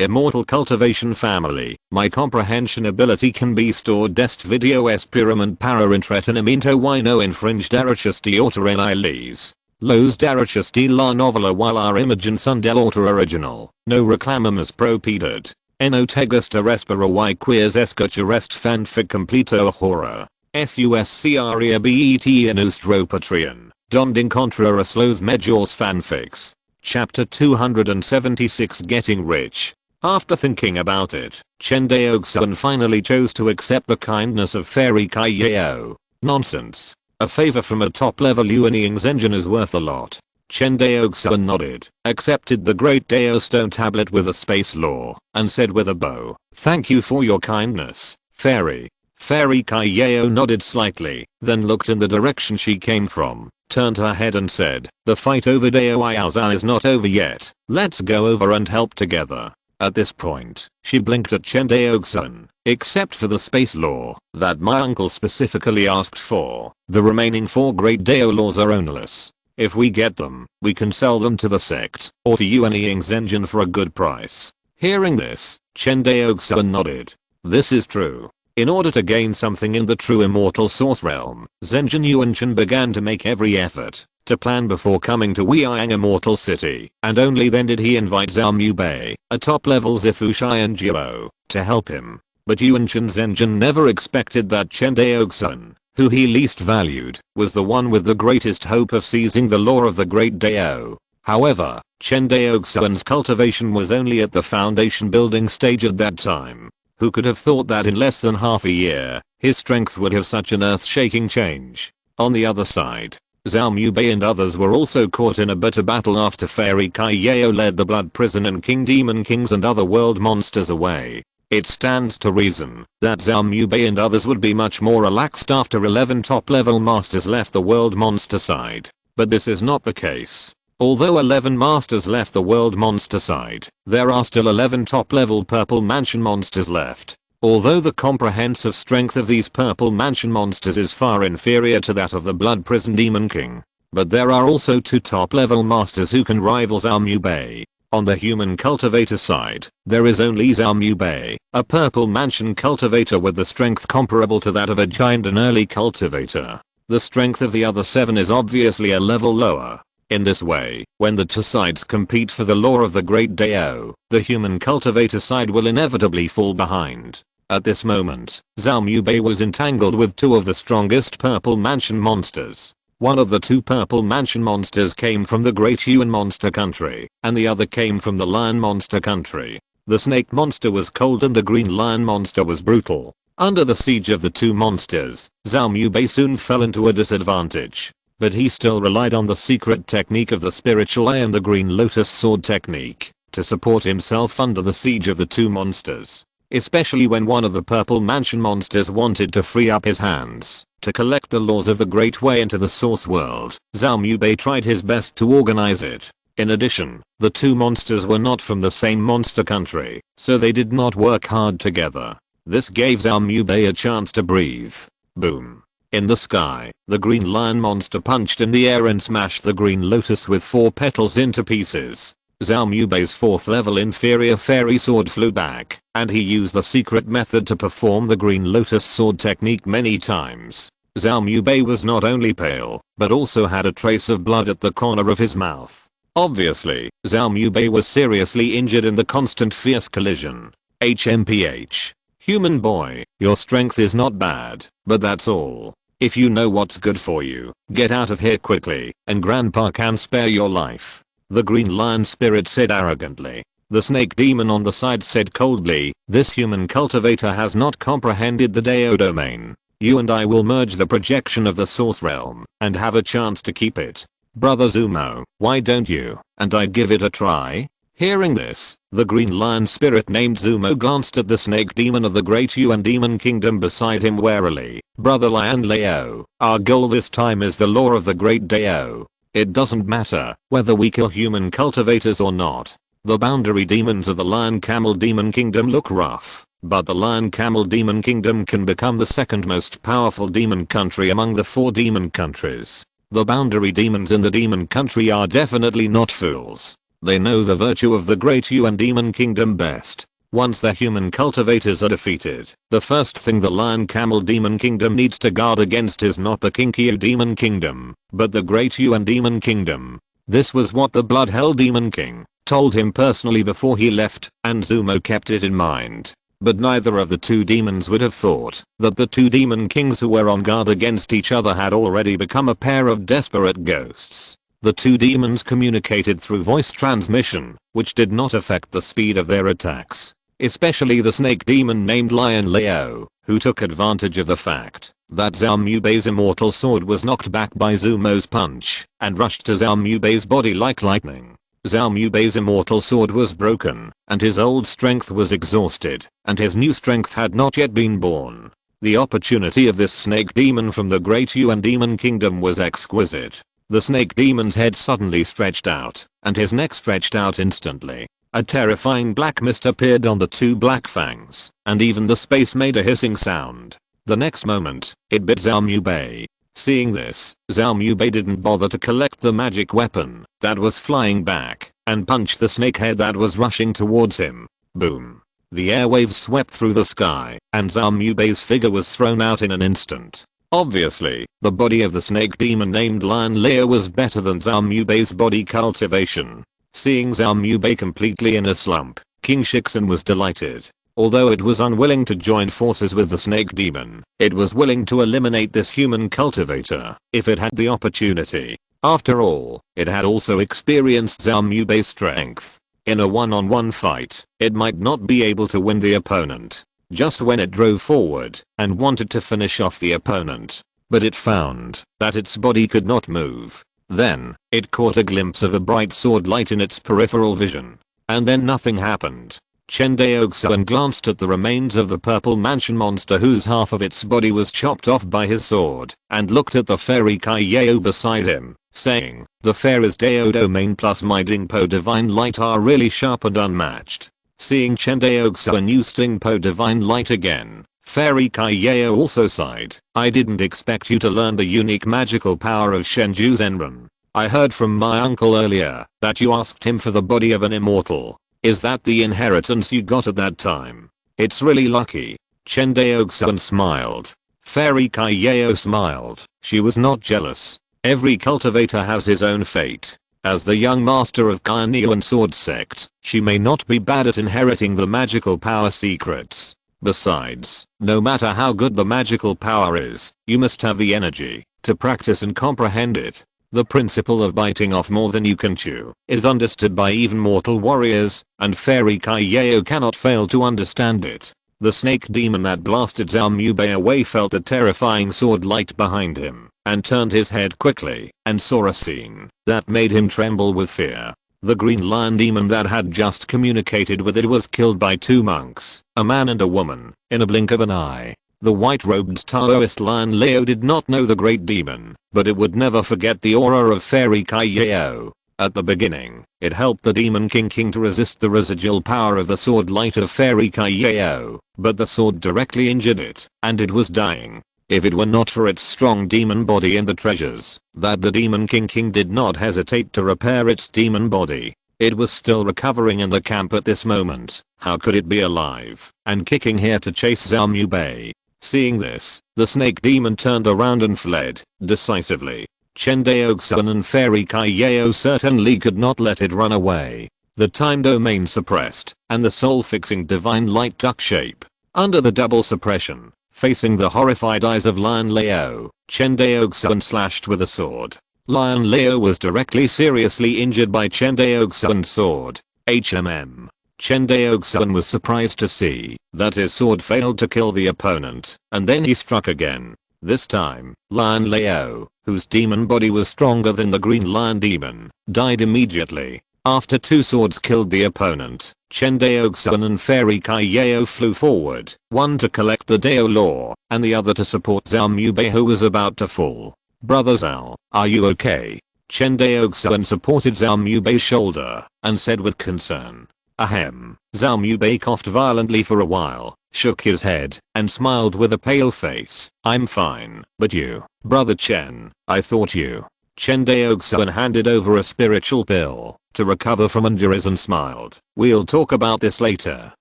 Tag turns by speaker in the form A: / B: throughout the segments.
A: Immortal Cultivation family. My comprehension ability can be stored dest video experiment para intretenimiento y no infringe derechos de autor en les. Los derechos de la novela while our imaginación del autor original. No reclamamos propiedad. No te gusta respira y queers escuchar est fanfic completo horror. Suscrebet en nuestro Patreon. Donde encontrarás los mejores fanfics. Chapter 276 Getting Rich. After thinking about it, Chen Daoxuan finally chose to accept the kindness of Fairy Kaiyao. Nonsense. A favor from a top-level Yuaning's engine is worth a lot. Chen Daoxuan nodded, accepted the Great Dao Stone tablet with a space law, and said with a bow, "Thank you for your kindness, Fairy." Fairy Kaiyao nodded slightly, then looked in the direction she came from, turned her head and said, "The fight over Dao Yaoza is not over yet, let's go over and help together." At this point, she blinked at Chen Daoxuan. "Except for the space law that my uncle specifically asked for, the remaining 4 great Dao laws are ownerless. If we get them, we can sell them to the sect or to Yuan Ying's engine for a good price." Hearing this, Chen Daoxuan nodded. This is true. In order to gain something in the true immortal source realm, Zhenjin Yuanchen began to make every effort to plan before coming to Weiyang Immortal City, and only then did he invite Zhao Mubei, a top-level Zifu Shian Jiao, to help him. But Yuanchen Zhenjin never expected that Chen Daoxuan, who he least valued, was the one with the greatest hope of seizing the law of the Great Dao. However, Chen Daoxuan's cultivation was only at the foundation building stage at that time. Who could have thought that in less than half a year, his strength would have such an earth-shaking change? On the other side, Zhao Mubei and others were also caught in a bitter battle after Fairy Kaiyao led the Blood Prison and King Demon Kings and other world monsters away. It stands to reason that Zhao Mubei and others would be much more relaxed after 11 top-level masters left the world monster side. But this is not the case. Although 11 masters left the world monster side, there are still 11 top-level Purple Mansion monsters left. Although the comprehensive strength of these Purple Mansion monsters is far inferior to that of the Blood Prison Demon King. But there are also 2 top-level masters who can rival Zhao Mubei. On the human cultivator side, there is only Zhao Mubei, a Purple Mansion cultivator with the strength comparable to that of a giant and early cultivator. The strength of the other 7 is obviously a level lower. In this way, when the 2 sides compete for the law of the Great Dao, the human cultivator side will inevitably fall behind. At this moment, Zhao Mubei was entangled with 2 of the strongest Purple Mansion monsters. One of the 2 Purple Mansion monsters came from the Great Yuan Monster Country, and the other came from the Lion Monster Country. The Snake Monster was cold and the Green Lion Monster was brutal. Under the siege of the 2 monsters, Zhao Mubei soon fell into a disadvantage. But he still relied on the secret technique of the spiritual eye and the Green Lotus Sword technique to support himself under the siege of the 2 monsters. Especially when one of the Purple Mansion monsters wanted to free up his hands to collect the laws of the Great Way into the source world, Zhao Mubei tried his best to organize it. In addition, the 2 monsters were not from the same monster country, so they did not work hard together. This gave Zhao Mubei a chance to breathe. Boom. In the sky, the Green Lion monster punched in the air and smashed the Green Lotus with 4 petals into pieces. Zhao Mubei's 4th level inferior fairy sword flew back, and he used the secret method to perform the Green Lotus sword technique many times. Zhao Mubei was not only pale, but also had a trace of blood at the corner of his mouth. Obviously, Zhao Mubei was seriously injured in the constant fierce collision. HMPH. Human boy, your strength is not bad, but that's all. If you know what's good for you, get out of here quickly, and Grandpa can spare your life. The Green Lion spirit said arrogantly. The Snake Demon on the side said coldly, this human cultivator has not comprehended the Dao domain. You and I will merge the projection of the source realm, and have a chance to keep it. Brother Zumo, why don't you, and I'd give it a try? Hearing this, the Green Lion spirit named Zumo glanced at the Snake Demon of the Great Yuan Demon Kingdom beside him warily. Brother Lion Leo, our goal this time is the law of the Great Dao. It doesn't matter whether we kill human cultivators or not. The boundary demons of the Lion Camel Demon Kingdom look rough, but the Lion Camel Demon Kingdom can become the 2nd most powerful demon country among the 4 demon countries. The boundary demons in the demon country are definitely not fools. They know the virtue of the Great Yuan Demon Kingdom best. Once the human cultivators are defeated, the first thing the Lion Camel Demon Kingdom needs to guard against is not the Kinkyu Demon Kingdom, but the Great Yuan Demon Kingdom. This was what the Blood Hell Demon King told him personally before he left, and Zumo kept it in mind. But neither of the two demons would have thought that the two demon kings who were on guard against each other had already become a pair of desperate ghosts. The two demons communicated through voice transmission, which did not affect the speed of their attacks. Especially the snake demon named Lion Leo, who took advantage of the fact that Zhao Mubei's immortal sword was knocked back by Zumo's punch, and rushed to Zhao Mubei's body like lightning. Zhao Mubei's immortal sword was broken, and his old strength was exhausted, and his new strength had not yet been born. The opportunity of this snake demon from the Great Yuan Demon Kingdom was exquisite. The snake demon's head suddenly stretched out, and his neck stretched out instantly. A terrifying black mist appeared on the two black fangs, and even the space made a hissing sound. The next moment, it bit Zhao Mubei. Seeing this, Zhao Mubei didn't bother to collect the magic weapon that was flying back, and punched the snake head that was rushing towards him. Boom. The airwaves swept through the sky, and Zhao Mubei's figure was thrown out in an instant. Obviously, the body of the snake demon named Lion Leo was better than Zhao Mubei's body cultivation. Seeing Zhao Mubei completely in a slump, King Shixin was delighted. Although it was unwilling to join forces with the snake demon, it was willing to eliminate this human cultivator if it had the opportunity. After all, it had also experienced Zhao Mubei's strength. In a one-on-one fight, it might not be able to win the opponent. Just when it drove forward and wanted to finish off the opponent, but it found that its body could not move. Then, it caught a glimpse of a bright sword light in its peripheral vision. And then nothing happened. Chen Daoxuan glanced at the remains of the purple mansion monster whose half of its body was chopped off by his sword, and looked at the fairy Kaiyao beside him, saying, "The fairies Dao Domain plus my Dingpo Divine Light are really sharp and unmatched." Seeing Chen Daoxuan use Dingpo Divine Light again, Fairy Kaiyao also sighed. "I didn't expect you to learn the unique magical power of Shenju Zenran. I heard from my uncle earlier that you asked him for the body of an immortal. Is that the inheritance you got at that time? It's really lucky." Chen Daoxuan smiled. Fairy Kaiyao smiled. She was not jealous. Every cultivator has his own fate. As the young master of Kainiuan Sword Sect, she may not be bad at inheriting the magical power secrets. Besides, no matter how good the magical power is, you must have the energy to practice and comprehend it. The principle of biting off more than you can chew is understood by even mortal warriors, and Fairy Kaiyao cannot fail to understand it. The snake demon that blasted Zhao Mubei away felt a terrifying sword light behind him, and turned his head quickly, and saw a scene that made him tremble with fear. The green lion demon that had just communicated with it was killed by two monks, a man and a woman, in a blink of an eye. The white-robed Taoist Lion Leo did not know the great demon, but it would never forget the aura of Fairy Kaiyao. At the beginning, it helped the Demon King to resist the residual power of the sword light of Fairy Kaiyao, but the sword directly injured it, and it was dying. If it were not for its strong demon body and the treasures that the Demon King did not hesitate to repair its demon body. It was still recovering in the camp at this moment. How could it be alive and kicking here to chase Zhao Mubei? Seeing this, the snake demon turned around and fled decisively. Chen Daoxuan and Fairy Kaiyao certainly could not let it run away. The time domain suppressed, and the soul-fixing divine light took shape. Under the double suppression, facing the horrified eyes of Lion Leo, Chen Daoxuan slashed with a sword. Lion Leo was directly seriously injured by Chen Daoxuan's sword. Chen Daoxuan was surprised to see that his sword failed to kill the opponent, and then he struck again. This time, Lion Leo, whose demon body was stronger than the green lion demon, died immediately. After two swords killed the opponent, Chen Daoxuan and Fairy Kaiyao flew forward, one to collect the Dao lore, and the other to support Zhao Mubei who was about to fall. "Brother Zhao, are you okay?" Chen Daoxuan supported Zhao Mubei's shoulder, and said with concern. Ahem. Zhao Mubei coughed violently for a while, shook his head, and smiled with a pale face. "I'm fine, but you, Brother Chen, I thought you." Chen Daoxuan handed over a spiritual pill, to recover from injuries and smiled. "We'll talk about this later,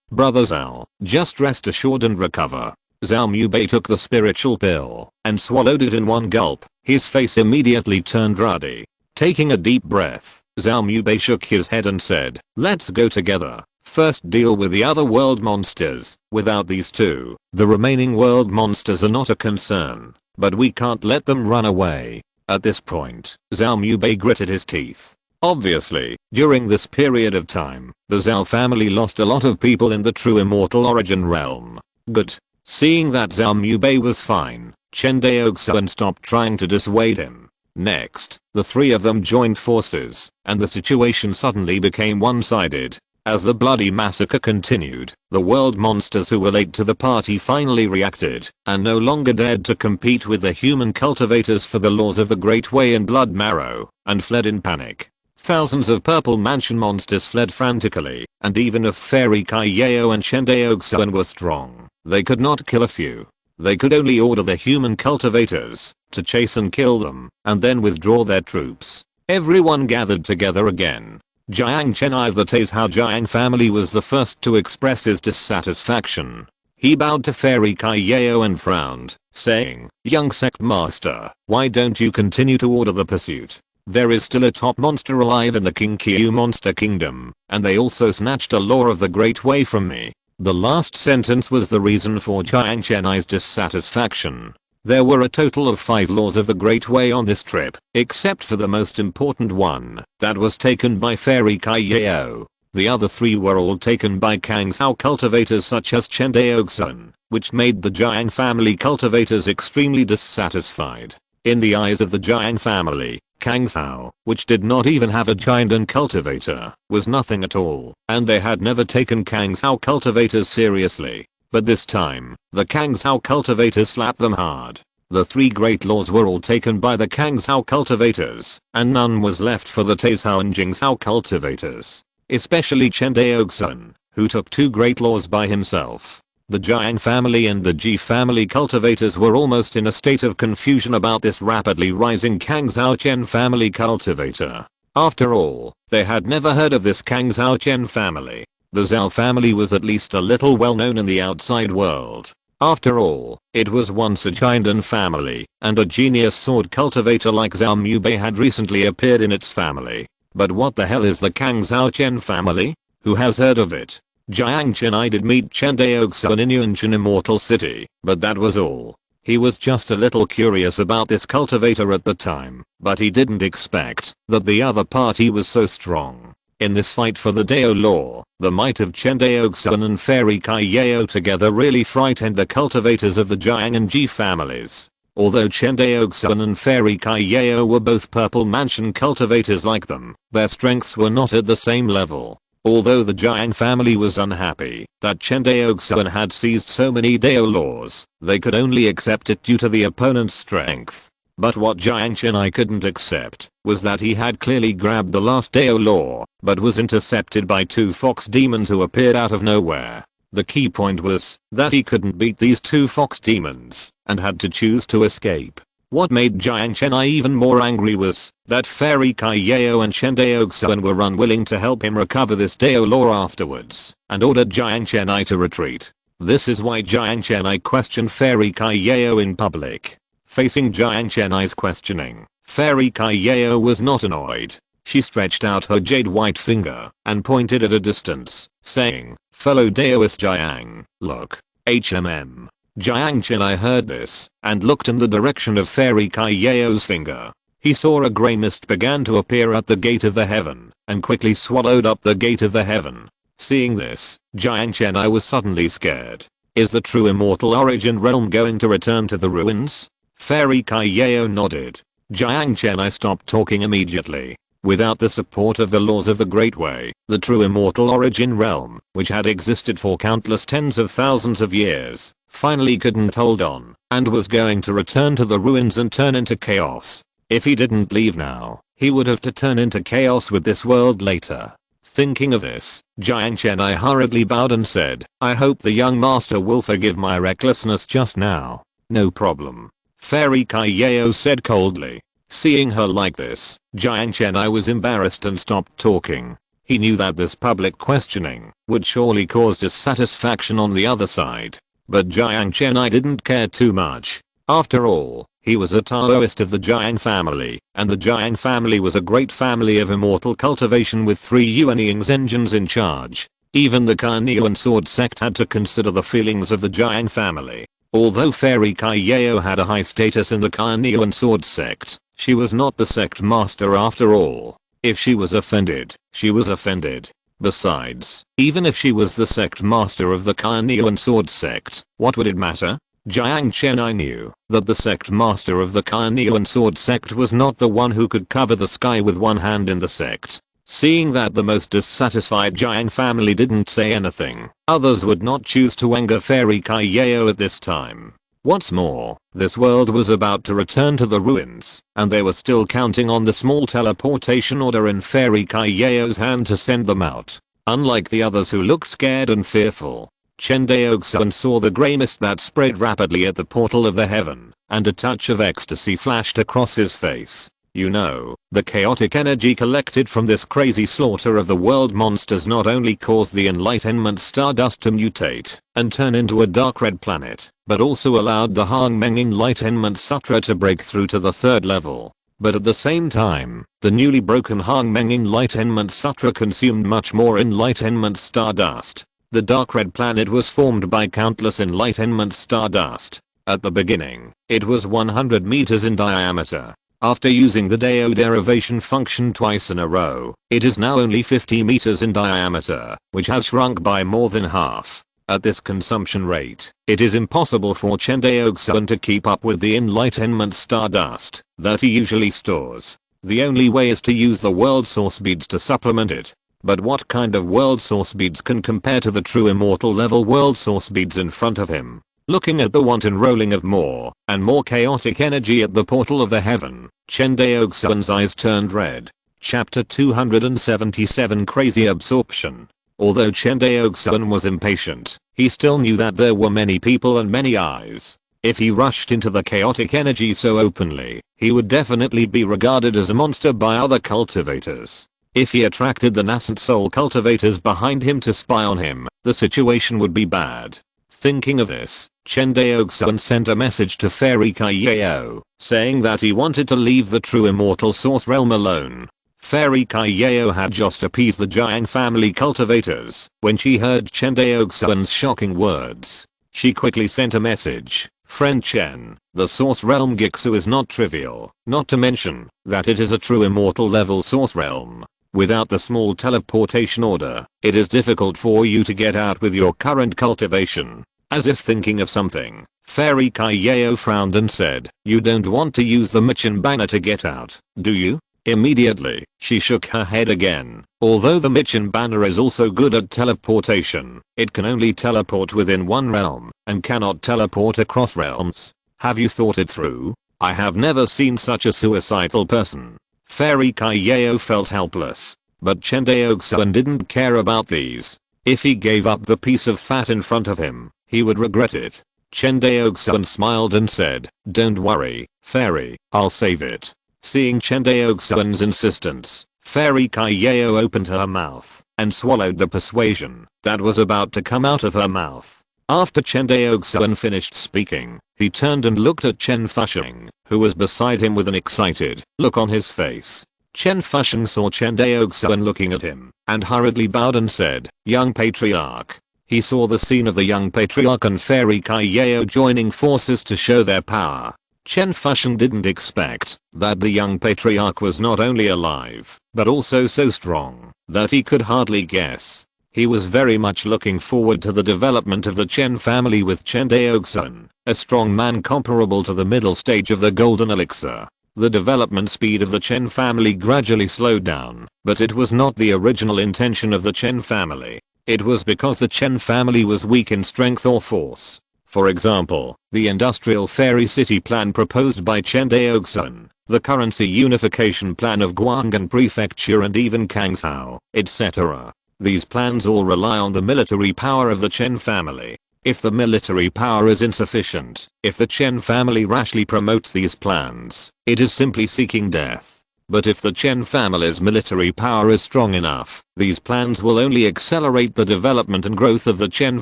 A: brother Zhao. Just rest assured and recover." Zhao Mubei took the spiritual pill and swallowed it in one gulp. His face immediately turned ruddy. Taking a deep breath, Zhao Mubei shook his head and said, "Let's go together. First deal with the other world monsters. Without these two, the remaining world monsters are not a concern, but we can't let them run away." At this point, Zhao Mubei gritted his teeth. Obviously, during this period of time, the Zhao family lost a lot of people in the true immortal origin realm. Good. Seeing that Zhao Mubei was fine, Chen Daoxuan stopped trying to dissuade him. Next, the three of them joined forces, and the situation suddenly became one-sided. As the bloody massacre continued, the world monsters who were late to the party finally reacted, and no longer dared to compete with the human cultivators for the laws of the Great Way and Blood Marrow, and fled in panic. Thousands of purple mansion monsters fled frantically, and even if Fairy Kaiyao and Chen Daoxuan were strong, they could not kill a few. They could only order the human cultivators to chase and kill them, and then withdraw their troops. Everyone gathered together again. Jiang Chenai of the Taizhao Jiang family was the first to express his dissatisfaction. He bowed to Fairy Kaiyao and frowned, saying, "Young sect master, why don't you continue to order the pursuit? There is still a top monster alive in the King Qiu monster kingdom, and they also snatched a law of the Great Way from me." The last sentence was the reason for Jiang Chenai's dissatisfaction. There were a total of 5 laws of the Great Way on this trip, except for the most important one, that was taken by Fairy Kaiyao. The other 3 were all taken by Kang Zhao cultivators such as Chen Daoxuan, which made the Jiang family cultivators extremely dissatisfied. In the eyes of the Jiang family, Kang Zhao, which did not even have a giant cultivator, was nothing at all, and they had never taken Kang Zhao cultivators seriously. But this time, the Kang Zhao cultivators slapped them hard. The 3 great laws were all taken by the Kang Zhao cultivators, and none was left for the Taizhao and Jingzhao cultivators. Especially Chen Daoxuan, who took 2 great laws by himself. The Jiang family and the Ji family cultivators were almost in a state of confusion about this rapidly rising Kang Zhao Chen family cultivator. After all, they had never heard of this Kang Zhao Chen family. The Zhao family was at least a little well known in the outside world. After all, it was once a giant family, and a genius sword cultivator like Zhao Mubei had recently appeared in its family. But what the hell is the Kang Zhao Chen family? Who has heard of it? Jiang Chenai did meet Chen Daoxuan in Yunshan Immortal City, but that was all. He was just a little curious about this cultivator at the time, but he didn't expect that the other party was so strong. In this fight for the Dao Law, the might of Chen Daoxuan and Fairy Kaiyao together really frightened the cultivators of the Jiang and Ji families. Although Chen Daoxuan and Fairy Kaiyao were both purple mansion cultivators like them, their strengths were not at the same level. Although the Jiang family was unhappy that Chen Daoxuan had seized so many Dao laws, they could only accept it due to the opponent's strength. But what Jiang Chenai couldn't accept was that he had clearly grabbed the last Dao law, but was intercepted by 2 fox demons who appeared out of nowhere. The key point was that he couldn't beat these 2 fox demons and had to choose to escape. What made Jiang Chenai even more angry was that Fairy Kaiyao and Chen Daoxuan were unwilling to help him recover this Dao law afterwards, and ordered Jiang Chenai to retreat. This is why Jiang Chenai questioned Fairy Kaiyao in public. Facing Jiang Chenai's questioning, Fairy Kaiyao was not annoyed. She stretched out her jade white finger and pointed at a distance, saying, "Fellow Daoist Jiang, look. HMM. Jiang Chenai heard this and looked in the direction of Fairy Kaiyao's finger. He saw a grey mist began to appear at the gate of the heaven and quickly swallowed up the gate of the heaven. Seeing this, Jiang Chenai was suddenly scared. Is the true immortal origin realm going to return to the ruins? Fairy Kaiyao nodded. Jiang Chenai stopped talking immediately. Without the support of the laws of the Great Way, the true immortal origin realm, which had existed for countless tens of thousands of years, finally couldn't hold on, and was going to return to the ruins and turn into chaos. If he didn't leave now, he would have to turn into chaos with this world later. Thinking of this, Jiang Chenai hurriedly bowed and said, "I hope the young master will forgive my recklessness just now." "No problem," Fairy Kaiyao said coldly. Seeing her like this, Jiang Chen was embarrassed and stopped talking. He knew that this public questioning would surely cause dissatisfaction on the other side. But Jiang Chen didn't care too much. After all, he was a Taoist of the Jiang family, and the Jiang family was a great family of immortal cultivation with 3 Yuanying engines in charge. Even the Carnean sword sect had to consider the feelings of the Jiang family. Although Fairy Kai Yao had a high status in the Carnean sword sect, she was not the sect master after all. If she was offended, she was offended. Besides, even if she was the sect master of the Carnean sword sect, what would it matter? Jiang Chen knew that the sect master of the Carnean sword sect was not the one who could cover the sky with one hand in the sect. Seeing that the most dissatisfied Jiang family didn't say anything, others would not choose to anger Fairy Kai Yao at this time. What's more, this world was about to return to the ruins, and they were still counting on the small teleportation order in Fairy Kai Yao's hand to send them out. Unlike the others who looked scared and fearful, Chen Daoxuan saw the grey mist that spread rapidly at the portal of the heaven, and a touch of ecstasy flashed across his face. You know, the chaotic energy collected from this crazy slaughter of the world monsters not only caused the Enlightenment Stardust to mutate and turn into a dark red planet, but also allowed the Hongmeng Enlightenment Sutra to break through to the 3rd level. But at the same time, the newly broken Hongmeng Enlightenment Sutra consumed much more Enlightenment Stardust. The dark red planet was formed by countless Enlightenment Stardust. At the beginning, it was 100 meters in diameter. After using the Dao derivation function twice in a row, it is now only 50 meters in diameter, which has shrunk by more than half. At this consumption rate, it is impossible for Chen Daoxuan to keep up with the Enlightenment Stardust that he usually stores. The only way is to use the world source beads to supplement it. But what kind of world source beads can compare to the true immortal level world source beads in front of him? Looking at the wanton rolling of more and more chaotic energy at the portal of the heaven, Chen Daoxuan's eyes turned red. Chapter 277 Crazy Absorption. Although Chen Daoxuan was impatient, he still knew that there were many people and many eyes. If he rushed into the chaotic energy so openly, he would definitely be regarded as a monster by other cultivators. If he attracted the nascent soul cultivators behind him to spy on him, the situation would be bad. Thinking of this, Chen Daoxuan sent a message to Fairy Kai Yao, saying that he wanted to leave the true immortal source realm alone. Fairy Kai Yao had just appeased the Jiang family cultivators when she heard Chen Daoxuan's shocking words. She quickly sent a message. Friend Chen, the source realm Gixu is not trivial, not to mention that it is a true immortal level source realm. Without the small teleportation order, it is difficult for you to get out with your current cultivation. As if thinking of something, Fairy Kai Yao frowned and said, you don't want to use the Michin banner to get out, do you? Immediately, she shook her head again. Although the Michin banner is also good at teleportation, it can only teleport within one realm, and cannot teleport across realms. Have you thought it through? I have never seen such a suicidal person. Fairy Kai Yao felt helpless, but Chen Daoxuan didn't care about these. If he gave up the piece of fat in front of him, he would regret it. Chen Daoxuan smiled and said, don't worry, Fairy, I'll save it. Seeing Chen Daoxuan's insistence, Fairy Kai Yao opened her mouth and swallowed the persuasion that was about to come out of her mouth. After Chen Daoxuan finished speaking, he turned and looked at Chen Fusheng, who was beside him with an excited look on his face. Chen Fusheng saw Chen Daoxuan looking at him and hurriedly bowed and said, young patriarch. He saw the scene of the young patriarch and Fairy Kai Yao joining forces to show their power. Chen Fusheng didn't expect that the young patriarch was not only alive, but also so strong that he could hardly guess. He was very much looking forward to the development of the Chen family with Chen Daoxuan, a strong man comparable to the middle stage of the golden elixir. The development speed of the Chen family gradually slowed down, but it was not the original intention of the Chen family. It was because the Chen family was weak in strength or force. For example, the industrial fairy city plan proposed by Chen Daoxuan, the currency unification plan of Guang'an prefecture and even Kangshao, etc. These plans all rely on the military power of the Chen family. If the military power is insufficient, if the Chen family rashly promotes these plans, it is simply seeking death. But if the Chen family's military power is strong enough, these plans will only accelerate the development and growth of the Chen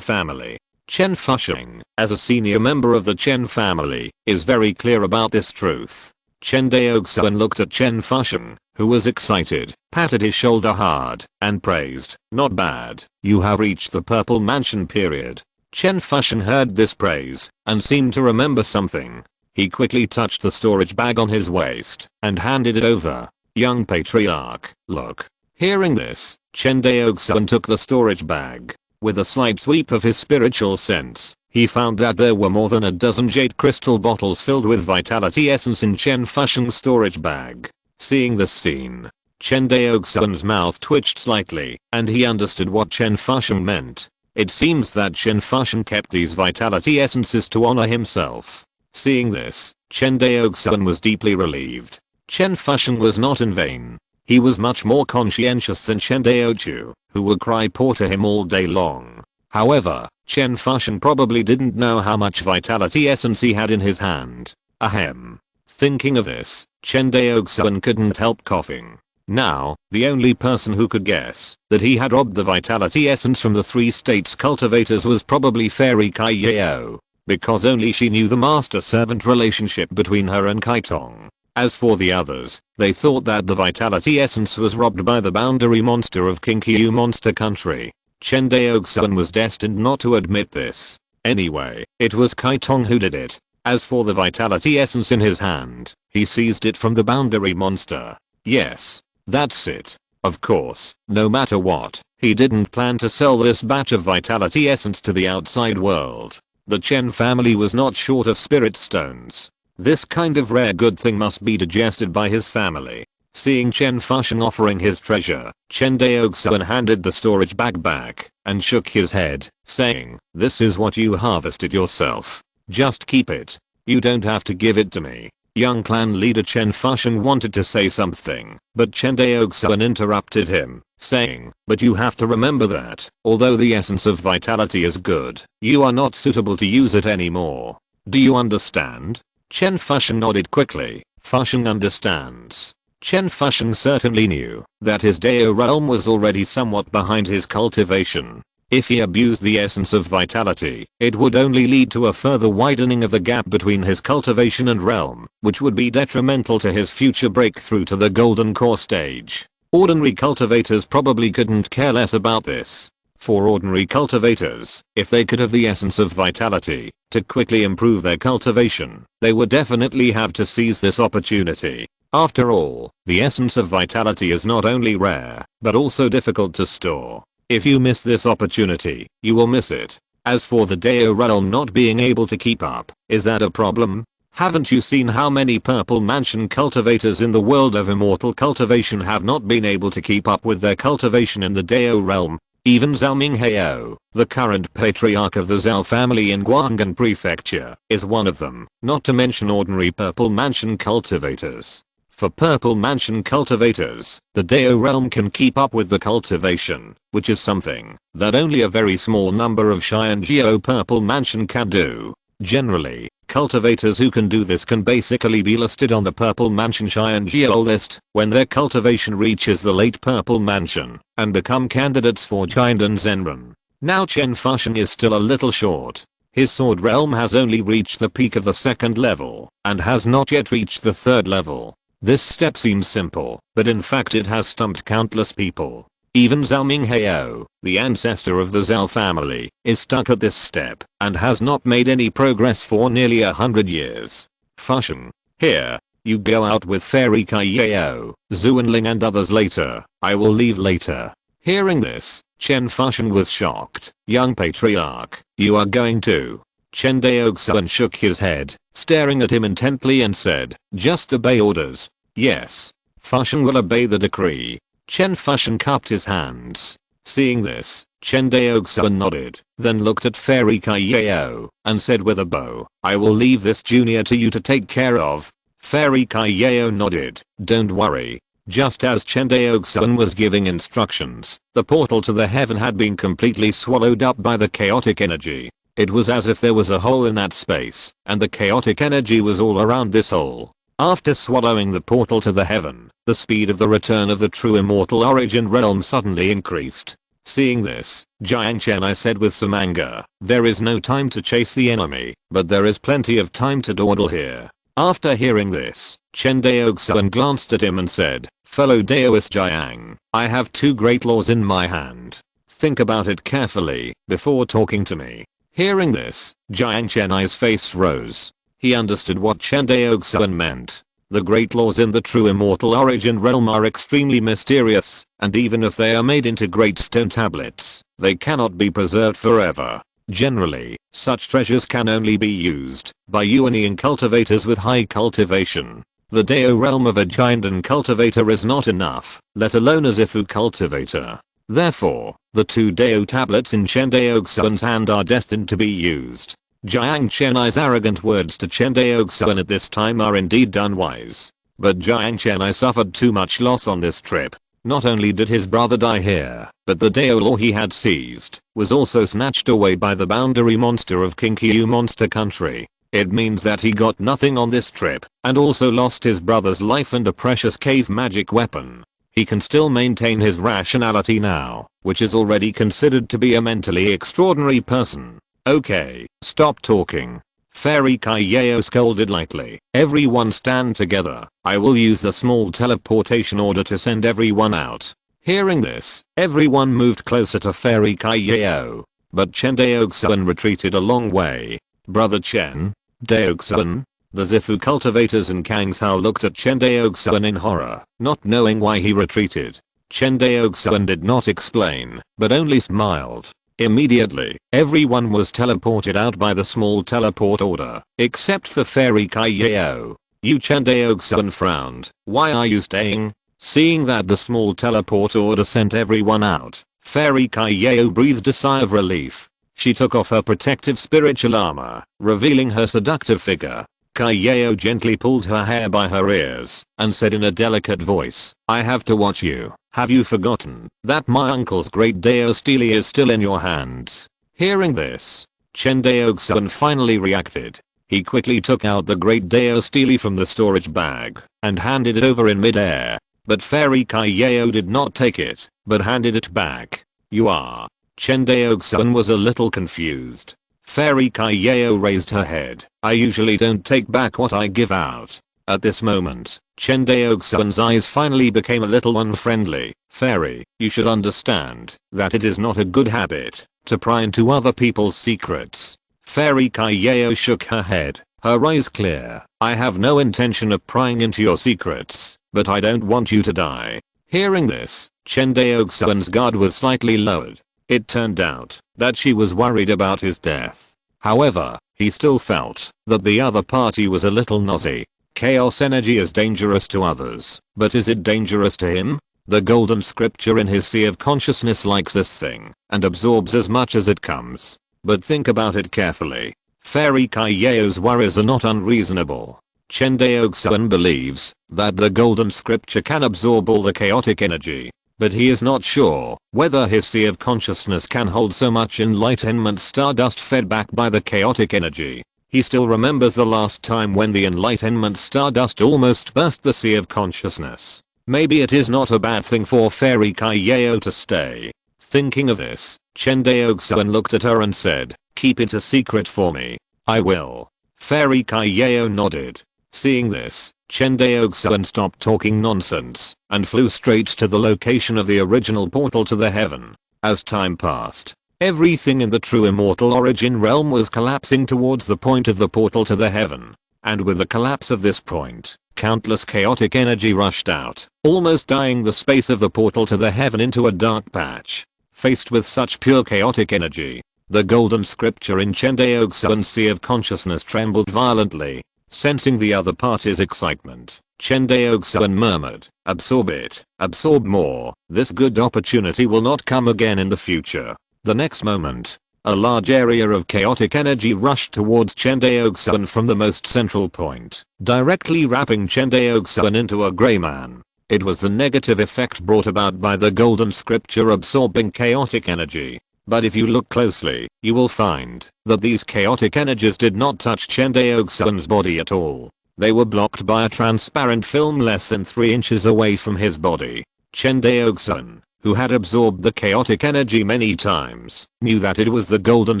A: family. Chen Fusheng, as a senior member of the Chen family, is very clear about this truth. Chen Daoxuan looked at Chen Fusheng, who was excited, patted his shoulder hard, and praised, "Not bad, you have reached the Purple Mansion period." Chen Fusheng heard this praise, and seemed to remember something. He quickly touched the storage bag on his waist, and handed it over. "Young patriarch, look." Hearing this, Chen Daoxuan took the storage bag. With a slight sweep of his spiritual sense, he found that there were more than a dozen jade crystal bottles filled with vitality essence in Chen Fusheng's storage bag. Seeing this scene, Chen Daoxuan's mouth twitched slightly, and he understood what Chen Fusheng meant. It seems that Chen Fusheng kept these vitality essences to honor himself. Seeing this, Chen Daoxuan was deeply relieved. Chen Fusheng was not in vain. He was much more conscientious than Chen Daoxuan, who would cry poor to him all day long. However, Chen Fusheng probably didn't know how much vitality essence he had in his hand. Ahem. Thinking of this, Chen Daoxuan couldn't help coughing. Now, the only person who could guess that he had robbed the vitality essence from the 3 states cultivators was probably Fairy Kaiyao, because only she knew the master-servant relationship between her and Kaitong. As for the others, they thought that the vitality essence was robbed by the boundary monster of Kinkyu Monster Country. Chen Daoxuan was destined not to admit this. Anyway, it was Kaitong who did it. As for the vitality essence in his hand, he seized it from the boundary monster. Yes, that's it. Of course, no matter what, he didn't plan to sell this batch of vitality essence to the outside world. The Chen family was not short of spirit stones. This kind of rare good thing must be digested by his family. Seeing Chen Fusheng offering his treasure, Chen Daoxuan handed the storage bag back, and shook his head, saying, "This is what you harvested yourself. Just keep it. You don't have to give it to me." Young clan leader Chen Fusheng wanted to say something, but Chen Daoxuan interrupted him, saying, "But you have to remember that, although the essence of vitality is good, you are not suitable to use it anymore. Do you understand?" Chen Fusheng nodded quickly. Fusheng understands. Chen Fusheng certainly knew that his Dao realm was already somewhat behind his cultivation. If he abused the essence of vitality, it would only lead to a further widening of the gap between his cultivation and realm, which would be detrimental to his future breakthrough to the golden core stage. Ordinary cultivators probably couldn't care less about this. For ordinary cultivators, if they could have the essence of vitality to quickly improve their cultivation, they would definitely have to seize this opportunity. After all, the essence of vitality is not only rare, but also difficult to store. If you miss this opportunity, you will miss it. As for the Dao realm not being able to keep up, is that a problem? Haven't you seen how many Purple Mansion cultivators in the world of Immortal Cultivation have not been able to keep up with their cultivation in the Dao realm? Even Zhao Minghao, the current patriarch of the Zhao family in Guanghan Prefecture, is one of them, not to mention ordinary Purple Mansion cultivators. For Purple Mansion cultivators, the Dao realm can keep up with the cultivation, which is something that only a very small number of Xianjiao Purple Mansion can do. Generally, cultivators who can do this can basically be listed on the Purple Mansion Xianjiao list when their cultivation reaches the late Purple Mansion and become candidates for Jindan Zenran. Now Chen Fusheng is still a little short. His sword realm has only reached the peak of the 2nd level and has not yet reached the 3rd level. This step seems simple, but in fact it has stumped countless people. Even Zhao Minghao, the ancestor of the Zhao family, is stuck at this step and has not made any progress for nearly 100 years. Fusheng, here, you go out with Fairy Kaiyao, Zuanling and others later. I will leave later. Hearing this, Chen Fusheng was shocked. Young patriarch, you are going to? Chen Daoxuan shook his head, staring at him intently and said, "Just obey orders." Yes. Fusheng will obey the decree. Chen Fusheng cupped his hands. Seeing this, Chen Daoxuan nodded, then looked at Fairy Kaiyao, and said with a bow, "I will leave this junior to you to take care of." Fairy Kaiyao nodded, "Don't worry." Just as Chen Daoxuan was giving instructions, the portal to the heaven had been completely swallowed up by the chaotic energy. It was as if there was a hole in that space, and the chaotic energy was all around this hole. After swallowing the portal to the heaven, the speed of the return of the true immortal origin realm suddenly increased. Seeing this, Giant Chen said with some anger, "There is no time to chase the enemy, but there is plenty of time to dawdle here." After hearing this, Chen Daoxuan glanced at him and said, "Fellow Daoist Jiang, I have two great laws in my hand. Think about it carefully before talking to me." Hearing this, Jiang Chen's face rose. He understood what Chen Daoxuan meant. The great laws in the true immortal origin realm are extremely mysterious, and even if they are made into great stone tablets, they cannot be preserved forever. Generally, such treasures can only be used by Yuanian cultivators with high cultivation. The Dao realm of a Jiandan cultivator is not enough, let alone a Zifu cultivator. Therefore, the two Dao tablets in Chen Daoxuan's hand are destined to be used. Jiang Chen's arrogant words to Chen Daoxuan at this time are indeed unwise. But Jiang Chen suffered too much loss on this trip. Not only did his brother die here, but the Dao law he had seized was also snatched away by the boundary monster of Kinkyu monster country. It means that he got nothing on this trip, and also lost his brother's life and a precious cave magic weapon. He can still maintain his rationality now, which is already considered to be a mentally extraordinary person. "Okay, stop talking." Fairy Kaiyao scolded lightly. "Everyone stand together. I will use the small teleportation order to send everyone out." Hearing this, everyone moved closer to Fairy Kaiyao. But Chen Daoxuan retreated a long way. "Brother Chen Daoxuan?" The Zifu cultivators and Kang's Hao looked at Chen Daoxuan in horror, not knowing why he retreated. Chen Daoxuan did not explain, but only smiled. Immediately, everyone was teleported out by the small teleport order, except for Fairy Kaiyao. Chen Daoxuan frowned. "Why are you staying?" Seeing that the small teleport order sent everyone out, Fairy Kaiyao breathed a sigh of relief. She took off her protective spiritual armor, revealing her seductive figure. Kaiyao gently pulled her hair by her ears and said in a delicate voice, "I have to watch you. Have you forgotten that my uncle's great Dao stele is still in your hands?" Hearing this, Chen Daoxuan finally reacted. He quickly took out the great Dao stele from the storage bag and handed it over in midair. But Fairy Kaiyao did not take it, but handed it back. "You are..." Chen Daoxuan was a little confused. Fairy Kaiyao raised her head. "I usually don't take back what I give out." At this moment, Chen Daoxuan's eyes finally became a little unfriendly. "Fairy, you should understand that it is not a good habit to pry into other people's secrets." Fairy Kaiyao shook her head, her eyes clear. "I have no intention of prying into your secrets, but I don't want you to die." Hearing this, Chen Daoxuan's guard was slightly lowered. It turned out that she was worried about his death. However, he still felt that the other party was a little nosy. Chaos energy is dangerous to others, but is it dangerous to him? The golden scripture in his sea of consciousness likes this thing and absorbs as much as it comes. But think about it carefully. Fairy Kaiyao's worries are not unreasonable. Chen Daoxuan believes that the golden scripture can absorb all the chaotic energy, but he is not sure whether his sea of consciousness can hold so much enlightenment stardust fed back by the chaotic energy. He still remembers the last time when the enlightenment stardust almost burst the sea of consciousness. Maybe it is not a bad thing for Fairy Kaiyao to stay. Thinking of this, Chen Daoxuan looked at her and said, "Keep it a secret for me." "I will." Fairy Kaiyao nodded. Seeing this, Chen Daoxuan stopped talking nonsense and flew straight to the location of the original portal to the heaven. As time passed, everything in the true immortal origin realm was collapsing towards the point of the portal to the heaven. And with the collapse of this point, countless chaotic energy rushed out, almost dyeing the space of the portal to the heaven into a dark patch. Faced with such pure chaotic energy, the golden scripture in Chen Daoxuan's sea of consciousness trembled violently. Sensing the other party's excitement, Chen Daoxuan murmured, "Absorb it, absorb more, this good opportunity will not come again in the future." The next moment, a large area of chaotic energy rushed towards Chen Daoxuan from the most central point, directly wrapping Chen Daoxuan into a grey man. It was the negative effect brought about by the golden scripture absorbing chaotic energy. But if you look closely, you will find that these chaotic energies did not touch Chen Daoxuan's body at all. They were blocked by a transparent film less than 3 inches away from his body. Chen Daoxuan, who had absorbed the chaotic energy many times, knew that it was the golden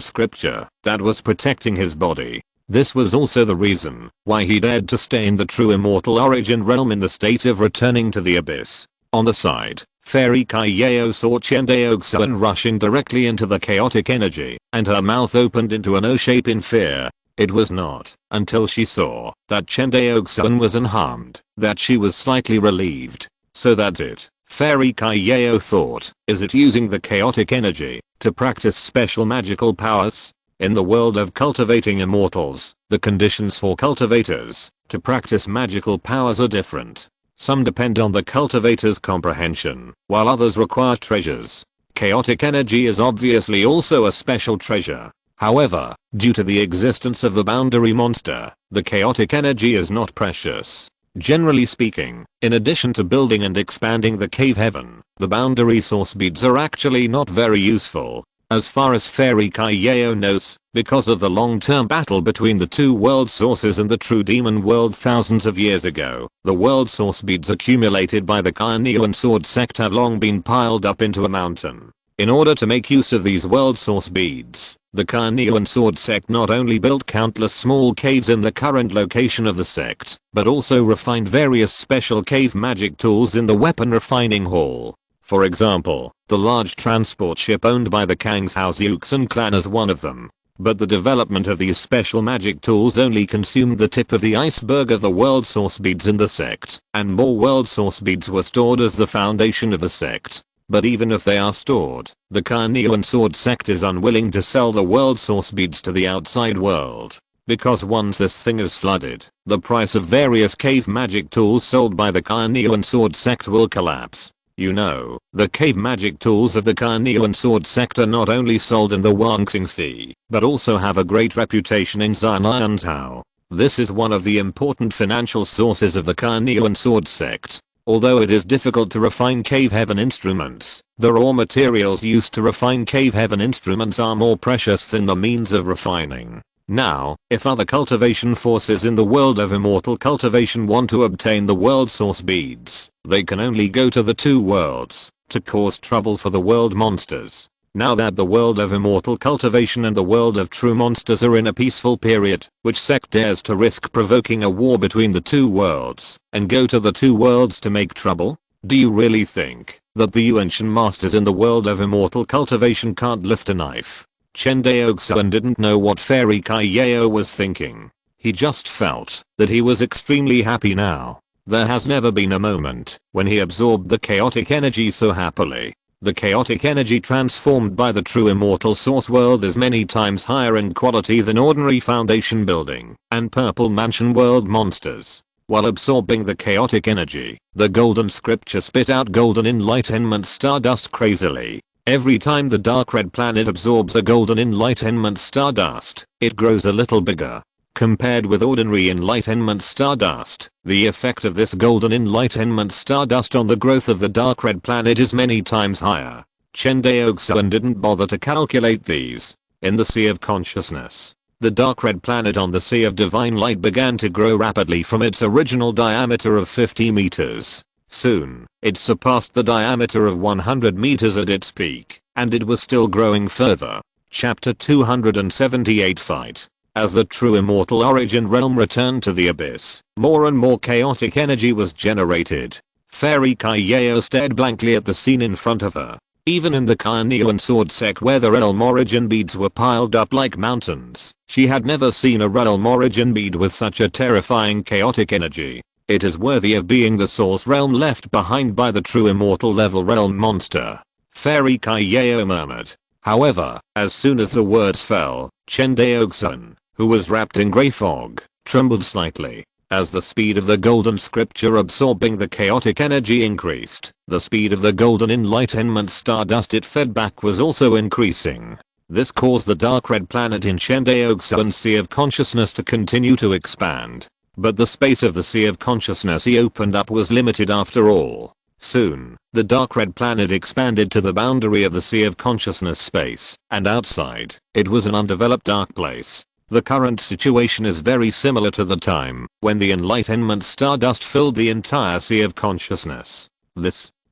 A: scripture that was protecting his body. This was also the reason why he dared to stay in the true immortal origin realm in the state of returning to the abyss. On the side, Fairy Kaiyao saw Chen Daoxuan rushing directly into the chaotic energy, and her mouth opened into an O shape in fear. It was not until she saw that Chen Daoxuan was unharmed that she was slightly relieved. So that's it. Fairy Kaiyao thought, is it using the chaotic energy to practice special magical powers? In the world of cultivating immortals, the conditions for cultivators to practice magical powers are different. Some depend on the cultivator's comprehension, while others require treasures. Chaotic energy is obviously also a special treasure. However, due to the existence of the boundary monster, the chaotic energy is not precious. Generally speaking, in addition to building and expanding the cave heaven, the boundary source beads are actually not very useful. As far as Fairy Kaiyao knows, because of the long-term battle between the two world sources and the true demon world thousands of years ago, the world source beads accumulated by the Carnean Sword sect have long been piled up into a mountain. In order to make use of these world source beads, the Carnean Sword sect not only built countless small caves in the current location of the sect, but also refined various special cave magic tools in the weapon refining hall. For example, the large transport ship owned by the Kang's Haozuxan clan is one of them. But the development of these special magic tools only consumed the tip of the iceberg of the world source beads in the sect, and more world source beads were stored as the foundation of the sect. But even if they are stored, the Carnean Sword sect is unwilling to sell the world source beads to the outside world. Because once this thing is flooded, the price of various cave magic tools sold by the Carnean Sword sect will collapse. You know, the cave magic tools of the Carnean Sword sect are not only sold in the Wangxing Sea, but also have a great reputation in Xianyantao. This is one of the important financial sources of the Carnean Sword sect. Although it is difficult to refine cave heaven instruments, the raw materials used to refine cave heaven instruments are more precious than the means of refining. Now, if other cultivation forces in the world of immortal cultivation want to obtain the world source beads, they can only go to the two worlds to cause trouble for the world monsters. Now that the world of immortal cultivation and the world of true monsters are in a peaceful period, which sect dares to risk provoking a war between the two worlds and go to the two worlds to make trouble? Do you really think that the Yuanshan masters in the world of immortal cultivation can't lift a knife? Chen Daoxuan didn't know what Fairy Kaiyao was thinking. He just felt that he was extremely happy now. There has never been a moment when he absorbed the chaotic energy so happily. The chaotic energy transformed by the true immortal source world is many times higher in quality than ordinary foundation building and purple mansion world monsters. While absorbing the chaotic energy, the golden scripture spit out golden enlightenment stardust crazily. Every time the dark red planet absorbs a golden enlightenment stardust, it grows a little bigger. Compared with ordinary enlightenment stardust, the effect of this golden enlightenment stardust on the growth of the dark red planet is many times higher. Chen Daoxuan didn't bother to calculate these. In the Sea of Consciousness, the dark red planet on the Sea of Divine Light began to grow rapidly from its original diameter of 50 meters. Soon, it surpassed the diameter of 100 meters at its peak, and it was still growing further. Chapter 278 Fight. As the true immortal origin realm returned to the abyss, more and more chaotic energy was generated. Fairy Kaiyao stared blankly at the scene in front of her. Even in the Carnean Sword sect where the realm origin beads were piled up like mountains, she had never seen a realm origin bead with such a terrifying chaotic energy. It is worthy of being the source realm left behind by the true immortal level realm monster. Fairy Kaiyao murmured. However, as soon as the words fell, Chen Daoxuan, who was wrapped in grey fog, trembled slightly. As the speed of the golden scripture absorbing the chaotic energy increased, the speed of the golden enlightenment stardust it fed back was also increasing. This caused the dark red planet in Chen Daoxuan's Sea of Consciousness to continue to expand. But the space of the Sea of Consciousness he opened up was limited after all. Soon, the dark red planet expanded to the boundary of the Sea of Consciousness space, and outside, it was an undeveloped dark place. The current situation is very similar to the time when the Enlightenment stardust filled the entire Sea of Consciousness.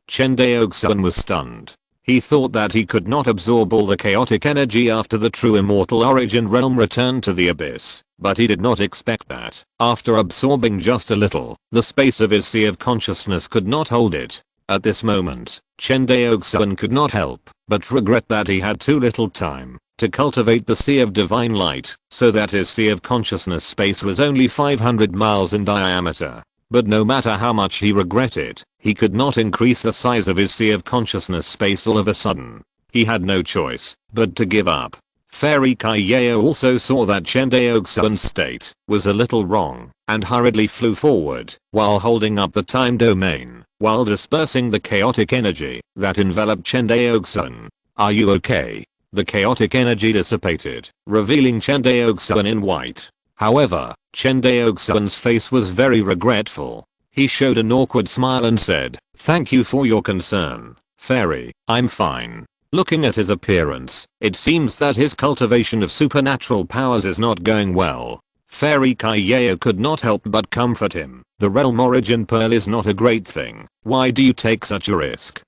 A: Chen Daoxuan was stunned. He thought that he could not absorb all the chaotic energy after the true immortal origin realm returned to the abyss, but he did not expect that, after absorbing just a little, the space of his Sea of Consciousness could not hold it. At this moment, Chen Daoxuan could not help but regret that he had too little time to cultivate the Sea of Divine Light, so that his Sea of Consciousness space was only 500 miles in diameter. But no matter how much he regretted, he could not increase the size of his Sea of Consciousness space all of a sudden. He had no choice but to give up. Fairy Kaiyao also saw that Chen Daoxuan's state was a little wrong and hurriedly flew forward while holding up the time domain while dispersing the chaotic energy that enveloped Chen Daoxuan. "Are you okay?" The chaotic energy dissipated, revealing Chen Daoxuan in white. However, Chen Daoxuan's face was very regretful. He showed an awkward smile and said, "Thank you for your concern, Fairy, I'm fine." Looking at his appearance, it seems that his cultivation of supernatural powers is not going well. Fairy Kaiyao could not help but comfort him. "The realm origin pearl is not a great thing. Why do you take such a risk?"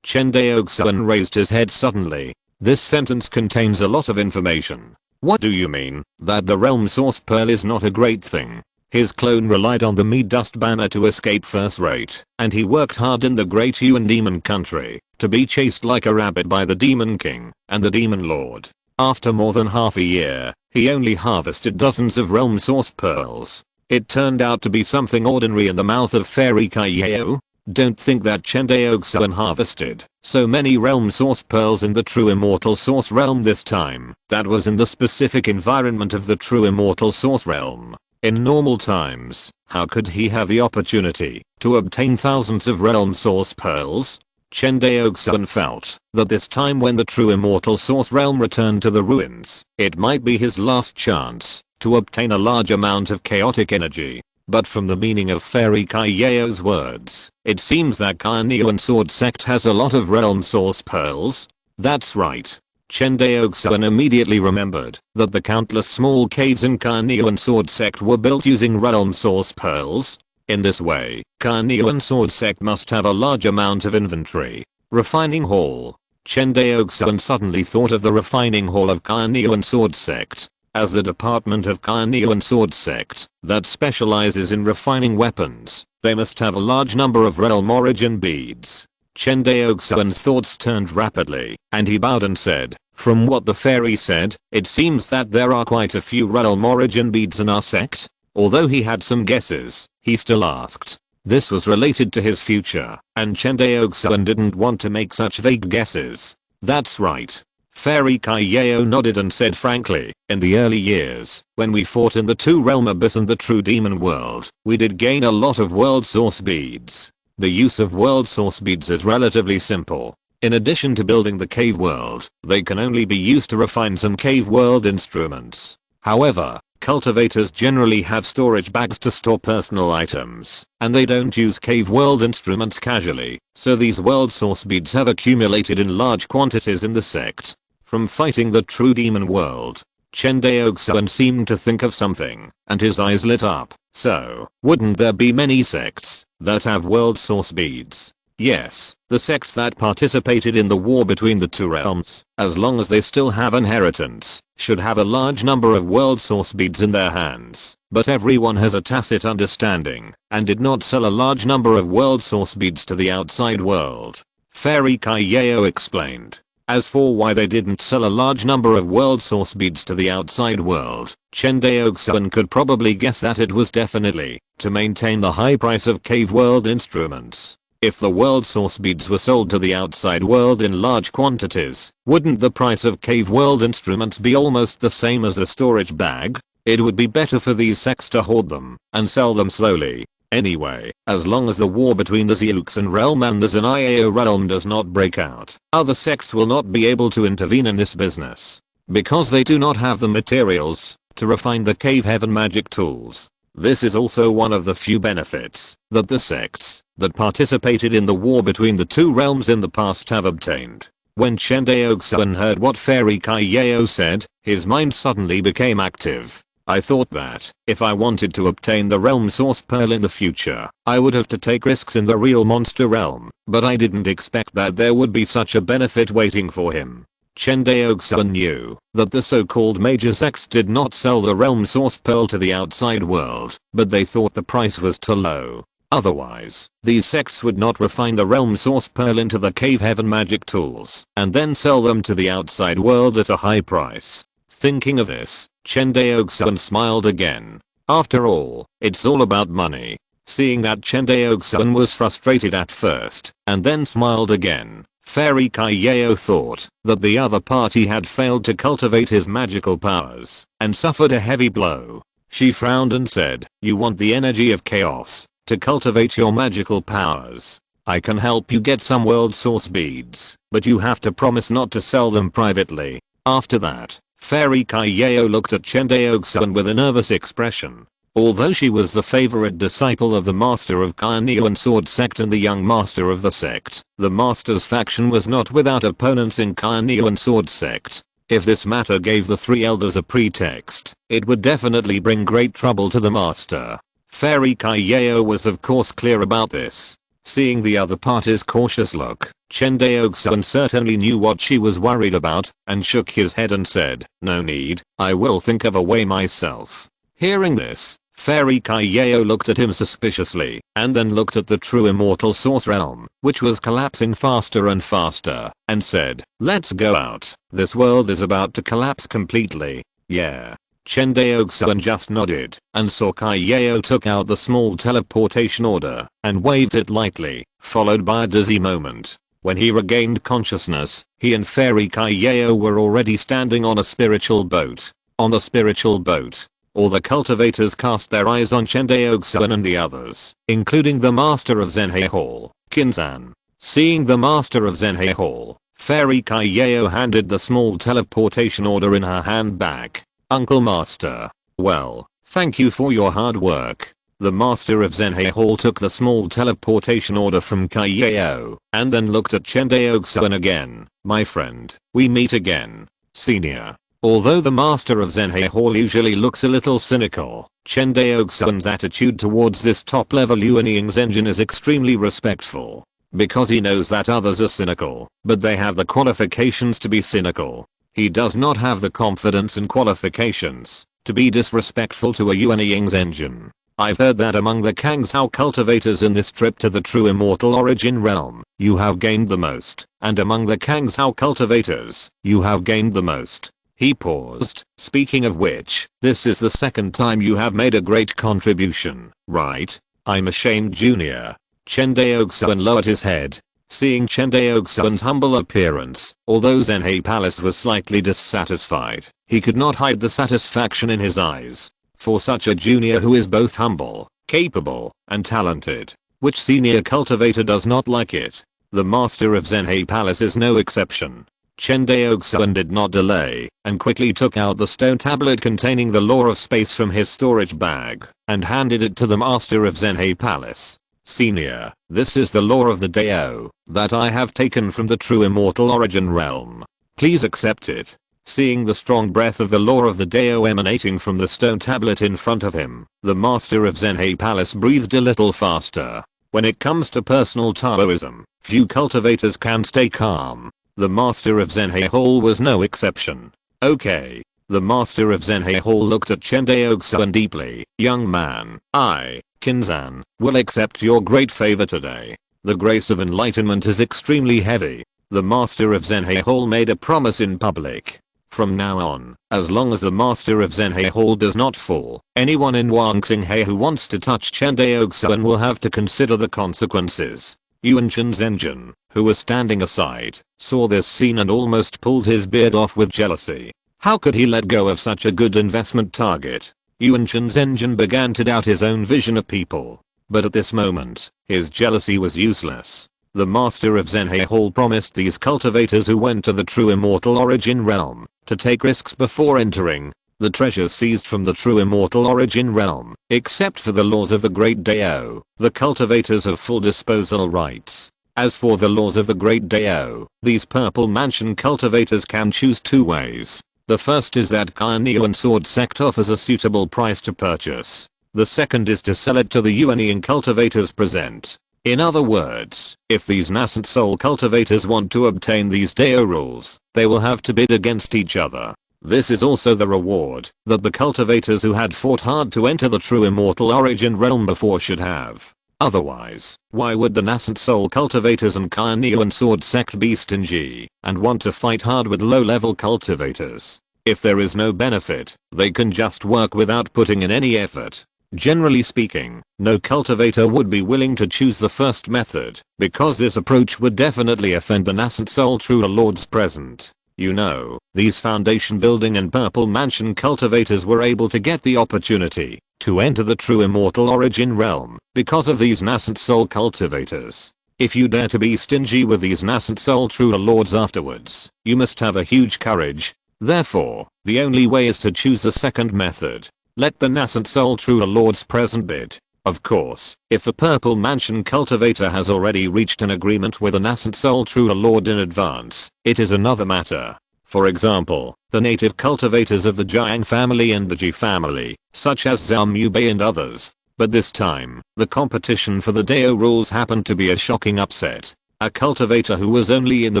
A: Chen Daoxuan raised his head suddenly. This sentence contains a lot of information. What do you mean, that the realm source pearl is not a great thing? His clone relied on the me dust banner to escape first rate, and he worked hard in the great Yuan demon country to be chased like a rabbit by the demon king and the demon lord. After more than half a year, he only harvested dozens of realm source pearls. It turned out to be something ordinary in the mouth of Fairy Kaiyao. Don't think that Chen Daoxuan harvested so many realm source pearls in the true immortal source realm this time. That was in the specific environment of the true immortal source realm. In normal times, how could he have the opportunity to obtain thousands of realm source pearls? Chen Daoxuan felt that this time when the true immortal source realm returned to the ruins, it might be his last chance to obtain a large amount of chaotic energy. But from the meaning of Fairy Kaiyao's words, it seems that Carneon Sword Sect has a lot of realm source pearls. That's right. Chen Daoxuan immediately remembered that the countless small caves in Carneon Sword Sect were built using realm source pearls. In this way, Carneon Sword Sect must have a large amount of inventory. Refining Hall. Chen Daoxuan suddenly thought of the Refining Hall of Carneon Sword Sect as the department of Carneon Sword Sect that specializes in refining weapons. They must have a large number of realm origin beads. Chen Daoxuan's thoughts turned rapidly, and he bowed and said, "From what the fairy said, it seems that there are quite a few realm origin beads in our sect." Although he had some guesses, he still asked. This was related to his future, and Chen Daoxuan didn't want to make such vague guesses. "That's right." Fairy Kaiyao nodded and said frankly, "In the early years, when we fought in the two realm abyss and the true demon world, we did gain a lot of world source beads. The use of world source beads is relatively simple. In addition to building the cave world, they can only be used to refine some cave world instruments. However, cultivators generally have storage bags to store personal items, and they don't use cave world instruments casually, so these world source beads have accumulated in large quantities in the sect. From fighting the true demon world, Chen Daoxuan seemed to think of something, and his eyes lit up. So, wouldn't there be many sects that have world source beads? Yes, the sects that participated in the war between the two realms, as long as they still have inheritance, should have a large number of world source beads in their hands. But everyone has a tacit understanding, and did not sell a large number of world source beads to the outside world. Fairy Kaiyao explained. As for why they didn't sell a large number of world source beads to the outside world, Chen Daoxuan could probably guess that it was definitely to maintain the high price of cave world instruments. If the world source beads were sold to the outside world in large quantities, wouldn't the price of cave world instruments be almost the same as a storage bag? It would be better for these sects to hoard them and sell them slowly. Anyway, as long as the war between the Zeuxan realm and the Zeniao realm does not break out, other sects will not be able to intervene in this business, because they do not have the materials to refine the cave heaven magic tools. This is also one of the few benefits that the sects that participated in the war between the two realms in the past have obtained. When Chen Daoxuan heard what Fairy Kaiyao said, his mind suddenly became active. I thought that, if I wanted to obtain the realm source pearl in the future, I would have to take risks in the real monster realm, but I didn't expect that there would be such a benefit waiting for him. Chen Daoxuan knew that the so-called major sects did not sell the realm source pearl to the outside world, but they thought the price was too low. Otherwise, these sects would not refine the realm source pearl into the cave heaven magic tools and then sell them to the outside world at a high price. Thinking of this, Chen Daoxuan smiled again. After all, it's all about money. Seeing that Chen Daoxuan was frustrated at first, and then smiled again, Fairy Kaiyao thought that the other party had failed to cultivate his magical powers, and suffered a heavy blow. She frowned and said, "You want the energy of chaos to cultivate your magical powers. I can help you get some world source beads, but you have to promise not to sell them privately." After that, Fairy Kaiyao looked at Chen Daoxuan with a nervous expression. Although she was the favorite disciple of the master of Kainian sword sect and the young master of the sect, the master's faction was not without opponents in Kainian sword sect. If this matter gave the three elders a pretext, it would definitely bring great trouble to the master. Fairy Kaiyao was of course clear about this. Seeing the other party's cautious look, Chen Daoxuan certainly knew what she was worried about, and shook his head and said, "No need, I will think of a way myself." Hearing this, Fairy Kaiyao looked at him suspiciously, and then looked at the true immortal source realm, which was collapsing faster and faster, and said, "Let's go out. This world is about to collapse completely." Yeah. Chen Daoxuan just nodded, and saw Kaiyao took out the small teleportation order, and waved it lightly, followed by a dizzy moment. When he regained consciousness, he and Fairy Kaiyao were already standing on a spiritual boat. On the spiritual boat, all the cultivators cast their eyes on Chen Daoxuan and the others, including the master of Zhenhe Hall, Kinzan. Seeing the master of Zhenhe Hall, Fairy Kaiyao handed the small teleportation order in her hand back. "Uncle Master. Well, thank you for your hard work." The master of Zhenhe Hall took the small teleportation order from Kaiyao, and then looked at Chen Daoxuan again. "My friend, we meet again, senior." Although the master of Zhenhe Hall usually looks a little cynical, Chen Daoxuan's attitude towards this top-level Yuanying's engine is extremely respectful. Because he knows that others are cynical, but they have the qualifications to be cynical. He does not have the confidence and qualifications to be disrespectful to a Yuanying's engine. I've heard that among the Kangzhou cultivators in this trip to the true immortal origin realm, you have gained the most, and among the Kangzhou cultivators, you have gained the most. He paused. "Speaking of which, this is the second time you have made a great contribution, right? I'm ashamed, Junior." Chen Daoxuan lowered his head. Seeing Chen Daoxuan's humble appearance, although Zhenhe Palace was slightly dissatisfied, he could not hide the satisfaction in his eyes. For such a junior who is both humble, capable, and talented, which senior cultivator does not like it? The master of Zhenhe Palace is no exception. Chen Daoxuan did not delay, and quickly took out the stone tablet containing the law of space from his storage bag, and handed it to the master of Zhenhe Palace. "Senior, this is the law of the Dao that I have taken from the true immortal origin realm. Please accept it." Seeing the strong breath of the law of the Dao emanating from the stone tablet in front of him, the master of Zhenhe Palace breathed a little faster. When it comes to personal Taoism, few cultivators can stay calm. The master of Zhenhe Hall was no exception. "Okay." The master of Zhenhe Hall looked at Chen Daoxuan deeply. "Young man, I, Kinzan, will accept your great favor today. The grace of enlightenment is extremely heavy." The master of Zhenhe Hall made a promise in public. From now on, as long as the master of Zhenhe Hall does not fall, anyone in Wangxinghe who wants to touch Chen Daoxuan will have to consider the consequences. Yuan Chen's engine, who was standing aside, saw this scene and almost pulled his beard off with jealousy. How could he let go of such a good investment target? Yuan Chen's engine began to doubt his own vision of people. But at this moment, his jealousy was useless. The master of Zhenhe Hall promised these cultivators who went to the true immortal origin realm to take risks before entering. the treasure seized from the true immortal origin realm, except for the laws of the Great Dao, the cultivators have full disposal rights. As for the laws of the Great Dao, these Purple Mansion cultivators can choose two ways. The first is that Carnean Sword sect offers a suitable price to purchase. The second is to sell it to the Yuanian cultivators present. In other words, if these nascent soul cultivators want to obtain these Dao rules, they will have to bid against each other. This is also the reward that the cultivators who had fought hard to enter the true immortal origin realm before should have. Otherwise, why would the nascent soul cultivators and Carnean Sword sect be stingy and want to fight hard with low-level cultivators? If there is no benefit, they can just work without putting in any effort. Generally speaking, no cultivator would be willing to choose the first method, because this approach would definitely offend the nascent soul true lords present. You know, these foundation building and Purple Mansion cultivators were able to get the opportunity to enter the true immortal origin realm because of these nascent soul cultivators. If you dare to be stingy with these nascent soul true lords afterwards, you must have a huge courage. Therefore, the only way is to choose the second method. Let the nascent soul true lords present bid. Of course, if the Purple Mansion cultivator has already reached an agreement with a nascent soul true lord in advance, it is another matter. For example, the native cultivators of the Jiang family and the Ji family, such as Zhao Mubei and others. But this time, the competition for the Dao rules happened to be a shocking upset. A cultivator who was only in the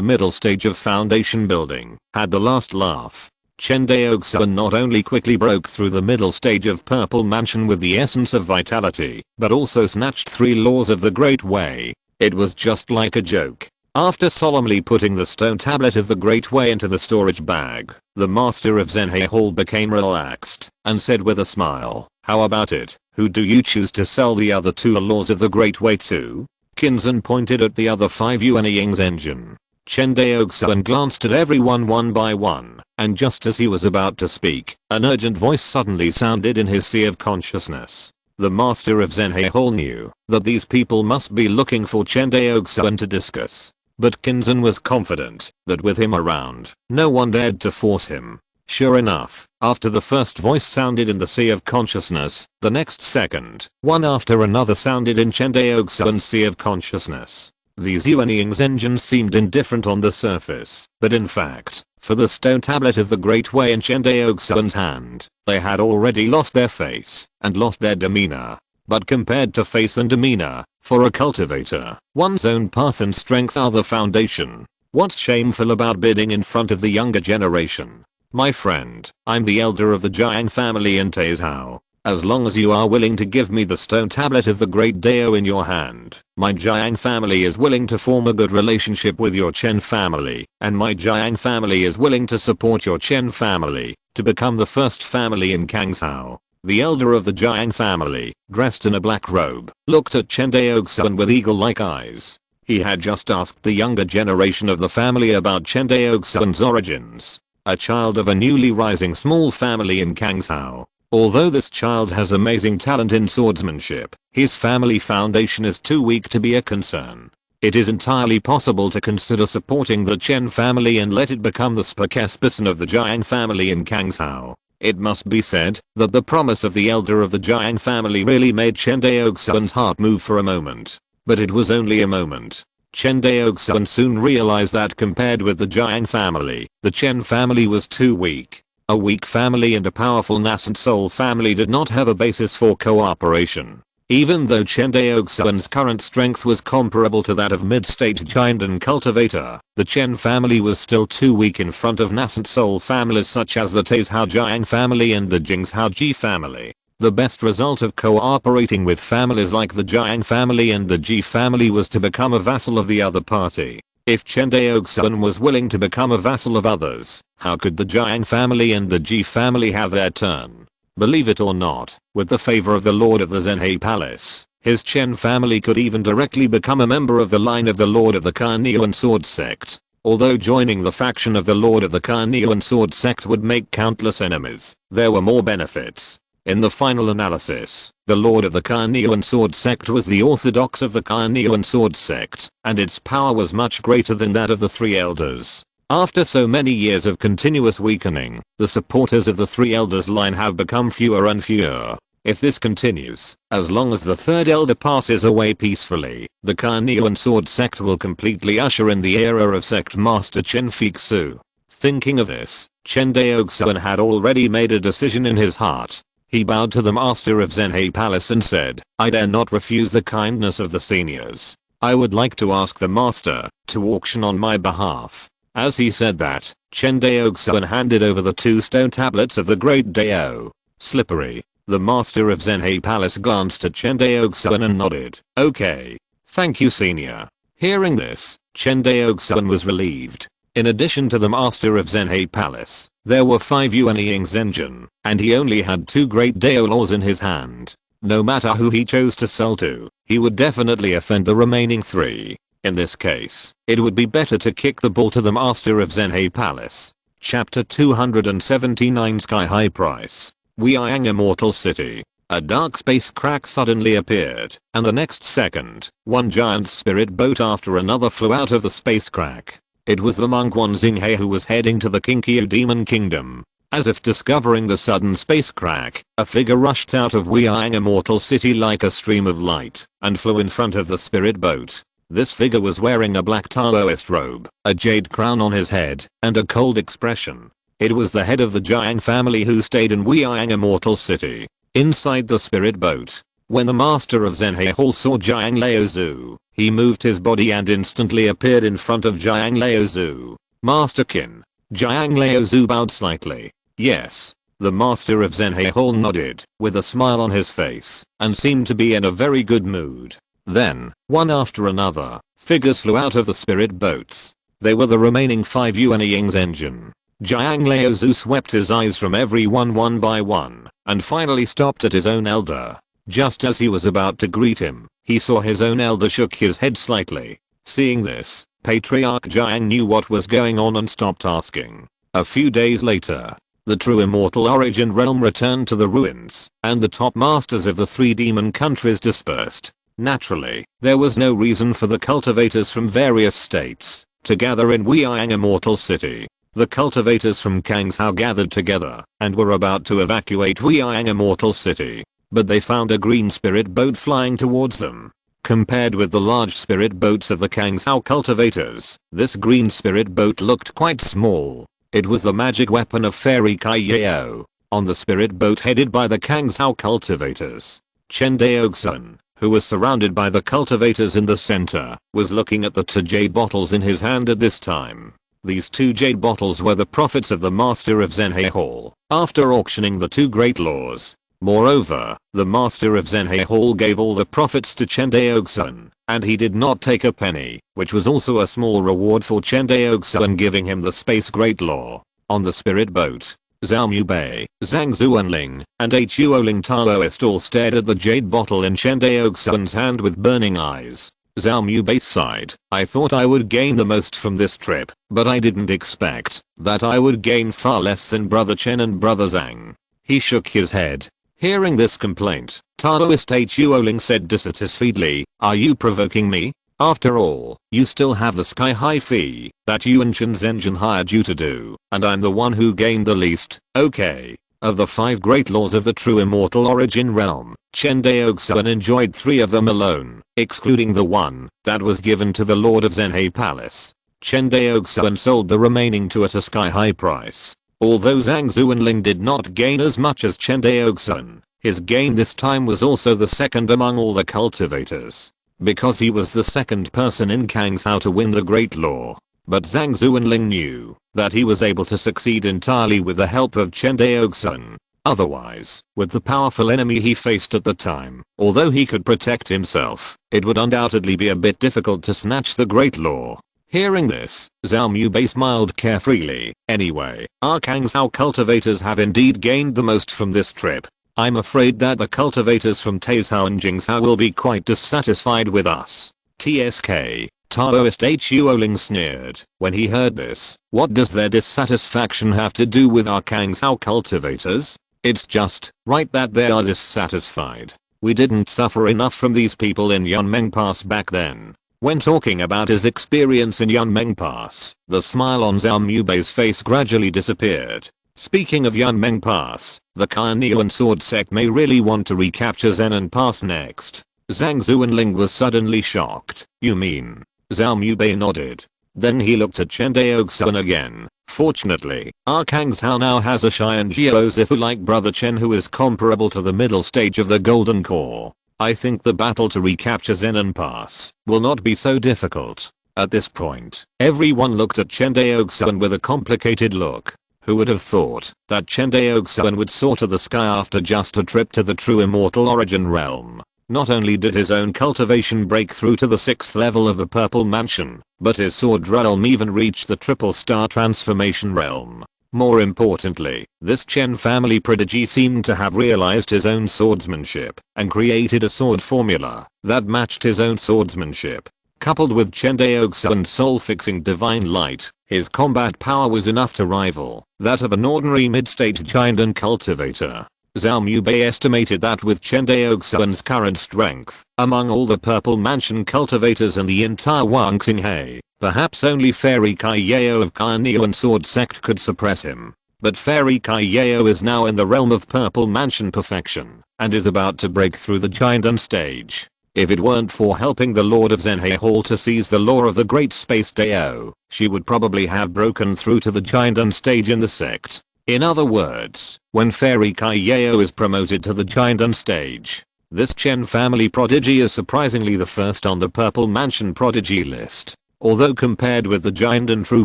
A: middle stage of foundation building had the last laugh. Chen Daoxuan not only quickly broke through the middle stage of Purple Mansion with the essence of vitality, but also snatched 3 laws of the Great Way. It was just like a joke. After solemnly putting the stone tablet of the Great Way into the storage bag, the master of Zhenhe Hall became relaxed and said with a smile, "How about it? Who do you choose to sell the other 2 laws of the Great Way to?" Qinzhen pointed at the other 5 Yuanying's engine. Chen Daoxuan glanced at everyone one by one, and just as he was about to speak, an urgent voice suddenly sounded in his sea of consciousness. The master of Zhenhe Hall knew that these people must be looking for Chen Daoxuan to discuss. But Qinzhen was confident that with him around, no one dared to force him. Sure enough, after the first voice sounded in the sea of consciousness, the next second, one after another sounded in Chen Daoxuan's sea of consciousness. These Yuanying's engines seemed indifferent on the surface, but in fact, for the stone tablet of the Great Way in Chen Daoxuan's hand, they had already lost their face and lost their demeanor. But compared to face and demeanor, for a cultivator, one's own path and strength are the foundation. What's shameful about bidding in front of the younger generation? My friend, I'm the elder of the Jiang family in Taizhou. As long as you are willing to give me the stone tablet of the Great Dao in your hand, my Jiang family is willing to form a good relationship with your Chen family, and my Jiang family is willing to support your Chen family to become the first family in Kangzhou. The elder of the Jiang family, dressed in a black robe, looked at Chen Daoxuan with eagle-like eyes. He had just asked the younger generation of the family about Chen Daoxuan's origins, a child of a newly rising small family in Kangzhou. Although this child has amazing talent in swordsmanship, his family foundation is too weak to be a concern. It is entirely possible to consider supporting the Chen family and let it become the spokesperson of the Jiang family in Kangzhou. It must be said that the promise of the elder of the Jiang family really made Chen Daoxuan's heart move for a moment. But it was only a moment. Chen Daoxuan soon realized that compared with the Jiang family, the Chen family was too weak. A weak family and a powerful nascent soul family did not have a basis for cooperation. Even though Chen Daoxuan's current strength was comparable to that of mid-stage giant and cultivator, the Chen family was still too weak in front of nascent soul families such as the Taizhou Jiang family and the Jingzhou Ji family. The best result of cooperating with families like the Jiang family and the Ji family was to become a vassal of the other party. If Chen Daoxuan was willing to become a vassal of others, how could the Jiang family and the Ji family have their turn? Believe it or not, with the favor of the Lord of the Zhenhe Palace, his Chen family could even directly become a member of the line of the Lord of the Carnean Sword sect. Although joining the faction of the Lord of the Carnean Sword sect would make countless enemies, there were more benefits. In the final analysis, the Lord of the Carnean Sword sect was the orthodox of the Carnean Sword sect, and its power was much greater than that of the 3 elders. After so many years of continuous weakening, the supporters of the three elders line have become fewer and fewer. If this continues, as long as the third elder passes away peacefully, the Carnean Sword sect will completely usher in the era of sect master Chen Fixu. Thinking of this, Chen Daoxuan had already made a decision in his heart. He bowed to the master of Zhenhe Palace and said, "I dare not refuse the kindness of the seniors. I would like to ask the master to auction on my behalf." As he said that, Chen Daoxuan handed over the 2 stone tablets of the Great Dao. Slippery. The master of Zhenhe Palace glanced at Chen Daoxuan and nodded. "Okay. Thank you, senior." Hearing this, Chen Daoxuan was relieved. In addition to the master of Zhenhe Palace, there were 5 Yuanying Zhenjin, and he only had 2 Great Dao laws in his hand. No matter who he chose to sell to, he would definitely offend the remaining 3. In this case, it would be better to kick the ball to the master of Zhenhe Palace. Chapter 279 Sky High Price. Weiyang Immortal City. A dark space crack suddenly appeared, and the next second, one giant spirit boat after another flew out of the space crack. It was the monk Wan Xinghe who was heading to the Kinkyu Demon Kingdom. As if discovering the sudden space crack, a figure rushed out of Weiyang Immortal City like a stream of light, and flew in front of the spirit boat. This figure was wearing a black Taoist robe, a jade crown on his head, and a cold expression. It was the head of the Jiang family who stayed in Weiyang Immortal City. Inside the spirit boat, when the master of Zhenhe Hall saw Jiang Laozu, he moved his body and instantly appeared in front of Jiang Laozu. "Master Qin." Jiang Laozu bowed slightly. "Yes." The master of Zhenhe Hall nodded, with a smile on his face, and seemed to be in a very good mood. Then, one after another, figures flew out of the spirit boats. They were the remaining 5 Yuanying Zhenjin. Jiang Laozu swept his eyes from everyone one by one, and finally stopped at his own elder. Just as he was about to greet him, he saw his own elder shook his head slightly. Seeing this, Patriarch Jiang knew what was going on and stopped asking. A few days later, the true immortal origin realm returned to the ruins, and the top masters of the 3 demon countries dispersed. Naturally, there was no reason for the cultivators from various states to gather in Weiyang Immortal City. The cultivators from Kangshao gathered together and were about to evacuate Weiyang Immortal City, but they found a green spirit boat flying towards them. Compared with the large spirit boats of the Kangshao cultivators, this green spirit boat looked quite small. It was the magic weapon of Fairy Kaiyao. On the spirit boat headed by the Kangshao cultivators, Chen Daoxuan, who was surrounded by the cultivators in the center, was looking at the 2 jade bottles in his hand at this time. These 2 jade bottles were the profits of the master of Zhenhe Hall, after auctioning the 2 great laws. Moreover, the master of Zhenhe Hall gave all the profits to Chen Daoxuan, and he did not take a penny, which was also a small reward for Chen Daoxuan giving him the Space Great Law. On the spirit boat, Zhao Mubei, Zhang Zuanling, and Huoling Taoist all stared at the jade bottle in Chen Daoxuan's hand with burning eyes. Zhao Mubei sighed. "I thought I would gain the most from this trip, but I didn't expect that I would gain far less than Brother Chen and Brother Zhang." He shook his head. Hearing this complaint, Taoist Huoling said dissatisfiedly, "Are you provoking me? After all, you still have the sky high fee that you and Chen Zhenjin hired you to do, and I'm the one who gained the least." Okay. Of the 5 great laws of the true immortal origin realm, Chen Daoxuan enjoyed 3 of them alone, excluding the one that was given to the Lord of Zhenhe Palace. Chen Daoxuan sold the remaining 2 at a sky-high price. Although Zhang Zuanling did not gain as much as Chen Daoxuan, his gain this time was also the second among all the cultivators, because he was the second person in Kangshao to win the Great Law. But Zhang Zuanling knew that he was able to succeed entirely with the help of Chen Daoxuan. Otherwise, with the powerful enemy he faced at the time, although he could protect himself, it would undoubtedly be a bit difficult to snatch the Great Law. Hearing this, Zhao Mubei smiled carefreely. "Anyway, our Kangshao cultivators have indeed gained the most from this trip. I'm afraid that the cultivators from Taizhao and Jingshao will be quite dissatisfied with us." TSK. Taoist Huoling sneered when he heard this. "What does their dissatisfaction have to do with our Kangshao cultivators? It's just right that they are dissatisfied. We didn't suffer enough from these people in Yunmeng Pass back then. When talking about his experience in Yunmeng Pass, the smile on Zhao Mubei's face gradually disappeared. Speaking of Yunmeng Pass, the Kainian sword sect may really want to recapture Zenan Pass next. Zhang Zuanling was suddenly shocked. You mean? Zhao Mubei nodded. Then he looked at Chen Daoxuan again. Fortunately, Arcang Zhao now has a Xian Jiao Zifu-like brother Chen who is comparable to the middle stage of the Golden Core. I think the battle to recapture Zenan Pass will not be so difficult. At this point, everyone looked at Chen Daoxuan with a complicated look. Who would have thought that Chen Daoxuan would soar to the sky after just a trip to the true immortal origin realm? Not only did his own cultivation break through to the 6th level of the Purple Mansion, but his sword realm even reached the triple star transformation realm. More importantly, this Chen family prodigy seemed to have realized his own swordsmanship and created a sword formula that matched his own swordsmanship. Coupled with Chen Daoxuan's soul-fixing divine light, his combat power was enough to rival that of an ordinary mid-stage giant and cultivator. Zhao Mubei estimated that with Chen Daoxuan's current strength, among all the Purple Mansion cultivators and the entire Wangxinghe, perhaps only Fairy Kai Yao of Kainian Sword Sect could suppress him. But Fairy Kai Yao is now in the realm of Purple Mansion perfection, and is about to break through the Giant stage. If it weren't for helping the Lord of Zhenhe Hall to seize the lore of the Great Space Dao, she would probably have broken through to the Giant stage in the sect. In other words, when Fairy Kai Yao is promoted to the Giant stage, this Chen family prodigy is surprisingly the first on the Purple Mansion prodigy list. Although compared with the Giant and True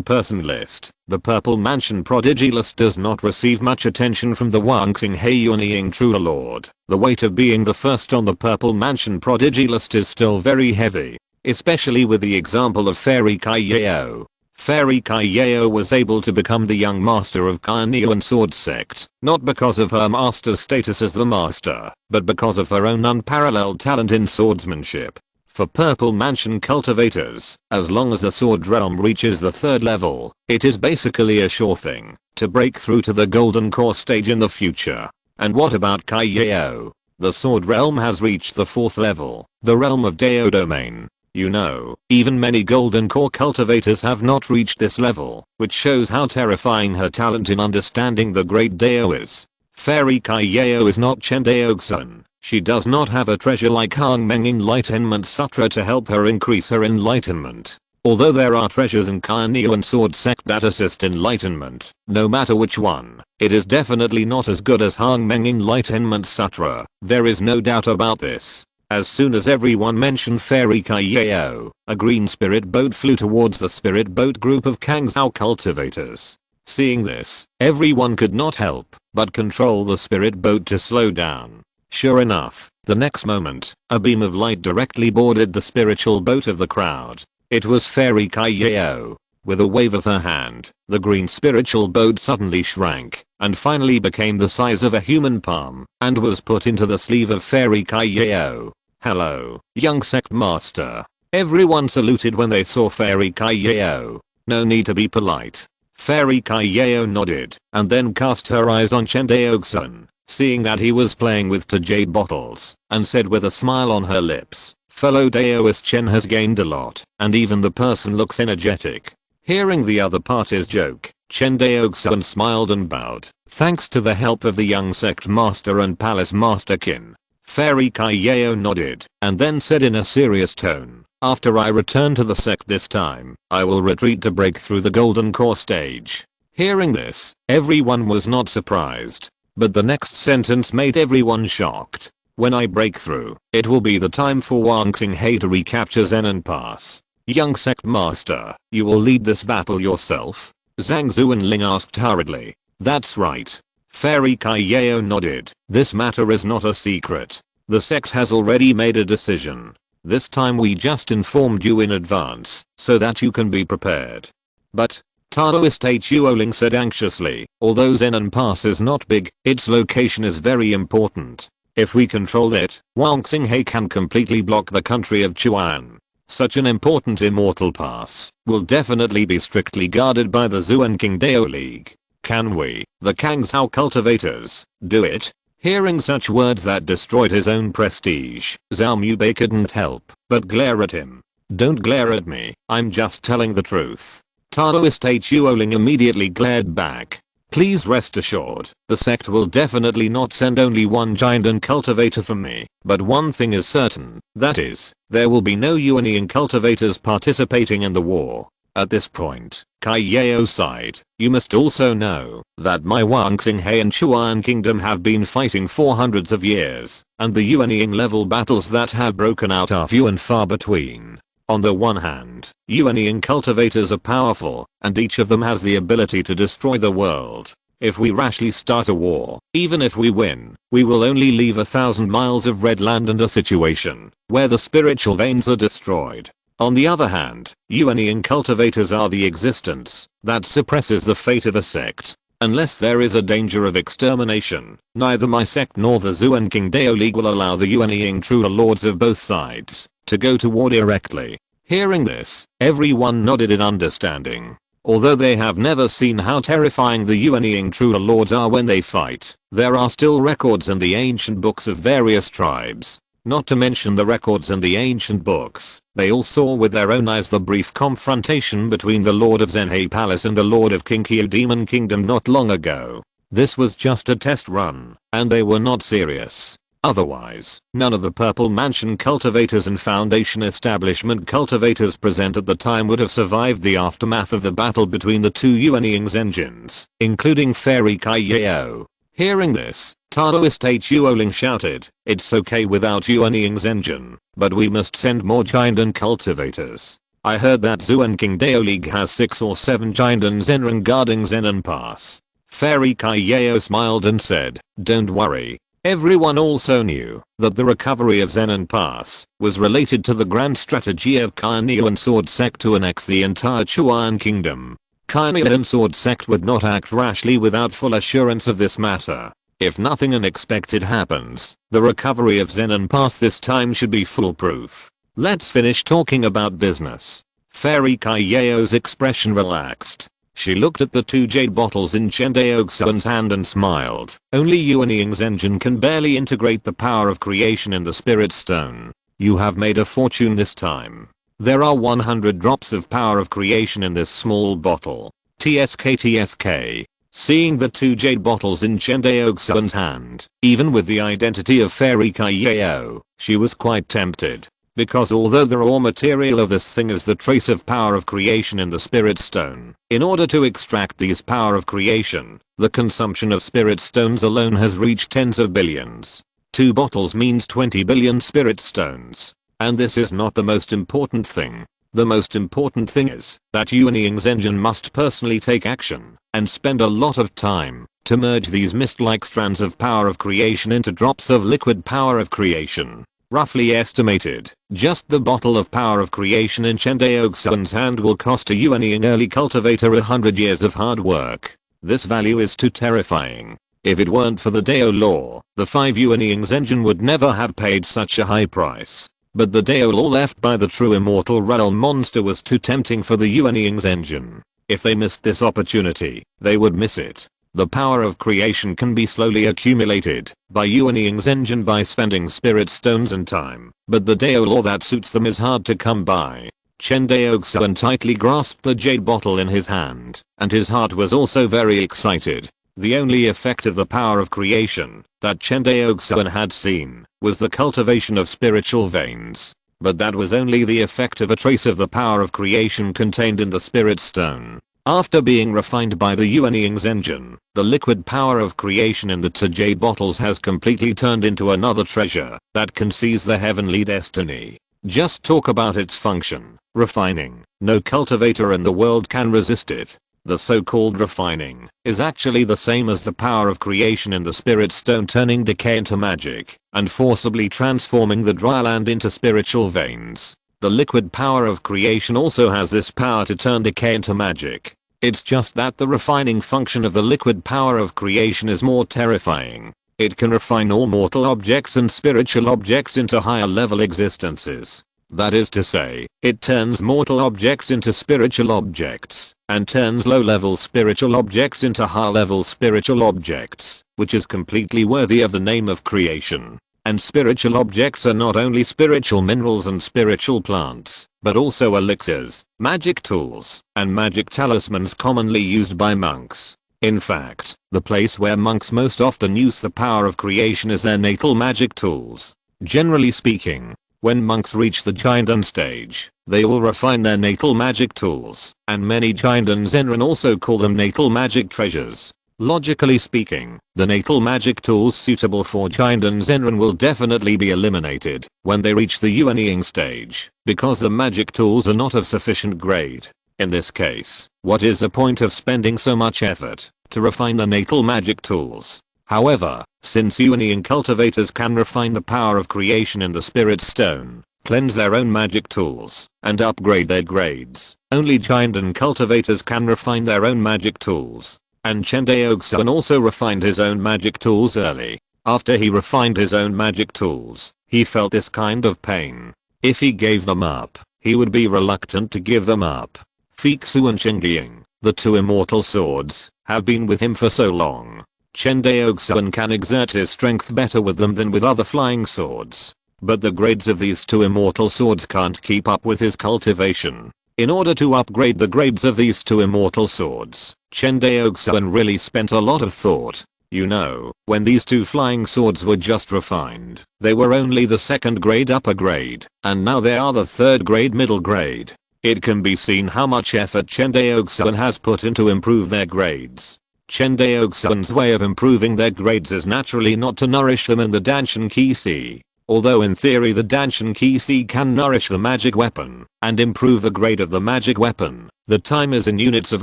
A: Person list, the Purple Mansion prodigy list does not receive much attention from the Wangxinghe Yuanying True Lord. The weight of being the first on the Purple Mansion prodigy list is still very heavy, especially with the example of Fairy Kai Yao. Fairy Kai Yao was able to become the young master of Kainian Sword Sect, not because of her master's status as the master, but because of her own unparalleled talent in swordsmanship. For Purple Mansion cultivators, as long as the sword realm reaches the 3rd level, it is basically a sure thing to break through to the Golden Core stage in the future. And what about Kai Yao? The sword realm has reached the 4th level, the realm of Dao domain. You know, even many Golden Core cultivators have not reached this level, which shows how terrifying her talent in understanding the Great Dao is. Fairy Kai Yao is not Chen Daoxuan. She does not have a treasure like Hongmeng Enlightenment Sutra to help her increase her enlightenment. Although there are treasures in Kainian Sword Sect that assist enlightenment, no matter which one, it is definitely not as good as Hongmeng Enlightenment Sutra. There is no doubt about this. As soon as everyone mentioned Fairy Kai Yao, a green spirit boat flew towards the spirit boat group of Kangzhou cultivators. Seeing this, everyone could not help but control the spirit boat to slow down. Sure enough, the next moment, a beam of light directly boarded the spiritual boat of the crowd. It was Fairy Kai Yao. With a wave of her hand, the green spiritual boat suddenly shrank and finally became the size of a human palm and was put into the sleeve of Fairy Kai Yao. Hello, young sect master. Everyone saluted when they saw Fairy Kai Yao. No need to be polite. Fairy Kai Yao nodded and then cast her eyes on Chen Daoxuan, seeing that he was playing with two jade bottles, and said with a smile on her lips, fellow Daoist Chen has gained a lot, and even the person looks energetic. Hearing the other party's joke, Chen Daoxuan smiled and bowed. Thanks to the help of the young sect master and palace master Qin. Fairy Kai Yao nodded, and then said in a serious tone, after I return to the sect this time, I will retreat to break through the Golden Core stage. Hearing this, everyone was not surprised. But the next sentence made everyone shocked. When I break through, it will be the time for Wangxinghe to recapture Zenan Pass. Young sect master, you will lead this battle yourself? Zhang Zuanling asked hurriedly. That's right. Fairy Kai Yao nodded. This matter is not a secret. The sect has already made a decision. This time we just informed you in advance, so that you can be prepared. But, Taoist Huoling said anxiously, although Zenan Pass is not big, its location is very important. If we control it, Wangxinghe can completely block the country of Chuan. Such an important immortal pass will definitely be strictly guarded by the Zuanqing Dao League. Can we, the Kangzhou cultivators, do it? Hearing such words that destroyed his own prestige, Zhao Mubei couldn't help but glare at him. Don't glare at me, I'm just telling the truth. Taoist Huoling immediately glared back. Please rest assured, the sect will definitely not send only one giant and cultivator from me, but one thing is certain, that is, there will be no Yuanian cultivators participating in the war. At this point, Kai Yao sighed. You must also know that my Wang Xinghe and Chuan kingdom have been fighting for hundreds of years, and the Yuanian level battles that have broken out are few and far between. On the one hand, Yuanian cultivators are powerful, and each of them has the ability to destroy the world. If we rashly start a war, even if we win, we will only leave 1,000 miles of red land and a situation where the spiritual veins are destroyed. On the other hand, Yuanian cultivators are the existence that suppresses the fate of a sect. Unless there is a danger of extermination, neither my sect nor the Zuan King Dao League will allow the Yuanian true lords of both sides to go to war directly. Hearing this, everyone nodded in understanding. Although they have never seen how terrifying the Yuanian true lords are when they fight, there are still records in the ancient books of various tribes. Not to mention the records in the ancient books, they all saw with their own eyes the brief confrontation between the Lord of Zhenhe Palace and the Lord of Kinkyo Demon Kingdom not long ago. This was just a test run, and they were not serious. Otherwise, none of the Purple Mansion cultivators and Foundation establishment cultivators present at the time would have survived the aftermath of the battle between the two Yuaniang's engines, including Fairy Kai Yao. Hearing this, Taoist Huoling shouted, it's okay without Yuaniang's engine, but we must send more giant and cultivators. I heard that Zuan King Dao League has 6 or 7 giant and Zenran guarding Zenon Pass. Fairy Kai Yao smiled and said, don't worry. Everyone also knew that the recovery of Zenon Pass was related to the grand strategy of Kai Niu and Sword Sect to annex the entire Chuan kingdom. Kai Niu and Sword Sect would not act rashly without full assurance of this matter. If nothing unexpected happens, the recovery of Zenon Pass this time should be foolproof. Let's finish talking about business. Fairy Kai Yao's expression relaxed. She looked at the 2 jade bottles in Chen Daoxuan's hand and smiled. Only Yuaniang's engine can barely integrate the power of creation in the spirit stone. You have made a fortune this time. There are 100 drops of power of creation in this small bottle. TSK. Seeing the 2 jade bottles in Chen Daoxuan's hand, even with the identity of Fairy Kai Yao, she was quite tempted. Because although the raw material of this thing is the trace of power of creation in the spirit stone, in order to extract these power of creation, the consumption of spirit stones alone has reached tens of billions. 2 bottles means 20 billion spirit stones. And this is not the most important thing. The most important thing is that Yuaniang's engine must personally take action and spend a lot of time to merge these mist-like strands of power of creation into drops of liquid power of creation. Roughly estimated, just the bottle of power of creation in Chen Daoxuan's hand will cost a Yuaniang early cultivator 100 years of hard work. This value is too terrifying. If it weren't for the Dao law, the 5 Yuaniang's engine would never have paid such a high price. But the Dao law left by the true immortal realm monster was too tempting for the Yuaniang's engine. If they missed this opportunity, they would miss it. The power of creation can be slowly accumulated by Yuaniang's engine by spending spirit stones and time, but the Dao law that suits them is hard to come by. Chen Daoxuan tightly grasped the jade bottle in his hand, and his heart was also very excited. The only effect of the power of creation that Chen Daoxuan had seen was the cultivation of spiritual veins. But that was only the effect of a trace of the power of creation contained in the spirit stone. After being refined by the Yuaniang's engine, the liquid power of creation in the 2 jade bottles has completely turned into another treasure that can seize the heavenly destiny. Just talk about its function, refining. No cultivator in the world can resist it. The so-called refining is actually the same as the power of creation in the spirit stone turning decay into magic and forcibly transforming the dry land into spiritual veins. The liquid power of creation also has this power to turn decay into magic. It's just that the refining function of the liquid power of creation is more terrifying. It can refine all mortal objects and spiritual objects into higher level existences. That is to say, it turns mortal objects into spiritual objects, and turns low-level spiritual objects into high-level spiritual objects, which is completely worthy of the name of creation. And spiritual objects are not only spiritual minerals and spiritual plants, but also elixirs, magic tools, and magic talismans commonly used by monks. In fact, the place where monks most often use the power of creation is their natal magic tools. Generally speaking, when monks reach the Chindan stage, they will refine their natal magic tools, and many Chindan Zenran also call them natal magic treasures. Logically speaking, the natal magic tools suitable for Chindan Zenran will definitely be eliminated when they reach the Yuanying stage, because the magic tools are not of sufficient grade. In this case, what is the point of spending so much effort to refine the natal magic tools? However, since Yuanying cultivators can refine the power of creation in the spirit stone, cleanse their own magic tools, and upgrade their grades, only Chindan cultivators can refine their own magic tools. And Chen Daoxuan also refined his own magic tools early. After he refined his own magic tools, he felt this kind of pain. If he gave them up, he would be reluctant to give them up. Fixu and Chengying, the two immortal swords, have been with him for so long. Chen Daoxuan can exert his strength better with them than with other flying swords. But the grades of these two immortal swords can't keep up with his cultivation. In order to upgrade the grades of these two immortal swords, Chen Daoxuan really spent a lot of thought. You know, when these two flying swords were just refined, they were only the second grade upper grade, and now they are the third grade middle grade. It can be seen how much effort Chen Daoxuan has put in to improve their grades. Chen Daoxuan's way of improving their grades is naturally not to nourish them in the Danshan Qi Si. Although in theory the Danshan Qi Si can nourish the magic weapon and improve the grade of the magic weapon, the time is in units of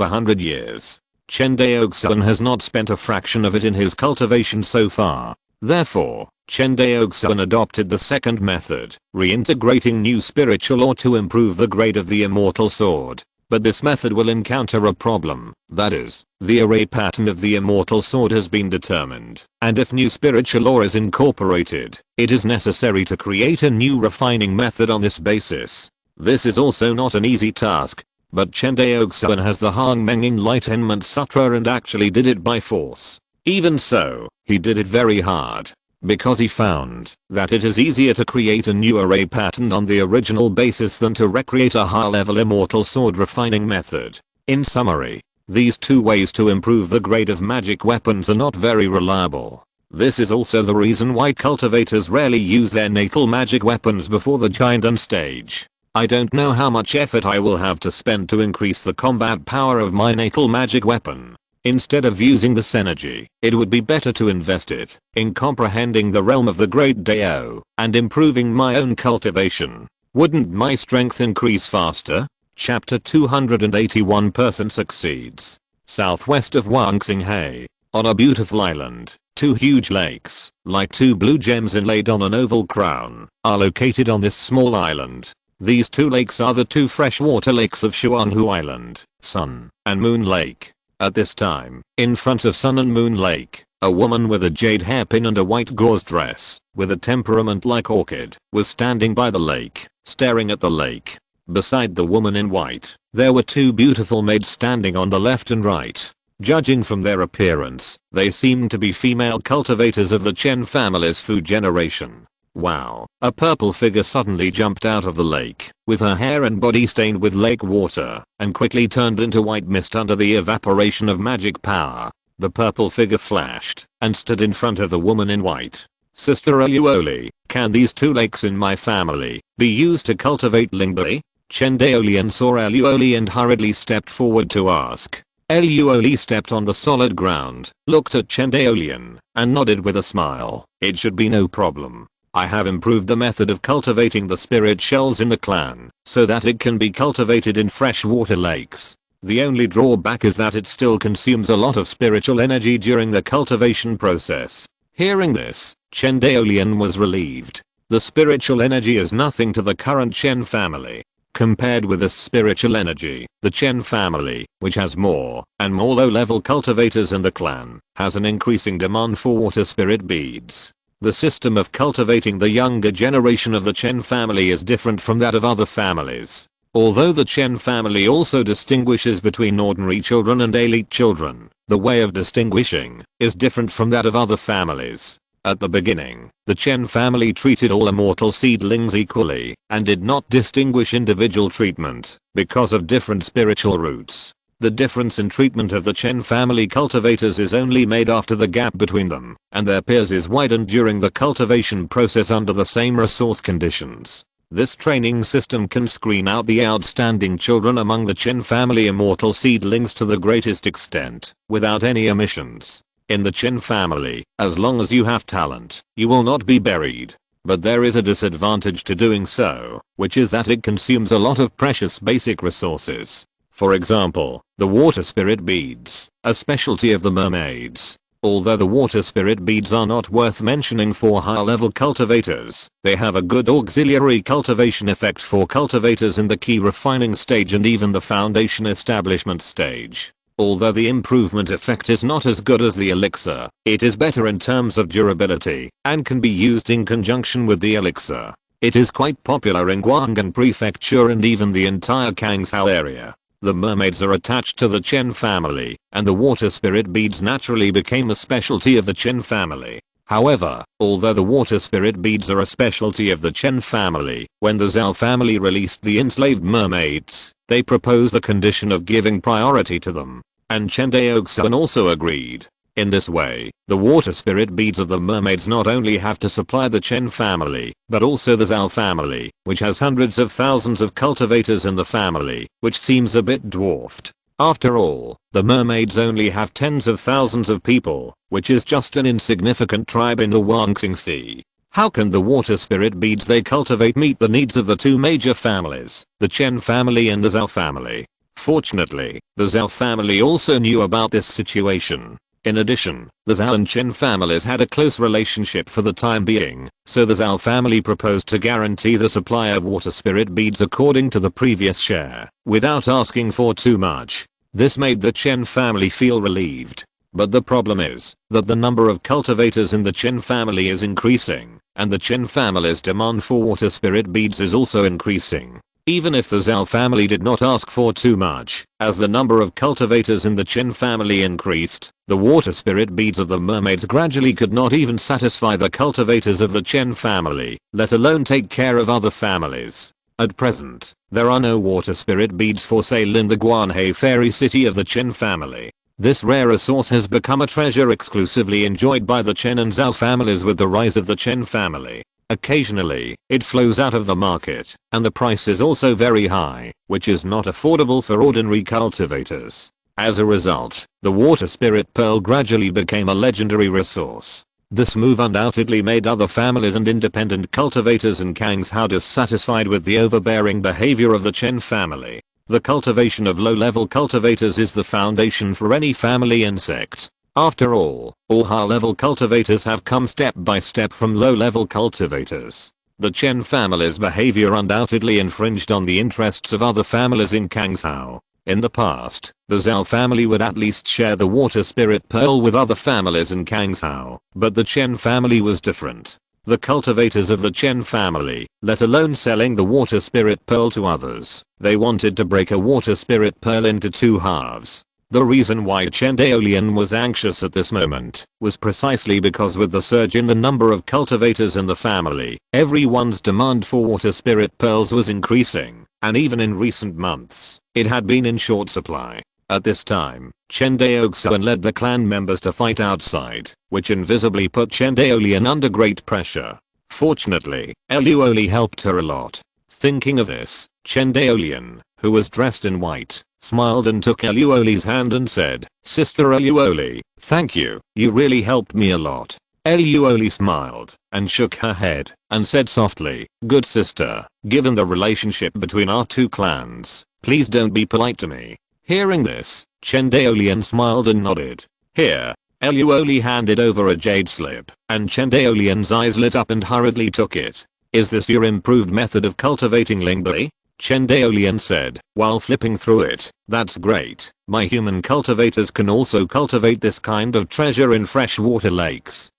A: 100 years. Chen Daoxuan has not spent a fraction of it in his cultivation so far. Therefore, Chen Daoxuan adopted the second method, reintegrating new spiritual ore to improve the grade of the immortal sword. But this method will encounter a problem, that is, the array pattern of the immortal sword has been determined, and if new spiritual ore is incorporated, it is necessary to create a new refining method on this basis. This is also not an easy task, but Chen Daoxuan has the Hongmeng Enlightenment Sutra and actually did it by force. Even so, he did it very hard, because he found that it is easier to create a new array pattern on the original basis than to recreate a high-level immortal sword refining method. In summary, these two ways to improve the grade of magic weapons are not very reliable. This is also the reason why cultivators rarely use their natal magic weapons before the Chindan stage. I don't know how much effort I will have to spend to increase the combat power of my natal magic weapon. Instead of using this energy, it would be better to invest it in comprehending the realm of the Great Dao and improving my own cultivation. Wouldn't my strength increase faster? Chapter 281 Person succeeds. Southwest of Wangxinghe, on a beautiful island, two huge lakes, like two blue gems inlaid on an oval crown, are located on this small island. These two lakes are the two freshwater lakes of Xuanhu Island, Sun and Moon Lake. At this time, in front of Sun and Moon Lake, a woman with a jade hairpin and a white gauze dress, with a temperament like orchid, was standing by the lake, staring at the lake. Beside the woman in white, there were two beautiful maids standing on the left and right. Judging from their appearance, they seemed to be female cultivators of the Chen family's food generation. Wow, a purple figure suddenly jumped out of the lake, with her hair and body stained with lake water, and quickly turned into white mist under the evaporation of magic power. The purple figure flashed, and stood in front of the woman in white. Sister Eluoli, can these two lakes in my family be used to cultivate Lingbai? Chen Daoxuan saw Eluoli and hurriedly stepped forward to ask. Eluoli stepped on the solid ground, looked at Chen Daoxuan, and nodded with a smile. It should be no problem. I have improved the method of cultivating the spirit shells in the clan, so that it can be cultivated in freshwater lakes. The only drawback is that it still consumes a lot of spiritual energy during the cultivation process. Hearing this, Chen Daoxuan was relieved. The spiritual energy is nothing to the current Chen family. Compared with the spiritual energy, the Chen family, which has more and more low-level cultivators in the clan, has an increasing demand for water spirit beads. The system of cultivating the younger generation of the Chen family is different from that of other families. Although the Chen family also distinguishes between ordinary children and elite children, the way of distinguishing is different from that of other families. At the beginning, the Chen family treated all immortal seedlings equally and did not distinguish individual treatment because of different spiritual roots. The difference in treatment of the Chen family cultivators is only made after the gap between them and their peers is widened during the cultivation process under the same resource conditions. This training system can screen out the outstanding children among the Chen family immortal seedlings to the greatest extent, without any omissions. In the Chen family, as long as you have talent, you will not be buried. But there is a disadvantage to doing so, which is that it consumes a lot of precious basic resources. For example, the water spirit beads, a specialty of the mermaids. Although the water spirit beads are not worth mentioning for higher level cultivators, they have a good auxiliary cultivation effect for cultivators in the key refining stage and even the foundation establishment stage. Although the improvement effect is not as good as the elixir, it is better in terms of durability and can be used in conjunction with the elixir. It is quite popular in Guanghan Prefecture and even the entire Kangshao area. The mermaids are attached to the Chen family, and the water spirit beads naturally became a specialty of the Chen family. However, although the water spirit beads are a specialty of the Chen family, when the Zhao family released the enslaved mermaids, they proposed the condition of giving priority to them. And Chen Daoxuan also agreed. In this way, the water spirit beads of the mermaids not only have to supply the Chen family, but also the Zhao family, which has hundreds of thousands of cultivators in the family, which seems a bit dwarfed. After all, the mermaids only have tens of thousands of people, which is just an insignificant tribe in the Huangxing Sea. How can the water spirit beads they cultivate meet the needs of the two major families, the Chen family and the Zhao family? Fortunately, the Zhao family also knew about this situation. In addition, the Zhao and Chen families had a close relationship for the time being, so the Zhao family proposed to guarantee the supply of water spirit beads according to the previous share, without asking for too much. This made the Chen family feel relieved. But the problem is that the number of cultivators in the Chen family is increasing, and the Chen family's demand for water spirit beads is also increasing. Even if the Zhao family did not ask for too much, as the number of cultivators in the Chen family increased, the water spirit beads of the mermaids gradually could not even satisfy the cultivators of the Chen family, let alone take care of other families. At present, there are no water spirit beads for sale in the Guanhai fairy city of the Chen family. This rare resource has become a treasure exclusively enjoyed by the Chen and Zhao families with the rise of the Chen family. Occasionally, it flows out of the market, and the price is also very high, which is not affordable for ordinary cultivators. As a result, the water spirit pearl gradually became a legendary resource. This move undoubtedly made other families and independent cultivators in Kangshao dissatisfied with the overbearing behavior of the Chen family. The cultivation of low-level cultivators is the foundation for any family insect. After all high-level cultivators have come step by step from low-level cultivators. The Chen family's behavior undoubtedly infringed on the interests of other families in Kangshao. In the past, the Zhao family would at least share the water spirit pearl with other families in Kangshao, but the Chen family was different. The cultivators of the Chen family, let alone selling the water spirit pearl to others, they wanted to break a water spirit pearl into two halves. The reason why Chen Daoxuan was anxious at this moment was precisely because with the surge in the number of cultivators in the family, everyone's demand for water spirit pearls was increasing, and even in recent months, it had been in short supply. At this time, Chen Daoxuan led the clan members to fight outside, which invisibly put Chen Daoxuan under great pressure. Fortunately, Eluoli helped her a lot. Thinking of this, Chen Daoxuan, who was dressed in white, smiled and took Eluoli's hand and said, "Sister Eluoli, thank you, you really helped me a lot." Eluoli smiled and shook her head and said softly, "Good sister, given the relationship between our two clans, please don't be polite to me." Hearing this, Chen Daoxuan smiled and nodded. "Here." Eluoli handed over a jade slip, and Chen Daoxuan's eyes lit up and hurriedly took it. "Is this your improved method of cultivating Lingbai?" Chen Daoxuan said, while flipping through it. "That's great. My human cultivators can also cultivate this kind of treasure in freshwater lakes."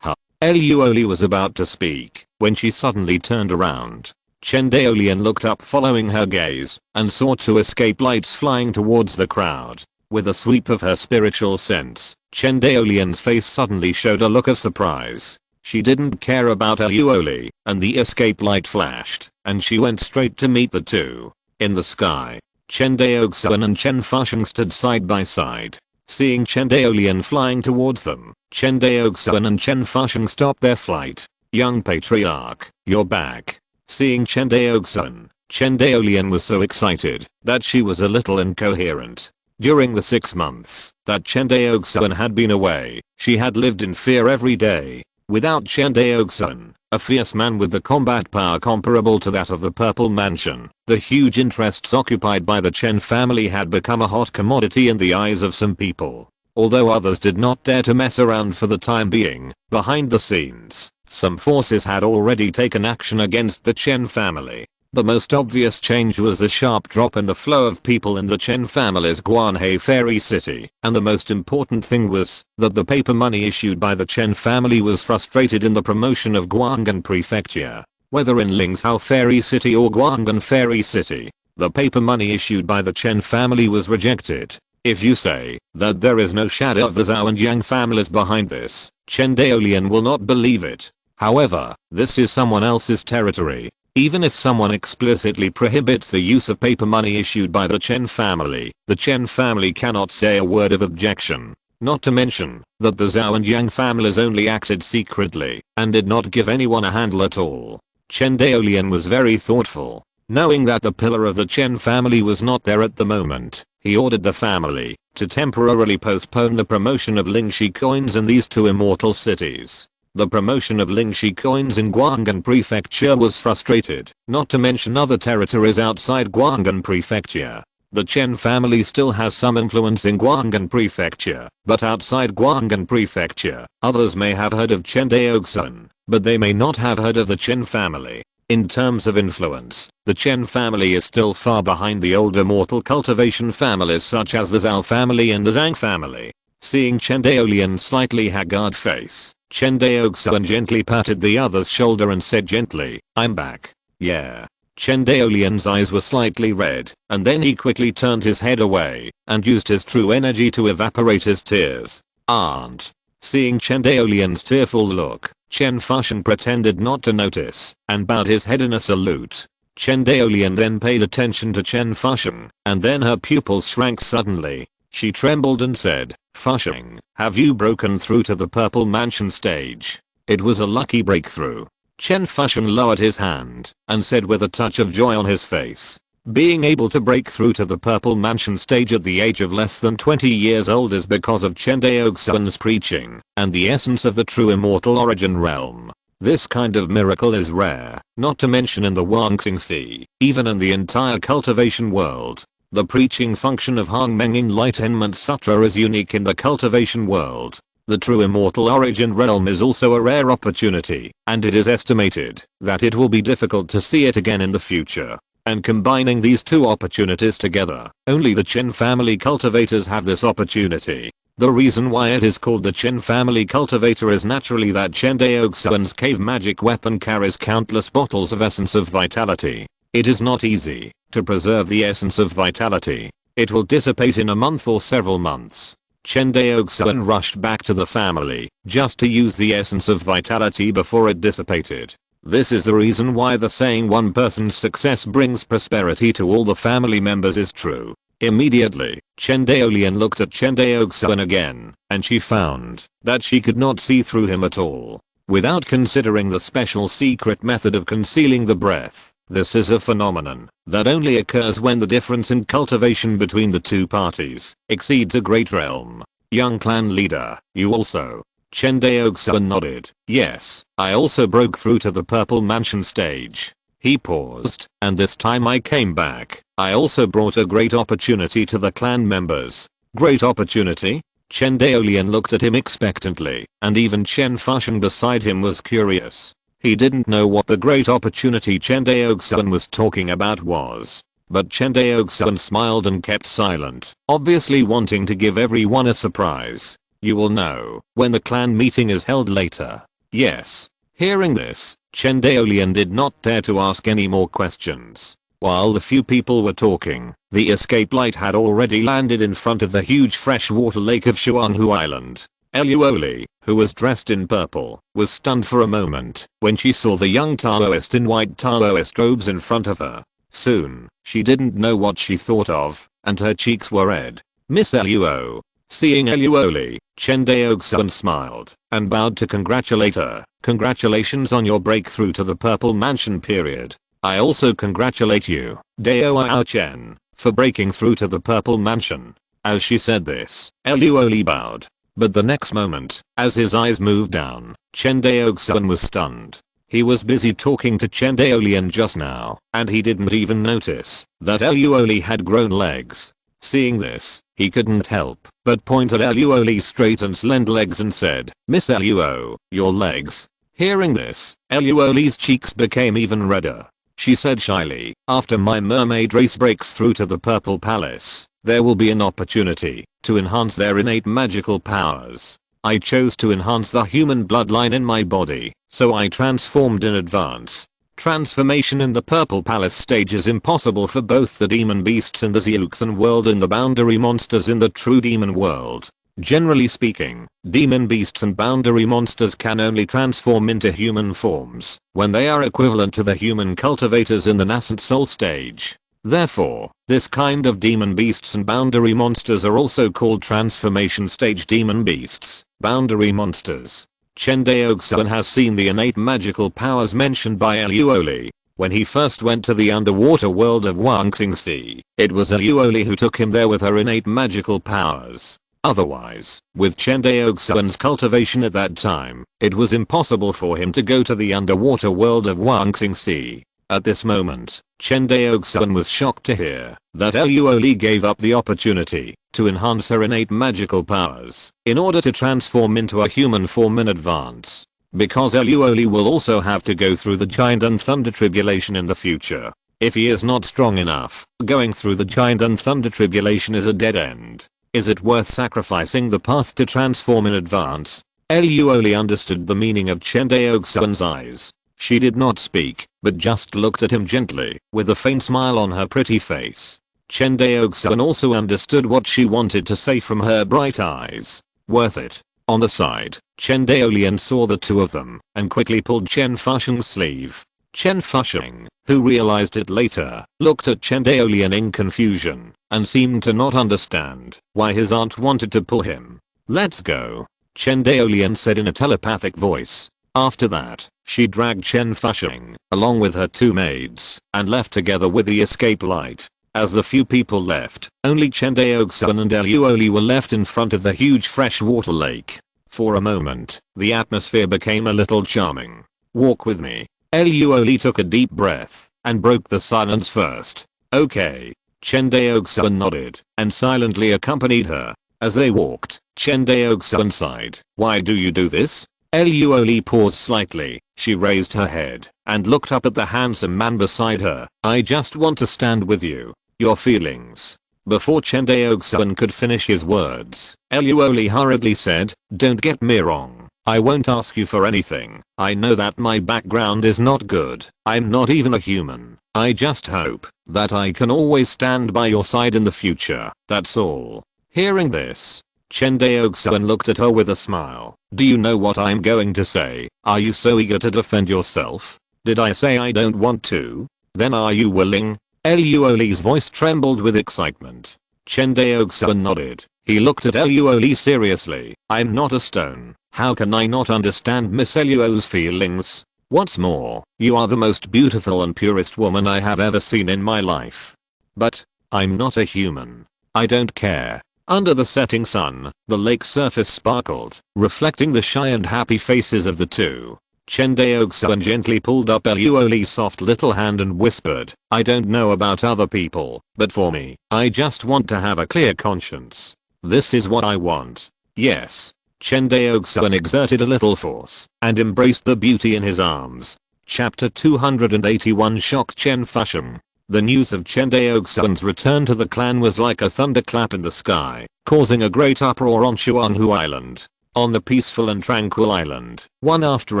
A: Eluoli was about to speak when she suddenly turned around. Chen Daoxuan looked up following her gaze and saw two escape lights flying towards the crowd. With a sweep of her spiritual sense, Chen Daoxuan's face suddenly showed a look of surprise. She didn't care about her Yuoli, and the escape light flashed, and she went straight to meet the two. In the sky, Chen Daoxuan and Chen Fusheng stood side by side. Seeing Chen Daolian flying towards them, Chen Daoxuan and Chen Fusheng stopped their flight. Young patriarch, you're back. Seeing Chen Daoxuan, Chen Daolian was so excited that she was a little incoherent. During the 6 months that Chen Daoxuan had been away, she had lived in fear every day. Without Chen Daoxuan, a fierce man with the combat power comparable to that of the Purple Mansion, the huge interests occupied by the Chen family had become a hot commodity in the eyes of some people. Although others did not dare to mess around for the time being, behind the scenes, some forces had already taken action against the Chen family. The most obvious change was the sharp drop in the flow of people in the Chen family's Guanhei Fairy City, and the most important thing was that the paper money issued by the Chen family was frustrated in the promotion of Guanghan Prefecture. Whether in Lingzhou Fairy City or Guanghan Fairy City, the paper money issued by the Chen family was rejected. If you say that there is no shadow of the Zhao and Yang families behind this, Chen Daolian will not believe it. However, this is someone else's territory. Even if someone explicitly prohibits the use of paper money issued by the Chen family cannot say a word of objection. Not to mention that the Zhao and Yang families only acted secretly and did not give anyone a handle at all. Chen Daolian was very thoughtful. Knowing that the pillar of the Chen family was not there at the moment, he ordered the family to temporarily postpone the promotion of Lingxi coins in these two immortal cities. The promotion of Lingxi coins in Guanghan Prefecture was frustrated, not to mention other territories outside Guanghan Prefecture. The Chen family still has some influence in Guanghan Prefecture, but outside Guanghan Prefecture, others may have heard of Chen Daoxuan, but they may not have heard of the Chen family. In terms of influence, the Chen family is still far behind the old Immortal Cultivation families such as the Zhao family and the Zhang family. Seeing Chen Daolian's slightly haggard face, Chen Daoxuan gently patted the other's shoulder and said gently, I'm back. Yeah. Chen Daolian's eyes were slightly red, and then he quickly turned his head away and used his true energy to evaporate his tears. Aunt. Seeing Chen Daolian's tearful look, Chen Fusheng pretended not to notice and bowed his head in a salute. Chen Daolian then paid attention to Chen Fusheng, and then her pupils shrank suddenly. She trembled and said, Fusheng, have you broken through to the Purple Mansion stage? It was a lucky breakthrough. Chen Fusheng lowered his hand and said with a touch of joy on his face, being able to break through to the Purple Mansion stage at the age of less than 20 years old is because of Chen Daoxuan's preaching and the essence of the true immortal origin realm. This kind of miracle is rare, not to mention in the Huangxing Sea, even in the entire cultivation world. The preaching function of Hongmeng Enlightenment Sutra is unique in the cultivation world. The true immortal origin realm is also a rare opportunity, and it is estimated that it will be difficult to see it again in the future. And combining these two opportunities together, only the Chen family cultivators have this opportunity. The reason why it is called the Chen family cultivator is naturally that Chen Daoxuan's cave magic weapon carries countless bottles of essence of vitality. It is not easy to preserve the essence of vitality. It will dissipate in a month or several months. Chen Daoxuan rushed back to the family just to use the essence of vitality before it dissipated. This is the reason why the saying one person's success brings prosperity to all the family members is true. Immediately, Chen Daolian looked at Chen Daoxuan again, and she found that she could not see through him at all. Without considering the special secret method of concealing the breath, this is a phenomenon that only occurs when the difference in cultivation between the two parties exceeds a great realm. Young clan leader, you also. Chen Daoxuan nodded. Yes, I also broke through to the Purple Mansion stage. He paused, and this time I came back. I also brought a great opportunity to the clan members. Great opportunity? Chen Daolian looked at him expectantly, and even Chen Fusheng beside him was curious. He didn't know what the great opportunity Chen Daoxuan was talking about was. But Chen Daoxuan smiled and kept silent, obviously wanting to give everyone a surprise. You will know when the clan meeting is held later. Yes. Hearing this, Chen Daolian did not dare to ask any more questions. While the few people were talking, the escape light had already landed in front of the huge freshwater lake of Shuanghu Island. Eluoli, who was dressed in purple, was stunned for a moment when she saw the young Taoist in white Taoist robes in front of her. Soon, she didn't know what she thought of, and her cheeks were red. Miss Eluo. Seeing Eluoli, Chen Daoxuan smiled and bowed to congratulate her. Congratulations on your breakthrough to the Purple Mansion period. I also congratulate you, Dao Chen, for breaking through to the Purple Mansion. As she said this, Eluoli bowed. But the next moment, as his eyes moved down, Chen Daoxuan was stunned. He was busy talking to Chen Daolian just now, and he didn't even notice that Eluoli had grown legs. Seeing this, he couldn't help but point at Eluoli's straight and slender legs and said, Miss Eluo, your legs. Hearing this, Eluoli's cheeks became even redder. She said shyly, after my mermaid race breaks through to the Purple Palace, there will be an opportunity to enhance their innate magical powers. I chose to enhance the human bloodline in my body, so I transformed in advance. Transformation in the Purple Palace stage is impossible for both the demon beasts in the Zeuxan world and the boundary monsters in the true demon world. Generally speaking, demon beasts and boundary monsters can only transform into human forms when they are equivalent to the human cultivators in the nascent soul stage. Therefore, this kind of demon beasts and boundary monsters are also called transformation stage demon beasts, boundary monsters. Chen Daoxuan has seen the innate magical powers mentioned by Eluoli. When he first went to the underwater world of Wuxing Sea, it was Eluoli who took him there with her innate magical powers. Otherwise, with Chen Daoxuan's cultivation at that time, it was impossible for him to go to the underwater world of Wuxing Sea. At this moment, Chen Daoxuan was shocked to hear that Eluoli gave up the opportunity to enhance her innate magical powers in order to transform into a human form in advance. Because Eluoli will also have to go through the Giant and Thunder Tribulation in the future. If he is not strong enough, going through the Giant and Thunder Tribulation is a dead end. Is it worth sacrificing the path to transform in advance? Eluoli understood the meaning of Chen Daoxuan's eyes. She did not speak, but just looked at him gently, with a faint smile on her pretty face. Chen Daoxuan also understood what she wanted to say from her bright eyes. Worth it. On the side, Chen Daolian saw the two of them, and quickly pulled Chen Fusheng's sleeve. Chen Fusheng, who realized it later, looked at Chen Daolian in confusion, and seemed to not understand why his aunt wanted to pull him. Let's go, Chen Daolian said in a telepathic voice. After that, she dragged Chen Fusheng, along with her two maids, and left together with the escape light. As the few people left, only Chen Daoxuan and Eluoli were left in front of the huge freshwater lake. For a moment, the atmosphere became a little charming. Walk with me. Eluoli took a deep breath, and broke the silence first. Okay. Chen Daoxuan nodded, and silently accompanied her. As they walked, Chen Daoxuan sighed. Why do you do this? Eluoli paused slightly. She raised her head and looked up at the handsome man beside her. I just want to stand with you. Your feelings. Before Chen Daoxuan could finish his words, Eluoli hurriedly said, don't get me wrong. I won't ask you for anything. I know that my background is not good. I'm not even a human. I just hope that I can always stand by your side in the future. That's all. Hearing this, Chen Daoxuan looked at her with a smile. Do you know what I'm going to say? Are you so eager to defend yourself? Did I say I don't want to? Then are you willing? Eluoli's voice trembled with excitement. Chen Daoxuan nodded. He looked at Eluoli seriously. I'm not a stone. How can I not understand Miss Eluo's feelings? What's more, you are the most beautiful and purest woman I have ever seen in my life. But, I'm not a human. I don't care. Under the setting sun, the lake's surface sparkled, reflecting the shy and happy faces of the two. Chen Daoxuan gently pulled up Eluoli's soft little hand and whispered, I don't know about other people, but for me, I just want to have a clear conscience. This is what I want. Yes. Chen Daoxuan exerted a little force, and embraced the beauty in his arms. Chapter 281 shocked Chen Fusheng. The news of Chen Daoxuan's return to the clan was like a thunderclap in the sky, causing a great uproar on Xuanhu Island. On the peaceful and tranquil island, one after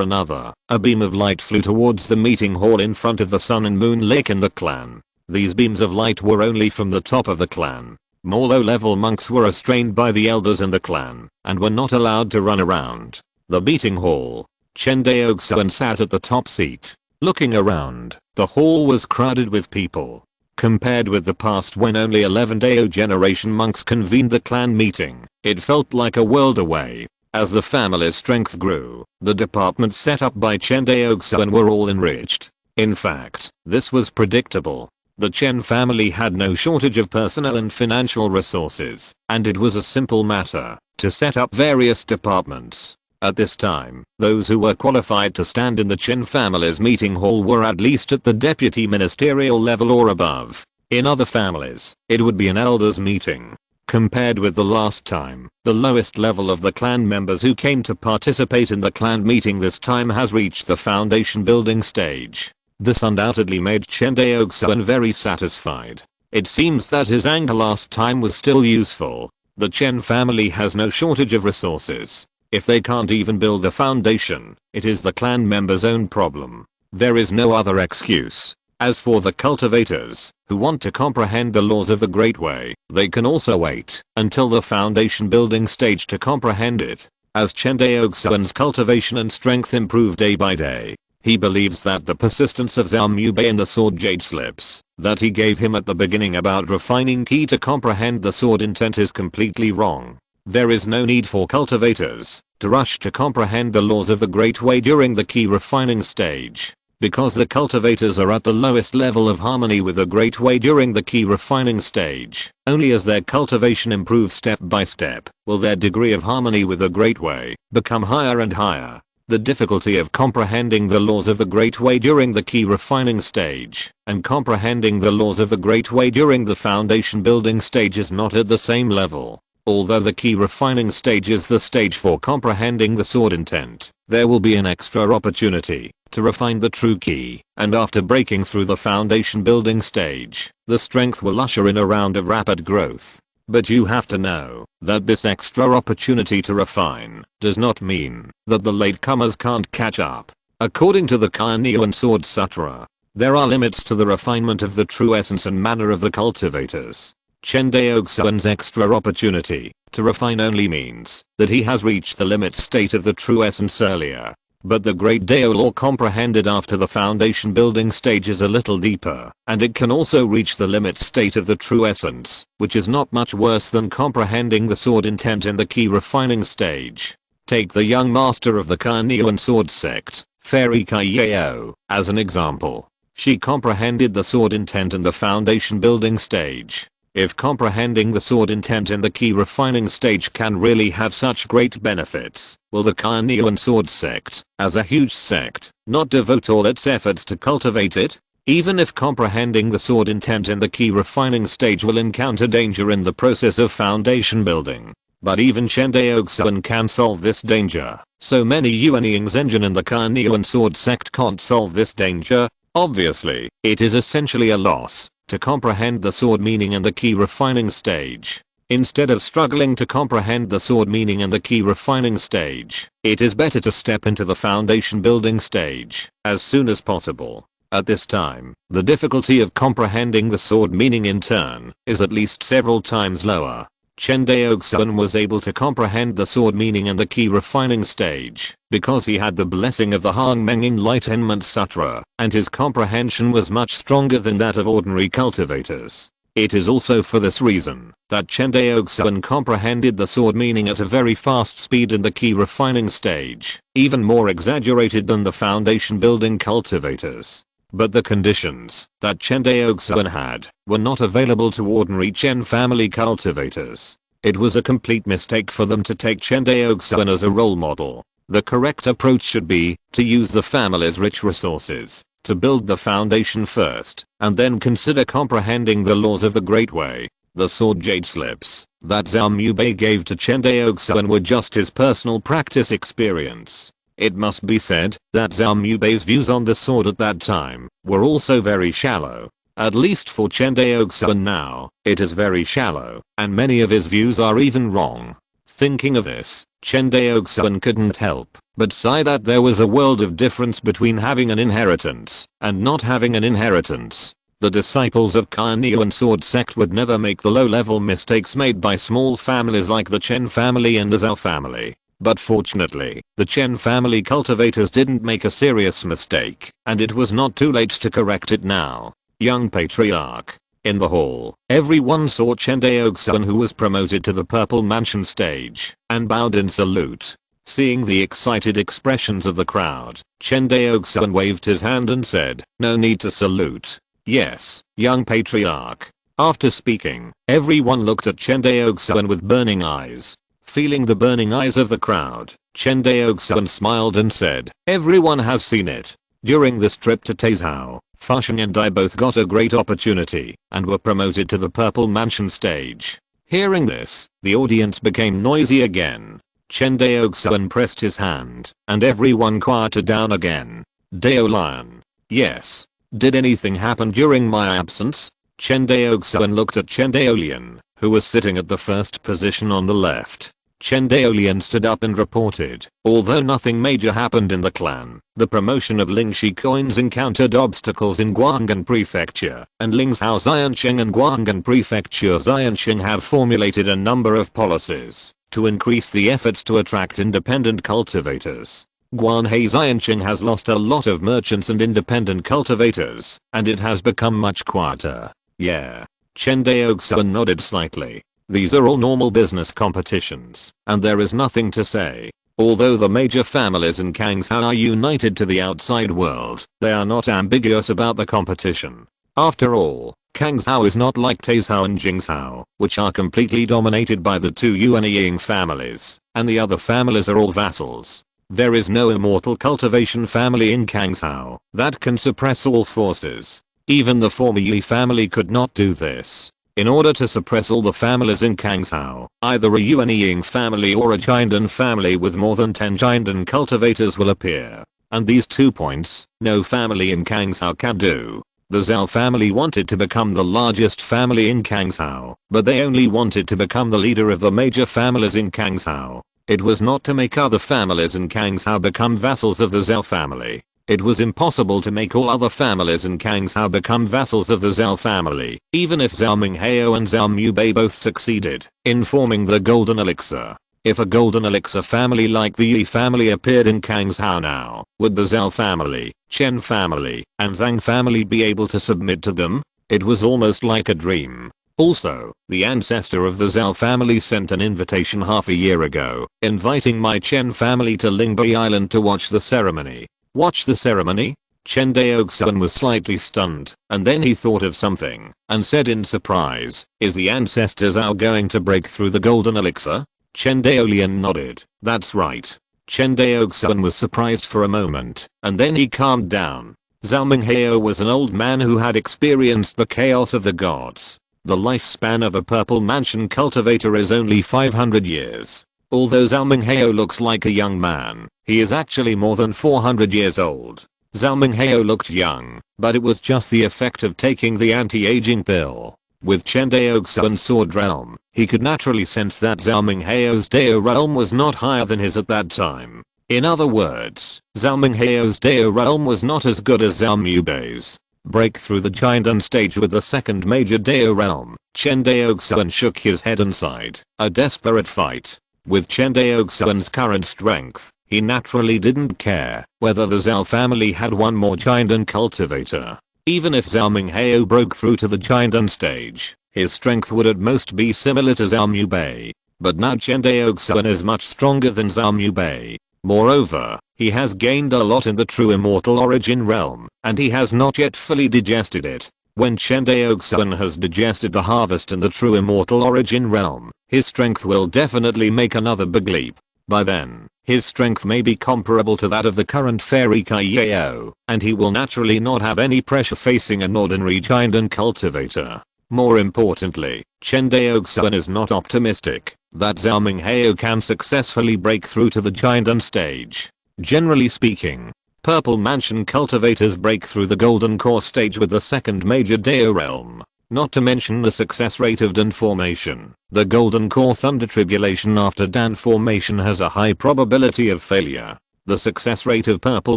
A: another, a beam of light flew towards the meeting hall in front of the Sun and Moon Lake in the clan. These beams of light were only from the top of the clan. More low-level monks were restrained by the elders in the clan and were not allowed to run around the meeting hall. Chen Daoxuan sat at the top seat. Looking around, the hall was crowded with people. Compared with the past when only 11 Dao generation monks convened the clan meeting, it felt like a world away. As the family's strength grew, the departments set up by Chen Daoxuan were all enriched. In fact, this was predictable. The Chen family had no shortage of personnel and financial resources, and it was a simple matter to set up various departments. At this time, those who were qualified to stand in the Chen family's meeting hall were at least at the deputy ministerial level or above. In other families, it would be an elders meeting. Compared with the last time, the lowest level of the clan members who came to participate in the clan meeting this time has reached the foundation building stage. This undoubtedly made Chen Daoxuan very satisfied. It seems that his anger last time was still useful. The Chen family has no shortage of resources. If they can't even build a foundation, it is the clan members' own problem. There is no other excuse. As for the cultivators, who want to comprehend the laws of the Great Way, they can also wait until the foundation building stage to comprehend it. As Chen Daoxuan's cultivation and strength improve day by day, he believes that the persistence of Zhao Mubei in the sword jade slips that he gave him at the beginning about refining key to comprehend the sword intent is completely wrong. There is no need for cultivators to rush to comprehend the laws of the Great Way during the key refining stage, because the cultivators are at the lowest level of harmony with the Great Way during the key refining stage. Only as their cultivation improves step by step will their degree of harmony with the Great Way become higher and higher. The difficulty of comprehending the laws of the Great Way during the key refining stage and comprehending the laws of the Great Way during the foundation building stage is not at the same level. Although the key refining stage is the stage for comprehending the sword intent, there will be an extra opportunity to refine the true key, and after breaking through the foundation building stage, the strength will usher in a round of rapid growth. But you have to know that this extra opportunity to refine does not mean that the latecomers can't catch up. According to the Cunning Sword Sutra, there are limits to the refinement of the true essence and manner of the cultivators. Chen Daoxuan's extra opportunity to refine only means that he has reached the limit state of the true essence earlier. But the Great Dao Law comprehended after the foundation building stage is a little deeper, and it can also reach the limit state of the true essence, which is not much worse than comprehending the sword intent in the key refining stage. Take the young master of the Cunning sword sect, Fairy Kaiyao, as an example. She comprehended the sword intent in the foundation building stage. If comprehending the sword intent in the key refining stage can really have such great benefits, will the Cunning sword sect, as a huge sect, not devote all its efforts to cultivate it? Even if comprehending the sword intent in the key refining stage will encounter danger in the process of foundation building. But even Chen Daoxuan can solve this danger. So many Yuanying's engine in the Cunning sword sect can't solve this danger. Obviously, it is essentially a loss to comprehend the sword meaning in the key refining stage. Instead of struggling to comprehend the sword meaning in the key refining stage, it is better to step into the foundation building stage as soon as possible. At this time, the difficulty of comprehending the sword meaning in turn is at least several times lower. Chen Daoxuan was able to comprehend the sword meaning in the key refining stage because he had the blessing of the Hongmeng Enlightenment Sutra, and his comprehension was much stronger than that of ordinary cultivators. It is also for this reason that Chen Daoxuan comprehended the sword meaning at a very fast speed in the key refining stage, even more exaggerated than the foundation building cultivators. But the conditions that Chen Daoxuan had were not available to ordinary Chen family cultivators. It was a complete mistake for them to take Chen Daoxuan as a role model. The correct approach should be to use the family's rich resources to build the foundation first, and then consider comprehending the laws of the Great Way. The sword jade slips that Zhao Mubei gave to Chen Daoxuan were just his personal practice experience. It must be said that Zhao Mubei's views on the sword at that time were also very shallow. At least for Chen Daoxuan now, it is very shallow, and many of his views are even wrong. Thinking of this, Chen Daoxuan couldn't help but sigh that there was a world of difference between having an inheritance and not having an inheritance. The disciples of Carnean Sword Sect would never make the low-level mistakes made by small families like the Chen family and the Zhao family. But fortunately, the Chen family cultivators didn't make a serious mistake, and it was not too late to correct it now. Young Patriarch. In the hall, everyone saw Chen Daoxuan, who was promoted to the Purple Mansion stage, and bowed in salute. Seeing the excited expressions of the crowd, Chen Daoxuan waved his hand and said, "No need to salute. Yes, young Patriarch." After speaking, everyone looked at Chen Daoxuan with burning eyes. Feeling the burning eyes of the crowd, Chen Daoxuan smiled and said, "Everyone has seen it. During this trip to Taizhou, Fusheng and I both got a great opportunity and were promoted to the Purple Mansion stage." Hearing this, the audience became noisy again. Chen Daoxuan pressed his hand, and everyone quieted down again. Dao Lion. Yes. Did anything happen during my absence? Chen Daoxuan looked at Chen Daolian, who was sitting at the first position on the left. Chen Daolian stood up and reported, although nothing major happened in the clan, the promotion of Ling Shi coins encountered obstacles in Guanghan Prefecture, and Ling's House Xianqing and Guanghan Prefecture Xianqing have formulated a number of policies to increase the efforts to attract independent cultivators. Guanhei Xianqing has lost a lot of merchants and independent cultivators, and it has become much quieter. Yeah. Chen Daoxuan nodded slightly. These are all normal business competitions, and there is nothing to say. Although the major families in Kangshao are united to the outside world, they are not ambiguous about the competition. After all, Kangshao is not like Taizhou and Jingshao, which are completely dominated by the two Yuanying families, and the other families are all vassals. There is no Immortal Cultivation family in Kangshao that can suppress all forces. Even the former Yi family could not do this. In order to suppress all the families in Kangshao, either a Yuanying family or a Jiandan family with more than 10 Jiandan cultivators will appear. And these 2 points, no family in Kangshao can do. The Zhao family wanted to become the largest family in Kangshao, but they only wanted to become the leader of the major families in Kangshao. It was not to make other families in Kangshao become vassals of the Zhao family. It was impossible to make all other families in Kangshao become vassals of the Zhao family, even if Zhao Minghao and Zhao Mubei both succeeded in forming the Golden Elixir. If a Golden Elixir family like the Yi family appeared in Kangshao now, would the Zhao family, Chen family, and Zhang family be able to submit to them? It was almost like a dream. Also, the ancestor of the Zhao family sent an invitation half a year ago, inviting my Chen family to Lingbei Island to watch the ceremony. Watch the ceremony? Chen Daoxuan was slightly stunned, and then he thought of something, and said in surprise, "Is the ancestor Zhao going to break through the Golden Elixir?" Chen Daolian nodded, "That's right." Chen Daoxuan was surprised for a moment, and then he calmed down. Zhao Minghao was an old man who had experienced the chaos of the gods. The lifespan of a Purple Mansion cultivator is only 500 years. Although Zhao Minghao looks like a young man, he is actually more than 400 years old. Zhao Minghao looked young, but it was just the effect of taking the anti-aging pill. With Chen Daoxuan's sword realm, he could naturally sense that Zhao Minghao's Dao realm was not higher than his at that time. In other words, Zhao Minghao's Dao realm was not as good as Zhao Mubei's. Break through the Jiandan stage with the second major Dao realm. Chen Daoxuan shook his head and sighed. A desperate fight. With Chen Daoxuan's current strength, he naturally didn't care whether the Zhao family had one more Jiandan cultivator. Even if Zhao Minghao broke through to the Jiandan stage, his strength would at most be similar to Zhao Mubei. But now Chen Daoxuan is much stronger than Zhao Mubei. Moreover, he has gained a lot in the true immortal origin realm, and he has not yet fully digested it. When Chen Daoxuan has digested the harvest in the true immortal origin realm, his strength will definitely make another big leap. By then, his strength may be comparable to that of the current Fairy Kaiyao, and he will naturally not have any pressure facing an ordinary Jiandan cultivator. More importantly, Chen Daoxuan is not optimistic that Zhao Minghao can successfully break through to the Jiandan stage. Generally speaking, Purple Mansion cultivators break through the Golden Core stage with the second major Dao realm. Not to mention the success rate of Dan formation. The Golden Core Thunder Tribulation after Dan formation has a high probability of failure. The success rate of purple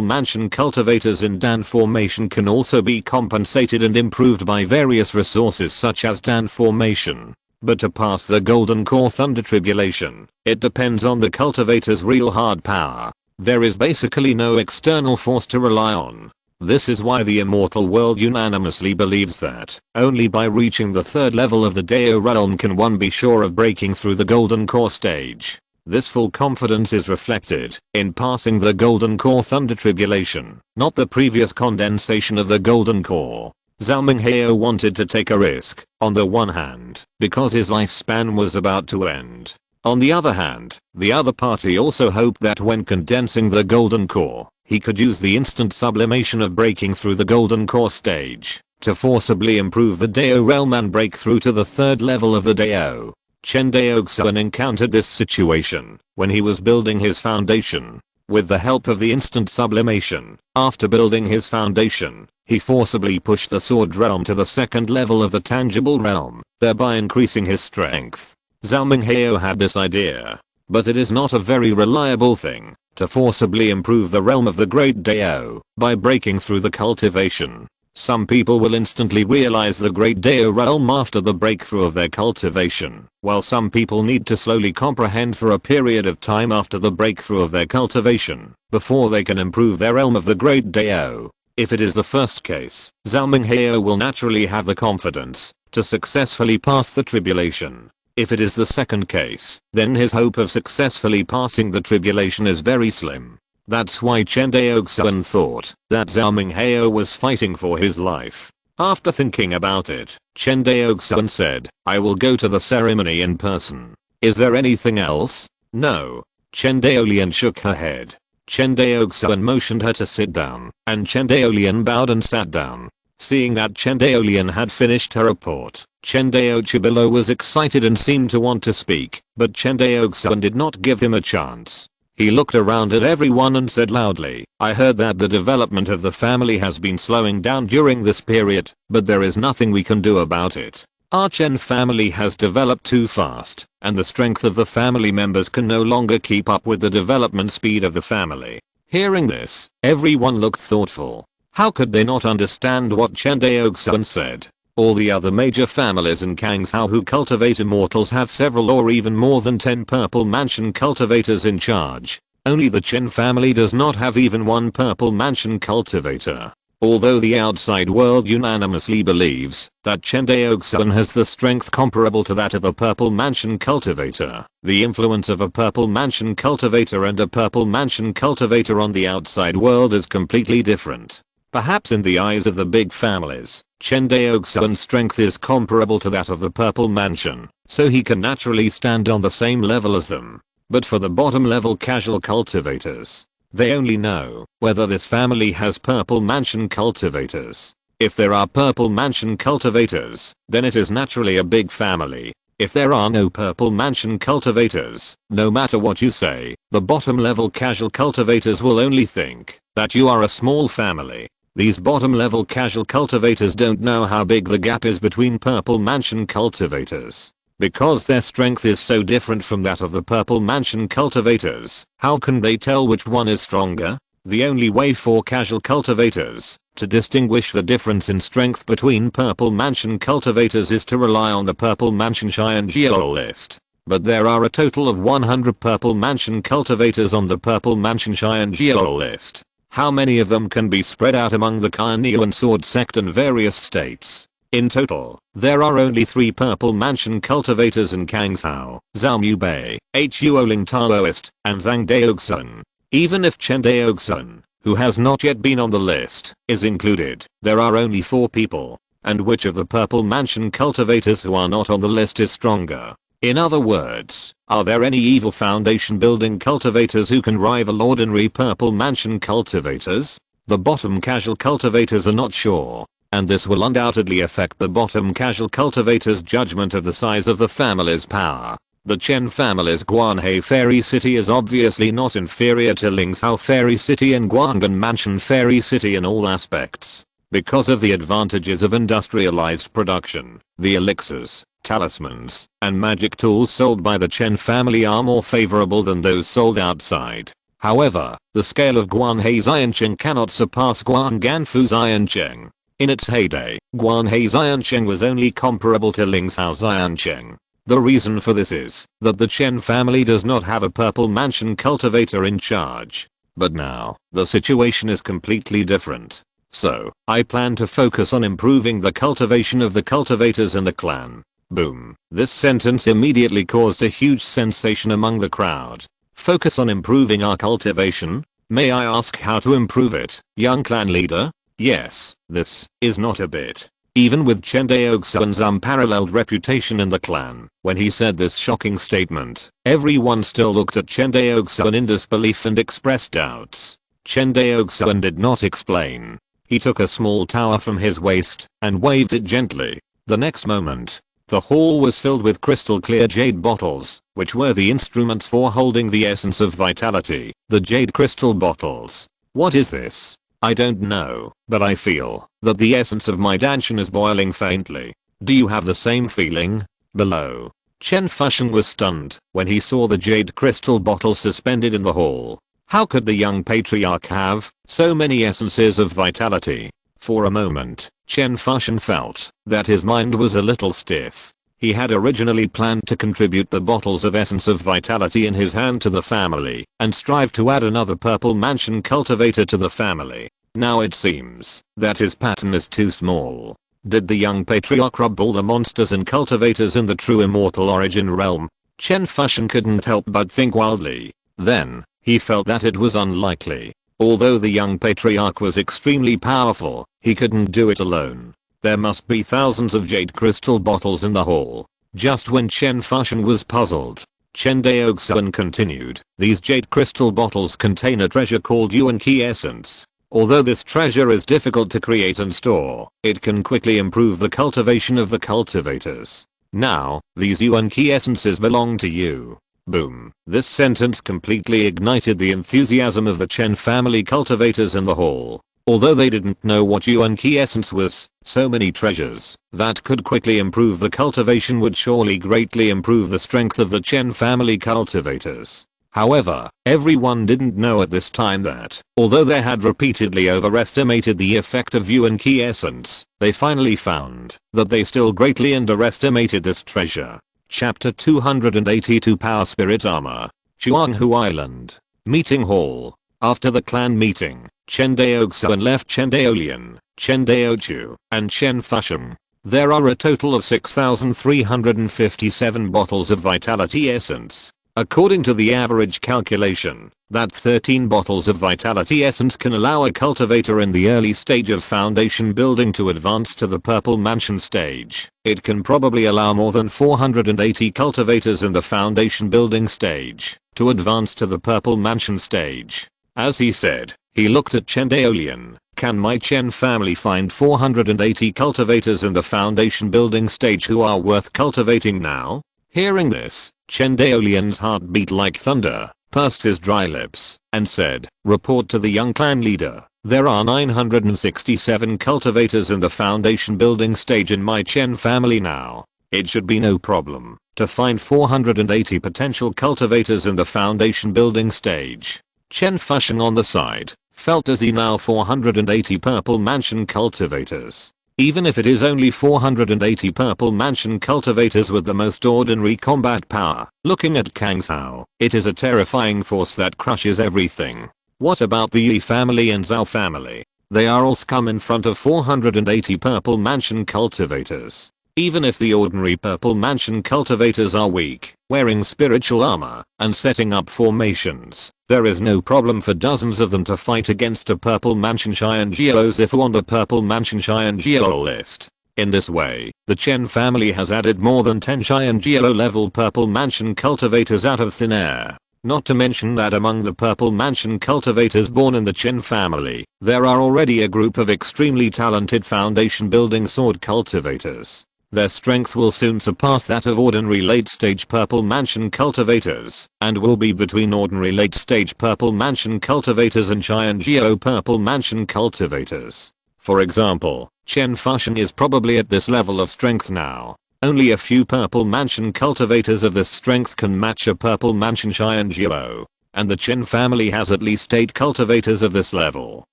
A: mansion cultivators in Dan formation can also be compensated and improved by various resources such as Dan formation. But to pass the golden core thunder tribulation, it depends on the cultivator's real hard power. There is basically no external force to rely on. This is why the immortal world unanimously believes that only by reaching the third level of the Dao realm can one be sure of breaking through the golden core stage. This full confidence is reflected in passing the golden core thunder tribulation, not the previous condensation of the golden core. Zhao Minghao wanted to take a risk, on the one hand, because his lifespan was about to end. On the other hand, the other party also hoped that when condensing the golden core, he could use the instant sublimation of breaking through the golden core stage to forcibly improve the Dao realm and break through to the third level of the Dao. Chen Daoxuan encountered this situation when he was building his foundation. With the help of the instant sublimation, after building his foundation, he forcibly pushed the sword realm to the second level of the tangible realm, thereby increasing his strength. Zhao Minghao had this idea, but it is not a very reliable thing to forcibly improve the realm of the great Dao by breaking through the cultivation. Some people will instantly realize the great Dao realm after the breakthrough of their cultivation, while some people need to slowly comprehend for a period of time after the breakthrough of their cultivation, before they can improve their realm of the great Dao. If it is the first case, Zhao Minghao will naturally have the confidence to successfully pass the tribulation. If it is the second case, then his hope of successfully passing the tribulation is very slim. That's why Chen Daoxuan thought that Zhao Minghao was fighting for his life. After thinking about it, Chen Daoxuan said, "I will go to the ceremony in person. Is there anything else?" "No." Chen Daolian shook her head. Chen Daoxuan motioned her to sit down, and Chen Daolian bowed and sat down. Seeing that Chen Daolian had finished her report, Chen Daochubilo was excited and seemed to want to speak, but Chen Daoxuan did not give him a chance. He looked around at everyone and said loudly, "I heard that the development of the family has been slowing down during this period, but there is nothing we can do about it. Our Chen family has developed too fast, and the strength of the family members can no longer keep up with the development speed of the family." Hearing this, everyone looked thoughtful. How could they not understand what Chen Daoxuan said? All the other major families in Kangshao who cultivate immortals have several or even more than 10 purple mansion cultivators in charge. Only the Chen family does not have even one purple mansion cultivator. Although the outside world unanimously believes that Chen Daoxuan has the strength comparable to that of a purple mansion cultivator, the influence of a purple mansion cultivator and a purple mansion cultivator on the outside world is completely different. Perhaps in the eyes of the big families, Chen Daoxuan's strength is comparable to that of the purple mansion, so he can naturally stand on the same level as them. But for the bottom level casual cultivators, they only know whether this family has purple mansion cultivators. If there are purple mansion cultivators, then it is naturally a big family. If there are no purple mansion cultivators, no matter what you say, the bottom level casual cultivators will only think that you are a small family. These bottom level casual cultivators don't know how big the gap is between purple mansion cultivators. Because their strength is so different from that of the purple mansion cultivators, how can they tell which one is stronger? The only way for casual cultivators to distinguish the difference in strength between purple mansion cultivators is to rely on the purple mansion Chien Geo list. But there are a total of 100 purple mansion cultivators on the purple mansion Chien Geo list. How many of them can be spread out among the Kainyu and Sword sect and various states? In total, there are only 3 purple mansion cultivators in Kangshao, Zhao Mubei, Huo Ling Taoist, and Zhang Daoxuan. Even if Chen Daoxuan, who has not yet been on the list, is included, there are only 4 people. And which of the purple mansion cultivators who are not on the list is stronger? In other words, are there any evil foundation building cultivators who can rival ordinary purple mansion cultivators? The bottom casual cultivators are not sure, and this will undoubtedly affect the bottom casual cultivators' judgment of the size of the family's power. The Chen family's Guanhei Fairy City is obviously not inferior to Lingzhou Fairy City and Guanggan Mansion Fairy City in all aspects. Because of the advantages of industrialized production, the elixirs, talismans, and magic tools sold by the Chen family are more favorable than those sold outside. However, the scale of Guanhei's Iancheng cannot surpass Guan Ganfu's Iancheng. In its heyday, Guanhei's Iancheng was only comparable to Lingzhao's Iancheng. The reason for this is that the Chen family does not have a purple mansion cultivator in charge. But now, the situation is completely different. So, I plan to focus on improving the cultivation of the cultivators in the clan. Boom. This sentence immediately caused a huge sensation among the crowd. Focus on improving our cultivation? May I ask how to improve it, young clan leader? Yes, this is not a bit. Even with Chen Daoxuan's unparalleled reputation in the clan, when he said this shocking statement, everyone still looked at Chen Daoxuan in disbelief and expressed doubts. Chen Daoxuan did not explain. He took a small tower from his waist and waved it gently. The next moment, the hall was filled with crystal clear jade bottles, which were the instruments for holding the essence of vitality, the jade crystal bottles. What is this? I don't know, but I feel that the essence of my Danshan is boiling faintly. Do you have the same feeling? Below. Chen Fusheng was stunned when he saw the jade crystal bottle suspended in the hall. How could the young patriarch have so many essences of vitality? For a moment, Chen Fusheng felt that his mind was a little stiff. He had originally planned to contribute the bottles of essence of vitality in his hand to the family and strive to add another purple mansion cultivator to the family. Now it seems that his pattern is too small. Did the young patriarch rub all the monsters and cultivators in the true immortal origin realm? Chen Fusheng couldn't help but think wildly. Then, he felt that it was unlikely. Although the young patriarch was extremely powerful, he couldn't do it alone. There must be thousands of jade crystal bottles in the hall. Just when Chen Fusheng was puzzled, Chen Daoxuan continued, these jade crystal bottles contain a treasure called Yuan Qi Essence. Although this treasure is difficult to create and store, it can quickly improve the cultivation of the cultivators. Now, these Yuan Qi essences belong to you. Boom. This sentence completely ignited the enthusiasm of the Chen family cultivators in the hall. Although they didn't know what Yuan Qi essence was, so many treasures that could quickly improve the cultivation would surely greatly improve the strength of the Chen family cultivators. However, everyone didn't know at this time that, although they had repeatedly overestimated the effect of Yuan Qi essence, they finally found that they still greatly underestimated this treasure. Chapter 282 Power Spirit Armor. Chuanghu Island. Meeting Hall. After the clan meeting, Chen Daoxuan left Chen Daolian, Chen Daochu, and Chen Fusheng. There are a total of 6,357 bottles of vitality essence. According to the average calculation, that 13 bottles of vitality essence can allow a cultivator in the early stage of foundation building to advance to the purple mansion stage. It can probably allow more than 480 cultivators in the foundation building stage to advance to the purple mansion stage. As he said, he looked at Chen Daolian. Can my Chen family find 480 cultivators in the foundation building stage who are worth cultivating now? Hearing this, Chen Daolian's heart beat like thunder, pursed his dry lips, and said, report to the young clan leader. There are 967 cultivators in the foundation building stage in my Chen family now. It should be no problem to find 480 potential cultivators in the foundation building stage. Chen Fusheng on the side felt as he now 480 purple mansion cultivators. Even if it is only 480 purple mansion cultivators with the most ordinary combat power, looking at Kang Zhao, it is a terrifying force that crushes everything. What about the Yi family and Zhao family? They are all scum in front of 480 purple mansion cultivators. Even if the ordinary purple mansion cultivators are weak, wearing spiritual armor, and setting up formations, there is no problem for dozens of them to fight against a purple mansion Xianjiao if on the purple mansion Xianjiao list. In this way, the Chen family has added more than 10 Xianjiao level purple mansion cultivators out of thin air. Not to mention that among the purple mansion cultivators born in the Chen family, there are already a group of extremely talented foundation building sword cultivators. Their strength will soon surpass that of ordinary late-stage purple mansion cultivators, and will be between ordinary late-stage purple mansion cultivators and Xianjiao purple mansion cultivators. For example, Chen Fusheng is probably at this level of strength now. Only a few purple mansion cultivators of this strength can match a purple mansion Xianjiao. and the Chen family has at least 8 cultivators of this level,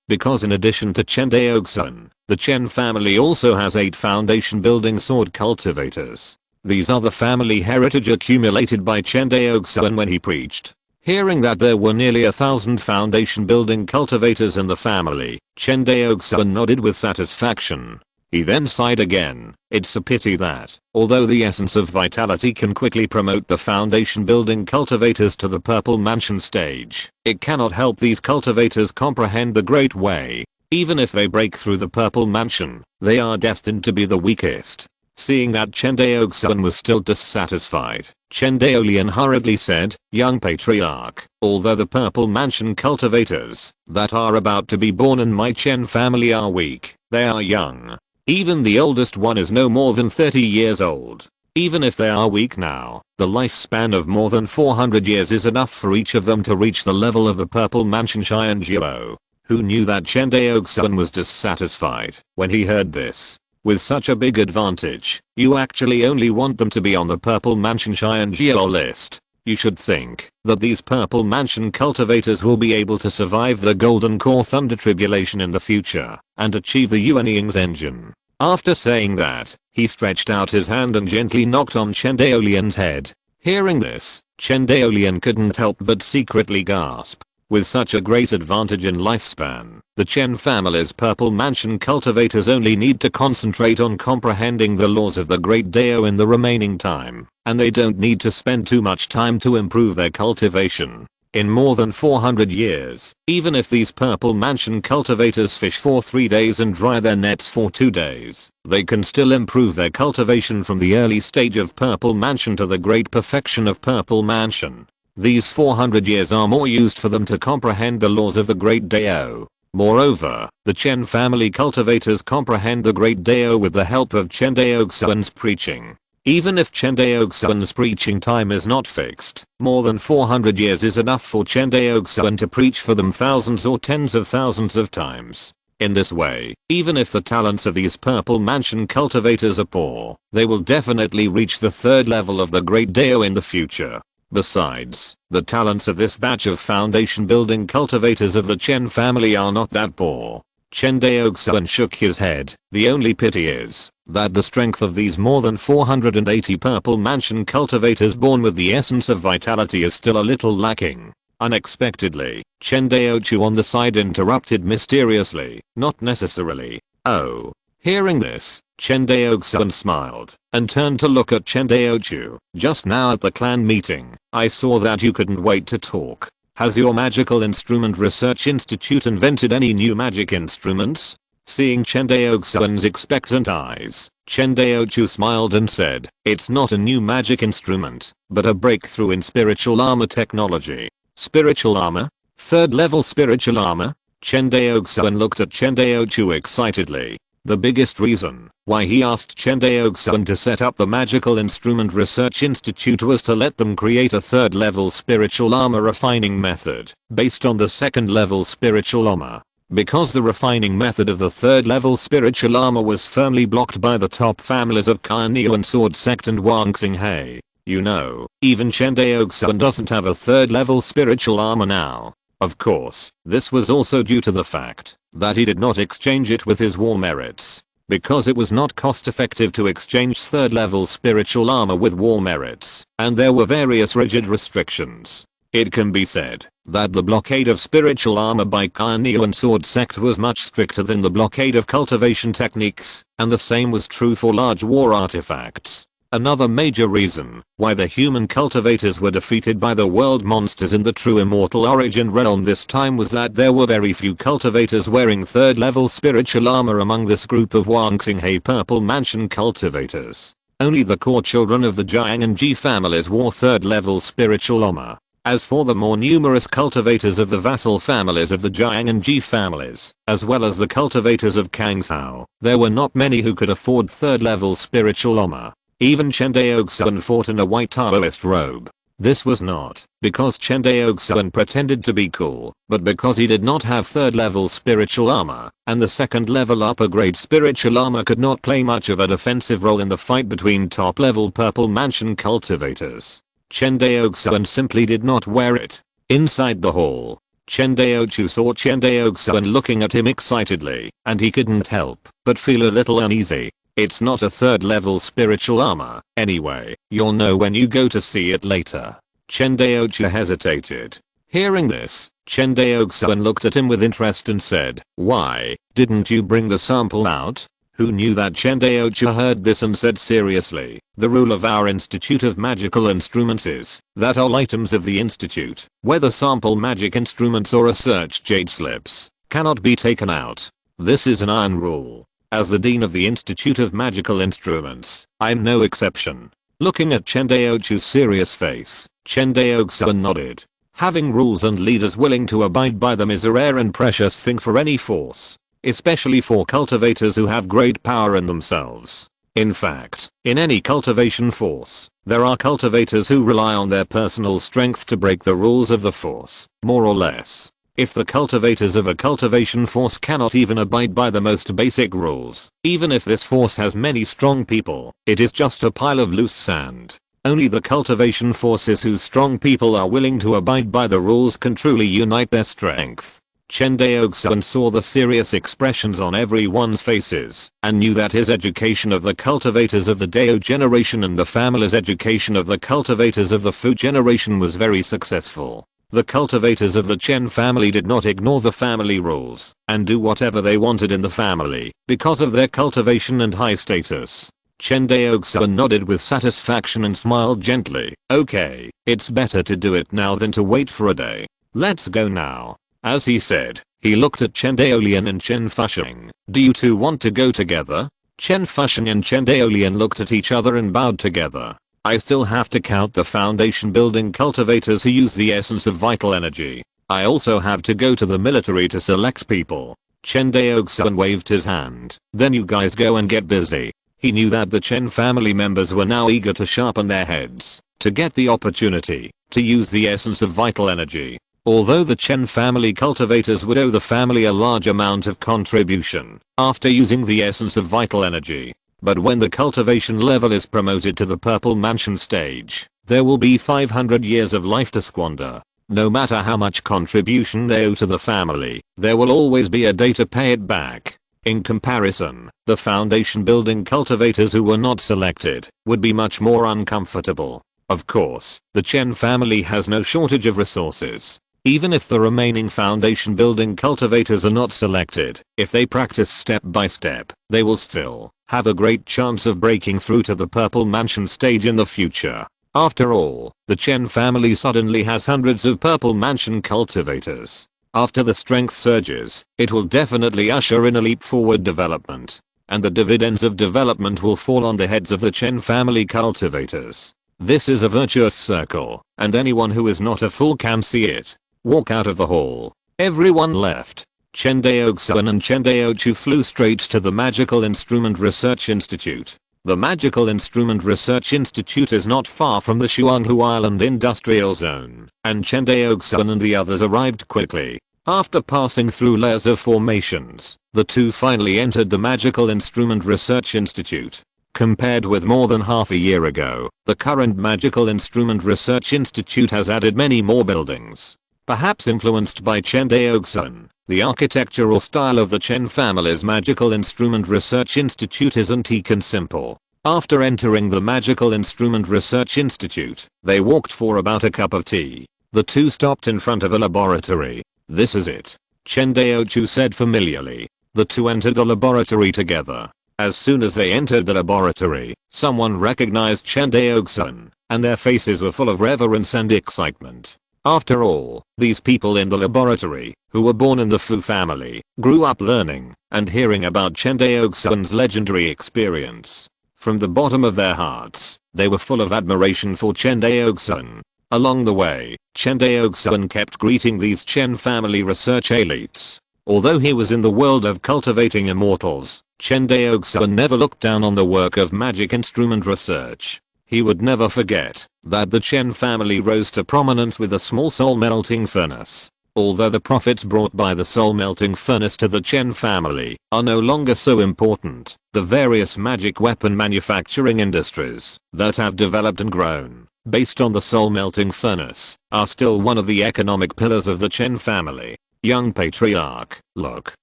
A: because in addition to Chen Daoxuan, the Chen family also has 8 foundation building sword cultivators. These are the family heritage accumulated by Chen Daoxuan when he preached. Hearing that there were nearly 1,000 foundation building cultivators in the family, Chen Daoxuan nodded with satisfaction. He then sighed again. It's a pity that, although the essence of vitality can quickly promote the foundation building cultivators to the purple mansion stage, it cannot help these cultivators comprehend the great way. Even if they break through the purple mansion, they are destined to be the weakest. Seeing that Chen Daoxuan was still dissatisfied, Chen Daolian hurriedly said, "Young patriarch, although the purple mansion cultivators that are about to be born in my Chen family are weak, they are young. Even the oldest one is no more than 30 years old. Even if they are weak now, the lifespan of more than 400 years is enough for each of them to reach the level of the purple mansion Xianjiao." Who knew that Chen Daoxuan was dissatisfied when he heard this? With such a big advantage, you actually only want them to be on the purple mansion Xianjiao list. You should think that these purple mansion cultivators will be able to survive the golden core thunder tribulation in the future and achieve the Yuanying's engine. After saying that, he stretched out his hand and gently knocked on Chen Daolian's head. Hearing this, Chen Daolian couldn't help but secretly gasp. With such a great advantage in lifespan, the Chen family's purple mansion cultivators only need to concentrate on comprehending the laws of the Great Dao in the remaining time, and they don't need to spend too much time to improve their cultivation. In more than 400 years, even if these purple mansion cultivators fish for 3 days and dry their nets for 2 days, they can still improve their cultivation from the early stage of purple mansion to the great perfection of purple mansion. These 400 years are more used for them to comprehend the laws of the Great Dao. Moreover, the Chen family cultivators comprehend the Great Dao with the help of Chen Daoxuan's preaching. Even if Chen Daoxuan's preaching time is not fixed, more than 400 years is enough for Chen Daoxuan to preach for them thousands or tens of thousands of times. In this way, even if the talents of these purple mansion cultivators are poor, they will definitely reach the 3rd level of the Great Dao in the future. Besides, the talents of this batch of foundation building cultivators of the Chen family are not that poor. Chen Daoxuan shook his head. The only pity is that the strength of these more than 480 purple mansion cultivators born with the essence of vitality is still a little lacking. Unexpectedly, Chen Daochu on the side interrupted mysteriously, "Not necessarily." Oh. Hearing this, Chen Daoxuan smiled and turned to look at Chen Daochu. "Just now at the clan meeting, I saw that you couldn't wait to talk. Has your magical instrument research institute invented any new magic instruments?" Seeing Chen Daoxuan's expectant eyes, Chen Daochu smiled and said, "It's not a new magic instrument, but a breakthrough in spiritual armor technology." "Spiritual armor? 3rd level spiritual armor?" Chen Daoxuan looked at Chen Daochu excitedly. The biggest reason why he asked Chen Daoxuan to set up the Magical Instrument Research Institute was to let them create a 3rd level spiritual armor refining method based on the 2nd level spiritual armor. Because the refining method of the 3rd level spiritual armor was firmly blocked by the top families of Kainiu and Sword Sect and Wangxinghe. You know, even Chen Daoxuan doesn't have a 3rd level spiritual armor now. Of course, this was also due to the fact that he did not exchange it with his war merits, because it was not cost effective to exchange 3rd level spiritual armor with war merits, and there were various rigid restrictions. It can be said that the blockade of spiritual armor by Kainiu and Sword Sect was much stricter than the blockade of cultivation techniques, and the same was true for large war artifacts. Another major reason why the human cultivators were defeated by the world monsters in the true immortal origin realm this time was that there were very few cultivators wearing 3rd level spiritual armor among this group of Wangxinghe purple mansion cultivators. Only the core children of the Jiang and Ji families wore 3rd level spiritual armor. As for the more numerous cultivators of the vassal families of the Jiang and Ji families, as well as the cultivators of Kangshao, there were not many who could afford 3rd level spiritual armor. Even Chen Daoxuan fought in a white Taoist robe. This was not because Chen Daoxuan pretended to be cool, but because he did not have 3rd level spiritual armor, and the 2nd level upper grade spiritual armor could not play much of a defensive role in the fight between top level purple mansion cultivators. Chen Daoxuan simply did not wear it. Inside the hall, Chen Daoxuan saw Chen Daoxuan looking at him excitedly, and he couldn't help but feel a little uneasy. It's not a third level spiritual armor, anyway, you'll know when you go to see it later. Chen Daoxuan hesitated. Hearing this, Chen Daoxuan looked at him with interest and said, "Why, didn't you bring the sample out?" Who knew that Chen Daoxuan heard this and said seriously, "The rule of our Institute of Magical Instruments is that all items of the Institute, whether sample magic instruments or research jade slips, cannot be taken out. This is an iron rule. As the Dean of the Institute of Magical Instruments, I'm no exception." Looking at Chen Daoxuan's serious face, Chen Daoxuan nodded. Having rules and leaders willing to abide by them is a rare and precious thing for any force, especially for cultivators who have great power in themselves. In fact, in any cultivation force, there are cultivators who rely on their personal strength to break the rules of the force, more or less. If the cultivators of a cultivation force cannot even abide by the most basic rules, even if this force has many strong people, it is just a pile of loose sand. Only the cultivation forces whose strong people are willing to abide by the rules can truly unite their strength. Chen Daoxuan saw the serious expressions on everyone's faces and knew that his education of the cultivators of the Dao generation and the family's education of the cultivators of the Fu generation was very successful. The cultivators of the Chen family did not ignore the family rules and do whatever they wanted in the family because of their cultivation and high status. Chen Daoxuan nodded with satisfaction and smiled gently. "Okay, it's better to do it now than to wait for a day. Let's go now." As he said, he looked at Chen Daoxuan and Chen Fusheng. "Do you two want to go together?" Chen Fusheng and Chen Daoxuan looked at each other and bowed together. "I still have to count the foundation building cultivators who use the essence of vital energy. I also have to go to the military to select people." Chen Daoxuan waved his hand. "Then you guys go and get busy." He knew that the Chen family members were now eager to sharpen their heads, to get the opportunity, to use the essence of vital energy. Although the Chen family cultivators would owe the family a large amount of contribution after using the essence of vital energy. But when the cultivation level is promoted to the Purple Mansion stage, there will be 500 years of life to squander. No matter how much contribution they owe to the family, there will always be a day to pay it back. In comparison, the foundation building cultivators who were not selected would be much more uncomfortable. Of course, the Chen family has no shortage of resources. Even if the remaining foundation building cultivators are not selected, if they practice step by step, they will still have a great chance of breaking through to the Purple Mansion stage in the future. After all, the Chen family suddenly has hundreds of Purple Mansion cultivators. After the strength surges, it will definitely usher in a leap forward development. And the dividends of development will fall on the heads of the Chen family cultivators. This is a virtuous circle, and anyone who is not a fool can see it. Walk out of the hall. Everyone left. Chen Daoxuan and Chen Daoxuan flew straight to the Magical Instrument Research Institute. The Magical Instrument Research Institute is not far from the Shuanghu Island Industrial Zone, and Chen Daoxuan and the others arrived quickly. After passing through layers of formations, the two finally entered the Magical Instrument Research Institute. Compared with more than half a year ago, the current Magical Instrument Research Institute has added many more buildings. Perhaps influenced by Chen Daoxuan, the architectural style of the Chen family's Magical Instrument Research Institute is antique and simple. After entering the Magical Instrument Research Institute, they walked for about a cup of tea. The two stopped in front of a laboratory. "This is it," Chen Daoxuan said familiarly. The two entered the laboratory together. As soon as they entered the laboratory, someone recognized Chen Daoxuan, and their faces were full of reverence and excitement. After all, these people in the laboratory, who were born in the Fu family, grew up learning and hearing about Chen Daoxuan's legendary experience. From the bottom of their hearts, they were full of admiration for Chen Daoxuan. Along the way, Chen Daoxuan kept greeting these Chen family research elites. Although he was in the world of cultivating immortals, Chen Daoxuan never looked down on the work of magic instrument research. He would never forget that the Chen family rose to prominence with a small soul melting furnace. Although the profits brought by the soul melting furnace to the Chen family are no longer so important, the various magic weapon manufacturing industries that have developed and grown based on the soul melting furnace, are still one of the economic pillars of the Chen family. Young patriarch, look.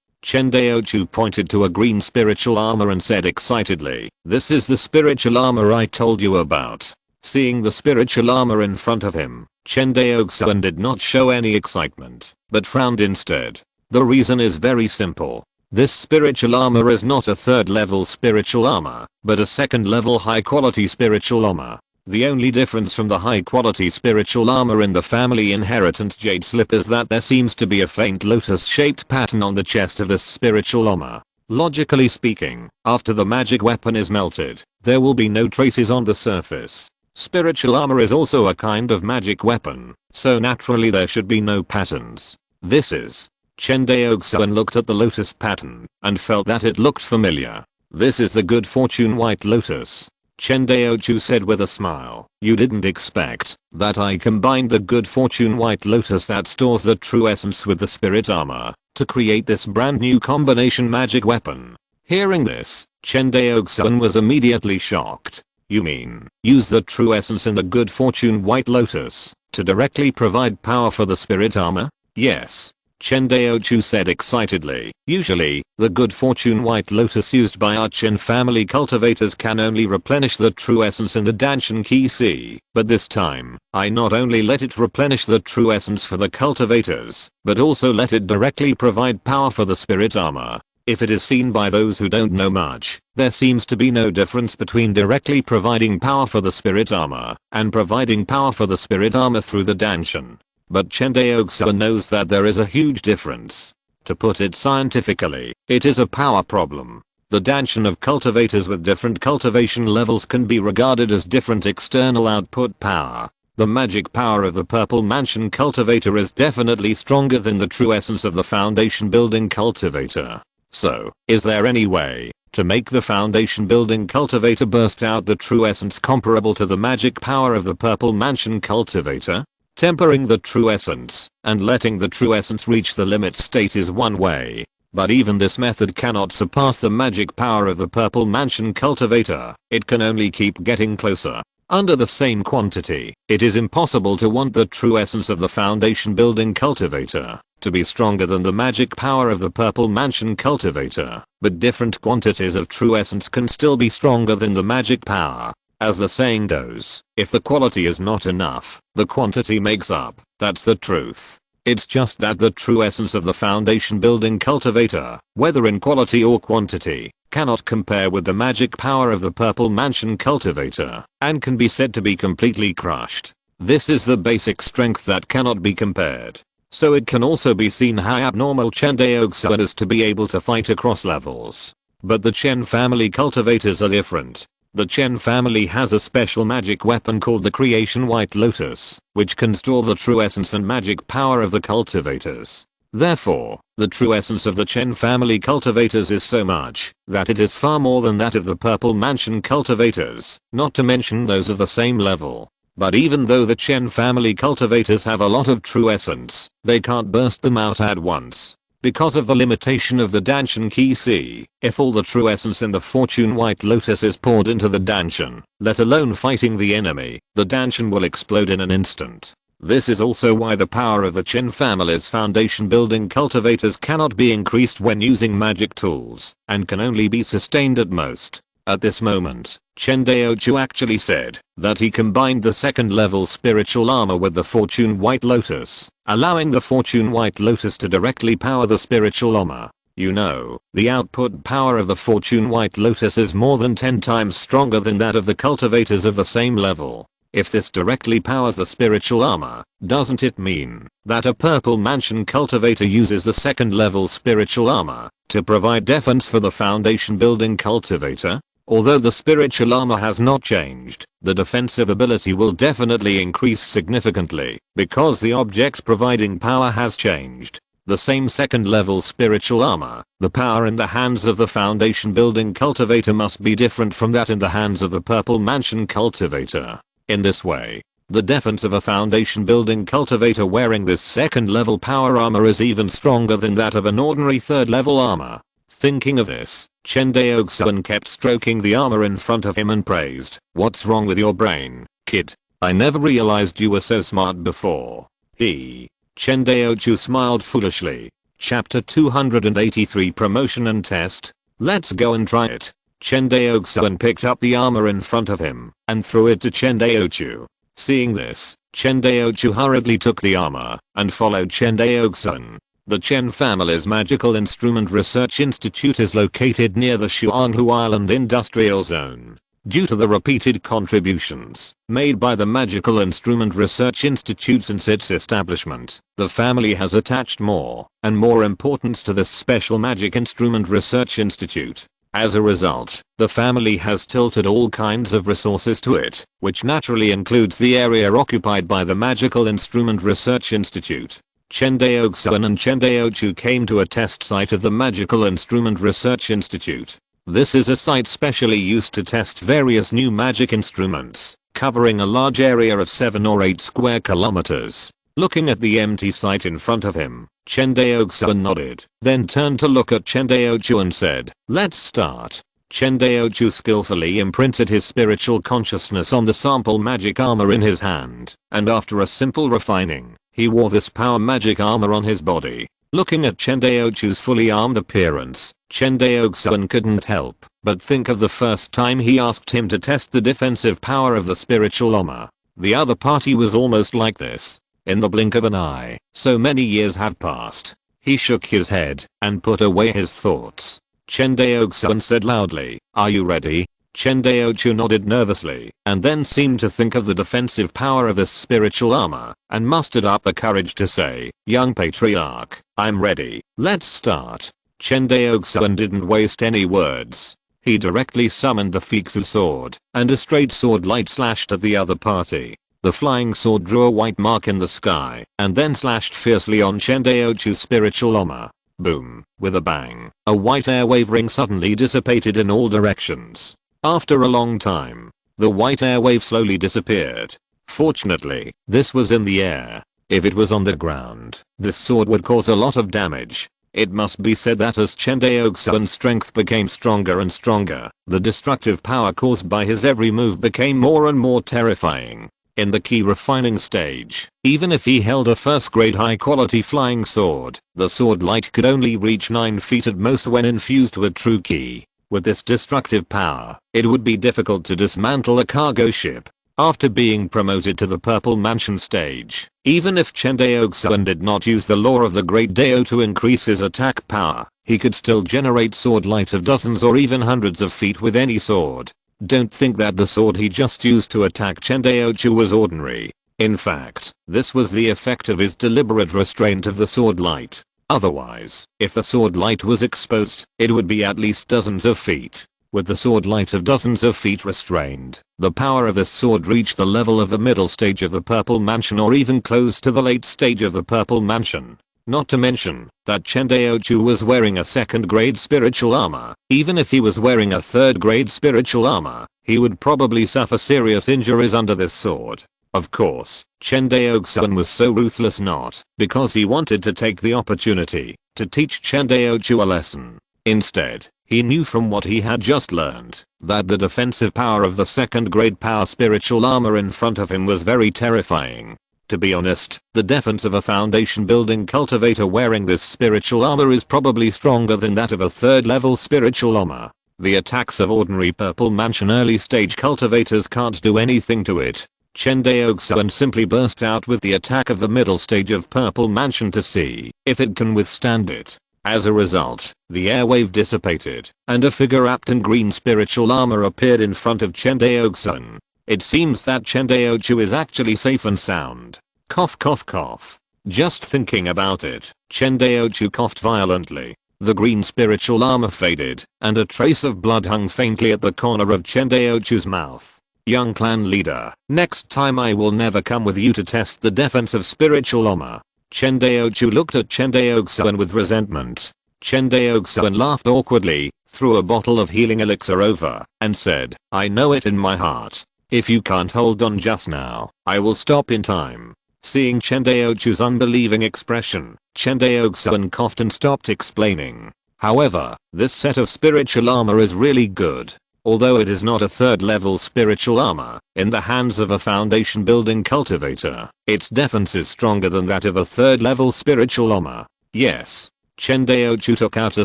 A: Chen Daoxuan pointed to a green spiritual armor and said excitedly, "This is the spiritual armor I told you about." Seeing the spiritual armor in front of him, Chen Daoxuan did not show any excitement, but frowned instead. The reason is very simple. This spiritual armor is not a third level spiritual armor, but a second level high quality spiritual armor. The only difference from the high quality spiritual armor in the family inheritance jade slip is that there seems to be a faint lotus shaped pattern on the chest of this spiritual armor. Logically speaking, after the magic weapon is melted, there will be no traces on the surface. Spiritual armor is also a kind of magic weapon, so naturally there should be no patterns. This is. Chen Daoxuan looked at the lotus pattern and felt that it looked familiar. This is the good fortune white lotus. Chen Daoxuan said with a smile, "You didn't expect that I combined the good fortune white lotus that stores the true essence with the spirit armor to create this brand new combination magic weapon." Hearing this, Chen Daoxuan was immediately shocked. "You mean, use the true essence in the good fortune white lotus to directly provide power for the spirit armor?" "Yes." Chen Daoxuan said excitedly. "Usually, the good fortune white lotus used by our Chen family cultivators can only replenish the true essence in the Danshan Key C, but this time, I not only let it replenish the true essence for the cultivators, but also let it directly provide power for the spirit armor. If it is seen by those who don't know much, there seems to be no difference between directly providing power for the spirit armor and providing power for the spirit armor through the Danshan. But Chen Daoxuan knows that there is a huge difference. To put it scientifically, it is a power problem. The Danshan of cultivators with different cultivation levels can be regarded as different external output power. The magic power of the Purple Mansion cultivator is definitely stronger than the true essence of the foundation building cultivator. So, is there any way to make the foundation building cultivator burst out the true essence comparable to the magic power of the Purple Mansion cultivator? Tempering the true essence and letting the true essence reach the limit state is one way, but even this method cannot surpass the magic power of the Purple Mansion cultivator. It can only keep getting closer. Under the same quantity, it is impossible to want the true essence of the foundation building cultivator to be stronger than the magic power of the Purple Mansion cultivator, but different quantities of true essence can still be stronger than the magic power. As the saying goes, if the quality is not enough, the quantity makes up. That's the truth. It's just that the true essence of the foundation building cultivator, whether in quality or quantity, cannot compare with the magic power of the Purple Mansion cultivator, and can be said to be completely crushed. This is the basic strength that cannot be compared. So it can also be seen how abnormal Chen Daoxuan is to be able to fight across levels. But the Chen family cultivators are different. The Chen family has a special magic weapon called the Creation White Lotus, which can store the true essence and magic power of the cultivators. Therefore, the true essence of the Chen family cultivators is so much that it is far more than that of the Purple Mansion cultivators, not to mention those of the same level. But even though the Chen family cultivators have a lot of true essence, they can't burst them out at once. Because of the limitation of the Danshan Key C, if all the true essence in the Fortune White Lotus is poured into the Danshan, let alone fighting the enemy, the Danshan will explode in an instant. This is also why the power of the Chen family's foundation building cultivators cannot be increased when using magic tools, and can only be sustained at most. At this moment, Chen Daoxuan actually said that he combined the second level spiritual armor with the Fortune White Lotus, allowing the Fortune White Lotus to directly power the spiritual armor. You know, the output power of the Fortune White Lotus is more than 10 times stronger than that of the cultivators of the same level. If this directly powers the spiritual armor, doesn't it mean that a Purple Mansion cultivator uses the second level spiritual armor to provide defense for the foundation building cultivator? Although the spiritual armor has not changed, the defensive ability will definitely increase significantly because the object providing power has changed. The same second level spiritual armor, the power in the hands of the foundation building cultivator must be different from that in the hands of the Purple Mansion cultivator. In this way, the defense of a foundation building cultivator wearing this second level power armor is even stronger than that of an ordinary third level armor. Thinking of this, Chen Daoxuan kept stroking the armor in front of him and praised, "What's wrong with your brain, kid? I never realized you were so smart before. Chen Daoxuan smiled foolishly. Chapter 283 Promotion and Test. Let's go and try it. Chen Daoxuan picked up the armor in front of him and threw it to Chen Daoxuan. Seeing this, Chen Daoxuan hurriedly took the armor and followed Chen Daoxuan. The Chen family's Magical Instrument Research Institute is located near the Xuanhu Island Industrial Zone. Due to the repeated contributions made by the Magical Instrument Research Institute since its establishment, the family has attached more and more importance to this special Magic Instrument Research Institute. As a result, the family has tilted all kinds of resources to it, which naturally includes the area occupied by the Magical Instrument Research Institute. Chen Daoxuan and Chen Daoxuan came to a test site of the Magical Instrument Research Institute. This is a site specially used to test various new magic instruments, covering a large area of 7 or 8 square kilometers. Looking at the empty site in front of him, Chen Daoxuan nodded, then turned to look at Chen Daoxuan and said, "Let's start." Chen Daoxuan skillfully imprinted his spiritual consciousness on the sample magic armor in his hand, and after a simple refining, he wore this power magic armor on his body. Looking at Chen Daoxuan's fully armed appearance, Chen Daoxuan couldn't help but think of the first time he asked him to test the defensive power of the spiritual armor. The other party was almost like this. In the blink of an eye, so many years had passed. He shook his head and put away his thoughts. Chen Daoxuan said loudly, "Are you ready?" Chen Daoxuan nodded nervously and then seemed to think of the defensive power of this spiritual armor and mustered up the courage to say, "Young patriarch, I'm ready. Let's start." Chen Daoxuan didn't waste any words. He directly summoned the Fixu sword, and a straight sword light slashed at the other party. The flying sword drew a white mark in the sky and then slashed fiercely on Chen Daoxuan's spiritual armor. Boom. With a bang, a white air wave ring suddenly dissipated in all directions. After a long time, the white air wave slowly disappeared. Fortunately, this was in the air. If it was on the ground, this sword would cause a lot of damage. It must be said that as Chen Daoxuan's strength became stronger and stronger, the destructive power caused by his every move became more and more terrifying. In the key refining stage, even if he held a first-grade high-quality flying sword, the sword light could only reach 9 feet at most when infused with true key. With this destructive power, it would be difficult to dismantle a cargo ship. After being promoted to the Purple Mansion stage, even if Chen Daoxuan did not use the law of the Great Dao to increase his attack power, he could still generate sword light of dozens or even hundreds of feet with any sword. Don't think that the sword he just used to attack Chen Daoxuan was ordinary. In fact, this was the effect of his deliberate restraint of the sword light. Otherwise, if the sword light was exposed, it would be at least dozens of feet. With the sword light of dozens of feet restrained, the power of this sword reached the level of the middle stage of the Purple Mansion or even close to the late stage of the Purple Mansion. Not to mention that Chen Daoxuan was wearing a 2nd grade spiritual armor. Even if he was wearing a 3rd grade spiritual armor, he would probably suffer serious injuries under this sword. Of course, Chen Daoxuan was so ruthless not because he wanted to take the opportunity to teach Chen Daoxuan a lesson. Instead, he knew from what he had just learned that the defensive power of the 2nd grade power spiritual armor in front of him was very terrifying. To be honest, the defense of a foundation building cultivator wearing this spiritual armor is probably stronger than that of a 3rd level spiritual armor. The attacks of ordinary Purple Mansion early stage cultivators can't do anything to it. Chen Daoxuan simply burst out with the attack of the middle stage of Purple Mansion to see if it can withstand it. As a result, the airwave dissipated, and a figure wrapped in green spiritual armor appeared in front of Chen Daoxuan. It seems that Chen Daoxuan is actually safe and sound. Cough cough cough. Just thinking about it, Chen Daoxuan coughed violently. The green spiritual armor faded, and a trace of blood hung faintly at the corner of Chen Daoxuan's mouth. Young clan leader, next time I will never come with you to test the defense of spiritual armor. Chen Daoxuan looked at Chen Daoxuan with resentment. Chen Daoxuan laughed awkwardly, threw a bottle of healing elixir over, and said, "I know it in my heart. If you can't hold on just now, I will stop in time." Seeing Chen Daoxuan's unbelieving expression, Chen Daoxuan coughed and stopped explaining. "However, this set of spiritual armor is really good. Although it is not a third level spiritual armor, in the hands of a foundation building cultivator, its defense is stronger than that of a third level spiritual armor. Yes. Chen Daoxuan took out a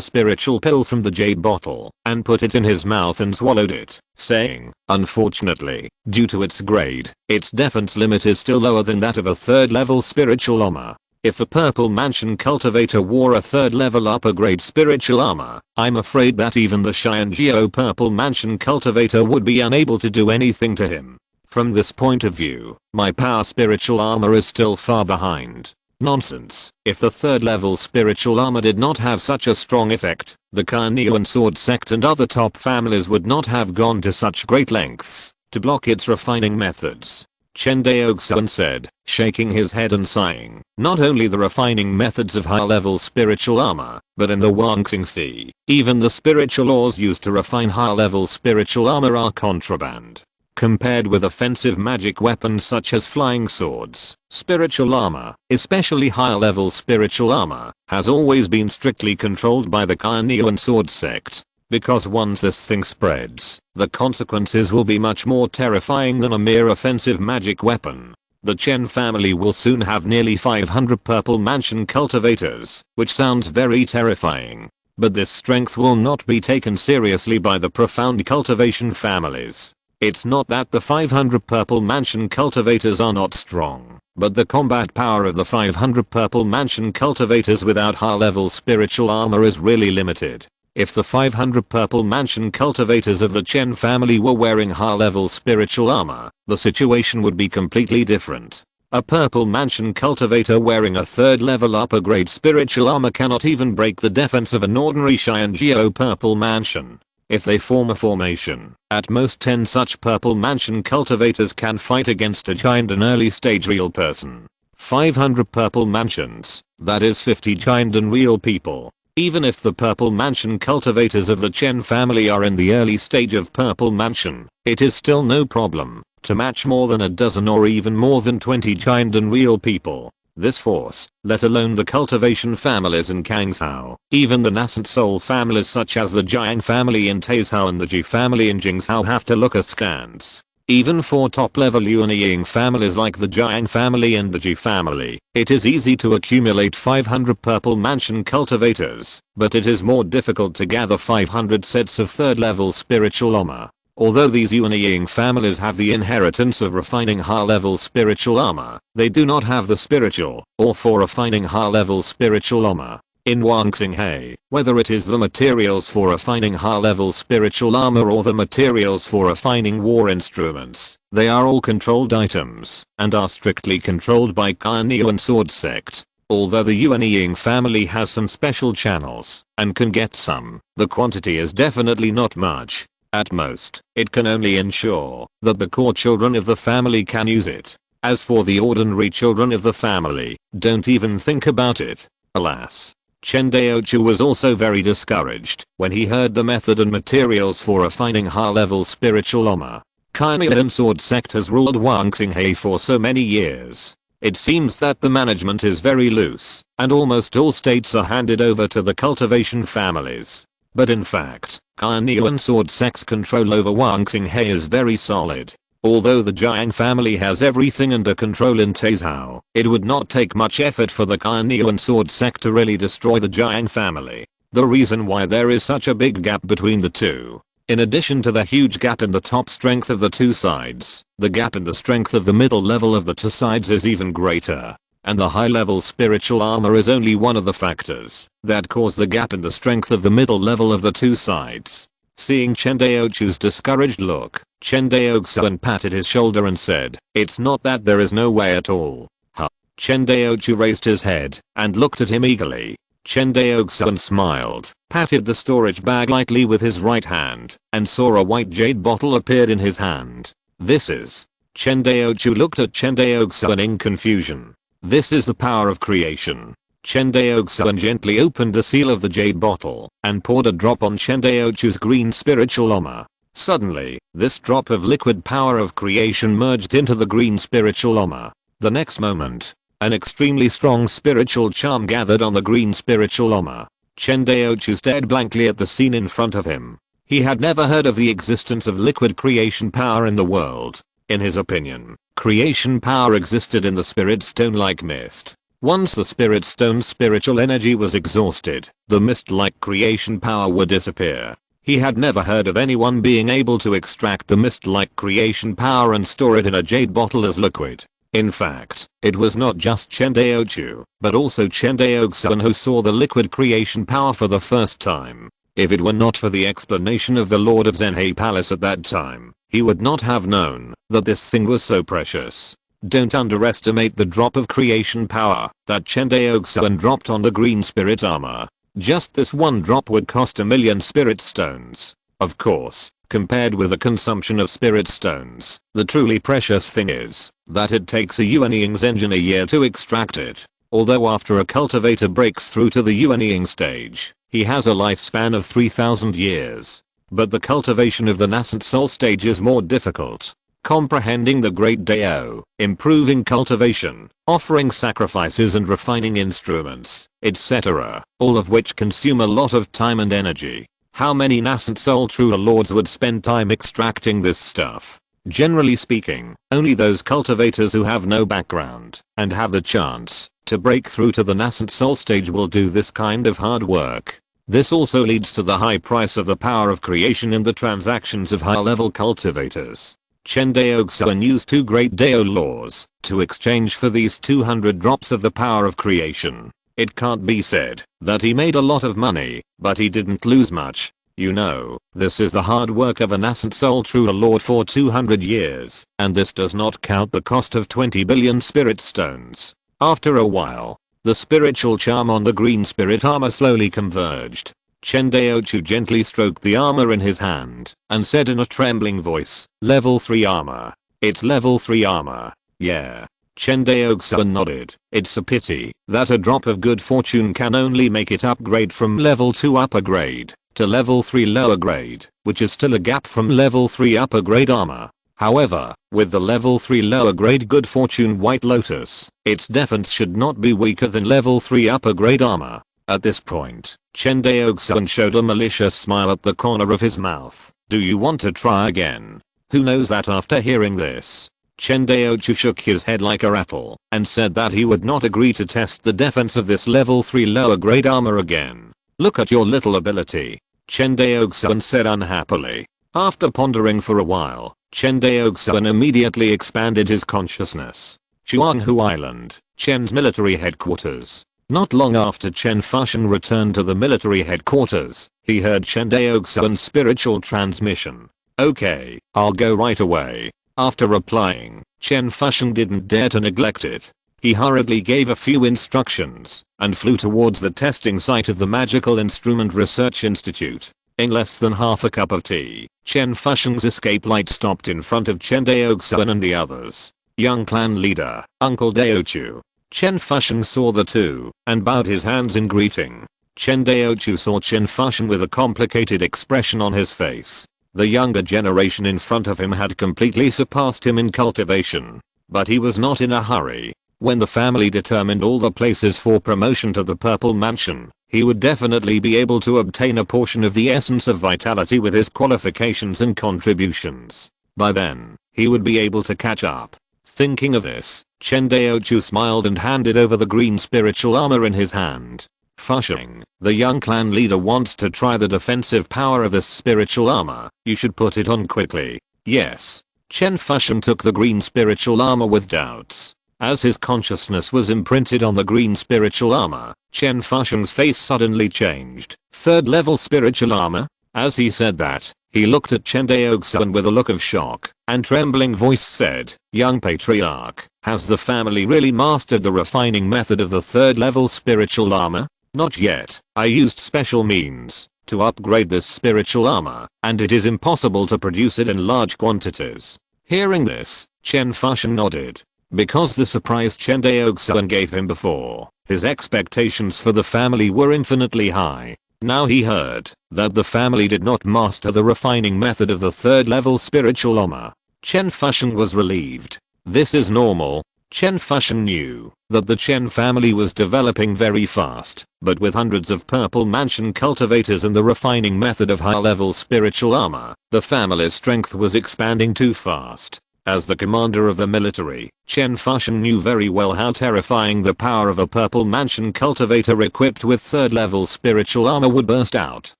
A: spiritual pill from the jade bottle and put it in his mouth and swallowed it, saying, unfortunately, due to its grade, its defense limit is still lower than that of a third level spiritual armor. If a purple mansion cultivator wore a third level upper grade spiritual armor, I'm afraid that even the Xianjiao purple mansion cultivator would be unable to do anything to him. From this point of view, my power spiritual armor is still far behind. Nonsense. If the third level spiritual armor did not have such a strong effect, the Carnean sword sect and other top families would not have gone to such great lengths to block its refining methods. Chen Daoxuan said, shaking his head and sighing. Not only the refining methods of high-level spiritual armor, but in the Wuxing Sea, even the spiritual ores used to refine high-level spiritual armor are contraband. Compared with offensive magic weapons such as flying swords, spiritual armor, especially higher-level spiritual armor, has always been strictly controlled by the Carnean sword sect. Because once this thing spreads, the consequences will be much more terrifying than a mere offensive magic weapon. The Chen family will soon have nearly 500 purple mansion cultivators, which sounds very terrifying. But this strength will not be taken seriously by the profound cultivation families. It's not that the 500 purple mansion cultivators are not strong, but the combat power of the 500 purple mansion cultivators without high-level spiritual armor is really limited. If the 500 purple mansion cultivators of the Chen family were wearing high-level spiritual armor, the situation would be completely different. A purple mansion cultivator wearing a third level upper grade spiritual armor cannot even break the defense of an ordinary Xianjiao purple mansion. If they form a formation, at most 10 such purple mansion cultivators can fight against a giant and early stage real person. 500 purple mansions, that is 50 giant and real people. Even if the purple mansion cultivators of the Chen family are in the early stage of purple mansion, it is still no problem to match more than a dozen or even more than 20 giant and real people. This force, let alone the cultivation families in Kangzhou, even the nascent soul families such as the Jiang family in Taizhou and the Ji family in Jingzhou have to look askance. Even for top-level Yuanying families like the Jiang family and the Ji family, it is easy to accumulate 500 purple mansion cultivators, but it is more difficult to gather 500 sets of third-level spiritual armor. Although these Yuanying families have the inheritance of refining high-level spiritual armor, they do not have the spiritual, or for refining high-level spiritual armor. In Wuxing, whether it is the materials for refining high-level spiritual armor or the materials for refining war instruments, they are all controlled items, and are strictly controlled by Carnean sword sect. Although the Yuanying family has some special channels, and can get some, the quantity is definitely not much. At most, it can only ensure that the core children of the family can use it. As for the ordinary children of the family, don't even think about it. Alas. Chen Daoxuan was also very discouraged when he heard the method and materials for refining high-level spiritual armor. Carnean sword sect has ruled Wuxing for so many years. It seems that the management is very loose, and almost all states are handed over to the cultivation families. But in fact, Carnean sword sect's control over Wuxing is very solid. Although the Jiang family has everything under control in Taizhou, it would not take much effort for the Carnean sword sect to really destroy the Jiang family. The reason why there is such a big gap between the two, in addition to the huge gap in the top strength of the two sides, the gap in the strength of the middle level of the two sides is even greater. And the high-level spiritual armor is only one of the factors that cause the gap in the strength of the middle level of the two sides. Seeing Chen Daoxuan's discouraged look, Chen Daoxuan patted his shoulder and said, "It's not that there is no way at all." Huh. Chen Daoxuan raised his head and looked at him eagerly. Chen Daoxuan smiled, patted the storage bag lightly with his right hand, and saw a white jade bottle appeared in his hand. "This is..." Chen Daoxuan looked at Chen Daoxuan in confusion. "This is the power of creation." Chen Daoxuan gently opened the seal of the jade bottle and poured a drop on Chen Daoxuan's green spiritual armor. Suddenly, this drop of liquid power of creation merged into the green spiritual armor. The next moment, an extremely strong spiritual charm gathered on the green spiritual armor. Chen Daoxuan stared blankly at the scene in front of him. He had never heard of the existence of liquid creation power in the world. In his opinion, creation power existed in the spirit stone like mist. Once the spirit stone's spiritual energy was exhausted, the mist-like creation power would disappear. He had never heard of anyone being able to extract the mist-like creation power and store it in a jade bottle as liquid. In fact, it was not just Chen Daoxuan, but also Chen Daoxuan who saw the liquid creation power for the first time. If it were not for the explanation of the Lord of Zhenhe Palace at that time, he would not have known that this thing was so precious. Don't underestimate the drop of creation power that Chen Daoxuan dropped on the green spirit armor. Just this one drop would cost 1,000,000 spirit stones. Of course, compared with the consumption of spirit stones, the truly precious thing is that it takes a Yuanying's engine a year to extract it. Although after a cultivator breaks through to the Yuanying stage, he has a lifespan of 3,000 years. But the cultivation of the nascent soul stage is more difficult. Comprehending the great Dao, improving cultivation, offering sacrifices and refining instruments, etc., all of which consume a lot of time and energy. How many nascent soul true lords would spend time extracting this stuff? Generally speaking, only those cultivators who have no background and have the chance to break through to the nascent soul stage will do this kind of hard work. This also leads to the high price of the power of creation in the transactions of high-level cultivators. Chen Daoxuan used 2 great Dao laws to exchange for these 200 drops of the power of creation. It can't be said that he made a lot of money, but he didn't lose much. You know, this is the hard work of a nascent soul true lord for 200 years, and this does not count the cost of 20 billion spirit stones. After a while, the spiritual charm on the green spirit armor slowly converged. Chen Daoxuan gently stroked the armor in his hand and said in a trembling voice, "Level 3 armor. It's level 3 armor. Yeah." Chen Daoxuan nodded. It's a pity that a drop of good fortune can only make it upgrade from level 2 upper grade to level 3 lower grade, which is still a gap from level 3 upper grade armor. However, with the level 3 lower grade good fortune White Lotus, its defense should not be weaker than level 3 upper grade armor. At this point, Chen Daoxuan showed a malicious smile at the corner of his mouth. Do you want to try again? Who knows that after hearing this, Chen Daoxuan shook his head like a rattle and said that he would not agree to test the defense of this level 3 lower grade armor again. Look at your little ability, Chen Daoxuan said unhappily. After pondering for a while, Chen Daoxuan immediately expanded his consciousness. Chuanghu Island, Chen's military headquarters. Not long after Chen Fuxian returned to the military headquarters, he heard Chen Daoxuan's spiritual transmission. Okay, I'll go right away. After replying, Chen Fuxian didn't dare to neglect it. He hurriedly gave a few instructions and flew towards the testing site of the Magical Instrument Research Institute. In less than half a cup of tea, Chen Fuxian's escape light stopped in front of Chen Daoxuan and the others. Young clan leader, Uncle Daoxuan. Chen Fuxian saw the two and bowed his hands in greeting. Chen Daoxuan saw Chen Fuxian with a complicated expression on his face. The younger generation in front of him had completely surpassed him in cultivation, but he was not in a hurry. When the family determined all the places for promotion to the Purple Mansion, he would definitely be able to obtain a portion of the essence of vitality with his qualifications and contributions. By then, he would be able to catch up. Thinking of this, Chen Daoxuan smiled and handed over the green spiritual armor in his hand. Fuxian, the young clan leader wants to try the defensive power of this spiritual armor. You should put it on quickly. Yes. Chen Fuxian took the green spiritual armor with doubts. As his consciousness was imprinted on the green spiritual armor, Chen Fuxian's face suddenly changed. 3rd level spiritual armor? As he said that, he looked at Chen Daoxuan with a look of shock and trembling voice said, "Young patriarch, has the family really mastered the refining method of the 3rd level spiritual armor?" "Not yet. I used special means to upgrade this spiritual armor, and it is impossible to produce it in large quantities." Hearing this, Chen Fuxian nodded. Because the surprise Chen Daoxuan gave him before, his expectations for the family were infinitely high. Now he heard that the family did not master the refining method of the 3rd level spiritual armor. Chen Fuxian was relieved. This is normal. Chen Daoxuan knew that the Chen family was developing very fast, but with hundreds of purple mansion cultivators and the refining method of high-level spiritual armor, the family's strength was expanding too fast. As the commander of the military, Chen Daoxuan knew very well how terrifying the power of a purple mansion cultivator equipped with third-level spiritual armor would burst out.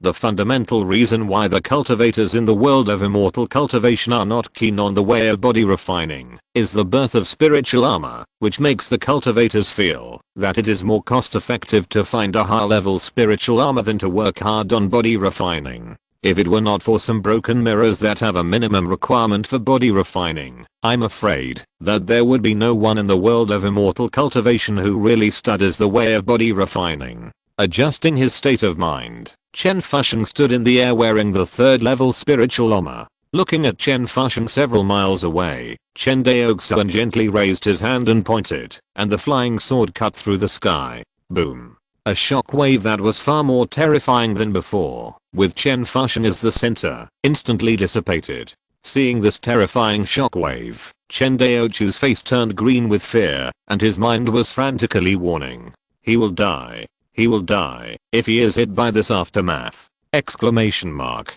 A: The fundamental reason why the cultivators in the world of immortal cultivation are not keen on the way of body refining is the birth of spiritual armor, which makes the cultivators feel that it is more cost effective to find a high-level spiritual armor than to work hard on body refining. If it were not for some broken mirrors that have a minimum requirement for body refining, I'm afraid that there would be no one in the world of immortal cultivation who really studies the way of body refining. Adjusting his state of mind, Chen Daoxuan stood in the air wearing the third level spiritual armor. Looking at Chen Daoxuan several miles away, Chen Daoxuan gently raised his hand and pointed, and the flying sword cut through the sky. Boom. A shockwave that was far more terrifying than before, with Chen Daoxuan as the center, instantly dissipated. Seeing this terrifying shockwave, Chen Daoxuan's face turned green with fear, and his mind was frantically warning. He will die. He will die if he is hit by this aftermath! Exclamation mark.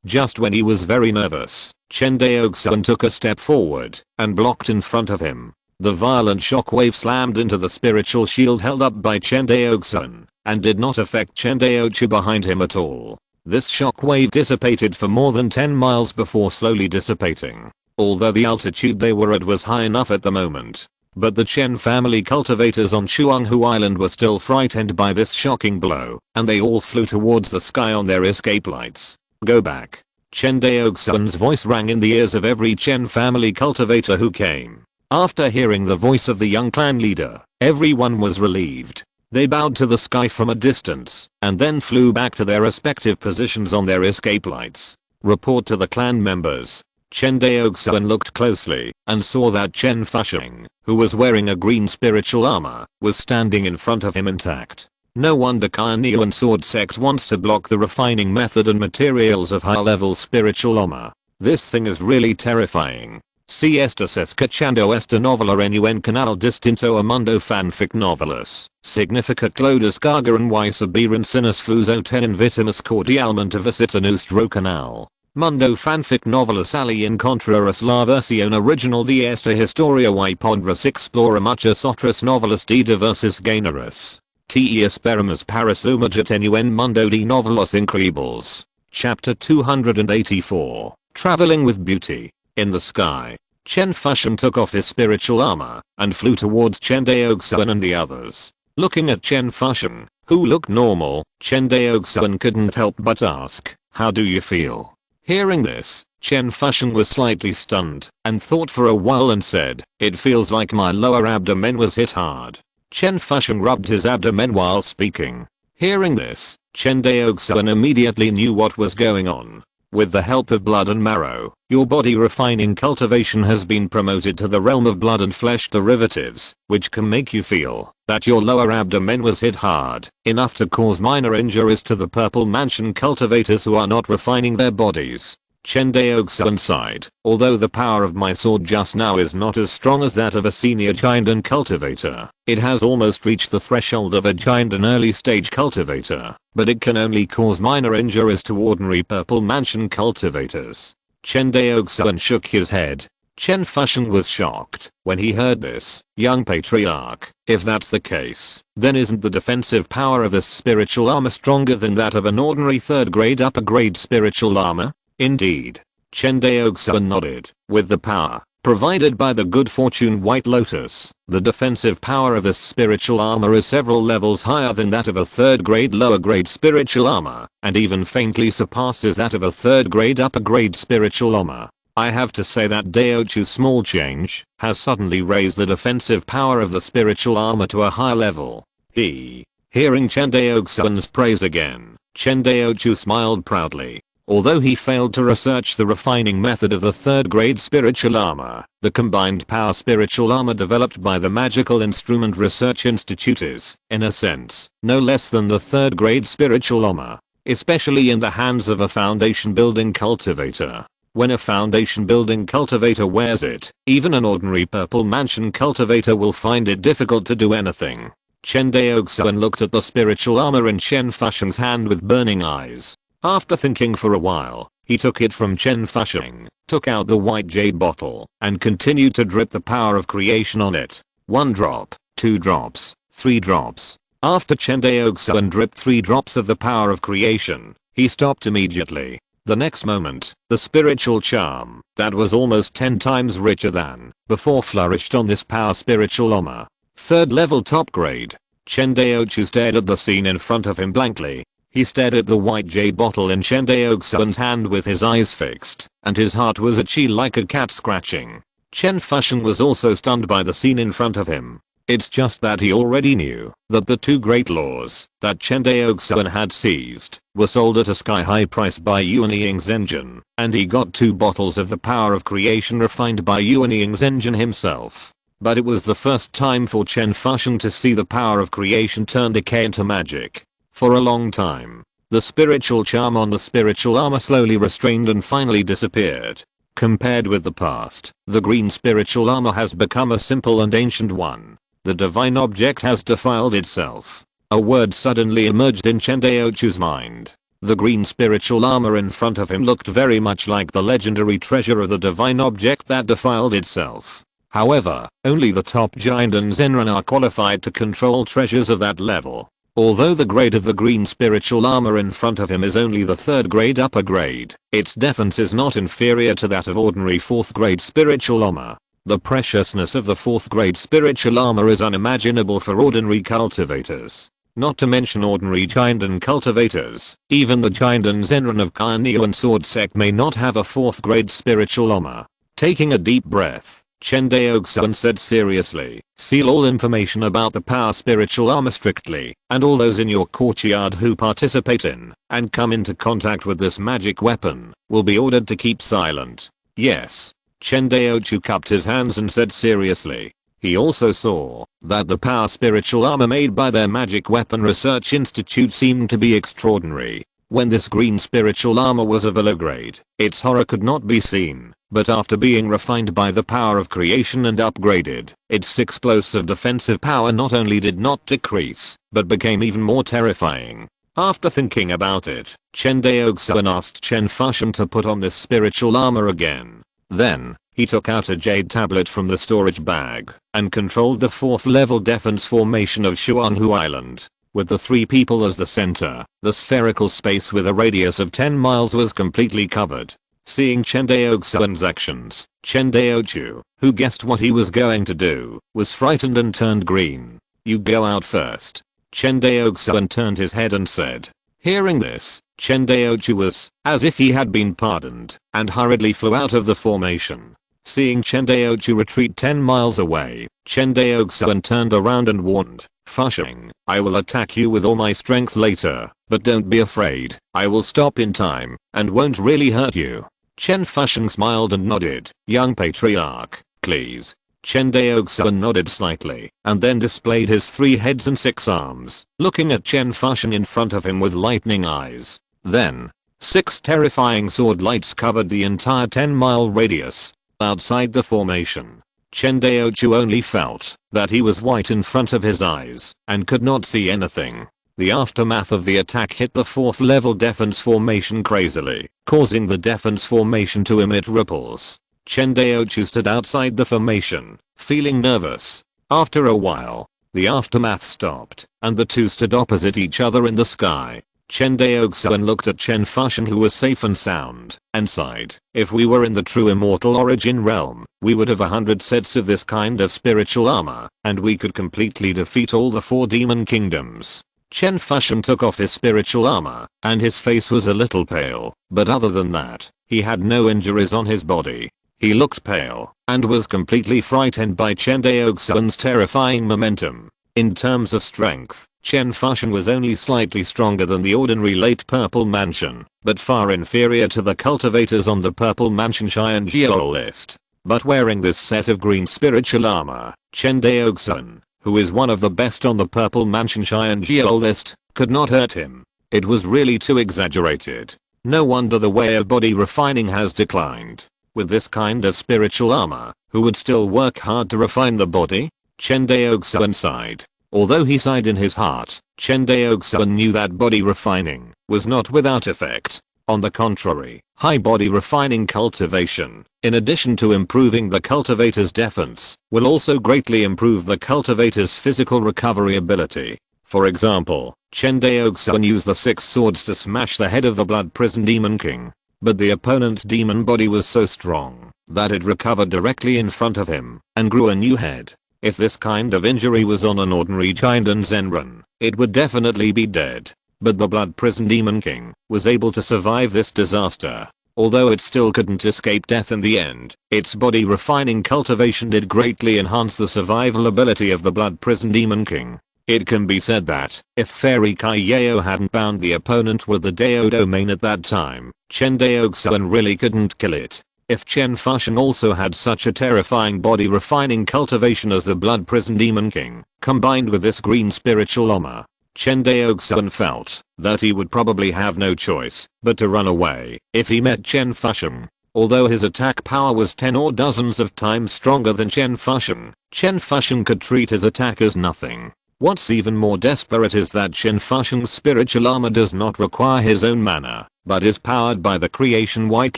A: Just when he was very nervous, Chen Daoxuan took a step forward and blocked in front of him. The violent shockwave slammed into the spiritual shield held up by Chen Daoxuan and did not affect Chen Daoxuan behind him at all. This shockwave dissipated for more than 10 miles before slowly dissipating. Although the altitude they were at was high enough at the moment. But the Chen family cultivators on Shuanghu Island were still frightened by this shocking blow, and they all flew towards the sky on their escape lights. Go back. Chen Daoxuan's voice rang in the ears of every Chen family cultivator who came. After hearing the voice of the young clan leader, everyone was relieved. They bowed to the sky from a distance, and then flew back to their respective positions on their escape lights. Report to the clan members. Chen Daoxuan looked closely and saw that Chen Daoxuan, who was wearing a green spiritual armor, was standing in front of him intact. No wonder Kainuan Sword Sect wants to block the refining method and materials of high-level spiritual armor. This thing is really terrifying. Si estás escuchando esta novela en un canal distinto a mundo fanfic novelas. Significa que lo descargaran y sabiran si nos fuso ten invitamos cordialmente a visitar nuestro canal. Mundo fanfic novelas ali encontrarás la versión original de esta historia y podrás explorar muchas otras novelas de diversos géneros. Te esperamos para sumergirte en un mundo de novelas increíbles. Chapter 284. Traveling with Beauty. In the sky, Chen Daoxuan took off his spiritual armor and flew towards Chen Daoxuan and the others. Looking at Chen Daoxuan, who looked normal, Chen Daoxuan couldn't help but ask, "How do you feel?" Hearing this, Chen Daoxuan was slightly stunned and thought for a while and said, "It feels like my lower abdomen was hit hard." Chen Daoxuan rubbed his abdomen while speaking. Hearing this, Chen Daoxuan immediately knew what was going on. With the help of blood and marrow, your body refining cultivation has been promoted to the realm of blood and flesh derivatives, which can make you feel that your lower abdomen was hit hard, enough to cause minor injuries to the purple mansion cultivators who are not refining their bodies. Chen Daoxuan sighed. Although the power of my sword just now is not as strong as that of a senior giant and cultivator, it has almost reached the threshold of a giant and early stage cultivator, but it can only cause minor injuries to ordinary purple mansion cultivators. Chen Daoxuan shook his head. Chen Daoxuan was shocked when he heard this. Young patriarch, if that's the case, then isn't the defensive power of this spiritual armor stronger than that of an ordinary third grade upper grade spiritual armor? Indeed. Chen Daoxuan nodded. With the power provided by the good fortune White Lotus, the defensive power of this spiritual armor is several levels higher than that of a third grade lower grade spiritual armor, and even faintly surpasses that of a third grade upper grade spiritual armor. I have to say that Daoxuan's small change has suddenly raised the defensive power of the spiritual armor to a higher level. Hearing Chen Daoxuan's praise again, Chen Daoxuan smiled proudly. Although he failed to research the refining method of the third grade spiritual armor, the combined power spiritual armor developed by the Magical Instrument Research Institute is, in a sense, no less than the third grade spiritual armor, especially in the hands of a foundation building cultivator. When a foundation building cultivator wears it, even an ordinary purple mansion cultivator will find it difficult to do anything. Chen Daoxuan looked at the spiritual armor in Chen Fusheng's hand with burning eyes. After thinking for a while, he took it from Chen Fusheng, took out the white jade bottle, and continued to drip the power of creation on it. 1 drop, 2 drops, 3 drops. After Chen Daoxuan dripped 3 drops of the power of creation, he stopped immediately. The next moment, the spiritual charm, that was almost 10 times richer than before, flourished on this power spiritual armor. 3rd level top grade. Chen Daoxuan stared at the scene in front of him blankly. He stared at the white jade bottle in Chen Daoxuan's hand with his eyes fixed, and his heart was itchy like a cat scratching. Chen Fusheng was also stunned by the scene in front of him. It's just that he already knew that the 2 great laws that Chen Daoxuan had seized were sold at a sky-high price by Yuan Ying's engine, and he got 2 bottles of the power of creation refined by Yuan Ying's engine himself. But it was the first time for Chen Fusheng to see the power of creation turn decay into magic. For a long time, the spiritual charm on the spiritual armor slowly restrained and finally disappeared. Compared with the past, the green spiritual armor has become a simple and ancient one. The divine object has defiled itself. A word suddenly emerged in Chen Daoxuan's mind. The green spiritual armor in front of him looked very much like the legendary treasure of the divine object that defiled itself. However, only the top giant and Zenran are qualified to control treasures of that level. Although the grade of the green spiritual armor in front of him is only the 3rd grade upper grade, its defense is not inferior to that of ordinary 4th grade spiritual armor. The preciousness of the 4th grade spiritual armor is unimaginable for ordinary cultivators. Not to mention ordinary Jiandan cultivators, even the Jiandan Zenran of Kainiu and Sword Sect may not have a 4th grade spiritual armor. Taking a deep breath, Chen Daoxuan said seriously, seal all information about the power spiritual armor strictly, and all those in your courtyard who participate in and come into contact with this magic weapon will be ordered to keep silent. Yes. Chen Daoxuan cupped his hands and said seriously. He also saw that the power spiritual armor made by their magic weapon research institute seemed to be extraordinary. When this green spiritual armor was of a low grade, its horror could not be seen, but after being refined by the power of creation and upgraded, its explosive defensive power not only did not decrease, but became even more terrifying. After thinking about it, Chen Daoxuan asked Chen Fusheng to put on this spiritual armor again. Then, he took out a jade tablet from the storage bag and controlled the 4th level defense formation of Xuanhu Island. With the 3 people as the center, the spherical space with a radius of 10 miles was completely covered. Seeing Chen Daoxuan's actions, Chen Daoxuan, who guessed what he was going to do, was frightened and turned green. You go out first. Chen Daoxuan turned his head and said. Hearing this, Chen Daoxuan was as if he had been pardoned and hurriedly flew out of the formation. Seeing Chen Daoxuan retreat 10 miles away, Chen Daoxuan turned around and warned, Fusheng, I will attack you with all my strength later, but don't be afraid, I will stop in time and won't really hurt you. Chen Fusheng smiled and nodded, young patriarch, please. Chen Daoxuan nodded slightly and then displayed his 3 heads and 6 arms, looking at Chen Fusheng in front of him with lightning eyes. Then, 6 terrifying sword lights covered the entire 10-mile radius. Outside the formation, Chen Daoxuan only felt that he was white in front of his eyes and could not see anything. The aftermath of the attack hit the 4th level defense formation crazily, causing the defense formation to emit ripples. Chen Daoxuan stood outside the formation, feeling nervous. After a while, the aftermath stopped, and the 2 stood opposite each other in the sky. Chen Daoxuan looked at Chen Fusheng, who was safe and sound, and sighed. If we were in the true immortal origin realm, we would have 100 sets of this kind of spiritual armor, and we could completely defeat all the 4 demon kingdoms. Chen Fusheng took off his spiritual armor, and his face was a little pale, but other than that, he had no injuries on his body. He looked pale, and was completely frightened by Chen Daoxuan's terrifying momentum. In terms of strength, Chen Fusheng was only slightly stronger than the ordinary late Purple Mansion, but far inferior to the cultivators on the Purple Mansion Xiangjiao list. But wearing this set of green spiritual armor, Chen Daoxuan, who is one of the best on the Purple Mansion Xiangjiao list, could not hurt him. It was really too exaggerated. No wonder the way of body refining has declined. With this kind of spiritual armor, who would still work hard to refine the body? Chen Daoxuan sighed. Although he sighed in his heart, Chen Daoxuan knew that body refining was not without effect. On the contrary, high body refining cultivation, in addition to improving the cultivator's defense, will also greatly improve the cultivator's physical recovery ability. For example, Chen Daoxuan used the 6 swords to smash the head of the Blood Prison Demon King. But the opponent's demon body was so strong that it recovered directly in front of him and grew a new head. If this kind of injury was on an ordinary Chinden Zenran, it would definitely be dead. But the Blood Prison Demon King was able to survive this disaster. Although it still couldn't escape death in the end, its body refining cultivation did greatly enhance the survival ability of the Blood Prison Demon King. It can be said that, if Fairy Kai Yeo hadn't bound the opponent with the Dao domain at that time, Chen Daoxuan really couldn't kill it. If Chen Fusheng also had such a terrifying body refining cultivation as the Blood Prison Demon King, combined with this green spiritual armor, Chen Daoxuan felt that he would probably have no choice but to run away if he met Chen Fusheng. Although his attack power was 10 or dozens of times stronger than Chen Fusheng could treat his attack as nothing. What's even more desperate is that Chen Fusheng's spiritual armor does not require his own mana, but is powered by the creation White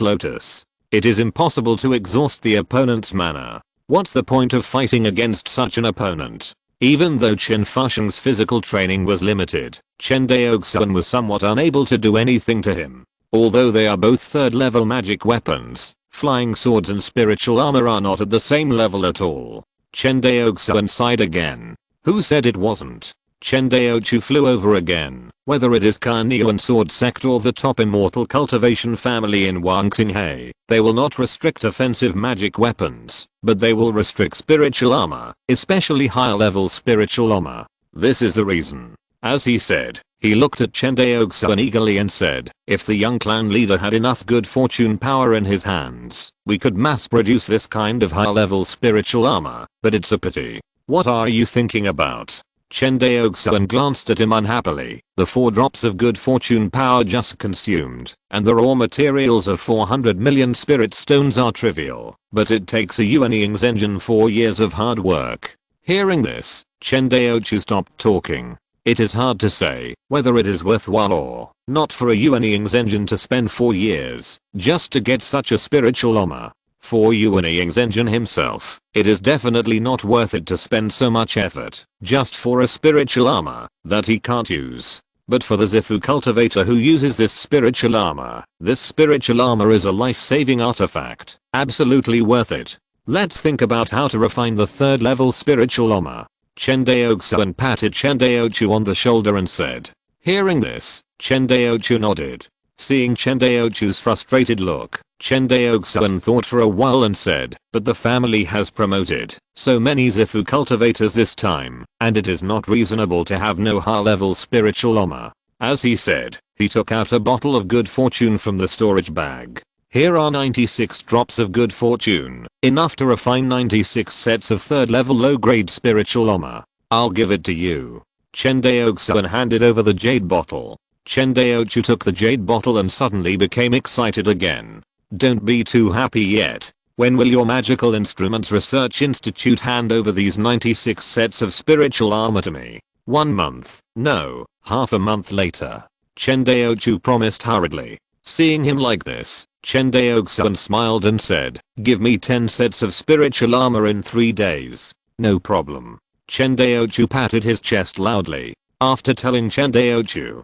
A: Lotus. It is impossible to exhaust the opponent's mana. What's the point of fighting against such an opponent? Even though Chen Fusheng's physical training was limited, Chen Daoxuan was somewhat unable to do anything to him. Although they are both 3rd level magic weapons, flying swords and spiritual armor are not at the same level at all. Chen Daoxuan sighed again. Who said it wasn't? Chen Daoxu flew over again. Whether it is Carneon Sword Sect or the top Immortal Cultivation family in Wangxinghe, they will not restrict offensive magic weapons, but they will restrict spiritual armor, especially higher level spiritual armor. This is the reason. As he said, he looked at Chen Daoxuan eagerly and said, if the young clan leader had enough good fortune power in his hands, we could mass produce this kind of high level spiritual armor, but it's a pity. What are you thinking about? Chen Daoxuan glanced at him unhappily. The 4 drops of good fortune power just consumed, and the raw materials of 400 million spirit stones are trivial, but it takes a Yuanying's engine 4 years of hard work. Hearing this, Chen Daoxu stopped talking. It is hard to say whether it is worthwhile or not for a Yuanying's engine to spend 4 years just to get such a spiritual armor. For Yuanying's engine himself, it is definitely not worth it to spend so much effort just for a spiritual armor that he can't use. But for the Zifu cultivator who uses this spiritual armor is a life-saving artifact. Absolutely worth it. Let's think about how to refine the 3rd level spiritual armor. Chen Daoxuan patted Chen Daoxu on the shoulder and said. Hearing this, Chen Daoxu nodded. Seeing Chen Daoxu's frustrated look, Chen Daoxuan thought for a while and said, but the family has promoted so many Zifu cultivators this time, and it is not reasonable to have no high-level spiritual armor. As he said, he took out a bottle of good fortune from the storage bag. Here are 96 drops of good fortune, enough to refine 96 sets of 3rd level low-grade spiritual armor. I'll give it to you. Chen Daoxuan handed over the jade bottle. Chen Daoxu took the jade bottle and suddenly became excited again. Don't be too happy yet. When will your Magical Instruments Research Institute hand over these 96 sets of spiritual armor to me? 1 month, no, half a month later. Chen Daoxu promised hurriedly. Seeing him like this, Chen Daoxuan smiled and said, give me 10 sets of spiritual armor in 3 days. No problem. Chen Daoxu patted his chest loudly. After telling Chen Daoxuan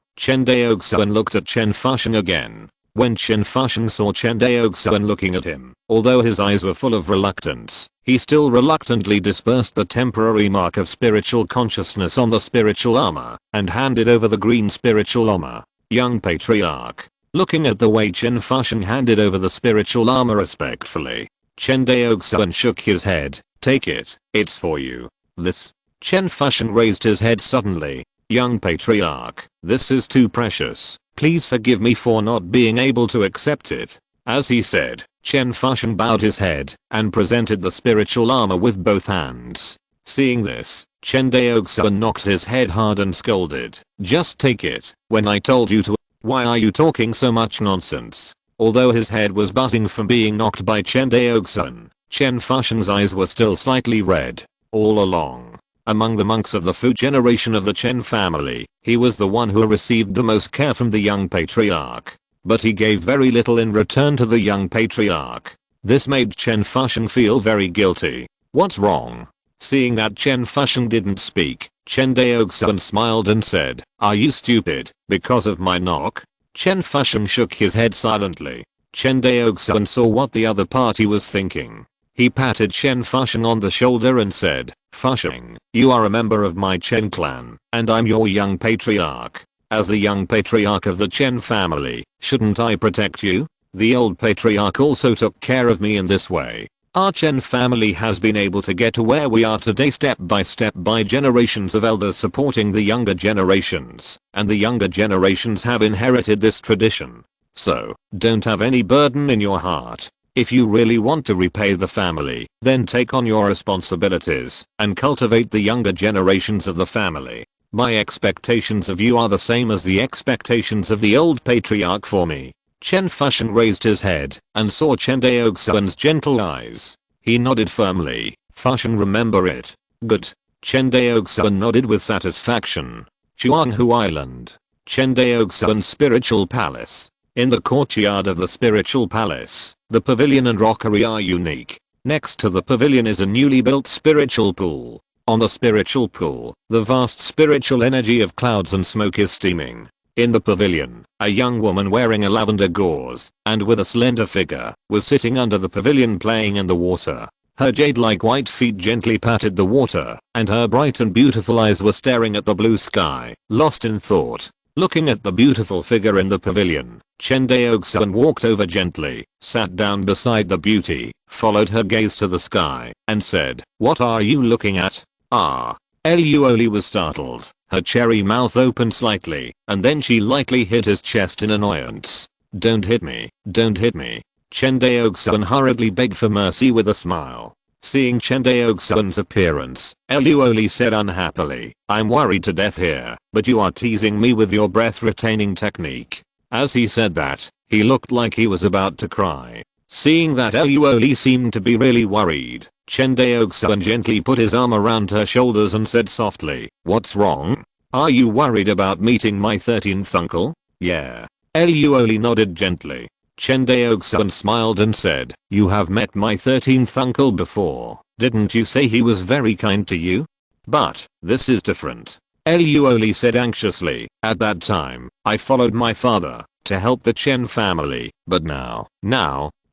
A: looked at Chen Fusheng again. When Chen Fusheng saw Chen Daoxuan looking at him, although his eyes were full of reluctance, he still reluctantly dispersed the temporary mark of spiritual consciousness on the spiritual armor, and handed over the green spiritual armor. Young Patriarch. Looking at the way Chen Fusheng handed over the spiritual armor respectfully, Chen Daoxuan shook his head. Take it, it's for you. This. Chen Fusheng raised his head suddenly. Young Patriarch, this is too precious. Please forgive me for not being able to accept it. As he said, Chen Fusheng bowed his head and presented the spiritual armor with both hands. Seeing this, Chen Daoxuan knocked his head hard and scolded. Just take it. When I told you to Why are you talking so much nonsense? Although his head was buzzing from being knocked by Chen Daoxuan, Chen Fusheng's eyes were still slightly red. All along, among the monks of the Fu generation of the Chen family, he was the one who received the most care from the young patriarch. But he gave very little in return to the young patriarch. This made Chen Fusheng feel very guilty. What's wrong? Seeing that Chen Fusheng didn't speak, Chen Daoxuan smiled and said, "Are you stupid, because of my knock?" Chen Fusheng shook his head silently. Chen Daoxuan saw what the other party was thinking. He patted Chen Fusheng on the shoulder and said, "Fusheng, you are a member of my Chen clan, and I'm your young patriarch. As the young patriarch of the Chen family, shouldn't I protect you? The old patriarch also took care of me in this way. Our Chen family has been able to get to where we are today step by generations of elders supporting the younger generations, and the younger generations have inherited this tradition. So, don't have any burden in your heart. If you really want to repay the family, then take on your responsibilities and cultivate the younger generations of the family. My expectations of you are the same as the expectations of the old patriarch for me." Chen Fusheng raised his head and saw Chen Daoxuan's gentle eyes. He nodded firmly. "Fusheng, remember it." "Good." Chen Daoxuan nodded with satisfaction. Chuanghu Island. Chen Daoxuan's spiritual palace. In the courtyard of the spiritual palace, the pavilion and rockery are unique. Next to the pavilion is a newly built spiritual pool. On the spiritual pool, the vast spiritual energy of clouds and smoke is steaming. In the pavilion, a young woman wearing a lavender gauze and with a slender figure was sitting under the pavilion playing in the water. Her jade-like white feet gently patted the water, and her bright and beautiful eyes were staring at the blue sky, lost in thought. Looking at the beautiful figure in the pavilion, Chen Daoxuan walked over gently, sat down beside the beauty, followed her gaze to the sky, and said, "What are you looking at?" "Ah." Luoli was startled. Her cherry mouth opened slightly, and then she lightly hit his chest in annoyance. "Don't hit me, don't hit me." Chen Daoxuan hurriedly begged for mercy with a smile. Seeing Chen Daoxuan's appearance, Luoli said unhappily, "I'm worried to death here, but you are teasing me with your breath-retaining technique." As he said that, he looked like he was about to cry. Seeing that Luoli seemed to be really worried, Chen Daoxuan gently put his arm around her shoulders and said softly, "What's wrong? Are you worried about meeting my 13th uncle?" "Yeah." Luoli nodded gently. Chen Daoxuan smiled and said, "You have met my 13th uncle before. Didn't you say he was very kind to you?" "But, this is different." Luoli said anxiously, "At that time, I followed my father to help the Chen family, but now.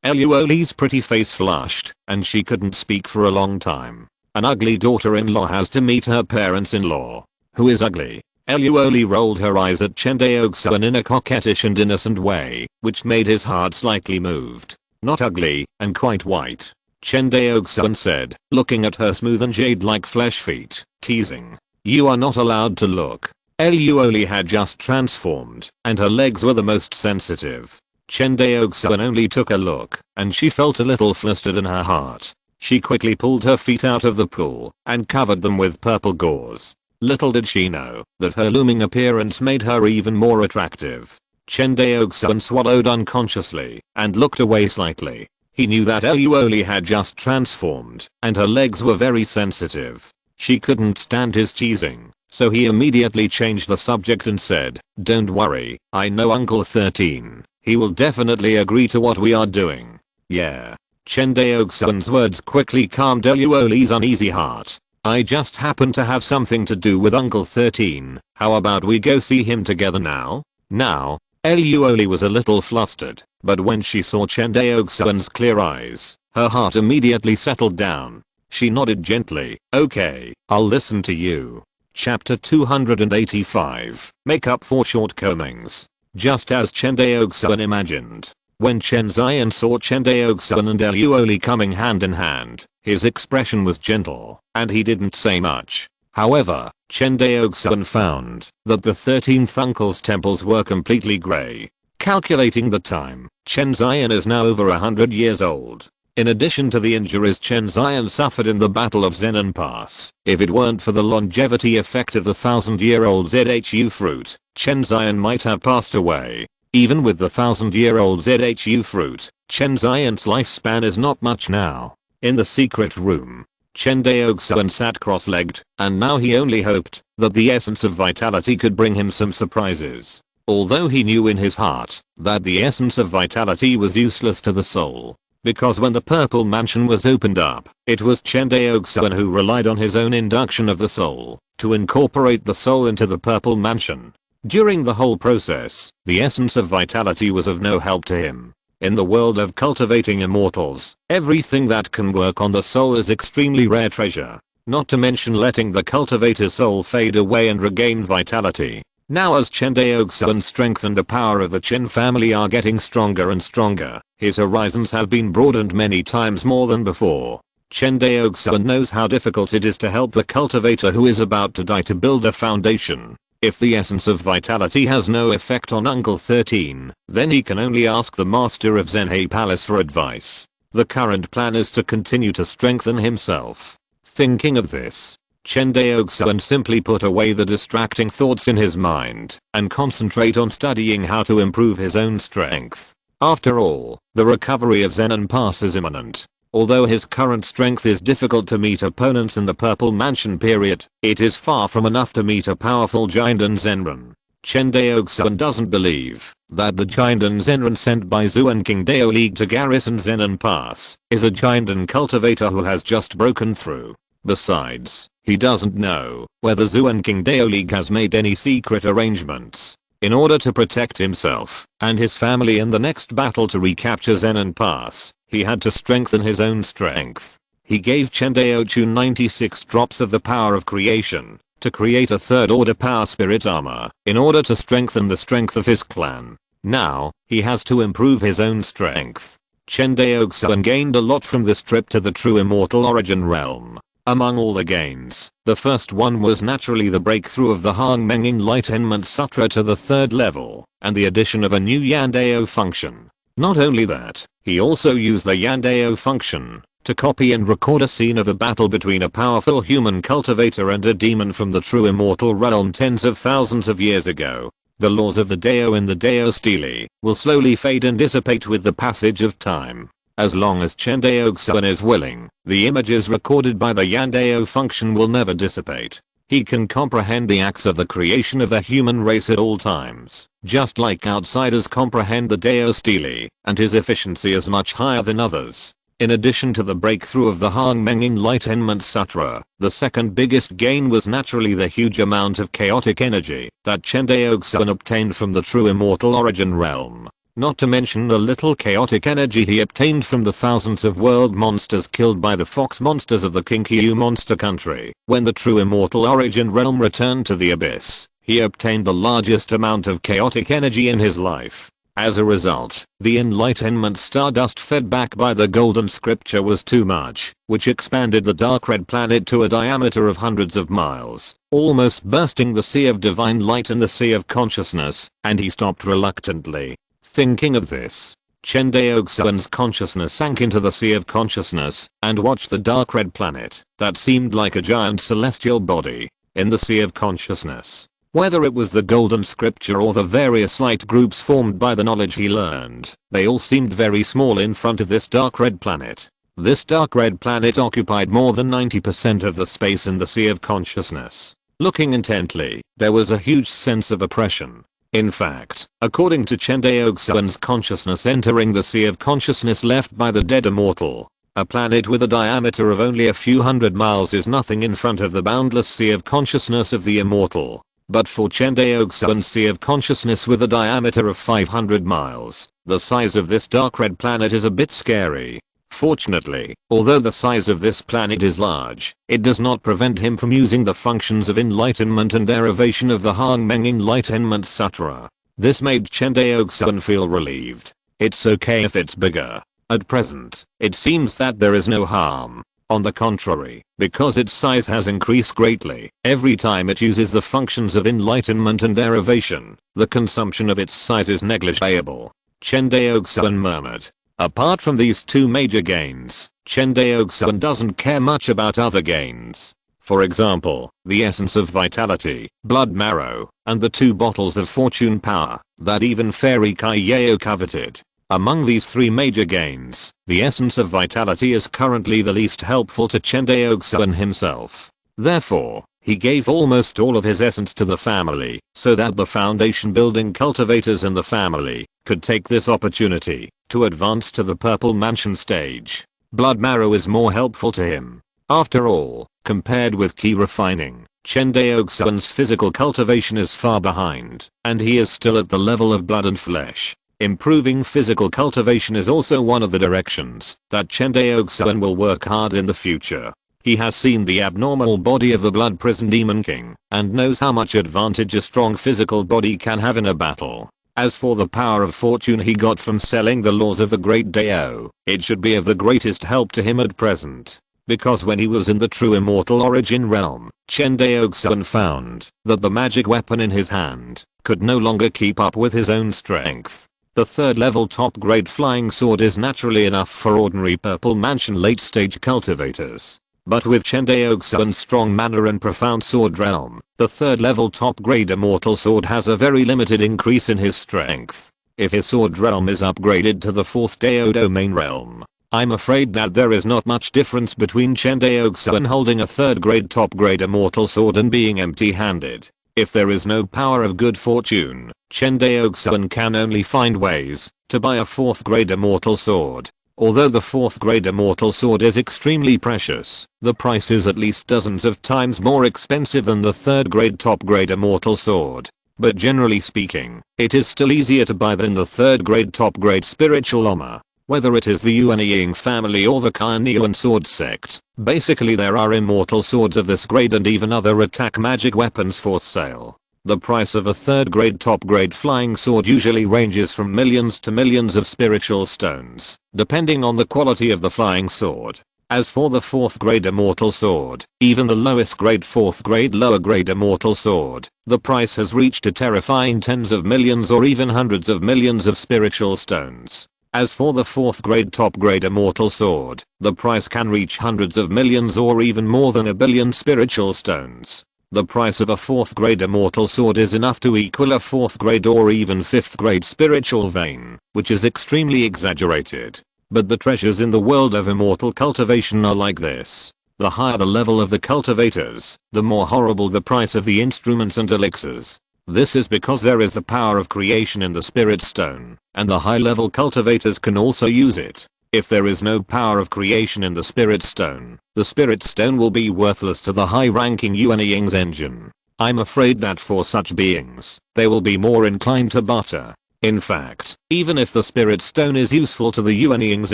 A: Luoli's pretty face flushed, and she couldn't speak for a long time. "An ugly daughter-in-law has to meet her parents-in-law." "Who is ugly?" Luoli rolled her eyes at Chen Daoxuan in a coquettish and innocent way, which made his heart slightly moved. "Not ugly, and quite white," Chen Daoxuan said, looking at her smooth and jade-like flesh feet, teasing. "You are not allowed to look." Luoli had just transformed, and her legs were the most sensitive. Chen Daoxuan only took a look, and she felt a little flustered in her heart. She quickly pulled her feet out of the pool and covered them with purple gauze. Little did she know that her looming appearance made her even more attractive. Chen Daoxuan swallowed unconsciously and looked away slightly. He knew that Luoli had just transformed, and her legs were very sensitive. She couldn't stand his teasing, so he immediately changed the subject and said, "Don't worry, I know Uncle 13. He will definitely agree to what we are doing." "Yeah." Chen Daoxuan's words quickly calmed Luoli's uneasy heart. "I just happen to have something to do with Uncle 13. How about we go see him together now?" Now, Luoli was a little flustered, but when she saw Chen Daoxuan's clear eyes, her heart immediately settled down. She nodded gently. "Okay, I'll listen to you." Chapter 285. Make up for shortcomings. Just as Chen Daoxuan imagined. When Chen Ziyan saw Chen Daoxuan and Luoli coming hand in hand, his expression was gentle, and he didn't say much. However, Chen Daoxuan found that the 13th uncle's temples were completely grey. Calculating the time, Chen Ziyan is now over 100 years old. In addition to the injuries Chen Daoxuan suffered in the Battle of Zenon Pass, if it weren't for the longevity effect of the 1000-year-old ZHU fruit, Chen Daoxuan might have passed away. Even with the 1000-year-old ZHU fruit, Chen Daoxuan's lifespan is not much now. In the secret room, Chen Daoxuan sat cross-legged, and now he only hoped that the essence of vitality could bring him some surprises. Although he knew in his heart that the essence of vitality was useless to the soul. Because when the Purple Mansion was opened up, it was Chen Daoxuan who relied on his own induction of the soul to incorporate the soul into the Purple Mansion. During the whole process, the essence of vitality was of no help to him. In the world of cultivating immortals, everything that can work on the soul is extremely rare treasure. Not to mention letting the cultivator's soul fade away and regain vitality. Now as Chen Daoxuan's strength and the power of the Chen family are getting stronger and stronger, his horizons have been broadened many times more than before. Chen Daoxuan knows how difficult it is to help the cultivator who is about to die to build a foundation. If the essence of vitality has no effect on Uncle 13, then he can only ask the master of Zhenhe Palace for advice. The current plan is to continue to strengthen himself. Thinking of this, Chen Daoxuan simply put away the distracting thoughts in his mind and concentrate on studying how to improve his own strength. After all, the recovery of Zenon Pass is imminent. Although his current strength is difficult to meet opponents in the Purple Mansion period, it is far from enough to meet a powerful Jinden Zenran. Chen Daoxuan doesn't believe that the Jinden Zenran sent by Zuan King Dao League to garrison Zenon Pass is a Jinden cultivator who has just broken through. Besides, he doesn't know whether Zuan King Dao League has made any secret arrangements in order to protect himself and his family in the next battle to recapture Zenon Pass. He had to strengthen his own strength. He gave Chen Daoxuan 96 drops of the power of creation to create a third order power spirit armor in order to strengthen the strength of his clan. Now, he has to improve his own strength. Chen Daoxuan gained a lot from this trip to the true immortal origin realm. Among all the gains, the first one was naturally the breakthrough of the Hongmeng Enlightenment Sutra to the 3rd level, and the addition of a new Yandao function. Not only that, he also used the Yandao function to copy and record a scene of a battle between a powerful human cultivator and a demon from the true immortal realm tens of thousands of years ago. The laws of the Dao in the Dao Stele will slowly fade and dissipate with the passage of time. As long as Chen Daoxuan is willing, the images recorded by the Yandao function will never dissipate. He can comprehend the acts of the creation of the human race at all times, just like outsiders comprehend the Dao Stele, and his efficiency is much higher than others. In addition to the breakthrough of the Hongmeng Enlightenment Sutra, the second biggest gain was naturally the huge amount of chaotic energy that Chen Daoxuan obtained from the true immortal origin realm. Not to mention the little chaotic energy he obtained from the thousands of world monsters killed by the fox monsters of the Kinkyu monster country. When the true immortal origin realm returned to the abyss, he obtained the largest amount of chaotic energy in his life. As a result, the enlightenment stardust fed back by the golden scripture was too much, which expanded the dark red planet to a diameter of hundreds of miles, almost bursting the sea of divine light and the sea of consciousness, and he stopped reluctantly. Thinking of this, Chen Daoxuan's consciousness sank into the sea of consciousness and watched the dark red planet that seemed like a giant celestial body in the sea of consciousness. Whether it was the golden scripture or the various light groups formed by the knowledge he learned, they all seemed very small in front of this dark red planet. This dark red planet occupied more than 90% of the space in the sea of consciousness. Looking intently, there was a huge sense of oppression. In fact, according to Chen Daoxuan's consciousness entering the sea of consciousness left by the dead immortal, a planet with a diameter of only a few hundred miles is nothing in front of the boundless sea of consciousness of the immortal. But for Chen Daoxuan's sea of consciousness with a diameter of 500 miles, the size of this dark red planet is a bit scary. Fortunately, although the size of this planet is large, it does not prevent him from using the functions of enlightenment and derivation of the Hongmeng Enlightenment Sutra. This made Chen Daoxuan feel relieved. It's okay if it's bigger. At present, it seems that there is no harm. On the contrary, because its size has increased greatly, every time it uses the functions of enlightenment and derivation, the consumption of its size is negligible. Chen Daoxuan murmured. Apart from these two major gains, Chen Daoxuan doesn't care much about other gains. For example, the essence of vitality, blood marrow, and the 2 bottles of fortune power that even Fairy Kai Yeo coveted. Among these 3 major gains, the essence of vitality is currently the least helpful to Chen Daoxuan himself. Therefore, he gave almost all of his essence to the family, so that the foundation building cultivators in the family could take this opportunity to advance to the Purple Mansion stage. Blood marrow is more helpful to him. After all, compared with key refining, Chen Daoxuan's physical cultivation is far behind, and he is still at the level of blood and flesh. Improving physical cultivation is also one of the directions that Chen Daoxuan will work hard in the future. He has seen the abnormal body of the Blood Prison Demon King and knows how much advantage a strong physical body can have in a battle. As for the power of fortune he got from selling the laws of the Great Dao, it should be of the greatest help to him at present. Because when he was in the true immortal origin realm, Chen Daoxuan found that the magic weapon in his hand could no longer keep up with his own strength. The 3rd level top grade flying sword is naturally enough for ordinary Purple Mansion late stage cultivators. But with Chen Daoxuan's strong mana and profound sword realm, the 3rd level top grade immortal sword has a very limited increase in his strength. If his sword realm is upgraded to the 4th Dao domain realm, I'm afraid that there is not much difference between Chen Daoxuan holding a 3rd grade top grade immortal sword and being empty handed. If there is no power of good fortune, Chen Daoxuan can only find ways to buy a 4th grade immortal sword. Although the 4th grade immortal sword is extremely precious, the price is at least dozens of times more expensive than the 3rd grade top grade immortal sword. But generally speaking, it is still easier to buy than the 3rd grade top grade spiritual armor. Whether it is the Yuanying family or the Kainyuan sword sect, basically there are immortal swords of this grade and even other attack magic weapons for sale. The price of a 3rd grade top grade flying sword usually ranges from millions to millions of spiritual stones, depending on the quality of the flying sword. As for the 4th grade immortal sword, even the lowest grade 4th grade lower grade immortal sword, the price has reached a terrifying tens of millions or even hundreds of millions of spiritual stones. As for the 4th grade top grade immortal sword, the price can reach hundreds of millions or even more than a billion spiritual stones. The price of a 4th grade immortal sword is enough to equal a 4th grade or even 5th grade spiritual vein, which is extremely exaggerated. But the treasures in the world of immortal cultivation are like this. The higher the level of the cultivators, the more horrible the price of the instruments and elixirs. This is because there is the power of creation in the spirit stone, and the high level cultivators can also use it. If there is no power of creation in the spirit stone, the spirit stone will be worthless to the high-ranking Yuanying's engine. I'm afraid that for such beings, they will be more inclined to barter. In fact, even if the spirit stone is useful to the Yuanying's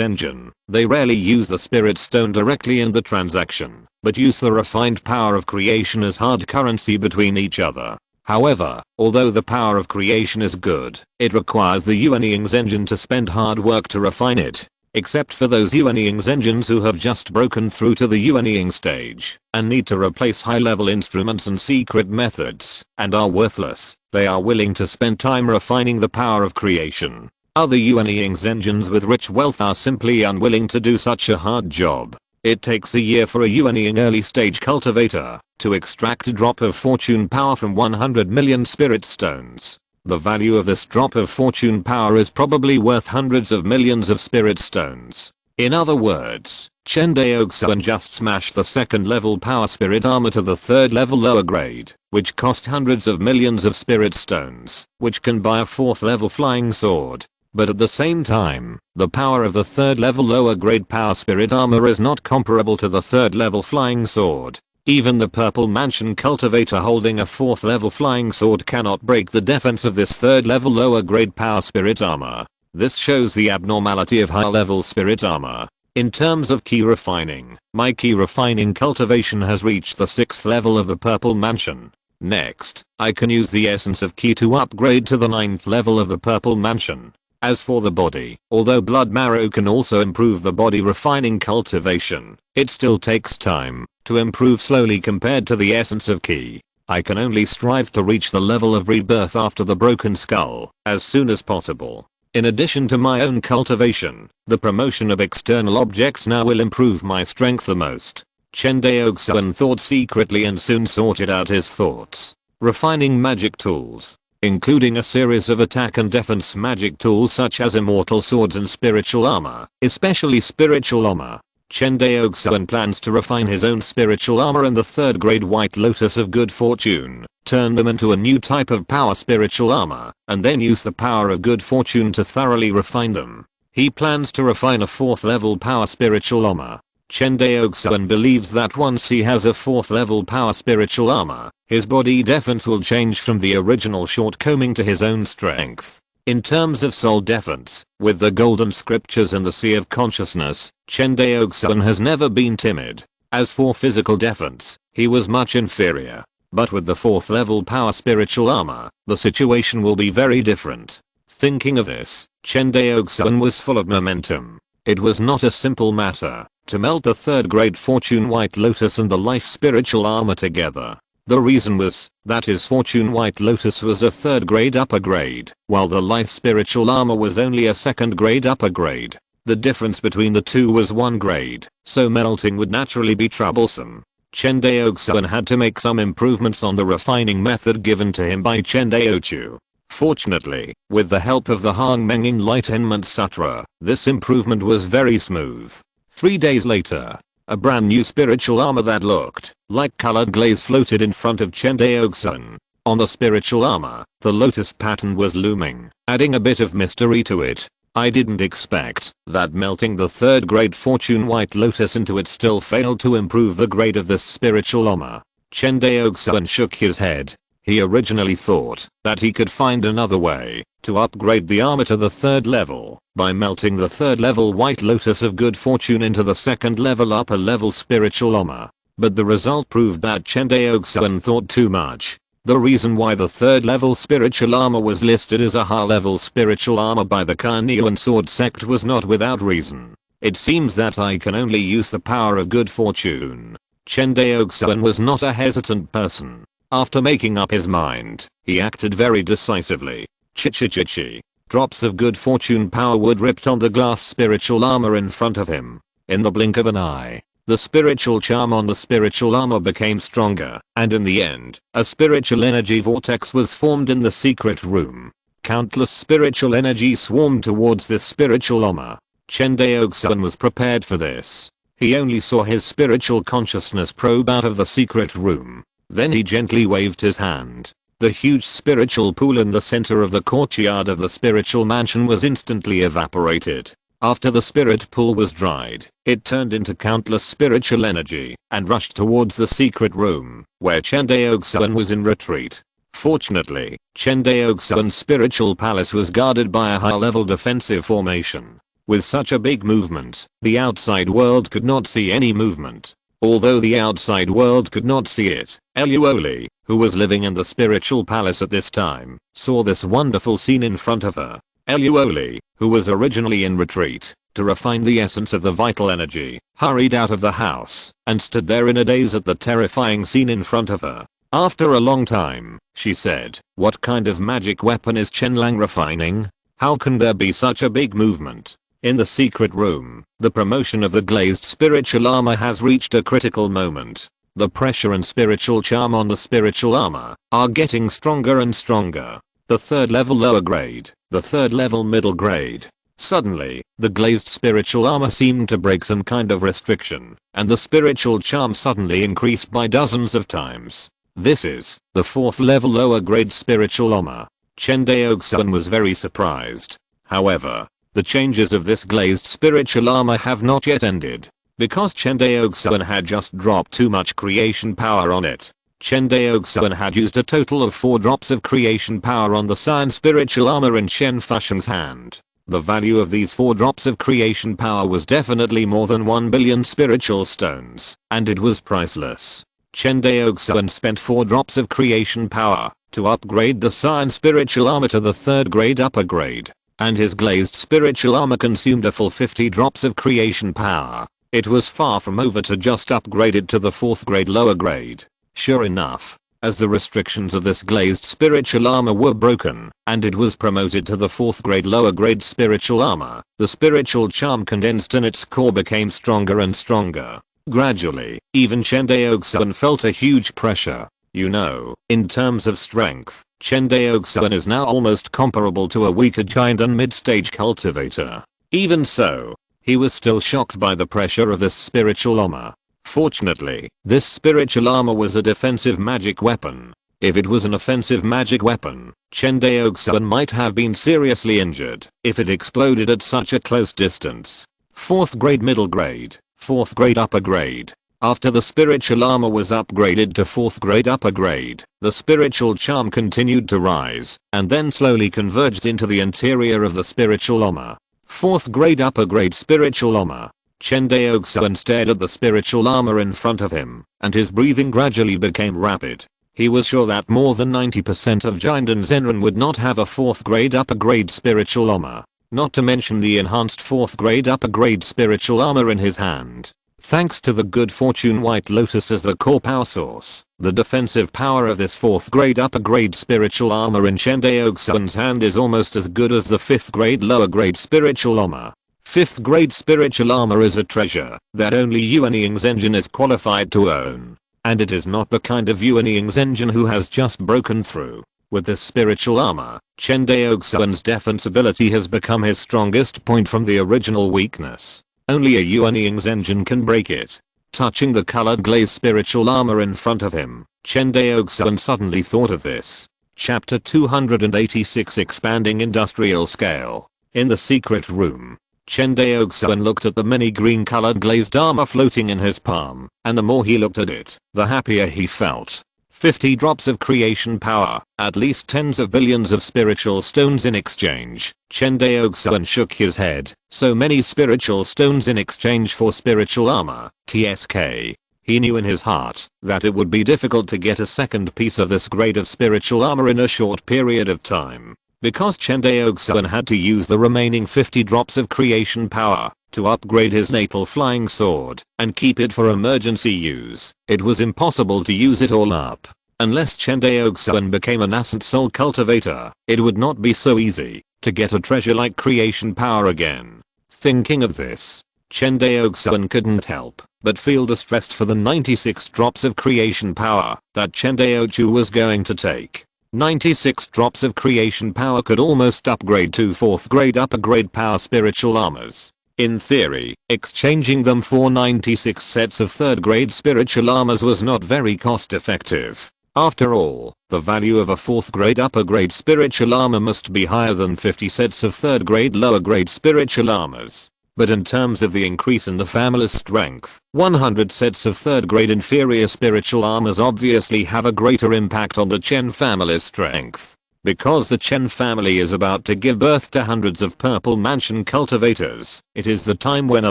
A: engine, they rarely use the spirit stone directly in the transaction, but use the refined power of creation as hard currency between each other. However, although the power of creation is good, it requires the Yuanying's engine to spend hard work to refine it. Except for those Yuanying's engines who have just broken through to the Yuanying stage and need to replace high-level instruments and secret methods and are worthless, they are willing to spend time refining the power of creation. Other Yuanying's engines with rich wealth are simply unwilling to do such a hard job. It takes a year for a Yuanying early stage cultivator to extract a drop of fortune power from 100 million spirit stones. The value of this drop of fortune power is probably worth hundreds of millions of spirit stones. In other words, Chen Daoxuan just smashed the 2nd level power spirit armor to the 3rd level lower grade, which cost hundreds of millions of spirit stones, which can buy a 4th level flying sword. But at the same time, the power of the 3rd level lower grade power spirit armor is not comparable to the 3rd level flying sword. Even the Purple Mansion cultivator holding a 4th level flying sword cannot break the defense of this 3rd level lower grade power spirit armor. This shows the abnormality of high level spirit armor. In terms of key refining, my key refining cultivation has reached the 6th level of the Purple Mansion. Next, I can use the essence of key to upgrade to the 9th level of the Purple Mansion. As for the body, although blood marrow can also improve the body refining cultivation, it still takes time to improve slowly compared to the essence of ki. I can only strive to reach the level of rebirth after the broken skull as soon as possible. In addition to my own cultivation, the promotion of external objects now will improve my strength the most. Chen Daoxuan thought secretly and soon sorted out his thoughts. Refining magic tools, including a series of attack and defense magic tools such as immortal swords and spiritual armor, especially spiritual armor. Chen Daoxuan plans to refine his own spiritual armor and the 3rd grade White Lotus of Good Fortune, turn them into a new type of power spiritual armor, and then use the power of good fortune to thoroughly refine them. He plans to refine a 4th level power spiritual armor. Chen Daoxuan believes that once he has a 4th level power spiritual armor, his body defense will change from the original shortcoming to his own strength. In terms of soul defense, with the golden scriptures and the sea of consciousness, Chen Daoxuan has never been timid. As for physical defense, he was much inferior. But with the 4th level power spiritual armor, the situation will be very different. Thinking of this, Chen Daoxuan was full of momentum. It was not a simple matter to melt the 3rd grade Fortune White Lotus and the Life spiritual armor together. The reason was that his Fortune White Lotus was a 3rd grade upper grade, while the Life spiritual armor was only a 2nd grade upper grade. The difference between the two was 1 grade, so melting would naturally be troublesome. Chen Daoxuan had to make some improvements on the refining method given to him by Chen Daoxuan. Fortunately, with the help of the Hongmeng Enlightenment Sutra, this improvement was very smooth. 3 days later, a brand new spiritual armor that looked like colored glaze floated in front of Chen Daoxuan. On the spiritual armor, the lotus pattern was looming, adding a bit of mystery to it. I didn't expect that melting the 3rd grade Fortune White Lotus into it still failed to improve the grade of this spiritual armor. Chen Daoxuan shook his head. He originally thought that he could find another way to upgrade the armor to the 3rd level by melting the 3rd level White Lotus of Good Fortune into the 2nd level upper level spiritual armor. But the result proved that Chen Daoxuan thought too much. The reason why the 3rd level spiritual armor was listed as a high level spiritual armor by the Carnean Sword sect was not without reason. It seems that I can only use the power of good fortune. Chen Daoxuan was not a hesitant person. After making up his mind, he acted very decisively. Chi. Drops of good fortune power would ripped on the glass spiritual armor in front of him. In the blink of an eye, the spiritual charm on the spiritual armor became stronger, and in the end, a spiritual energy vortex was formed in the secret room. Countless spiritual energy swarmed towards this spiritual armor. Chen Daoxuan was prepared for this. He only saw his spiritual consciousness probe out of the secret room. Then he gently waved his hand. The huge spiritual pool in the center of the courtyard of the spiritual mansion was instantly evaporated. After the spirit pool was dried, it turned into countless spiritual energy and rushed towards the secret room, where Chen Daoxuan was in retreat. Fortunately, Chen Daoxuan's spiritual palace was guarded by a high-level defensive formation. With such a big movement, the outside world could not see any movement. Although the outside world could not see it, Eluoli, who was living in the spiritual palace at this time, saw this wonderful scene in front of her. Eluoli, who was originally in retreat to refine the essence of the vital energy, hurried out of the house and stood there in a daze at the terrifying scene in front of her. After a long time, she said, "What kind of magic weapon is Chen Lang refining? How can there be such a big movement?" In the secret room, the promotion of the glazed spiritual armor has reached a critical moment. The pressure and spiritual charm on the spiritual armor are getting stronger and stronger. The 3rd level lower grade, the 3rd level middle grade. Suddenly, the glazed spiritual armor seemed to break some kind of restriction, and the spiritual charm suddenly increased by dozens of times. This is the 4th level lower grade spiritual armor. Chen Daoxuan was very surprised. However, the changes of this glazed spiritual armor have not yet ended. Because Chen Daoxuan had just dropped too much creation power on it. Chen Daoxuan had used a total of 4 drops of creation power on the science spiritual armor in Chen Fusheng's hand. The value of these 4 drops of creation power was definitely more than 1 billion spiritual stones, and it was priceless. Chen Daoxuan spent 4 drops of creation power to upgrade the science spiritual armor to the 3rd grade upper grade. And his glazed spiritual armor consumed a full 50 drops of creation power. It was far from over to just upgrade it to the 4th grade lower grade. Sure enough, as the restrictions of this glazed spiritual armor were broken, and it was promoted to the 4th grade lower grade spiritual armor, the spiritual charm condensed in its core became stronger and stronger. Gradually, even Chen Daoxuan felt a huge pressure. You know, in terms of strength, Chen Daoxuan is now almost comparable to a weaker giant and mid-stage cultivator. Even so, he was still shocked by the pressure of this spiritual armor. Fortunately, this spiritual armor was a defensive magic weapon. If it was an offensive magic weapon, Chen Daoxuan might have been seriously injured if it exploded at such a close distance. 4th grade middle grade, 4th grade upper grade. After the spiritual armor was upgraded to 4th grade upper grade, the spiritual charm continued to rise, and then slowly converged into the interior of the spiritual armor. 4th grade upper grade spiritual armor. Chen Daoxuan stared at the spiritual armor in front of him, and his breathing gradually became rapid. He was sure that more than 90% of Giant and Zenran would not have a 4th grade upper grade spiritual armor, not to mention the enhanced 4th grade upper grade spiritual armor in his hand. Thanks to the good fortune White Lotus as the core power source, the defensive power of this 4th grade upper grade spiritual armor in Chen Daoxuan's hand is almost as good as the 5th grade lower grade spiritual armor. 5th grade spiritual armor is a treasure that only Yuan Ying's engine is qualified to own. And it is not the kind of Yuan Ying's engine who has just broken through. With this spiritual armor, Chen Daoxuan's defense ability has become his strongest point from the original weakness. Only a Yuan Ying's engine can break it. Touching the colored glazed spiritual armor in front of him, Chen Daoxuan suddenly thought of this. Chapter 286 Expanding Industrial Scale. In the secret room, Chen Daoxuan looked at the many green colored glazed armor floating in his palm, and the more he looked at it, the happier he felt. 50 drops of creation power, at least tens of billions of spiritual stones in exchange. Chen Daoxuan shook his head. So many spiritual stones in exchange for spiritual armor, TSK. He knew in his heart that it would be difficult to get a second piece of this grade of spiritual armor in a short period of time. Because Chen Daoxuan had to use the remaining 50 drops of creation power to upgrade his natal flying sword and keep it for emergency use, it was impossible to use it all up. Unless Chen Daoxuan became a nascent soul cultivator, it would not be so easy to get a treasure like creation power again. Thinking of this, Chen Daoxuan couldn't help but feel distressed for the 96 drops of creation power that Chen Daoxuan was going to take. 96 drops of creation power could almost upgrade 2 4th grade upper grade power spiritual armors. In theory, exchanging them for 96 sets of 3rd grade spiritual armors was not very cost effective. After all, the value of a 4th grade upper grade spiritual armor must be higher than 50 sets of 3rd grade lower grade spiritual armors. But in terms of the increase in the family's strength, 100 sets of 3rd grade inferior spiritual armors obviously have a greater impact on the Chen family's strength. Because the Chen family is about to give birth to hundreds of purple mansion cultivators, it is the time when a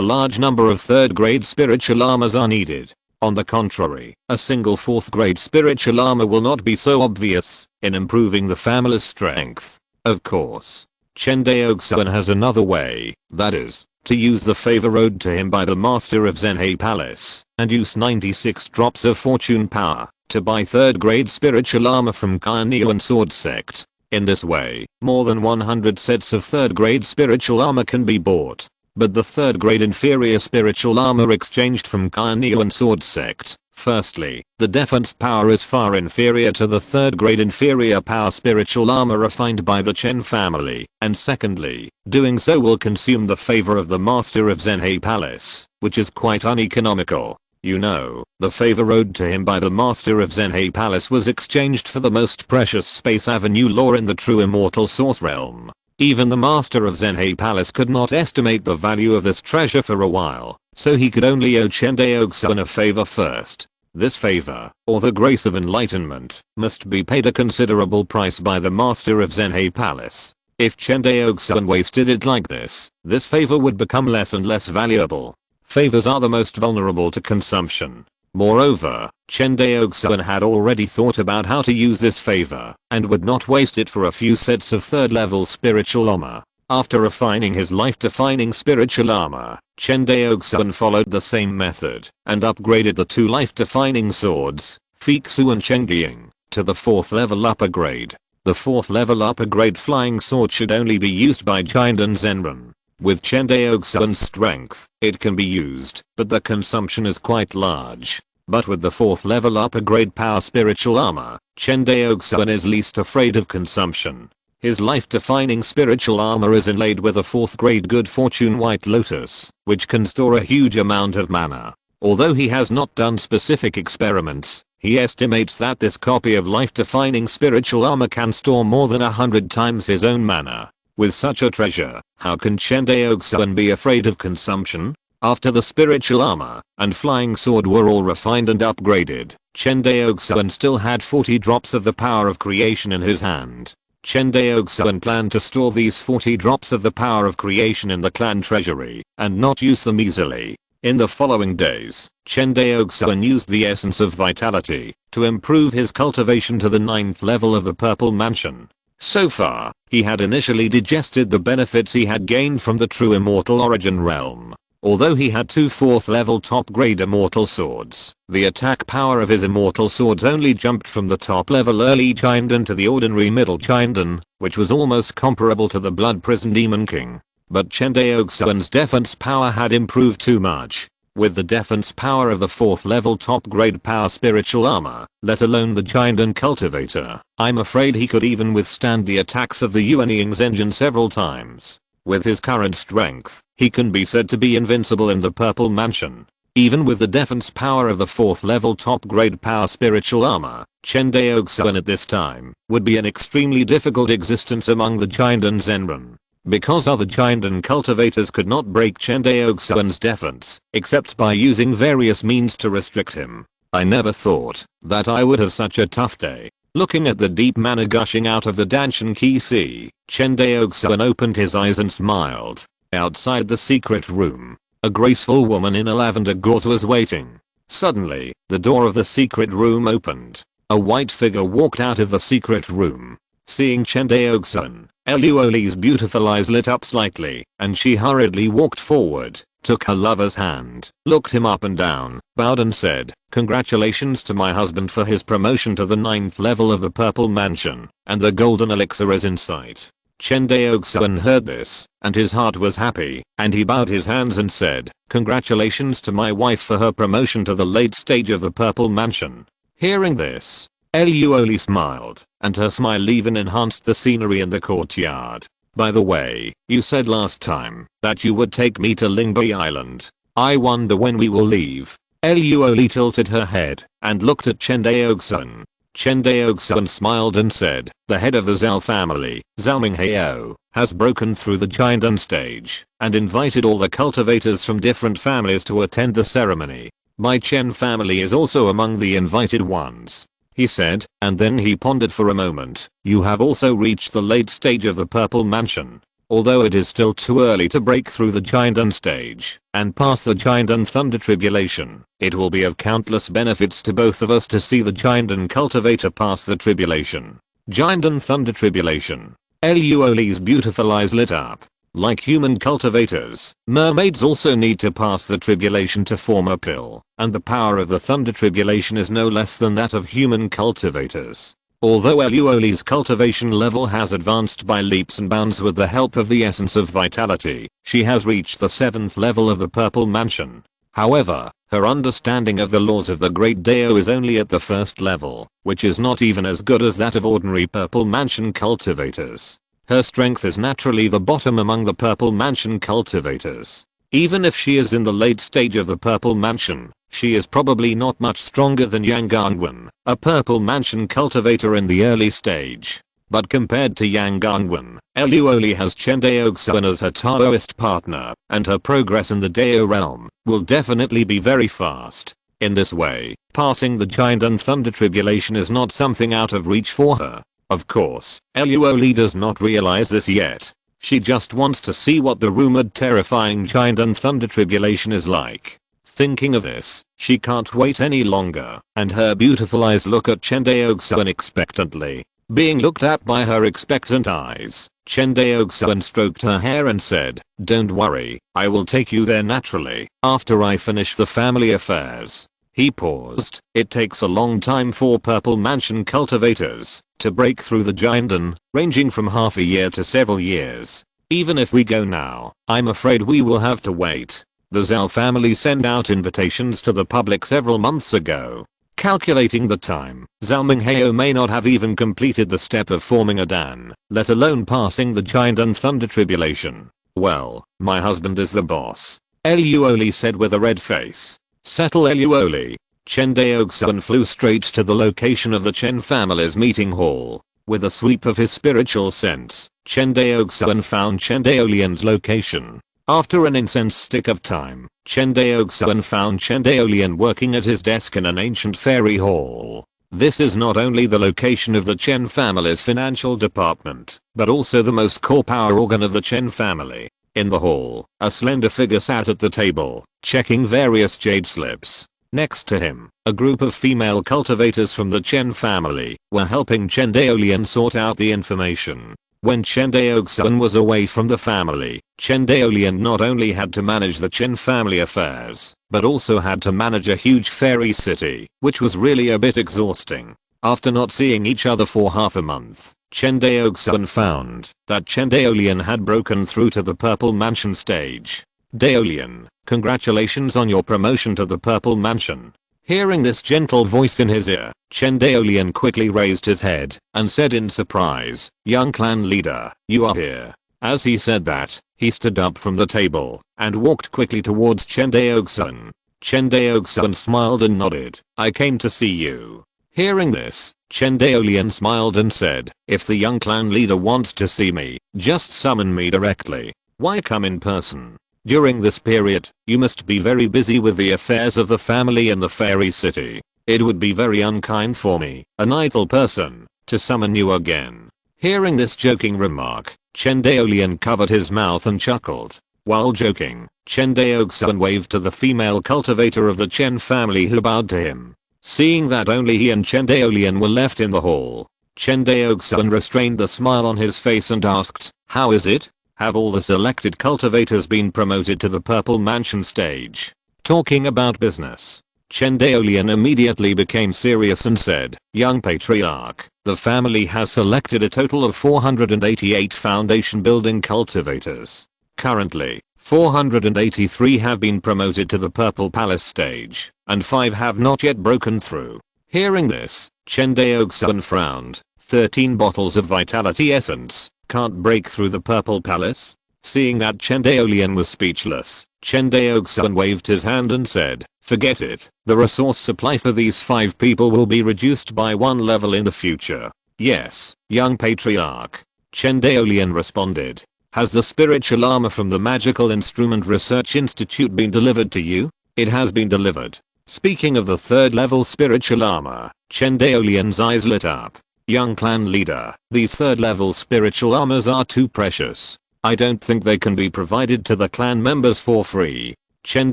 A: large number of 3rd grade spiritual armors are needed. On the contrary, a single 4th grade spiritual armor will not be so obvious in improving the family's strength. Of course, Chen Daoxuan has another way, that is, to use the favor owed to him by the master of Zhenhe Palace, and use 96 drops of fortune power to buy 3rd grade spiritual armor from Cunning Sword Sect. In this way, more than 100 sets of 3rd grade spiritual armor can be bought. But the 3rd grade inferior spiritual armor exchanged from Cunning Sword Sect. Firstly, the defense power is far inferior to the 3rd grade inferior power spiritual armor refined by the Chen family, and secondly, doing so will consume the favor of the master of Zhenhe Palace, which is quite uneconomical. You know, the favor owed to him by the master of Zhenhe Palace was exchanged for the most precious Space Avenue lore in the true immortal source realm. Even the master of Zhenhe Palace could not estimate the value of this treasure for a while, so he could only owe Chen Daoxuan a favor first. This favor, or the grace of enlightenment, must be paid a considerable price by the master of Zhenhe Palace. If Chen Daoxuan wasted it like this favor would become less and less valuable. Favors are the most vulnerable to consumption. Moreover, Chen Daoxuan had already thought about how to use this favor, and would not waste it for a few sets of 3rd level spiritual armor. After refining his life-defining spiritual armor, Chen Daoxuan followed the same method, and upgraded the 2 life-defining swords, Fixu and Chengying, to the 4th level upper grade. The 4th level upper grade flying sword should only be used by Jinden Zenran. With Chen Daoxuan's strength, it can be used, but the consumption is quite large. But with the 4th level upper grade power spiritual armor, Chen Daoxuan is least afraid of consumption. His life-defining spiritual armor is inlaid with a 4th grade good fortune white lotus, which can store a huge amount of mana. Although he has not done specific experiments, he estimates that this copy of life-defining spiritual armor can store more than 100 times his own mana. With such a treasure, how can Chen Daoxuan be afraid of consumption? After the spiritual armor and flying sword were all refined and upgraded, Chen Daoxuan still had 40 drops of the power of creation in his hand. Chen Daoxuan planned to store these 40 drops of the power of creation in the clan treasury and not use them easily. In the following days, Chen Daoxuan used the essence of vitality to improve his cultivation to the 9th level of the Purple Mansion. So far, he had initially digested the benefits he had gained from the true immortal origin realm. Although he had 2 4th level top grade immortal swords, the attack power of his immortal swords only jumped from the top level early Chinden to the ordinary middle Chinden, which was almost comparable to the Blood Prison Demon King. But Chen Daoxuan's defense power had improved too much. With the defense power of the 4th level top grade power spiritual armor, let alone the Chinden cultivator, I'm afraid he could even withstand the attacks of the Yuanying's engine several times. With his current strength, he can be said to be invincible in the Purple Mansion. Even with the defense power of the 4th level top grade power spiritual armor, Chen Daoxuan at this time would be an extremely difficult existence among the Jinden Zenran. Because other Jinden cultivators could not break Chen Daoxuan's defense, except by using various means to restrict him. I never thought that I would have such a tough day. Looking at the deep mana gushing out of the Danshan Key Sea, Chen Daoxuan opened his eyes and smiled. Outside the secret room, a graceful woman in a lavender gauze was waiting. Suddenly, the door of the secret room opened. A white figure walked out of the secret room. Seeing Chen Daoxuan, Eluoli's beautiful eyes lit up slightly, and she hurriedly walked forward, took her lover's hand, looked him up and down, bowed and said, "Congratulations to my husband for his promotion to the 9th level of the Purple Mansion, and the golden elixir is in sight." Chen Daoxuan heard this, and his heart was happy, and he bowed his hands and said, "Congratulations to my wife for her promotion to the late stage of the Purple Mansion." Hearing this, Eluoli smiled, and her smile even enhanced the scenery in the courtyard. "By the way, you said last time that you would take me to Lingbai Island. I wonder when we will leave." Eluoli tilted her head and looked at Chen Daoxuan. Chen Daoxuan smiled and said, "The head of the Zhao family, Zhao Minghao, has broken through the Jinden stage and invited all the cultivators from different families to attend the ceremony. My Chen family is also among the invited ones," he said, and then he pondered for a moment. "You have also reached the late stage of the Purple Mansion. Although it is still too early to break through the Jinden stage and pass the Jinden Thunder Tribulation, it will be of countless benefits to both of us to see the Jinden cultivator pass the tribulation." Jinden Thunder Tribulation. Eluoli's beautiful eyes lit up. Like human cultivators, mermaids also need to pass the tribulation to form a pill, and the power of the Thunder Tribulation is no less than that of human cultivators. Although Eluoli's cultivation level has advanced by leaps and bounds with the help of the essence of vitality, she has reached the 7th level of the Purple Mansion. However, her understanding of the laws of the Great Dao is only at the 1st level, which is not even as good as that of ordinary Purple Mansion cultivators. Her strength is naturally the bottom among the Purple Mansion cultivators. Even if she is in the late stage of the Purple Mansion, she is probably not much stronger than Yang Gangwen, a Purple Mansion cultivator in the early stage. But compared to Yang Gangwen, Eluoli has Chen Daoxuan as her Taoist partner, and her progress in the Dao realm will definitely be very fast. In this way, passing the Jinden Thunder Tribulation is not something out of reach for her. Of course, Eluoli does not realize this yet. She just wants to see what the rumored terrifying Jinden Thunder Tribulation is like. Thinking of this, she can't wait any longer, and her beautiful eyes look at Chen Daoxuan expectantly. Being looked at by her expectant eyes, Chen Daoxuan stroked her hair and said, "Don't worry, I will take you there naturally, after I finish the family affairs." He paused. It takes a long time for Purple Mansion cultivators to break through the Jinden, ranging from half a year to several years. Even if we go now, I'm afraid we will have to wait. The Zhao family sent out invitations to the public several months ago. Calculating the time, Zhao Minghao may not have even completed the step of forming a Dan, let alone passing the Jinden Thunder Tribulation. Well, my husband is the boss, Luoli said with a red face. Settle Luoli. Chen Daoxuan flew straight to the location of the Chen family's meeting hall. With a sweep of his spiritual sense, Chen Daoxuan found Chen Daolian's location. After an incense stick of time, Chen Daoxuan found Chen Daolian working at his desk in an ancient fairy hall. This is not only the location of the Chen family's financial department, but also the most core power organ of the Chen family. In the hall, a slender figure sat at the table, checking various jade slips. Next to him, a group of female cultivators from the Chen family were helping Chen Daolian sort out the information. When Chen Daoxuan was away from the family, Chen Daolian not only had to manage the Chen family affairs, but also had to manage a huge fairy city, which was really a bit exhausting. After not seeing each other for half a month, Chen Daoxuan found that Chen Daolian had broken through to the Purple Mansion stage. Daolian, congratulations on your promotion to the Purple Mansion. Hearing this gentle voice in his ear, Chen Daolian quickly raised his head and said in surprise, young clan leader, you are here. As he said that, he stood up from the table and walked quickly towards Chen Daoxuan. Chen Daoxuan smiled and nodded. I came to see you. Hearing this, Chen Daolian smiled and said, if the young clan leader wants to see me, just summon me directly. Why come in person? During this period, you must be very busy with the affairs of the family in the fairy city. It would be very unkind for me, an idle person, to summon you again. Hearing this joking remark, Chen Daolian covered his mouth and chuckled. While joking, Chen Daoxuan waved to the female cultivator of the Chen family who bowed to him. Seeing that only he and Chen Daolian were left in the hall, Chen Daoxuan restrained the smile on his face and asked, how is it? Have all the selected cultivators been promoted to the Purple Mansion stage? Talking about business, Chen Daolian immediately became serious and said, young patriarch, the family has selected a total of 488 foundation building cultivators. Currently, 483 have been promoted to the Purple Palace stage, and 5 have not yet broken through. Hearing this, Chen Daoxuan frowned. 13 bottles of vitality essence can't break through the Purple Palace? Seeing that Chen Daolian was speechless, Chen Daoxuan waved his hand and said, forget it, the resource supply for these 5 people will be reduced by 1 level in the future. Yes, young patriarch. Chen Daolian responded. Has the spiritual armor from the Magical Instrument Research Institute been delivered to you? It has been delivered. Speaking of the 3rd level spiritual armor, Chen Daolian's eyes lit up. Young clan leader, these 3rd level spiritual armors are too precious. I don't think they can be provided to the clan members for free. Chen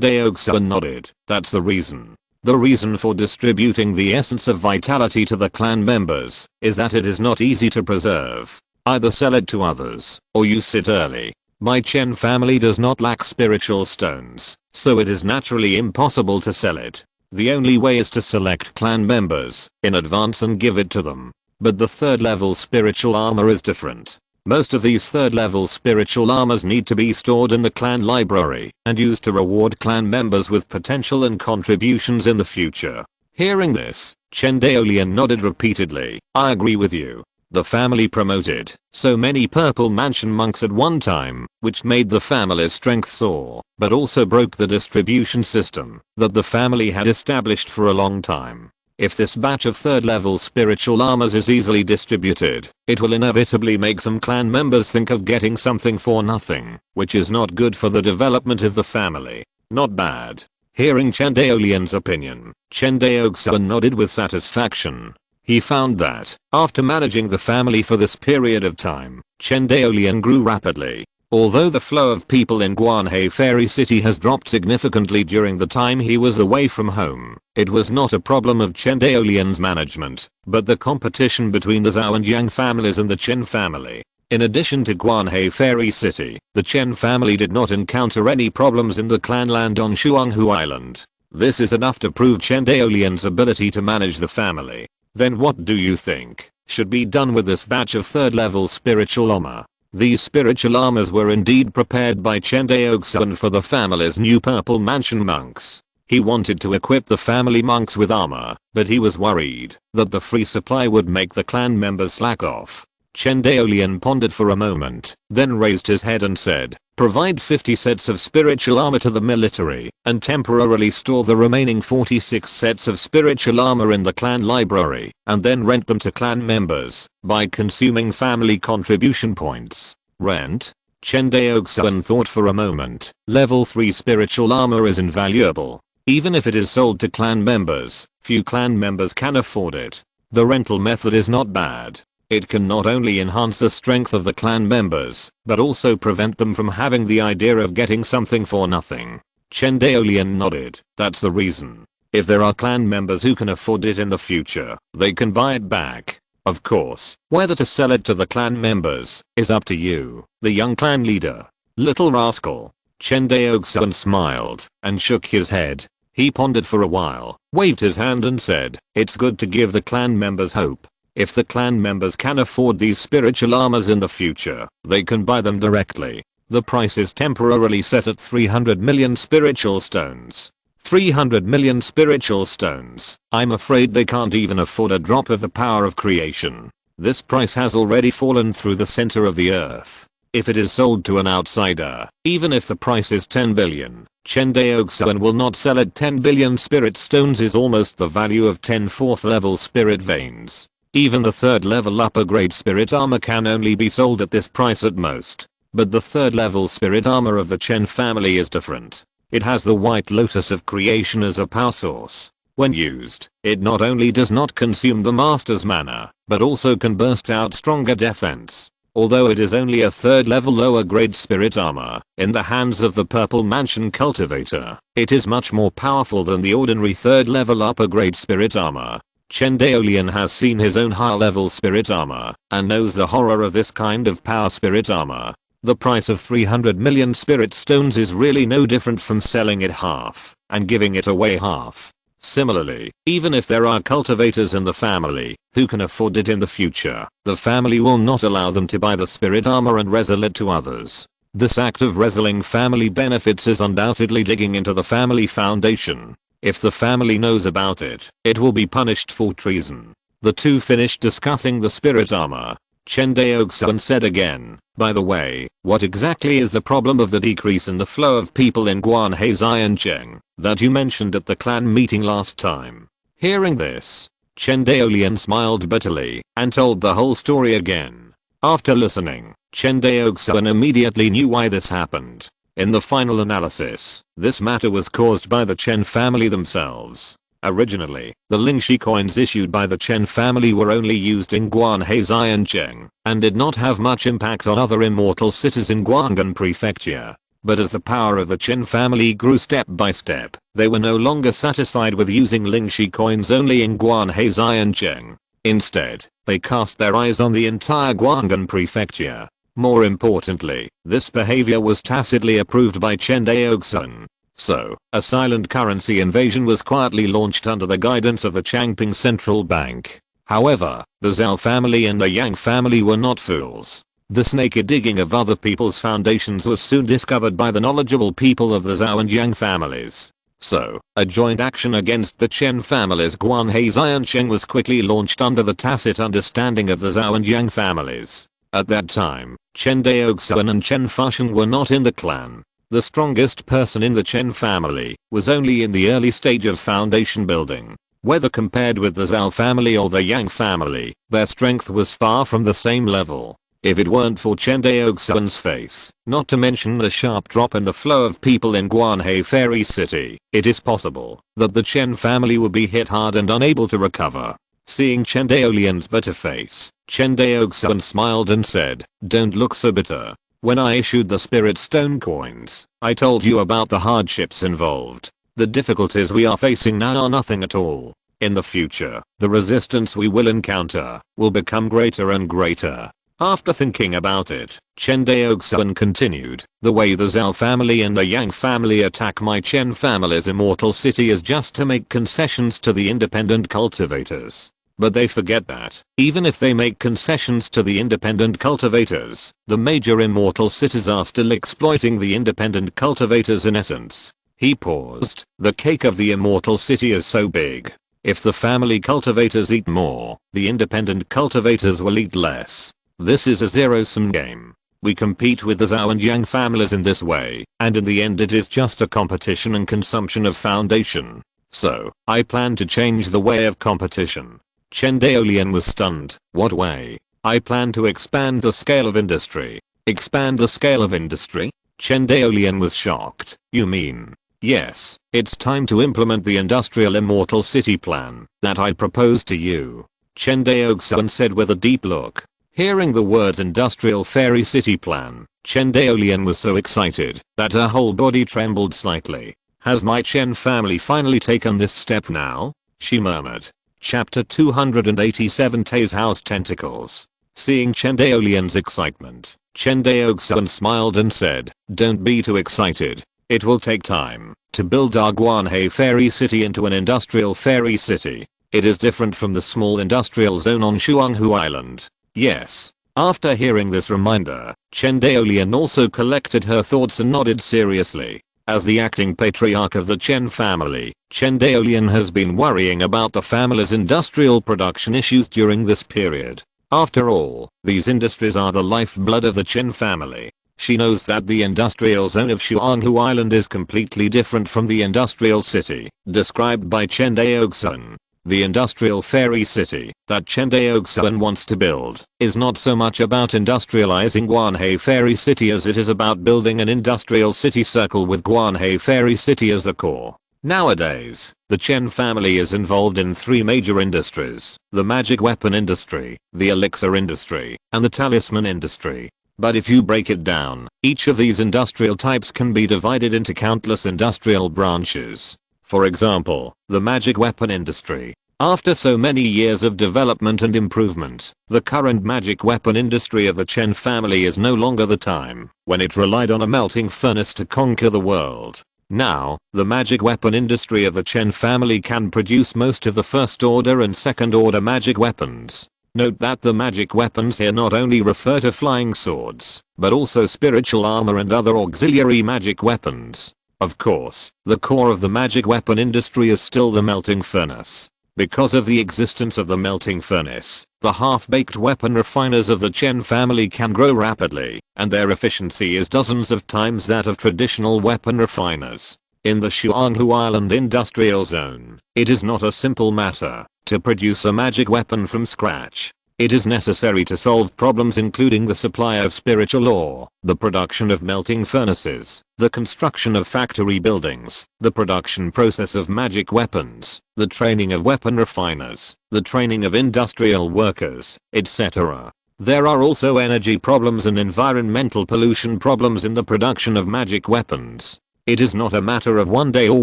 A: Daoxuan nodded. That's the reason. The reason for distributing the essence of vitality to the clan members is that it is not easy to preserve. Either sell it to others, or use it early. My Chen family does not lack spiritual stones, so it is naturally impossible to sell it. The only way is to select clan members in advance and give it to them. But the 3rd level spiritual armor is different. Most of these 3rd level spiritual armors need to be stored in the clan library and used to reward clan members with potential and contributions in the future. Hearing this, Chen Daolian nodded repeatedly. I agree with you. The family promoted so many Purple Mansion monks at one time, which made the family's strength soar, but also broke the distribution system that the family had established for a long time. If this batch of 3rd level spiritual armors is easily distributed, it will inevitably make some clan members think of getting something for nothing, which is not good for the development of the family. Not bad. Hearing Chen Daolian's opinion, Chen Daoxuan nodded with satisfaction. He found that, after managing the family for this period of time, Chen Daolian grew rapidly. Although the flow of people in Guanhei Fairy City has dropped significantly during the time he was away from home, it was not a problem of Chen Daolian's management, but the competition between the Zhao and Yang families and the Chen family. In addition to Guanhei Fairy City, the Chen family did not encounter any problems in the clan land on Shuanghu Island. This is enough to prove Chen Daoxuan's ability to manage the family. Then what do you think should be done with this batch of 3rd level spiritual armor? These spiritual armors were indeed prepared by Chen Daoxuan for the family's new Purple Mansion monks. He wanted to equip the family monks with armor, but he was worried that the free supply would make the clan members slack off. Chen Daoxuan pondered for a moment, then raised his head and said, provide 50 sets of spiritual armor to the military, and temporarily store the remaining 46 sets of spiritual armor in the clan library, and then rent them to clan members, by consuming family contribution points. Rent? Chen Daoxuan thought for a moment. Level 3 spiritual armor is invaluable. Even if it is sold to clan members, few clan members can afford it. The rental method is not bad. It can not only enhance the strength of the clan members, but also prevent them from having the idea of getting something for nothing. Chen Daoxuan nodded. That's the reason. If there are clan members who can afford it in the future, they can buy it back. Of course, whether to sell it to the clan members is up to you, the young clan leader. Little rascal. Chen Daoxuan smiled and shook his head. He pondered for a while, waved his hand and said, it's good to give the clan members hope. If the clan members can afford these spiritual armors in the future, they can buy them directly. The price is temporarily set at 300 million spiritual stones. 300 million spiritual stones. I'm afraid they can't even afford a drop of the power of creation. This price has already fallen through the center of the earth. If it is sold to an outsider, even if the price is 10 billion, Chen Daoxuan will not sell it. 10 billion spirit stones is almost the value of 10 4th level spirit veins. Even the 3rd level upper grade spirit armor can only be sold at this price at most. But the 3rd level spirit armor of the Chen family is different. It has the white lotus of creation as a power source. When used, it not only does not consume the master's mana, but also can burst out stronger defense. Although it is only a 3rd level lower grade spirit armor, in the hands of the Purple Mansion cultivator, it is much more powerful than the ordinary 3rd level upper grade spirit armor. Chen Daoxuan has seen his own high level spirit armor, and knows the horror of this kind of power spirit armor. The price of 300 million spirit stones is really no different from selling it half, and giving it away half. Similarly, even if there are cultivators in the family who can afford it in the future, the family will not allow them to buy the spirit armor and resell it to others. This act of reselling family benefits is undoubtedly digging into the family foundation. If the family knows about it, it will be punished for treason. The two finished discussing the spirit armor. Chen Daoxuan said again, by the way, what exactly is the problem of the decrease in the flow of people in Guanhei Xiancheng that you mentioned at the clan meeting last time? Hearing this, Chen Daoxuan smiled bitterly and told the whole story again. After listening, Chen Daoxuan immediately knew why this happened. In the final analysis, this matter was caused by the Chen family themselves. Originally, the Lingxi coins issued by the Chen family were only used in Guanhei Xiancheng, and did not have much impact on other immortal cities in Guanghan Prefecture. But as the power of the Chen family grew step by step, they were no longer satisfied with using Lingxi coins only in Guanhei Xiancheng. Instead, they cast their eyes on the entire Guanghan Prefecture. More importantly, this behavior was tacitly approved by Chen Daoxuan. So, a silent currency invasion was quietly launched under the guidance of the Changping Central Bank. However, the Zhao family and the Yang family were not fools. This naked digging of other people's foundations was soon discovered by the knowledgeable people of the Zhao and Yang families. So, a joint action against the Chen family's Guanhei Xiancheng was quickly launched under the tacit understanding of the Zhao and Yang families. At that time, Chen Daoxuan and Chen Fusheng were not in the clan. The strongest person in the Chen family was only in the early stage of foundation building. Whether compared with the Zhao family or the Yang family, their strength was far from the same level. If it weren't for Chen Daoxuan's face, not to mention the sharp drop in the flow of people in Guanhei Fairy City, it is possible that the Chen family would be hit hard and unable to recover. Seeing Chen Daoxuan's bitter face, Chen Daoxuan smiled and said, "Don't look so bitter. When I issued the spirit stone coins, I told you about the hardships involved. The difficulties we are facing now are nothing at all. In the future, the resistance we will encounter will become greater and greater. After thinking about it, Chen Daoxuan continued, the way the Zhao family and the Yang family attack my Chen family's immortal city is just to make concessions to the independent cultivators. But they forget that, even if they make concessions to the independent cultivators, the major immortal cities are still exploiting the independent cultivators in essence. He paused. The cake of the immortal city is so big. If the family cultivators eat more, the independent cultivators will eat less. This is a zero-sum game. We compete with the Zhao and Yang families in this way, and in the end it is just a competition and consumption of foundation. So, I plan to change the way of competition. Chen Daoxuan was stunned. What way? I plan to expand the scale of industry. Expand the scale of industry? Chen Daoxuan was shocked. You mean? Yes, it's time to implement the industrial immortal city plan that I proposed to you. Chen Daoxuan said with a deep look. Hearing the words industrial fairy city plan, Chen Daoxuan was so excited that her whole body trembled slightly. Has my Chen family finally taken this step now? She murmured. Chapter 287 Tay's House Tentacles. Seeing Chen Daoxuan's excitement, Chen Daoxuan smiled and said, don't be too excited. It will take time to build our Guanhe fairy city into an industrial fairy city. It is different from the small industrial zone on Shuanghu Island. Yes. After hearing this reminder, Chen Daoxuan also collected her thoughts and nodded seriously. As the acting patriarch of the Chen family, Chen Daoxuan has been worrying about the family's industrial production issues during this period. After all, these industries are the lifeblood of the Chen family. She knows that the industrial zone of Shuanghu Island is completely different from the industrial city described by Chen Daoxuan. The industrial fairy city that Chen Daoxuan wants to build is not so much about industrializing Guanhe fairy city as it is about building an industrial city circle with Guanhe fairy city as the core. Nowadays, the Chen family is involved in 3 major industries: the magic weapon industry, the elixir industry, and the talisman industry. But if you break it down, each of these industrial types can be divided into countless industrial branches. For example, the magic weapon industry. After so many years of development and improvement, the current magic weapon industry of the Chen family is no longer the time when it relied on a melting furnace to conquer the world. Now, the magic weapon industry of the Chen family can produce most of the first order and second order magic weapons. Note that the magic weapons here not only refer to flying swords, but also spiritual armor and other auxiliary magic weapons. Of course, the core of the magic weapon industry is still the melting furnace. Because of the existence of the melting furnace, the half-baked weapon refiners of the Chen family can grow rapidly, and their efficiency is dozens of times that of traditional weapon refiners. In the Shuanghu Island industrial zone, it is not a simple matter to produce a magic weapon from scratch. It is necessary to solve problems including the supply of spiritual ore, the production of melting furnaces, the construction of factory buildings, the production process of magic weapons, the training of weapon refiners, the training of industrial workers, etc. There are also energy problems and environmental pollution problems in the production of magic weapons. It is not a matter of one day or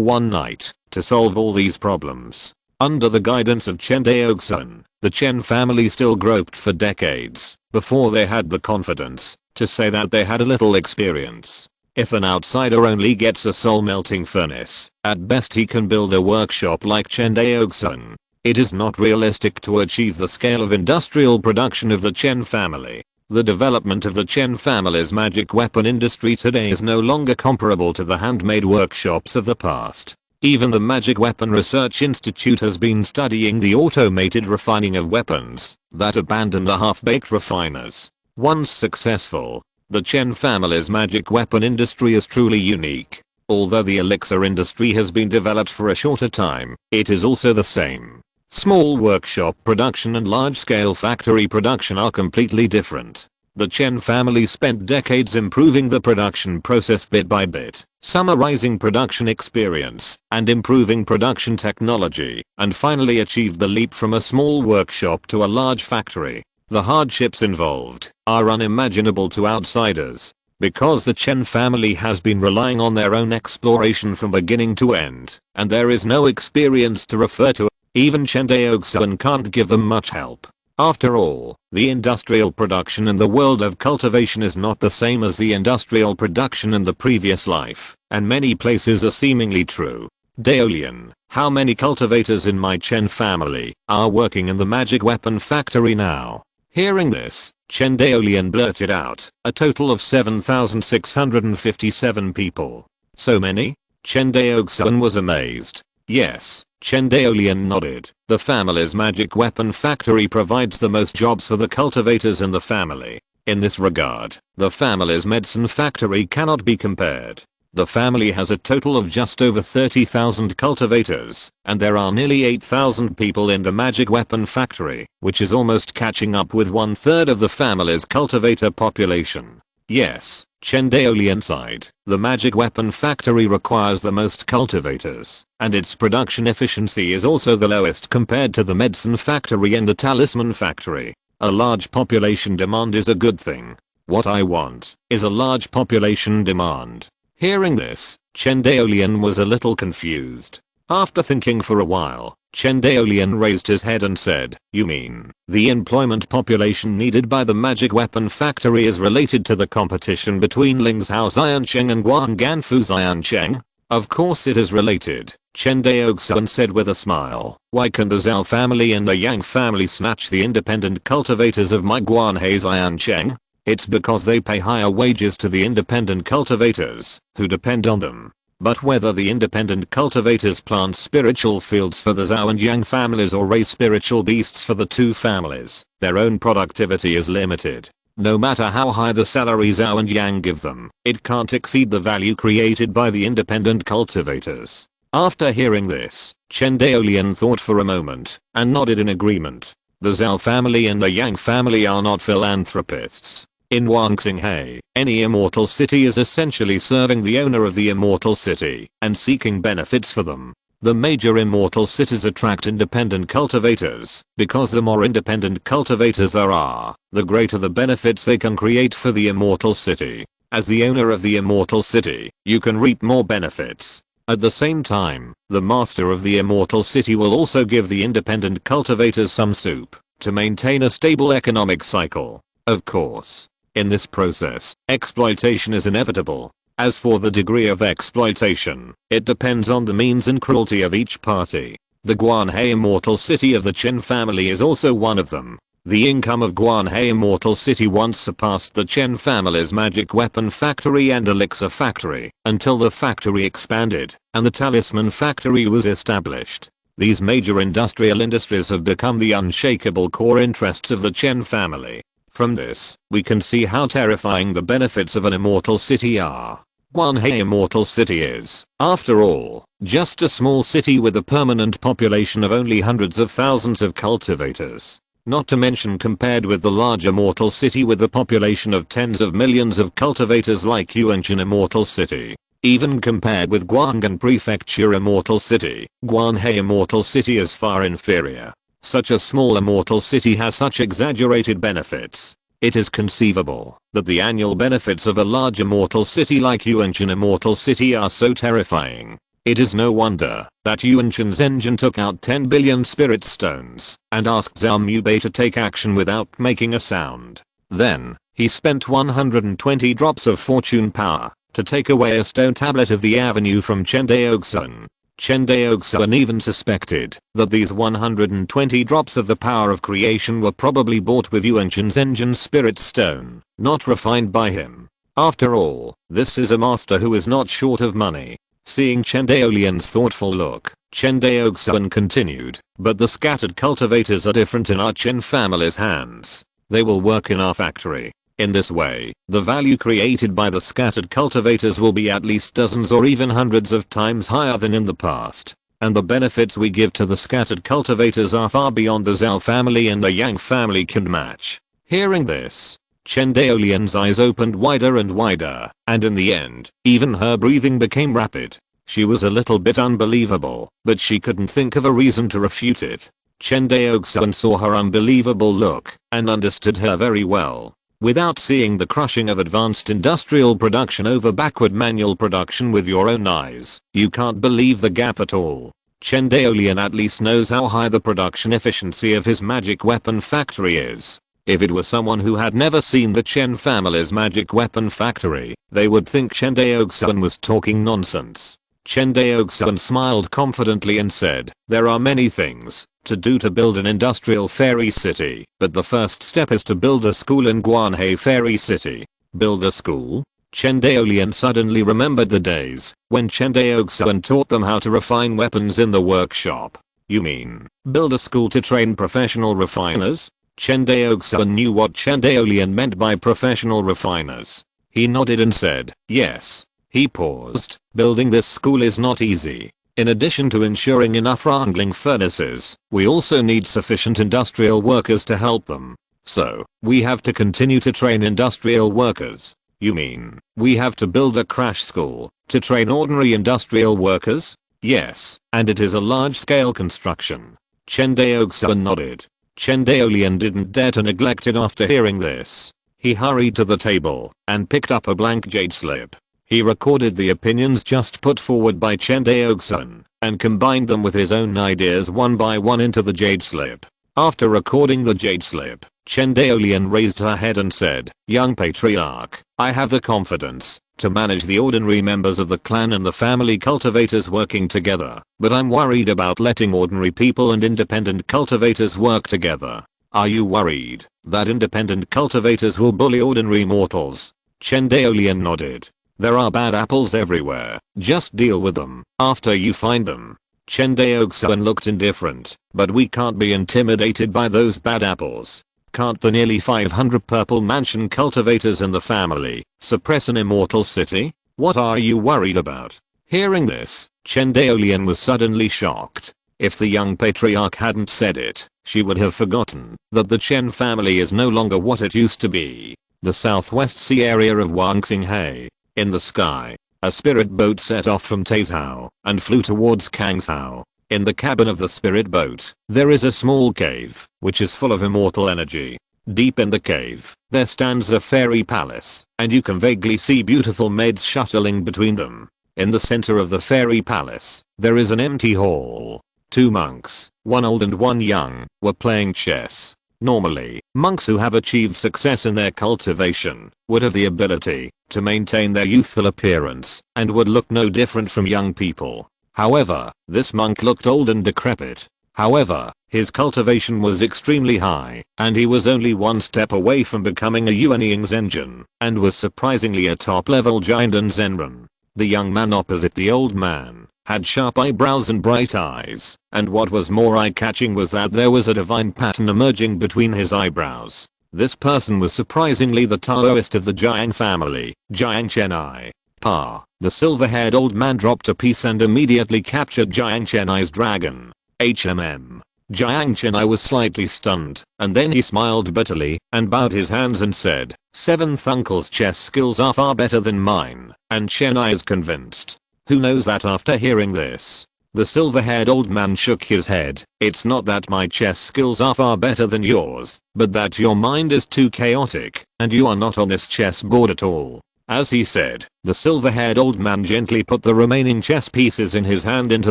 A: one night to solve all these problems. Under the guidance of Chen Daoxuan, the Chen family still groped for decades before they had the confidence to say that they had a little experience. If an outsider only gets a soul melting furnace, at best he can build a workshop like Chen Daoxuan. It is not realistic to achieve the scale of industrial production of the Chen family. The development of the Chen family's magic weapon industry today is no longer comparable to the handmade workshops of the past. Even the Magic Weapon Research Institute has been studying the automated refining of weapons that abandon the half-baked refiners. Once successful, the Chen family's magic weapon industry is truly unique. Although the elixir industry has been developed for a shorter time, it is also the same. Small workshop production and large-scale factory production are completely different. The Chen family spent decades improving the production process bit by bit, summarizing production experience and improving production technology, and finally achieved the leap from a small workshop to a large factory. The hardships involved are unimaginable to outsiders. Because the Chen family has been relying on their own exploration from beginning to end, and there is no experience to refer to, even Chen Daoxuan can't give them much help. After all, the industrial production in the world of cultivation is not the same as the industrial production in the previous life, and many places are seemingly true. Daolian, how many cultivators in my Chen family are working in the magic weapon factory now? Hearing this, Chen Daolian blurted out, a total of 7,657 people. So many? Chen Daoxuan was amazed. Yes, Chen Daolian nodded. The family's magic weapon factory provides the most jobs for the cultivators in the family. In this regard, the family's medicine factory cannot be compared. The family has a total of just over 30,000 cultivators, and there are nearly 8,000 people in the magic weapon factory, which is almost catching up with 1/3 of the family's cultivator population. Yes, Chen Daolian sighed. The magic weapon factory requires the most cultivators, and its production efficiency is also the lowest compared to the medicine factory and the talisman factory. A large population demand is a good thing. What I want is a large population demand. Hearing this, Chen Daolian was a little confused. After thinking for a while, Chen Daolian raised his head and said, "You mean, the employment population needed by the magic weapon factory is related to the competition between Lingzhou Xiancheng and Guanganfu Xiancheng?" Of course it is related, Chen Daoxuan said with a smile. Why can the Zhao family and the Yang family snatch the independent cultivators of my Guanhei Xiancheng? It's because they pay higher wages to the independent cultivators, who depend on them. But whether the independent cultivators plant spiritual fields for the Zhao and Yang families or raise spiritual beasts for the two families, their own productivity is limited. No matter how high the salary Zhao and Yang give them, it can't exceed the value created by the independent cultivators. After hearing this, Chen Daolian thought for a moment, and nodded in agreement. The Zhao family and the Yang family are not philanthropists. In Wangxinghai, any immortal city is essentially serving the owner of the immortal city and seeking benefits for them. The major immortal cities attract independent cultivators because the more independent cultivators there are, the greater the benefits they can create for the immortal city. As the owner of the immortal city, you can reap more benefits. At the same time, the master of the immortal city will also give the independent cultivators some soup to maintain a stable economic cycle. Of course, in this process, exploitation is inevitable. As for the degree of exploitation, it depends on the means and cruelty of each party. The Guanhei Immortal City of the Chen family is also one of them. The income of Guanhei Immortal City once surpassed the Chen family's magic weapon factory and elixir factory, until the factory expanded and the talisman factory was established. These major industrial industries have become the unshakable core interests of the Chen family. From this, we can see how terrifying the benefits of an immortal city are. Guanhei Immortal City is, after all, just a small city with a permanent population of only hundreds of thousands of cultivators. Not to mention compared with the large immortal city with a population of tens of millions of cultivators like Yuanshan Immortal City. Even compared with Guanggan Prefecture Immortal City, Guanhei Immortal City is far inferior. Such a small immortal city has such exaggerated benefits. It is conceivable that the annual benefits of a large immortal city like Yuanshan Immortal City are so terrifying. It is no wonder that Yuanshan Zhenjin took out 10 billion spirit stones and asked Zhao Mubei to take action without making a sound. Then, he spent 120 drops of fortune power to take away a stone tablet of the avenue from Chen Daoxuan. Chen Daoxuan even suspected that these 120 drops of the power of creation were probably bought with Yuanshan Zhenjin's spirit stone, not refined by him. After all, this is a master who is not short of money. Seeing Chen Daolian's thoughtful look, Chen Daoxuan continued, but the scattered cultivators are different in our Chen family's hands. They will work in our factory. In this way, the value created by the scattered cultivators will be at least dozens or even hundreds of times higher than in the past. And the benefits we give to the scattered cultivators are far beyond the Zhao family and the Yang family can match. Hearing this, Chen Daolian's eyes opened wider and wider, and in the end, even her breathing became rapid. She was a little bit unbelievable, but she couldn't think of a reason to refute it. Chen Daoxuan saw her unbelievable look, and understood her very well. Without seeing the crushing of advanced industrial production over backward manual production with your own eyes, you can't believe the gap at all. Chen Daoxuan at least knows how high the production efficiency of his magic weapon factory is. If it were someone who had never seen the Chen family's magic weapon factory, they would think Chen Daoxuan was talking nonsense. Chen Daoxuan smiled confidently and said, "There are many things to do to build an industrial fairy city, but the first step is to build a school in Guanhei Fairy City." Build a school? Chen Daoxuan suddenly remembered the days when Chen Daoxuan taught them how to refine weapons in the workshop. You mean, build a school to train professional refiners? Chen Daoxuan knew what Chen Daoxuan meant by professional refiners. He nodded and said, yes. He paused. Building this school is not easy. In addition to ensuring enough wrangling furnaces, we also need sufficient industrial workers to help them. So, we have to continue to train industrial workers. You mean, we have to build a crash school to train ordinary industrial workers? Yes, and it is a large-scale construction. Chen Daoxuan nodded. Chen Daoxuan didn't dare to neglect it after hearing this. He hurried to the table and picked up a blank jade slip. He recorded the opinions just put forward by Chen Daoxuan and combined them with his own ideas one by one into the jade slip. After recording the jade slip, Chen Daoxuan raised her head and said, "Young patriarch, I have the confidence to manage the ordinary members of the clan and the family cultivators working together, but I'm worried about letting ordinary people and independent cultivators work together." Are you worried that independent cultivators will bully ordinary mortals? Chen Daoxuan nodded. There are bad apples everywhere, just deal with them after you find them. Chen Daoxuan looked indifferent, but we can't be intimidated by those bad apples. Can't the nearly 500 purple mansion cultivators in the family suppress an immortal city? What are you worried about? Hearing this, Chen Daoxuan was suddenly shocked. If the young patriarch hadn't said it, she would have forgotten that the Chen family is no longer what it used to be. The southwest sea area of Wangxinghai. In the sky, a spirit boat set off from Taizhou and flew towards Kangshou. In the cabin of the spirit boat, there is a small cave, which is full of immortal energy. Deep in the cave, there stands a fairy palace, and you can vaguely see beautiful maids shuttling between them. In the center of the fairy palace, there is an empty hall. Two monks, one old and one young, were playing chess. Normally, monks who have achieved success in their cultivation would have the ability to maintain their youthful appearance and would look no different from young people. However, this monk looked old and decrepit. However, his cultivation was extremely high, and he was only one step away from becoming a Yuanying Zenjin, and was surprisingly a top-level Jiandan Zenran. The young man opposite the old man had sharp eyebrows and bright eyes, and what was more eye-catching was that there was a divine pattern emerging between his eyebrows. This person was surprisingly the Taoist of the Jiang family, Jiang Chenai. Pa, the silver-haired old man dropped a piece and immediately captured Jiang Chenai's dragon. HMM. Jiang Chenai was slightly stunned, and then he smiled bitterly and bowed his hands and said, "Seventh uncle's chess skills are far better than mine," and Chenai is convinced. Who knows that after hearing this? The silver-haired old man shook his head. "It's not that my chess skills are far better than yours, but that your mind is too chaotic, and you are not on this chessboard at all." As he said, the silver-haired old man gently put the remaining chess pieces in his hand into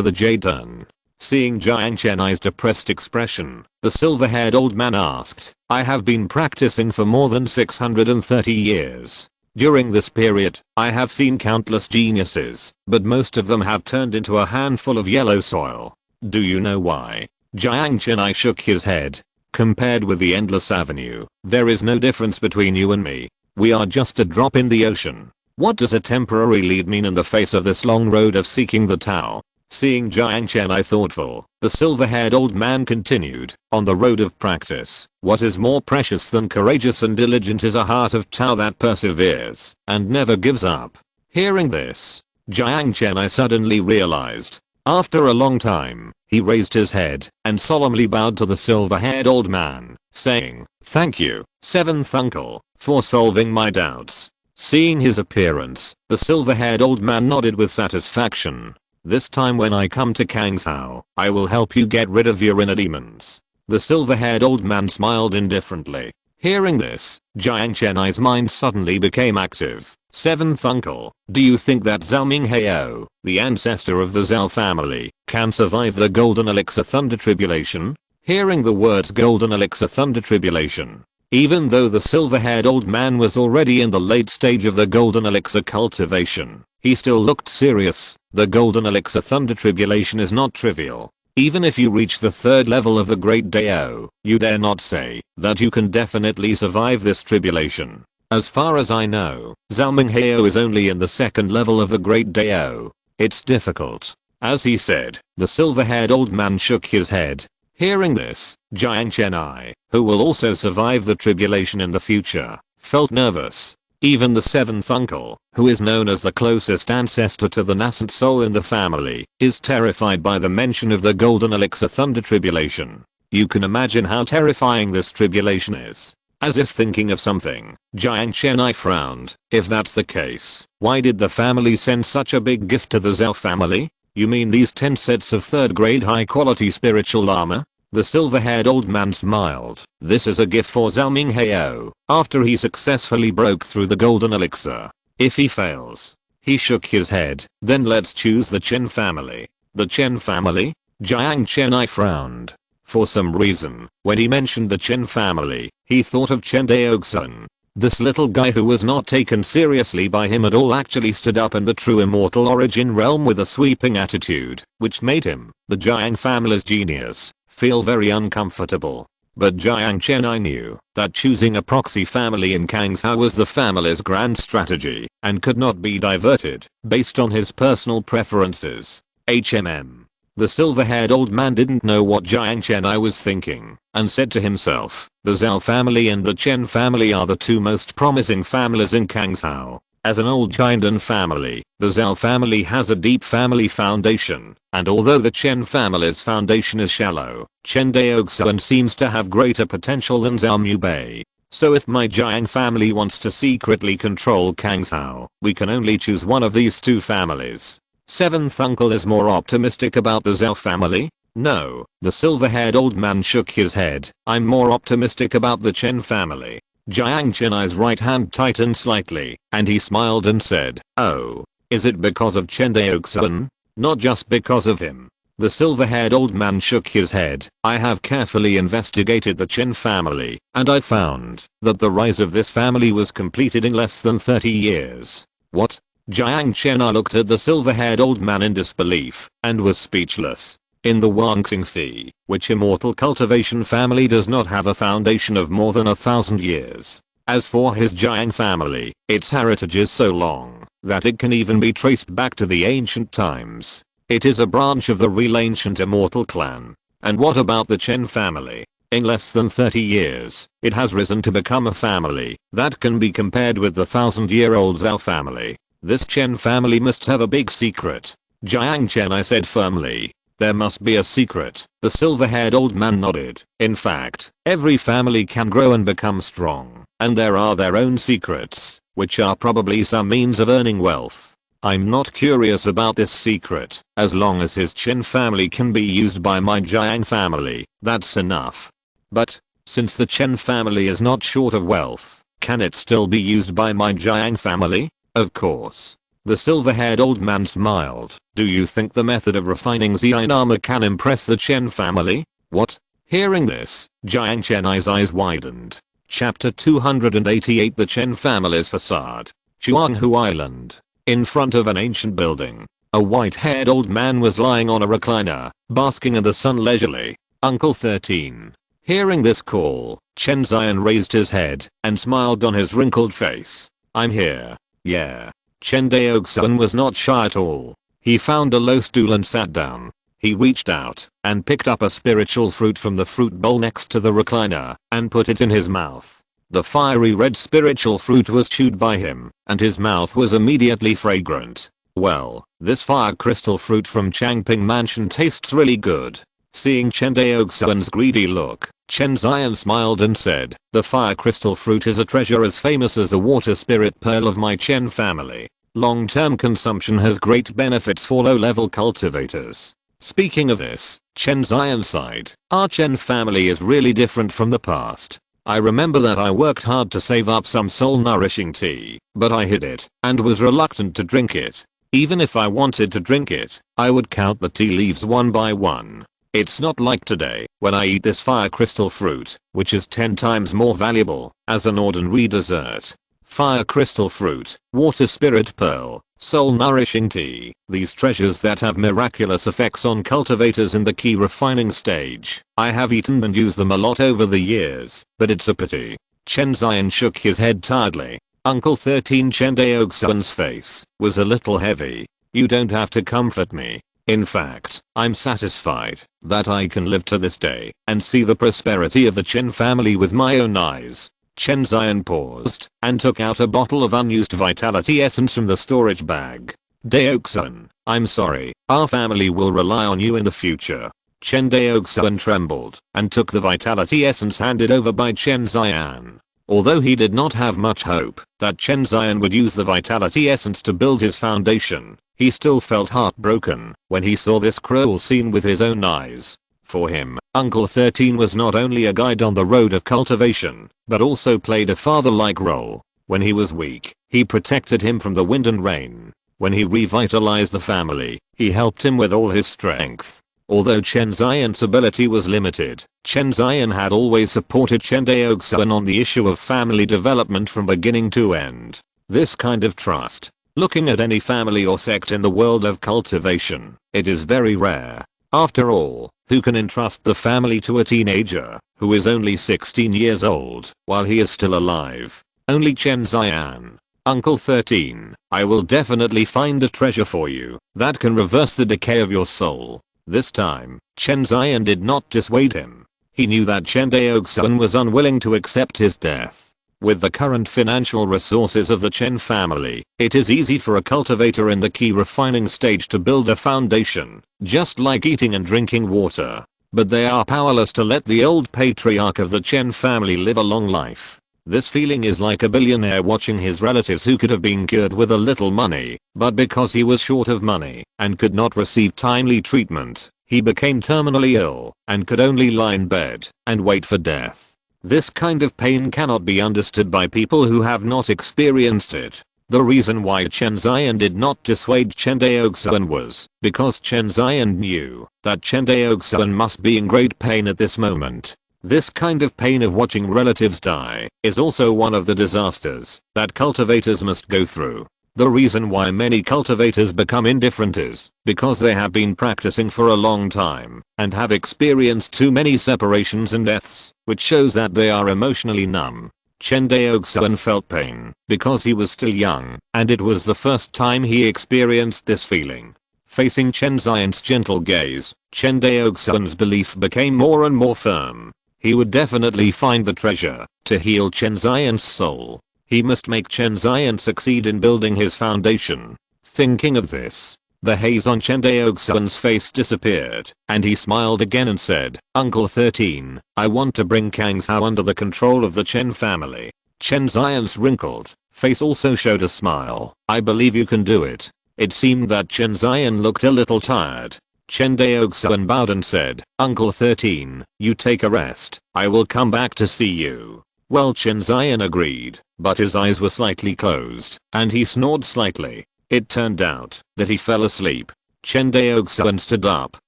A: the jade urn. Seeing Jiang Chenai's depressed expression, the silver-haired old man asked, "I have been practicing for more than 630 years. During this period, I have seen countless geniuses, but most of them have turned into a handful of yellow soil. Do you know why?" Jiang Chenai shook his head. "Compared with the endless avenue, there is no difference between you and me. We are just a drop in the ocean. What does a temporary lead mean in the face of this long road of seeking the Tao?" Seeing Jiang Chenai thoughtful, the silver-haired old man continued, "On the road of practice, what is more precious than courageous and diligent is a heart of Tao that perseveres and never gives up." Hearing this, Jiang Chenai suddenly realized. After a long time, he raised his head and solemnly bowed to the silver-haired old man, saying, "Thank you, seventh uncle, for solving my doubts." Seeing his appearance, the silver-haired old man nodded with satisfaction. "This time when I come to Kangshou, I will help you get rid of your inner demons." The silver-haired old man smiled indifferently. Hearing this, Jiang Chenai's mind suddenly became active. Seventh uncle, do you think that Zhao Minghao, the ancestor of the Zhao family, can survive the Golden Elixir Thunder Tribulation? Hearing the words Golden Elixir Thunder Tribulation, even though the silver-haired old man was already in the late stage of the Golden Elixir cultivation, he still looked serious. The Golden Elixir Thunder Tribulation is not trivial. Even if you reach the third level of the Great Dao, you dare not say that you can definitely survive this tribulation. As far as I know, Zhao Minghao is only in the second level of the Great Dao. It's difficult. As he said, the silver-haired old man shook his head. Hearing this, Jiang Chenai, who will also survive the tribulation in the future, felt nervous. Even the seventh uncle, who is known as the closest ancestor to the nascent soul in the family, is terrified by the mention of the Golden Elixir Thunder Tribulation. You can imagine how terrifying this tribulation is. As if thinking of something, Jiang Chenai frowned. If that's the case, why did the family send such a big gift to the Zhao family? You mean these 10 sets of third grade high quality spiritual armor? The silver-haired old man smiled. This is a gift for Zhao Minghao, after he successfully broke through the golden elixir. If he fails. He shook his head. Then let's choose the Chen family. The Chen family? Jiang Chenai frowned. For some reason, when he mentioned the Chen family, he thought of Chen Daoxuan. This little guy who was not taken seriously by him at all actually stood up in the true immortal origin realm with a sweeping attitude, which made him, the Jiang family's genius, feel very uncomfortable. But Jiang Chenai knew that choosing a proxy family in Kangshao was the family's grand strategy and could not be diverted based on his personal preferences. The silver-haired old man didn't know what Jiang Chenai was thinking and said to himself, the Zhao family and the Chen family are the two most promising families in Kangshao. As an old Chinese family, the Zhao family has a deep family foundation, and although the Chen family's foundation is shallow, Chen Daoxuan seems to have greater potential than Zhao Mubei. So if my Jiang family wants to secretly control Kangshao, we can only choose one of these two families. Seventh uncle is more optimistic about the Zhao family? No, the silver-haired old man shook his head. I'm more optimistic about the Chen family. Jiang Chenai's right hand tightened slightly, and he smiled and said, oh, is it because of Chen Daoxuan? Not just because of him. The silver-haired old man shook his head. I have carefully investigated the Chen family, and I found that the rise of this family was completed in less than 30 years. What? Jiang Chenai looked at the silver-haired old man in disbelief and was speechless. In the Wangxing Sea, which Immortal Cultivation family does not have a foundation of more than 1,000 years. As for his Jiang family, its heritage is so long that it can even be traced back to the ancient times. It is a branch of the real ancient Immortal clan. And what about the Chen family? In less than 30 years, it has risen to become a family that can be compared with the 1,000-year-old Zhao family. This Chen family must have a big secret. Jiang Chenai said firmly. There must be a secret. The silver-haired old man nodded. In fact, every family can grow and become strong, and there are their own secrets, which are probably some means of earning wealth. I'm not curious about this secret. As long as his Chen family can be used by my Jiang family, that's enough. But, since the Chen family is not short of wealth, can it still be used by my Jiang family? Of course. The silver-haired old man smiled. Do you think the method of refining Xian armor can impress the Chen family? What? Hearing this, Jiang Chenai's eyes widened. Chapter 288 The Chen family's facade. Chuanghu Island. In front of an ancient building, a white-haired old man was lying on a recliner, basking in the sun leisurely. Uncle 13. Hearing this call, Chen Zion raised his head and smiled on his wrinkled face. I'm here. Yeah. Chen Daoxuan was not shy at all. He found a low stool and sat down. He reached out and picked up a spiritual fruit from the fruit bowl next to the recliner and put it in his mouth. The fiery red spiritual fruit was chewed by him, and his mouth was immediately fragrant. Well, this fire crystal fruit from Changping Mansion tastes really good. Seeing Chen Daoxuan's greedy look, Chen Zion smiled and said, the fire crystal fruit is a treasure as famous as the water spirit pearl of my Chen family. Long-term consumption has great benefits for low-level cultivators. Speaking of this, Chen Zion sighed. Our Chen family is really different from the past. I remember that I worked hard to save up some soul-nourishing tea, but I hid it and was reluctant to drink it. Even if I wanted to drink it, I would count the tea leaves one by one. It's not like today, when I eat this fire crystal fruit, which is 10 times more valuable, as an ordinary dessert. Fire crystal fruit, water spirit pearl, soul nourishing tea, these treasures that have miraculous effects on cultivators in the key refining stage. I have eaten and used them a lot over the years, but it's a pity. Chen Daoxuan shook his head tiredly. Uncle 13 Chen Daoxuan's face was a little heavy. You don't have to comfort me. In fact, I'm satisfied that I can live to this day and see the prosperity of the Chen family with my own eyes. Chen Daoxuan paused and took out a bottle of unused vitality essence from the storage bag. Daoxuan, I'm sorry, our family will rely on you in the future. Chen Daoxuan trembled and took the vitality essence handed over by Chen Daoxuan. Although he did not have much hope that Chen Daoxuan would use the vitality essence to build his foundation, he still felt heartbroken when he saw this cruel scene with his own eyes. For him, Uncle 13 was not only a guide on the road of cultivation, but also played a father-like role. When he was weak, he protected him from the wind and rain. When he revitalized the family, he helped him with all his strength. Although Chen Daoxuan's ability was limited, Chen Daoxuan had always supported Chen Daoxuan on the issue of family development from beginning to end. This kind of trust, looking at any family or sect in the world of cultivation, it is very rare. After all, who can entrust the family to a teenager who is only 16 years old while he is still alive? Only Chen Daoxuan. Uncle 13, I will definitely find a treasure for you that can reverse the decay of your soul. This time, Chen Daoxuan did not dissuade him. He knew that Chen Daoxuan was unwilling to accept his death. With the current financial resources of the Chen family, it is easy for a cultivator in the key refining stage to build a foundation, just like eating and drinking water. But they are powerless to let the old patriarch of the Chen family live a long life. This feeling is like a billionaire watching his relatives who could have been cured with a little money, but because he was short of money and could not receive timely treatment, he became terminally ill and could only lie in bed and wait for death. This kind of pain cannot be understood by people who have not experienced it. The reason why Chen Daoxuan did not dissuade Chen Daoxuan was because Chen Daoxuan knew that Chen Daoxuan must be in great pain at this moment. This kind of pain of watching relatives die is also one of the disasters that cultivators must go through. The reason why many cultivators become indifferent is because they have been practicing for a long time and have experienced too many separations and deaths, which shows that they are emotionally numb. Chen Daoxuan felt pain because he was still young, and it was the first time he experienced this feeling. Facing Chen Daoxuan's gentle gaze, Chen Daoxuan's belief became more and more firm. He would definitely find the treasure to heal Chen Daoxuan's soul. He must make Chen Daoxuan succeed in building his foundation. Thinking of this, the haze on Chen Daoxuan's face disappeared, and he smiled again and said, Uncle 13, I want to bring Kangshao under the control of the Chen family. Chen Daoxuan's wrinkled face also showed a smile. I believe you can do it. It seemed that Chen Daoxuan looked a little tired. Chen Daoxuan bowed and said, Uncle 13, you take a rest. I will come back to see you. Well, Chen Daoxuan agreed, but his eyes were slightly closed, and he snored slightly. It turned out that he fell asleep. Chen Daoxuan stood up,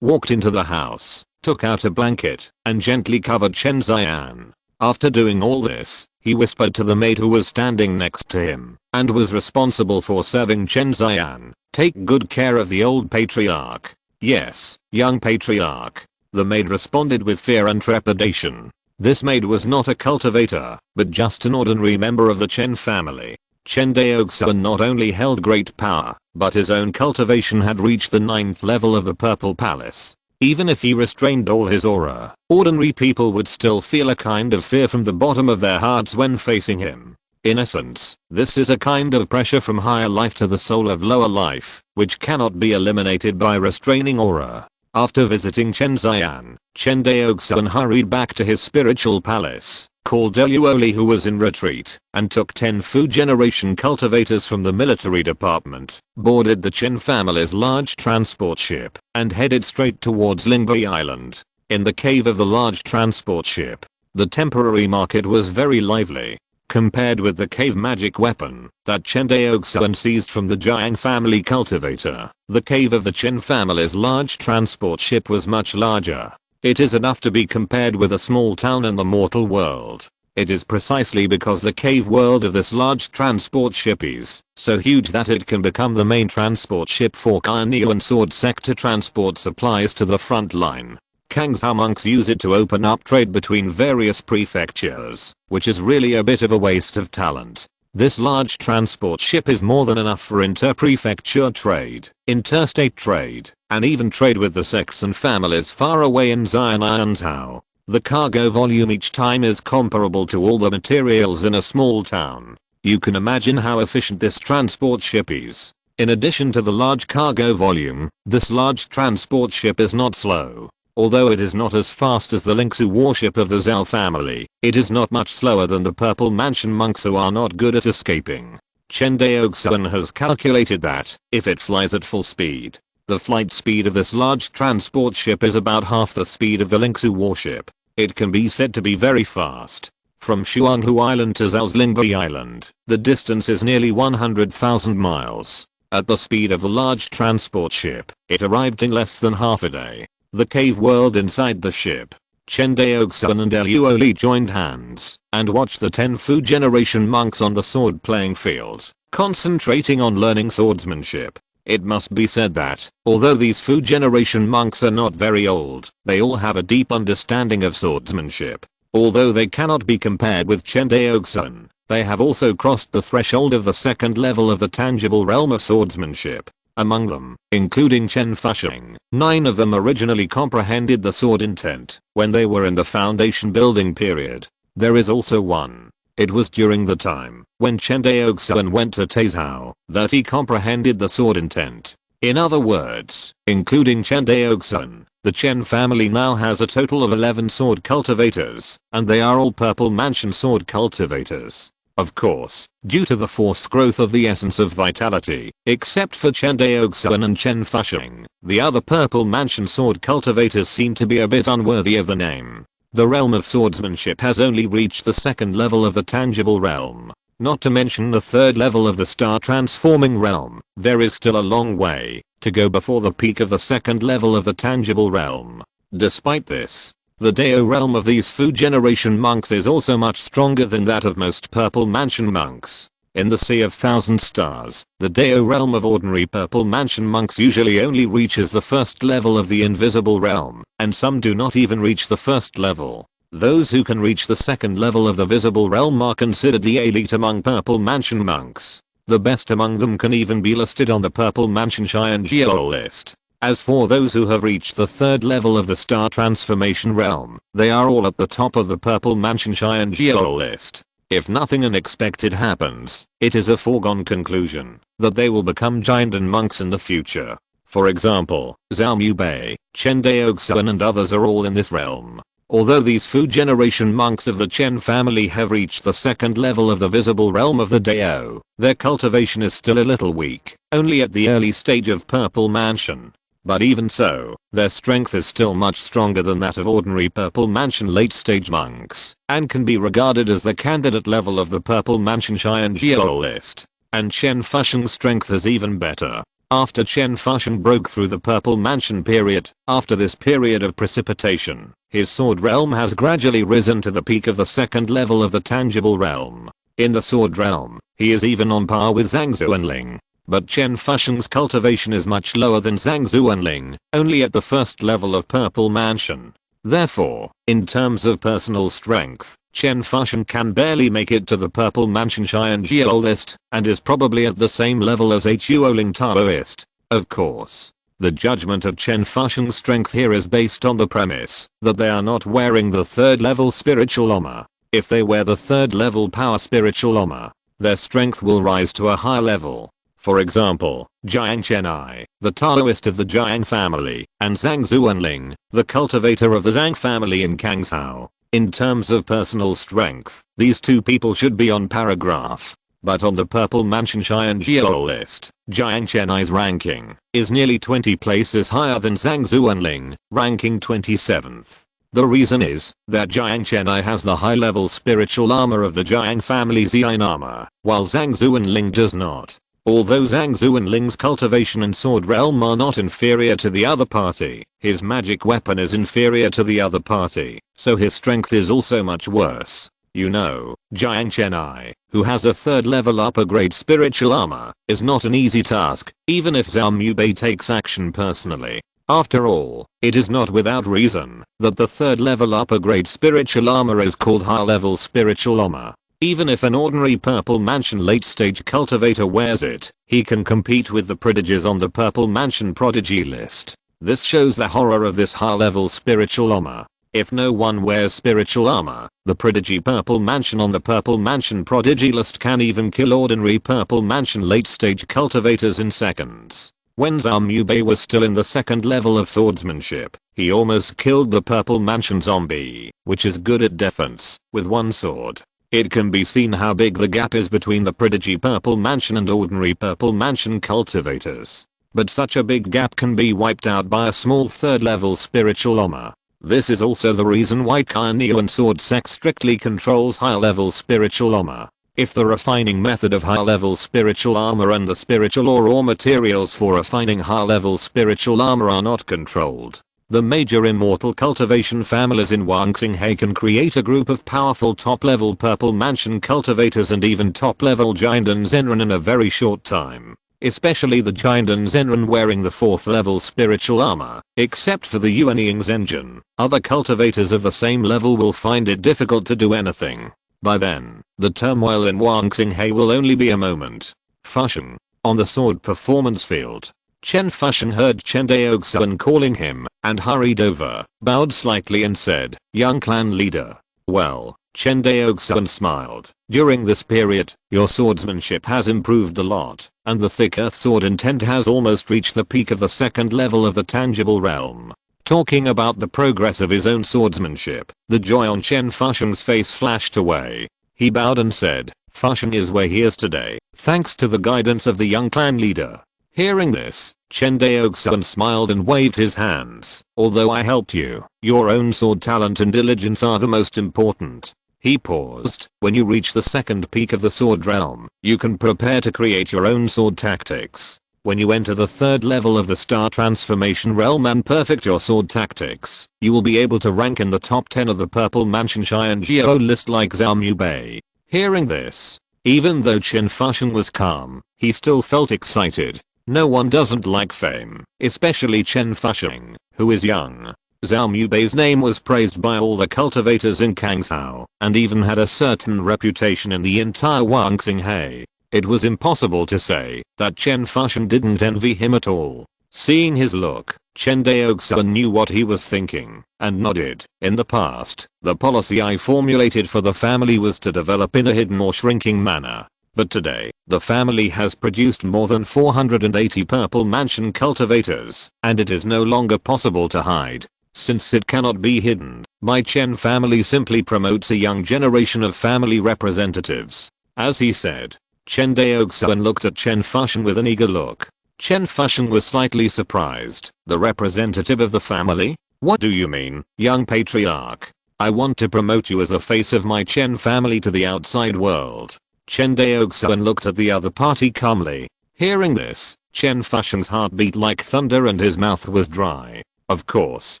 A: walked into the house, took out a blanket, and gently covered Chen Daoxuan. After doing all this, he whispered to the maid who was standing next to him, and was responsible for serving Chen Daoxuan, take good care of the old patriarch. Yes, young patriarch. The maid responded with fear and trepidation. This maid was not a cultivator, but just an ordinary member of the Chen family. Chen Daoxuan not only held great power, but his own cultivation had reached the 9th level of the Purple Palace. Even if he restrained all his aura, ordinary people would still feel a kind of fear from the bottom of their hearts when facing him. In essence, this is a kind of pressure from higher life to the soul of lower life, which cannot be eliminated by restraining aura. After visiting Chen Daoxuan, Chen Daoxuan hurried back to his spiritual palace, called Eluoli who was in retreat, and took 10 food generation cultivators from the military department, boarded the Chen family's large transport ship, and headed straight towards Lingbei Island. In the cave of the large transport ship, The temporary market was very lively. Compared with the cave magic weapon that Chen Daoxuan seized from the Jiang family cultivator, the cave of the Chen family's large transport ship was much larger. It is enough to be compared with a small town in the mortal world. It is precisely because the cave world of this large transport ship is so huge that it can become the main transport ship for Kainio and Sword sector transport supplies to the front line. Kangzhou monks use it to open up trade between various prefectures, which is really a bit of a waste of talent. This large transport ship is more than enough for inter-prefecture trade, interstate trade, and even trade with the sects and families far away in Xianyantao. The cargo volume each time is comparable to all the materials in a small town. You can imagine how efficient this transport ship is. In addition to the large cargo volume, this large transport ship is not slow. Although it is not as fast as the Lingsu warship of the Zhao family, it is not much slower than the Purple Mansion monks who are not good at escaping. Chen Daoxuan has calculated that, if it flies at full speed, the flight speed of this large transport ship is about half the speed of the Lingsu warship. It can be said to be very fast. From Xuanhu Island to Zhao's Lingbai Island, the distance is nearly 100,000 miles. At the speed of the large transport ship, it arrived in less than half a day. The cave world inside the ship. Chen Daoxuan and Luo Li joined hands and watched the 10 Fu generation monks on the sword playing field, concentrating on learning swordsmanship. It must be said that, although these Fu generation monks are not very old, they all have a deep understanding of swordsmanship. Although they cannot be compared with Chen Daoxuan, they have also crossed the threshold of the second level of the tangible realm of swordsmanship. Among them, including Chen Fusheng, 9 of them originally comprehended the sword intent when they were in the foundation building period. There is also one. It was during the time when Chen Daoxuan went to Taizhou that he comprehended the sword intent. In other words, including Chen Daoxuan, the Chen family now has a total of 11 sword cultivators, and they are all Purple Mansion sword cultivators. Of course, due to the forced growth of the essence of vitality, except for Chen Daoxuan and Chen Fusheng, the other Purple Mansion sword cultivators seem to be a bit unworthy of the name. The realm of swordsmanship has only reached the second level of the tangible realm. Not to mention the third level of the star transforming realm. There is still a long way to go before the peak of the second level of the tangible realm. Despite this, the Dao realm of these Fu generation monks is also much stronger than that of most Purple Mansion monks. In the Sea of Thousand Stars, the Dao realm of ordinary Purple Mansion monks usually only reaches the first level of the invisible realm, and some do not even reach the first level. Those who can reach the second level of the visible realm are considered the elite among Purple Mansion monks. The best among them can even be listed on the Purple Mansion Xiangjiao list. As for those who have reached the third level of the star transformation realm, they are all at the top of the Purple Mansion Xiangjiao list. If nothing unexpected happens, it is a foregone conclusion that they will become giant monks in the future. For example, Zhao Mubei, Chen Daoxuan and others are all in this realm. Although these Fu generation monks of the Chen family have reached the second level of the visible realm of the Dao, their cultivation is still a little weak, only at the early stage of Purple Mansion. But even so, their strength is still much stronger than that of ordinary Purple Mansion late stage monks, and can be regarded as the candidate level of the Purple Mansion Xiangjiao list. And Chen Fusheng's strength is even better. After Chen Fusheng broke through the Purple Mansion period, after this period of precipitation, his sword realm has gradually risen to the peak of the second level of the tangible realm. In the sword realm, he is even on par with Zhang Zuanling. But Chen Fusheng's cultivation is much lower than Zhang Zuanling, only at the first level of Purple Mansion. Therefore, in terms of personal strength, Chen Fusheng can barely make it to the Purple Mansion Xiangjiao list, and is probably at the same level as Huoling Taoist. Of course, the judgment of Chen Fusheng's strength here is based on the premise that they are not wearing the third level spiritual armor. If they wear the third level power spiritual armor, their strength will rise to a higher level. For example, Jiang Chenai, the Taoist of the Jiang family, and Zhang Zuanling, the cultivator of the Zhang family in Kangzhou. In terms of personal strength, these two people should be on paragraph. But on the Purple Mansion Xiangjiao list, Jiang Chenai's ranking is nearly 20 places higher than Zhang Zuanling, ranking 27th. The reason is that Jiang Chenai has the high-level spiritual armor of the Jiang family Xian armor, while Zhang Zuanling does not. Although Zhang Zuanling's cultivation and sword realm are not inferior to the other party, his magic weapon is inferior to the other party, so his strength is also much worse. You know, Jiang Chenai, who has a third level upper grade spiritual armor, is not an easy task, even if Zhao Mubei takes action personally. After all, it is not without reason that the third level upper grade spiritual armor is called high level spiritual armor. Even if an ordinary Purple Mansion late stage cultivator wears it, he can compete with the prodigies on the Purple Mansion prodigy list. This shows the horror of this high level spiritual armor. If no one wears spiritual armor, the prodigy Purple Mansion on the Purple Mansion prodigy list can even kill ordinary Purple Mansion late stage cultivators in seconds. When Zhao Mubei was still in the second level of swordsmanship, he almost killed the Purple Mansion zombie, which is good at defense, with one sword. It can be seen how big the gap is between the prodigy Purple Mansion and ordinary Purple Mansion cultivators. But such a big gap can be wiped out by a small third level spiritual armor. This is also the reason why Kainian Sword Sect strictly controls high level spiritual armor. If the refining method of high level spiritual armor and the spiritual or raw materials for refining high level spiritual armor are not controlled, the major immortal cultivation families in Wangxinghe can create a group of powerful top-level Purple Mansion cultivators and even top-level Jinden Zenran in a very short time. Especially the Jinden Zenran wearing the 4th level spiritual armor. Except for the Yuanying Zenjin, other cultivators of the same level will find it difficult to do anything. By then, the turmoil in Wangxinghe will only be a moment. Fusheng. On the sword performance field, Chen Fusheng heard Chen Daoxuan calling him, and hurried over, bowed slightly and said, "Young clan leader." Well, Chen Daoxuan smiled. During this period, your swordsmanship has improved a lot, and the thick earth sword intent has almost reached the peak of the second level of the tangible realm. Talking about the progress of his own swordsmanship, the joy on Chen Fusheng's face flashed away. He bowed and said, "Fusheng is where he is today, thanks to the guidance of the young clan leader." Hearing this, Chen Daoxuan smiled and waved his hands. "Although I helped you, your own sword talent and diligence are the most important." He paused. "When you reach the second peak of the sword realm, you can prepare to create your own sword tactics. When you enter the third level of the Star Transformation realm and perfect your sword tactics, you will be able to rank in the top 10 of the Purple Mansion Xianjiao list like Zhao Mubei." Hearing this, even though Chen Fusheng was calm, he still felt excited. No one doesn't like fame, especially Chen Fusheng, who is young. Zhao Mubei's name was praised by all the cultivators in Kangzhou, and even had a certain reputation in the entire Wangxinghe. It was impossible to say that Chen Fusheng didn't envy him at all. Seeing his look, Chen Daoxuan knew what he was thinking, and nodded. "In the past, the policy I formulated for the family was to develop in a hidden or shrinking manner. But today, the family has produced more than 480 Purple Mansion cultivators, and it is no longer possible to hide. Since it cannot be hidden, my Chen family simply promotes a young generation of family representatives." As he said, Chen Daoxuan looked at Chen Fusheng with an eager look. Chen Fusheng was slightly surprised. "The representative of the family? What do you mean, young patriarch? I want to promote you as a face of my Chen family to the outside world." Chen Daoxuan looked at the other party calmly. Hearing this, Chen Fusheng's heart beat like thunder and his mouth was dry. "Of course,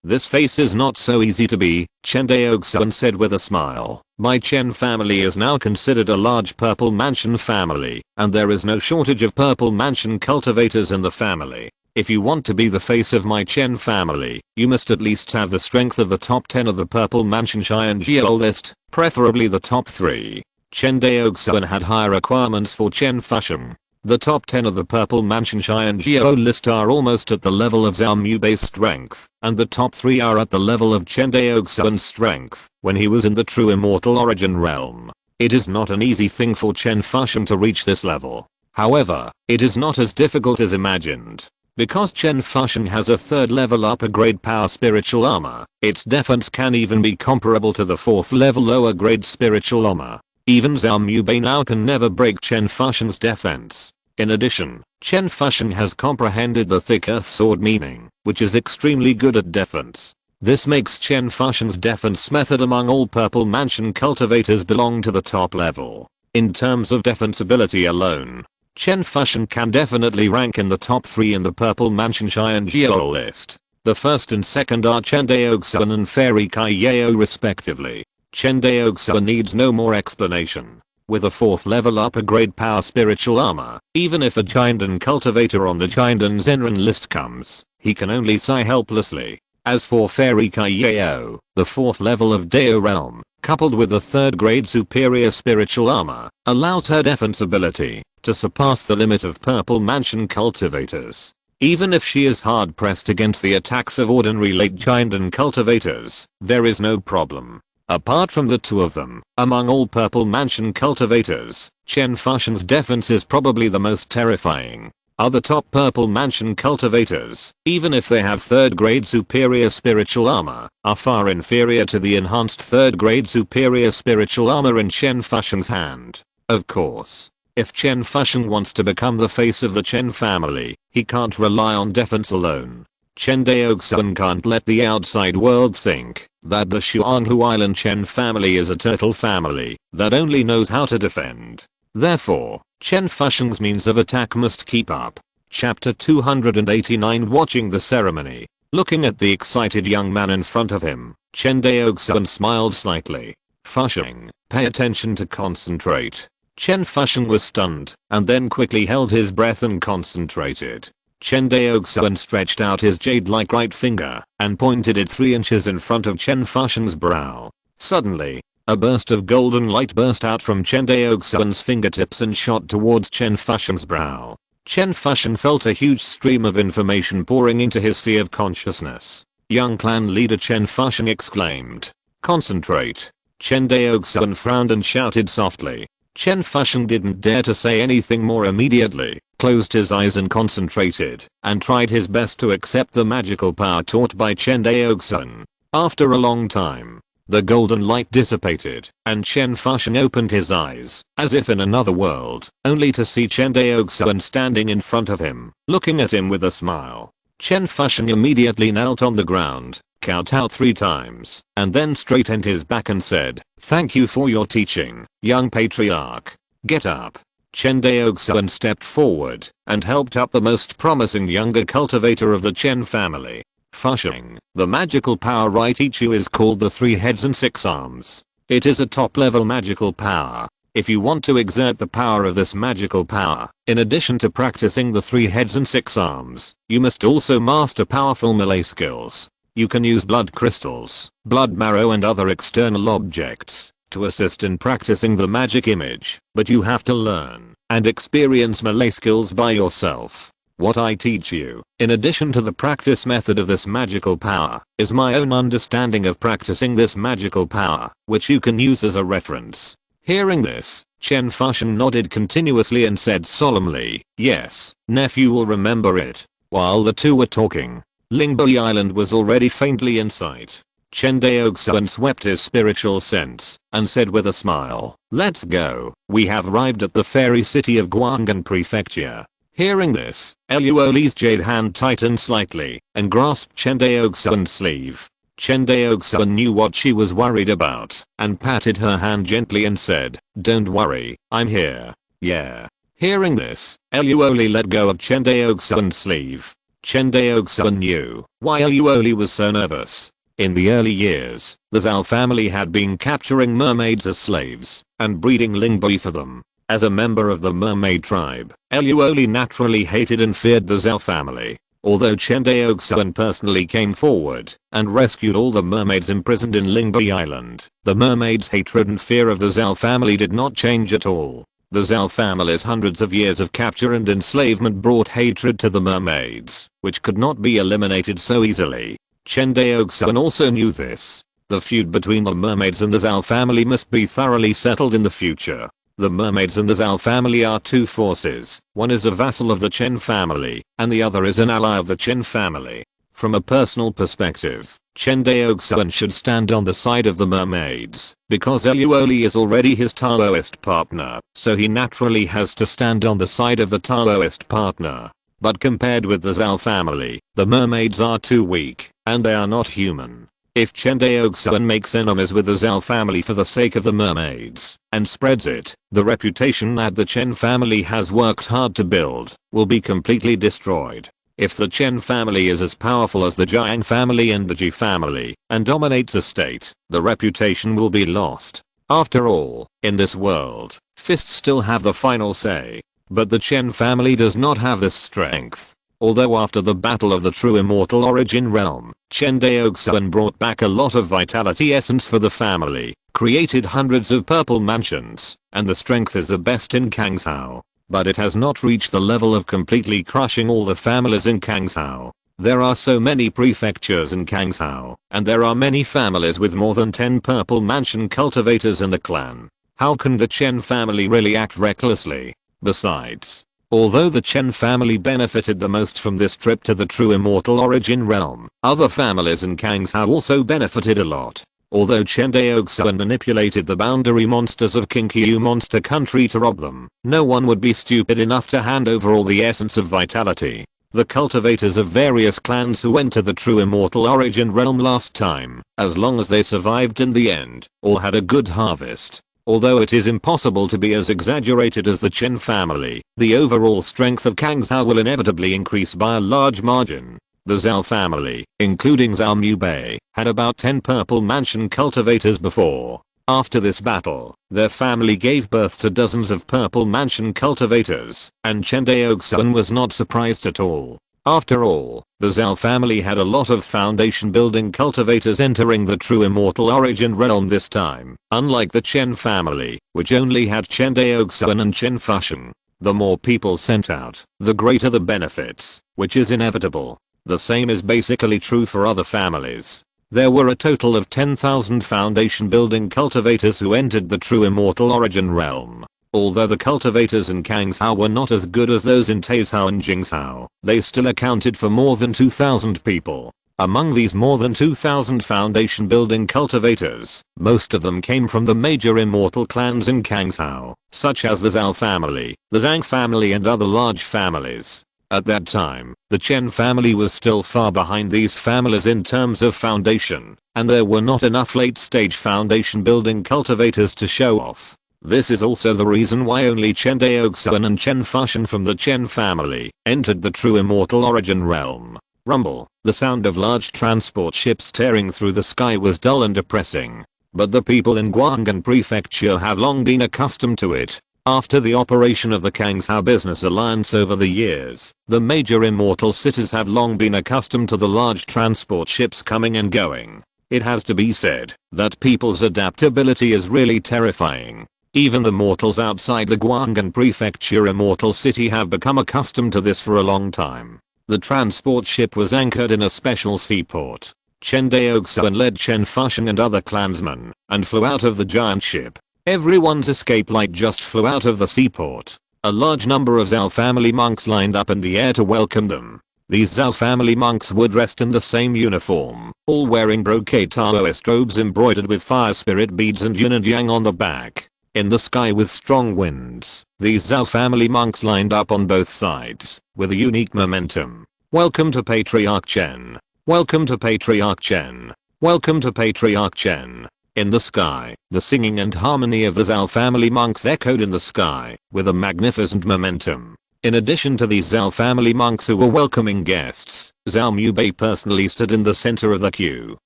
A: this face is not so easy to be," Chen Daoxuan said with a smile. "My Chen family is now considered a large Purple Mansion family, and there is no shortage of Purple Mansion cultivators in the family. If you want to be the face of my Chen family, you must at least have the strength of the top 10 of the Purple Mansion Xianjiao list, preferably the top 3. Chen Daoxuan had high requirements for Chen Fusheng. The top 10 of the Purple Mansion Xianjiao list are almost at the level of Zhao Mubei's strength, and the top 3 are at the level of Chen Daoxuan's strength when he was in the true immortal origin realm. It is not an easy thing for Chen Fusheng to reach this level. However, it is not as difficult as imagined. Because Chen Fusheng has a 3rd level upper grade power spiritual armor, its defense can even be comparable to the 4th level lower grade spiritual armor. Even Zhao Mubei now can never break Chen Fusheng's defense. In addition, Chen Fusheng has comprehended the thick earth sword meaning, which is extremely good at defense. This makes Chen Fuxian's defense method among all Purple Mansion cultivators belong to the top level. In terms of defensibility alone, Chen Fuxian can definitely rank in the top 3 in the Purple Mansion Xian Jiao list. The first and second are Chen Daoxuan and Fairy Kai Yao respectively. Chen Daoxuan needs no more explanation. With a 4th level upper grade power spiritual armor, even if a Chindan cultivator on the Chindan Zenran list comes, he can only sigh helplessly. As for Fairy Kai Yao, the 4th level of Dao realm, coupled with the 3rd grade superior spiritual armor, allows her defensibility to surpass the limit of Purple Mansion cultivators. Even if she is hard pressed against the attacks of ordinary late Chindan cultivators, there is no problem. Apart from the 2 of them, among all Purple Mansion cultivators, Chen Fuxian's defense is probably the most terrifying. Other top Purple Mansion cultivators, even if they have 3rd grade superior spiritual armor, are far inferior to the enhanced 3rd grade superior spiritual armor in Chen Fuxian's hand. Of course, if Chen Fuxian wants to become the face of the Chen family, he can't rely on defense alone. Chen Daoxuan can't let the outside world think that the Xuanhu Island Chen family is a turtle family that only knows how to defend. Therefore, Chen Fuxian's means of attack must keep up. Chapter 289. Watching the ceremony. Looking at the excited young man in front of him, Chen Daoxuan smiled slightly. Fuxian, pay attention to concentrate. Chen Fuxian was stunned, and then quickly held his breath and concentrated. Chen Daoxuan stretched out his jade-like right finger, and pointed it 3 inches in front of Chen Fuxian's brow. Suddenly, a burst of golden light burst out from Chen Daoxuan's fingertips and shot towards Chen Fuxian's brow. Chen Fuxian felt a huge stream of information pouring into his sea of consciousness. Young clan leader Chen Fuxian exclaimed. Concentrate. Chen Daoxuan frowned and shouted softly. Chen Fuxian didn't dare to say anything more immediately, closed his eyes and concentrated, and tried his best to accept the magical power taught by Chen Daoxuan. After a long time, the golden light dissipated, and Chen Fuxian opened his eyes, as if in another world, only to see Chen Daoxuan standing in front of him, looking at him with a smile. Chen Fuxian immediately knelt on the ground, kowtowed 3 times, and then straightened his back and said, "Thank you for your teaching, young patriarch. Get up." Chen Daoxuan stepped forward, and helped up the most promising younger cultivator of the Chen family. Fuxian, the magical power I teach you is called the 3 heads and 6 arms. It is a top level magical power. If you want to exert the power of this magical power, in addition to practicing the 3 heads and 6 arms, you must also master powerful melee skills. You can use blood crystals, blood marrow and other external objects to assist in practicing the magic image, but you have to learn and experience melee skills by yourself. What I teach you, in addition to the practice method of this magical power, is my own understanding of practicing this magical power, which you can use as a reference. Hearing this, Chen Fuxian nodded continuously and said solemnly, "Yes, nephew will remember it." While the 2 were talking, Lingbei Island was already faintly in sight. Chen Daoxuan swept his spiritual sense, and said with a smile, "Let's go, we have arrived at the fairy city of Guang'an Prefecture." Hearing this, Eluoli's jade hand tightened slightly, and grasped Chen Daoxuan's sleeve. Chen Daoxuan knew what she was worried about, and patted her hand gently and said, "Don't worry, I'm here." "Yeah." Hearing this, Eluoli let go of Chen Daoxuan's sleeve. Chen Daoxuan knew why Eluoli was so nervous. In the early years, the Zhao family had been capturing mermaids as slaves, and breeding Lingbei for them. As a member of the mermaid tribe, Eluoli naturally hated and feared the Zhao family. Although Chen Daoxuan personally came forward and rescued all the mermaids imprisoned in Lingbei Island, the mermaids' hatred and fear of the Zhao family did not change at all. The Zhao family's hundreds of years of capture and enslavement brought hatred to the mermaids, which could not be eliminated so easily. Chen Daoxuan also knew this. The feud between the mermaids and the Zhao family must be thoroughly settled in the future. The mermaids and the Zhao family are 2 forces. One is a vassal of the Chen family, and the other is an ally of the Chen family. From a personal perspective, Chen Daoxuan should stand on the side of the mermaids, because Eluoli is already his Taoist partner, so he naturally has to stand on the side of the Taoist partner. but compared with the Zhao family, the mermaids are too weak, and they are not human. If Chen Daoxuan makes enemies with the Zhao family for the sake of the mermaids, and spreads it, the reputation that the Chen family has worked hard to build, will be completely destroyed. If the Chen family is as powerful as the Jiang family and the Ji family, and dominates a state, the reputation will be lost. After all, in this world, fists still have the final say. But the Chen family does not have this strength. Although after the battle of the true immortal origin realm, Chen Daoxuan brought back a lot of vitality essence for the family, created hundreds of purple mansions, and the strength is the best in Kangshao. But it has not reached the level of completely crushing all the families in Kangshao. There are so many prefectures in Kangshao, and there are many families with more than 10 purple mansion cultivators in the clan. How can the Chen family really act recklessly? Besides, although the Chen family benefited the most from this trip to the true immortal origin realm, other families in Kangshao also benefited a lot. Although Chen Daoxuan manipulated the boundary monsters of Kinkyu monster country to rob them, no one would be stupid enough to hand over all the essence of vitality. The cultivators of various clans who went to the true immortal origin realm last time, as long as they survived in the end, all had a good harvest. Although it is impossible to be as exaggerated as the Chen family, the overall strength of Kangshao will inevitably increase by a large margin. The Zhao family, including Zhao Mubei, had about 10 purple mansion cultivators before. After this battle, their family gave birth to dozens of purple mansion cultivators, and Chen Daoxuan was not surprised at all. After all, the Zhao family had a lot of foundation building cultivators entering the true immortal origin realm this time, unlike the Chen family, which only had Chen Daoxuan and Chen Fuxian. The more people sent out, the greater the benefits, which is inevitable. The same is basically true for other families. There were a total of 10,000 foundation building cultivators who entered the true immortal origin realm. Although the cultivators in Kangshao were not as good as those in Taizhao and Jingshao, they still accounted for more than 2,000 people. Among these more than 2,000 foundation building cultivators, most of them came from the major immortal clans in Kangshao, such as the Zhao family, the Zhang family and other large families. At that time, the Chen family was still far behind these families in terms of foundation, and there were not enough late-stage foundation building cultivators to show off. This is also the reason why only Chen Daoxuan and Chen Fuxian from the Chen family entered the true immortal origin realm. Rumble, the sound of large transport ships tearing through the sky was dull and depressing. But the people in Guanghan Prefecture have long been accustomed to it. After the operation of the Kangshao Business Alliance over the years, the major immortal cities have long been accustomed to the large transport ships coming and going. It has to be said that people's adaptability is really terrifying. Even the mortals outside the Guanghan Prefecture immortal city have become accustomed to this for a long time. The transport ship was anchored in a special seaport. Chen Daoxuan led Chen Fuxian and other clansmen, and flew out of the giant ship. Everyone's escape light just flew out of the seaport. A large number of Zhao family monks lined up in the air to welcome them. These Zhao family monks were dressed in the same uniform, all wearing brocade Taoist robes embroidered with fire spirit beads and yin and yang on the back. In the sky with strong winds, these Zhao family monks lined up on both sides, with a unique momentum. Welcome to Patriarch Chen. Welcome to Patriarch Chen. Welcome to Patriarch Chen. In the sky, the singing and harmony of the Zhao family monks echoed in the sky, with a magnificent momentum. In addition to these Zhao family monks who were welcoming guests, Zhao Mubei personally stood in the center of the queue,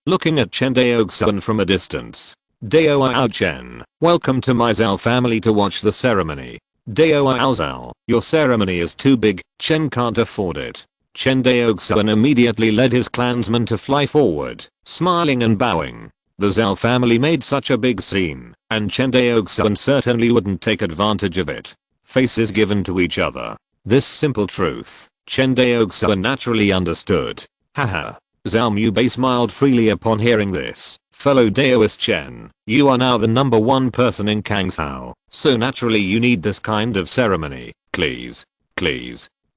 A: looking at Chen Daoxuan from a distance. Dao Chen, welcome to my Zhao family to watch the ceremony. Dao Zhao, your ceremony is too big, Chen can't afford it. Chen Daoxuan immediately led his clansmen to fly forward, smiling and bowing. The Zhao family made such a big scene, and Chen Daoxuan certainly wouldn't take advantage of it. Faces given to each other. This simple truth, Chen Daoxuan naturally understood. Haha. Zhao Mubei smiled freely upon hearing this. Fellow Daoist Chen, you are now the number one person in Kangshao, so naturally you need this kind of ceremony, please.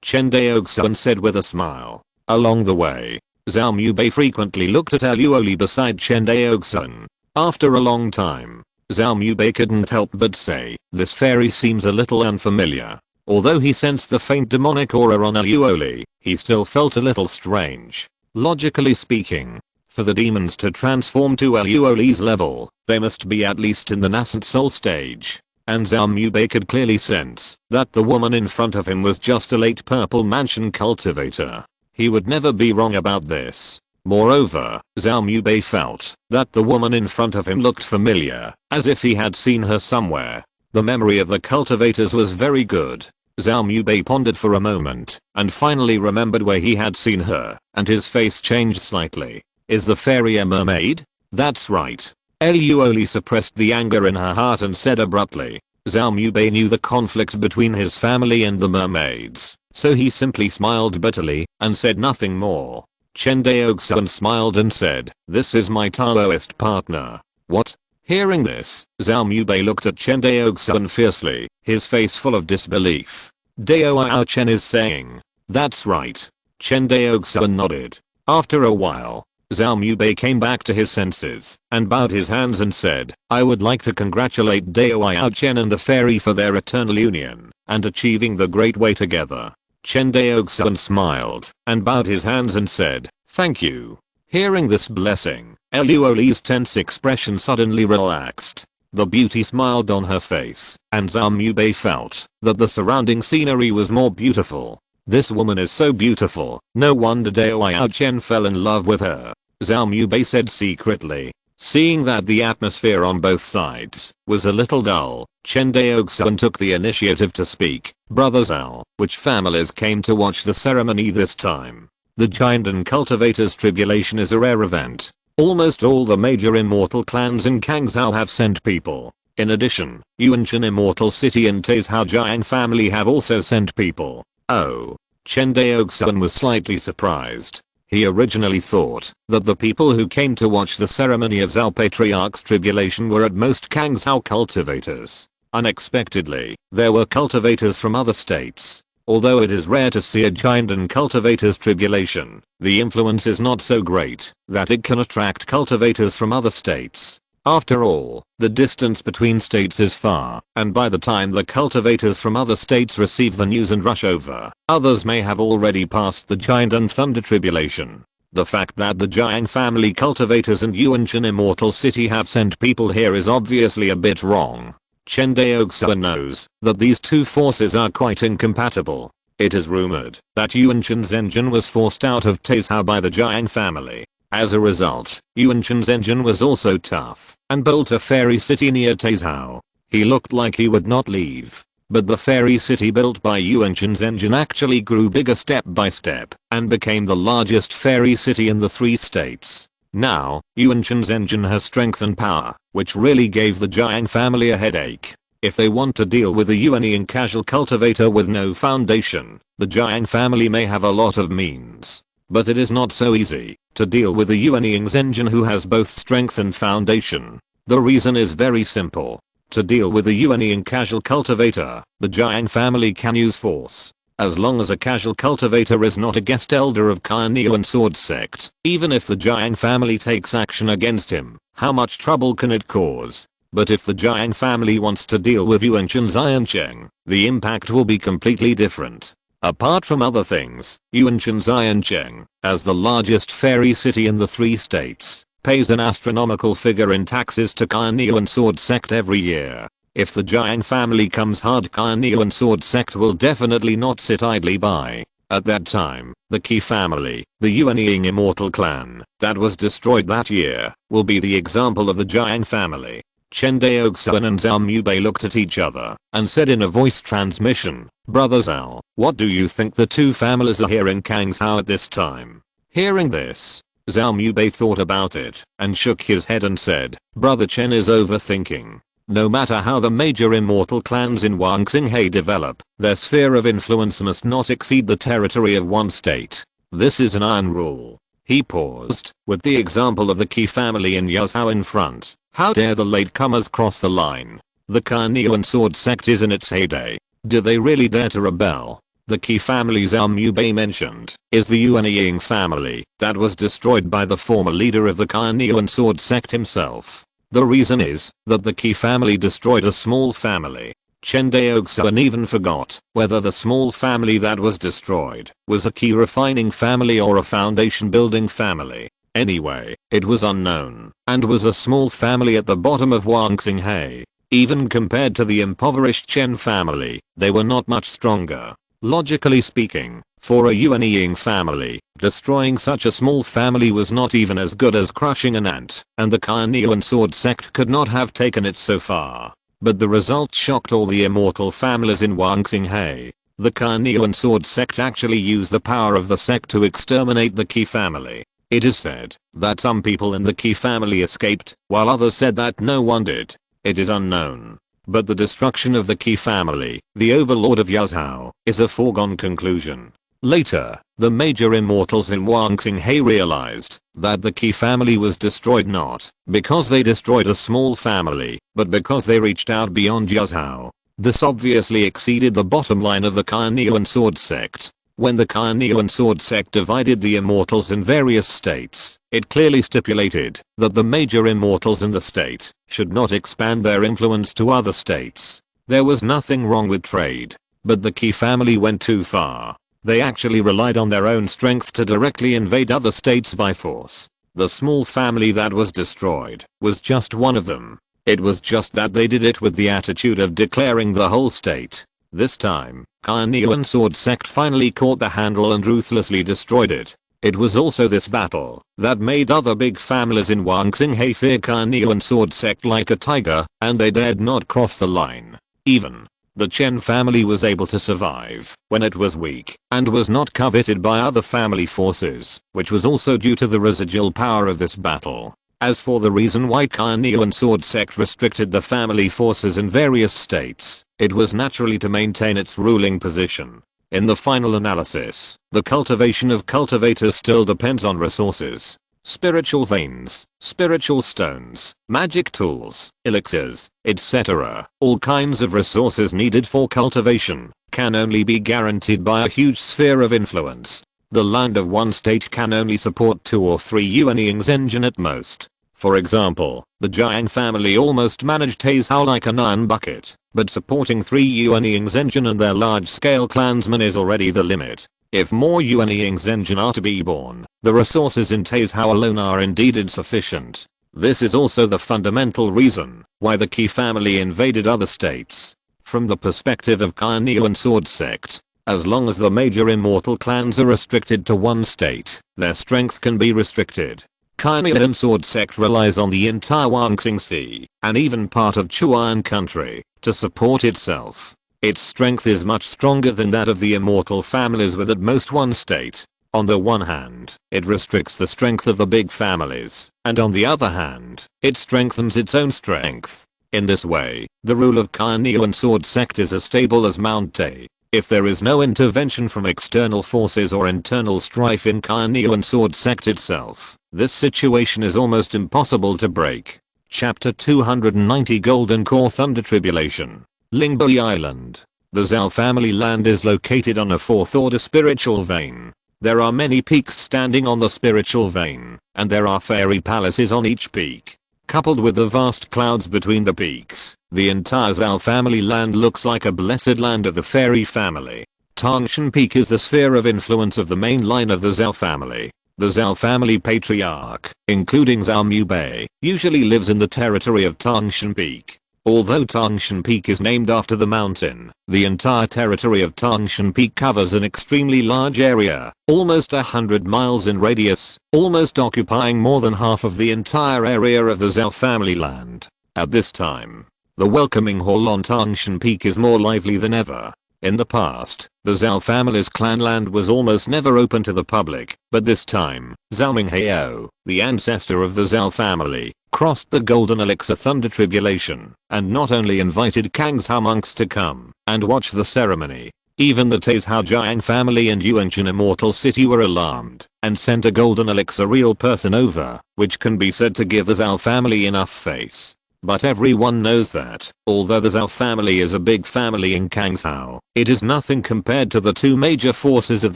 A: Chen Daoxuan said with a smile. Along the way, Zhao Mubei frequently looked at Aluoli beside Chen Daoxuan. After a long time, Zhao Mubei couldn't help but say, this fairy seems a little unfamiliar. Although he sensed the faint demonic aura on Aluoli, he still felt a little strange. Logically speaking, for the demons to transform to Aluoli's level, they must be at least in the nascent soul stage. And Zhao Mubei could clearly sense that the woman in front of him was just a late purple mansion cultivator. He would never be wrong about this. Moreover, Zhao Mubei felt that the woman in front of him looked familiar, as if he had seen her somewhere. The memory of the cultivators was very good. Zhao Mubei pondered for a moment, and finally remembered where he had seen her, and his face changed slightly. Is the fairy a mermaid? That's right. Aluoli suppressed the anger in her heart and said abruptly. Zhao Mubei knew the conflict between his family and the mermaids, so he simply smiled bitterly and said nothing more. Chen Daoxuan smiled and said, "This is my Taoist partner." What? Hearing this, Zhao Mubei looked at Chen Daoxuan fiercely, his face full of disbelief. Dao Chen is saying. That's right. Chen Daoxuan nodded. After a while, Zhao Mubei came back to his senses and bowed his hands and said, "I would like to congratulate Dao Chen and the fairy for their eternal union and achieving the great way together." Chen Daoxuan smiled and bowed his hands and said, "Thank you." Hearing this blessing, Aluoli's tense expression suddenly relaxed. The beauty smiled on her face, and Zhao Mubei felt that the surrounding scenery was more beautiful. This woman is so beautiful, no wonder Dao Chen fell in love with her. Zhao Mubei said secretly. Seeing that the atmosphere on both sides was a little dull, Chen Daoxuan took the initiative to speak. "Brother Zhao, which families came to watch the ceremony this time?" The Giant and Cultivator's Tribulation is a rare event. Almost all the major immortal clans in Kangzhou have sent people. In addition, Yuanshan Immortal City and Taizhou Jiang family have also sent people. Oh. Chen Daoxuan was slightly surprised. He originally thought that the people who came to watch the ceremony of Zhao Patriarch's tribulation were at most Kangzhou cultivators. Unexpectedly, there were cultivators from other states. Although it is rare to see a giant and cultivator's tribulation, the influence is not so great that it can attract cultivators from other states. After all, the distance between states is far, and by the time the cultivators from other states receive the news and rush over, others may have already passed the Giant and Thunder Tribulation. The fact that the Jiang family cultivators and Yuanshan Immortal City have sent people here is obviously a bit wrong. Chen Daoxuan knows that these two forces are quite incompatible. It is rumored that Yuanshan's engine was forced out of Taizhou by the Jiang family. As a result, Yuanshan's engine was also tough and built a fairy city near Taizhou. He looked like he would not leave. But the fairy city built by Yuanshan's engine actually grew bigger step by step and became the largest fairy city in the 3 states. Now, Yuanshan's engine has strength and power, which really gave the Jiang family a headache. If they want to deal with a Yuanying casual cultivator with no foundation, the Jiang family may have a lot of means. But it is not so easy to deal with a Yuanying's engine who has both strength and foundation. The reason is very simple. To deal with a Yuanying casual cultivator, the Jiang family can use force. As long as a casual cultivator is not a guest elder of Carneon Sword Sect, even if the Jiang family takes action against him, how much trouble can it cause? But if the Jiang family wants to deal with Yuanshan Xiancheng, the impact will be completely different. Apart from other things, Yuanshan Xiancheng, as the largest fairy city in the 3 states, pays an astronomical figure in taxes to Carneon Sword Sect every year. If the Jiang family comes hard, Carneon Sword Sect will definitely not sit idly by. At that time, the Qi family, the Yuanying Immortal Clan, that was destroyed that year, will be the example of the Jiang family. Chen Daoxuan and Zhao Mubei looked at each other and said in a voice transmission, "Brother Zhao, what do you think the 2 families are here in Kangzhou at this time?" Hearing this, Zhao Mubei thought about it and shook his head and said, "Brother Chen is overthinking. No matter how the major immortal clans in Wangxinghe develop, their sphere of influence must not exceed the territory of 1 state. This is an iron rule." He paused, with the example of the Qi family in Yazhou in front. How dare the latecomers cross the line? The Carneon Sword Sect is in its heyday. Do they really dare to rebel? The Qi family Zhao Mubei mentioned is the Yuanying family that was destroyed by the former leader of the Carneon Sword Sect himself. The reason is that the Qi family destroyed a small family. Chen Daoxuan even forgot whether the small family that was destroyed was a key refining family or a foundation building family. Anyway, it was unknown and was a small family at the bottom of Wangxinghe. Even compared to the impoverished Chen family, they were not much stronger. Logically speaking, for a Yuanying family, destroying such a small family was not even as good as crushing an ant, and the Cunning sword sect could not have taken it so far. But the result shocked all the immortal families in Wangxinghe. The Cunning sword sect actually used the power of the sect to exterminate the Qi family. It is said that some people in the Qi family escaped, while others said that no one did. It is unknown. But the destruction of the Qi family, the overlord of Yazhou, is a foregone conclusion. Later, the major immortals in Wangxinghe realized that the Qi family was destroyed not because they destroyed a small family, but because they reached out beyond Yazhou. This obviously exceeded the bottom line of the Cunning sword sect. When the Cunning sword sect divided the immortals in various states, it clearly stipulated that the major immortals in the state should not expand their influence to other states. There was nothing wrong with trade, but the Qi family went too far. They actually relied on their own strength to directly invade other states by force. The small family that was destroyed was just one of them. It was just that they did it with the attitude of declaring the whole state. This time, Cunning sword sect finally caught the handle and ruthlessly destroyed it. It was also this battle that made other big families in Wangxinghe fear Cunning sword sect like a tiger, and they dared not cross the line. Even the Chen family was able to survive when it was weak and was not coveted by other family forces, which was also due to the residual power of this battle. As for the reason why Cunning sword sect restricted the family forces in various states, it was naturally to maintain its ruling position. In the final analysis, the cultivation of cultivators still depends on resources. Spiritual veins, spiritual stones, magic tools, elixirs, etc. All kinds of resources needed for cultivation can only be guaranteed by a huge sphere of influence. The land of one state can only support 2 or 3 Yuanying's engine at most. For example, the Jiang family almost managed Taizhou like an iron bucket, but supporting 3 Yuanying's engine and their large-scale clansmen is already the limit. If more Yuanying's engine are to be born, the resources in Taizhou alone are indeed insufficient. This is also the fundamental reason why the Qi family invaded other states. From the perspective of Cunning sword sect, as long as the major immortal clans are restricted to one state, their strength can be restricted. Cunning sword sect relies on the entire Wangxinghe, and even part of Chuan country, to support itself. Its strength is much stronger than that of the immortal families with at most one state. On the one hand, it restricts the strength of the big families, and on the other hand, it strengthens its own strength. In this way, the rule of Cunning sword sect is as stable as Mount Tay. If there is no intervention from external forces or internal strife in Cunning sword sect itself, this situation is almost impossible to break. Chapter 290 Golden Core Thunder Tribulation. Lingboi Island. The Zhao family land is located on a 4th order spiritual vein. There are many peaks standing on the spiritual vein, and there are fairy palaces on each peak. Coupled with the vast clouds between the peaks, the entire Zhao family land looks like a blessed land of the fairy family. Tangshan Peak is the sphere of influence of the main line of the Zhao family. The Zhao family patriarch, including Zhao Mubei, usually lives in the territory of Tangshan Peak. Although Tangshan Peak is named after the mountain, the entire territory of Tangshan Peak covers an extremely large area, almost 100 miles in radius, almost occupying more than half of the entire area of the Zhao family land. At this time, the welcoming hall on Tangshan Peak is more lively than ever. In the past, the Zhao family's clan land was almost never open to the public, but this time, Zhao Mingheao, the ancestor of the Zhao family, crossed the Golden Elixir Thunder Tribulation, and not only invited Kangzhou monks to come and watch the ceremony. Even the Taizhou Jiang family and Yuanchen Immortal City were alarmed, and sent a Golden Elixir real person over, which can be said to give the Zhao family enough face. But everyone knows that, although the Zhao family is a big family in Kangzhou, it is nothing compared to the 2 major forces of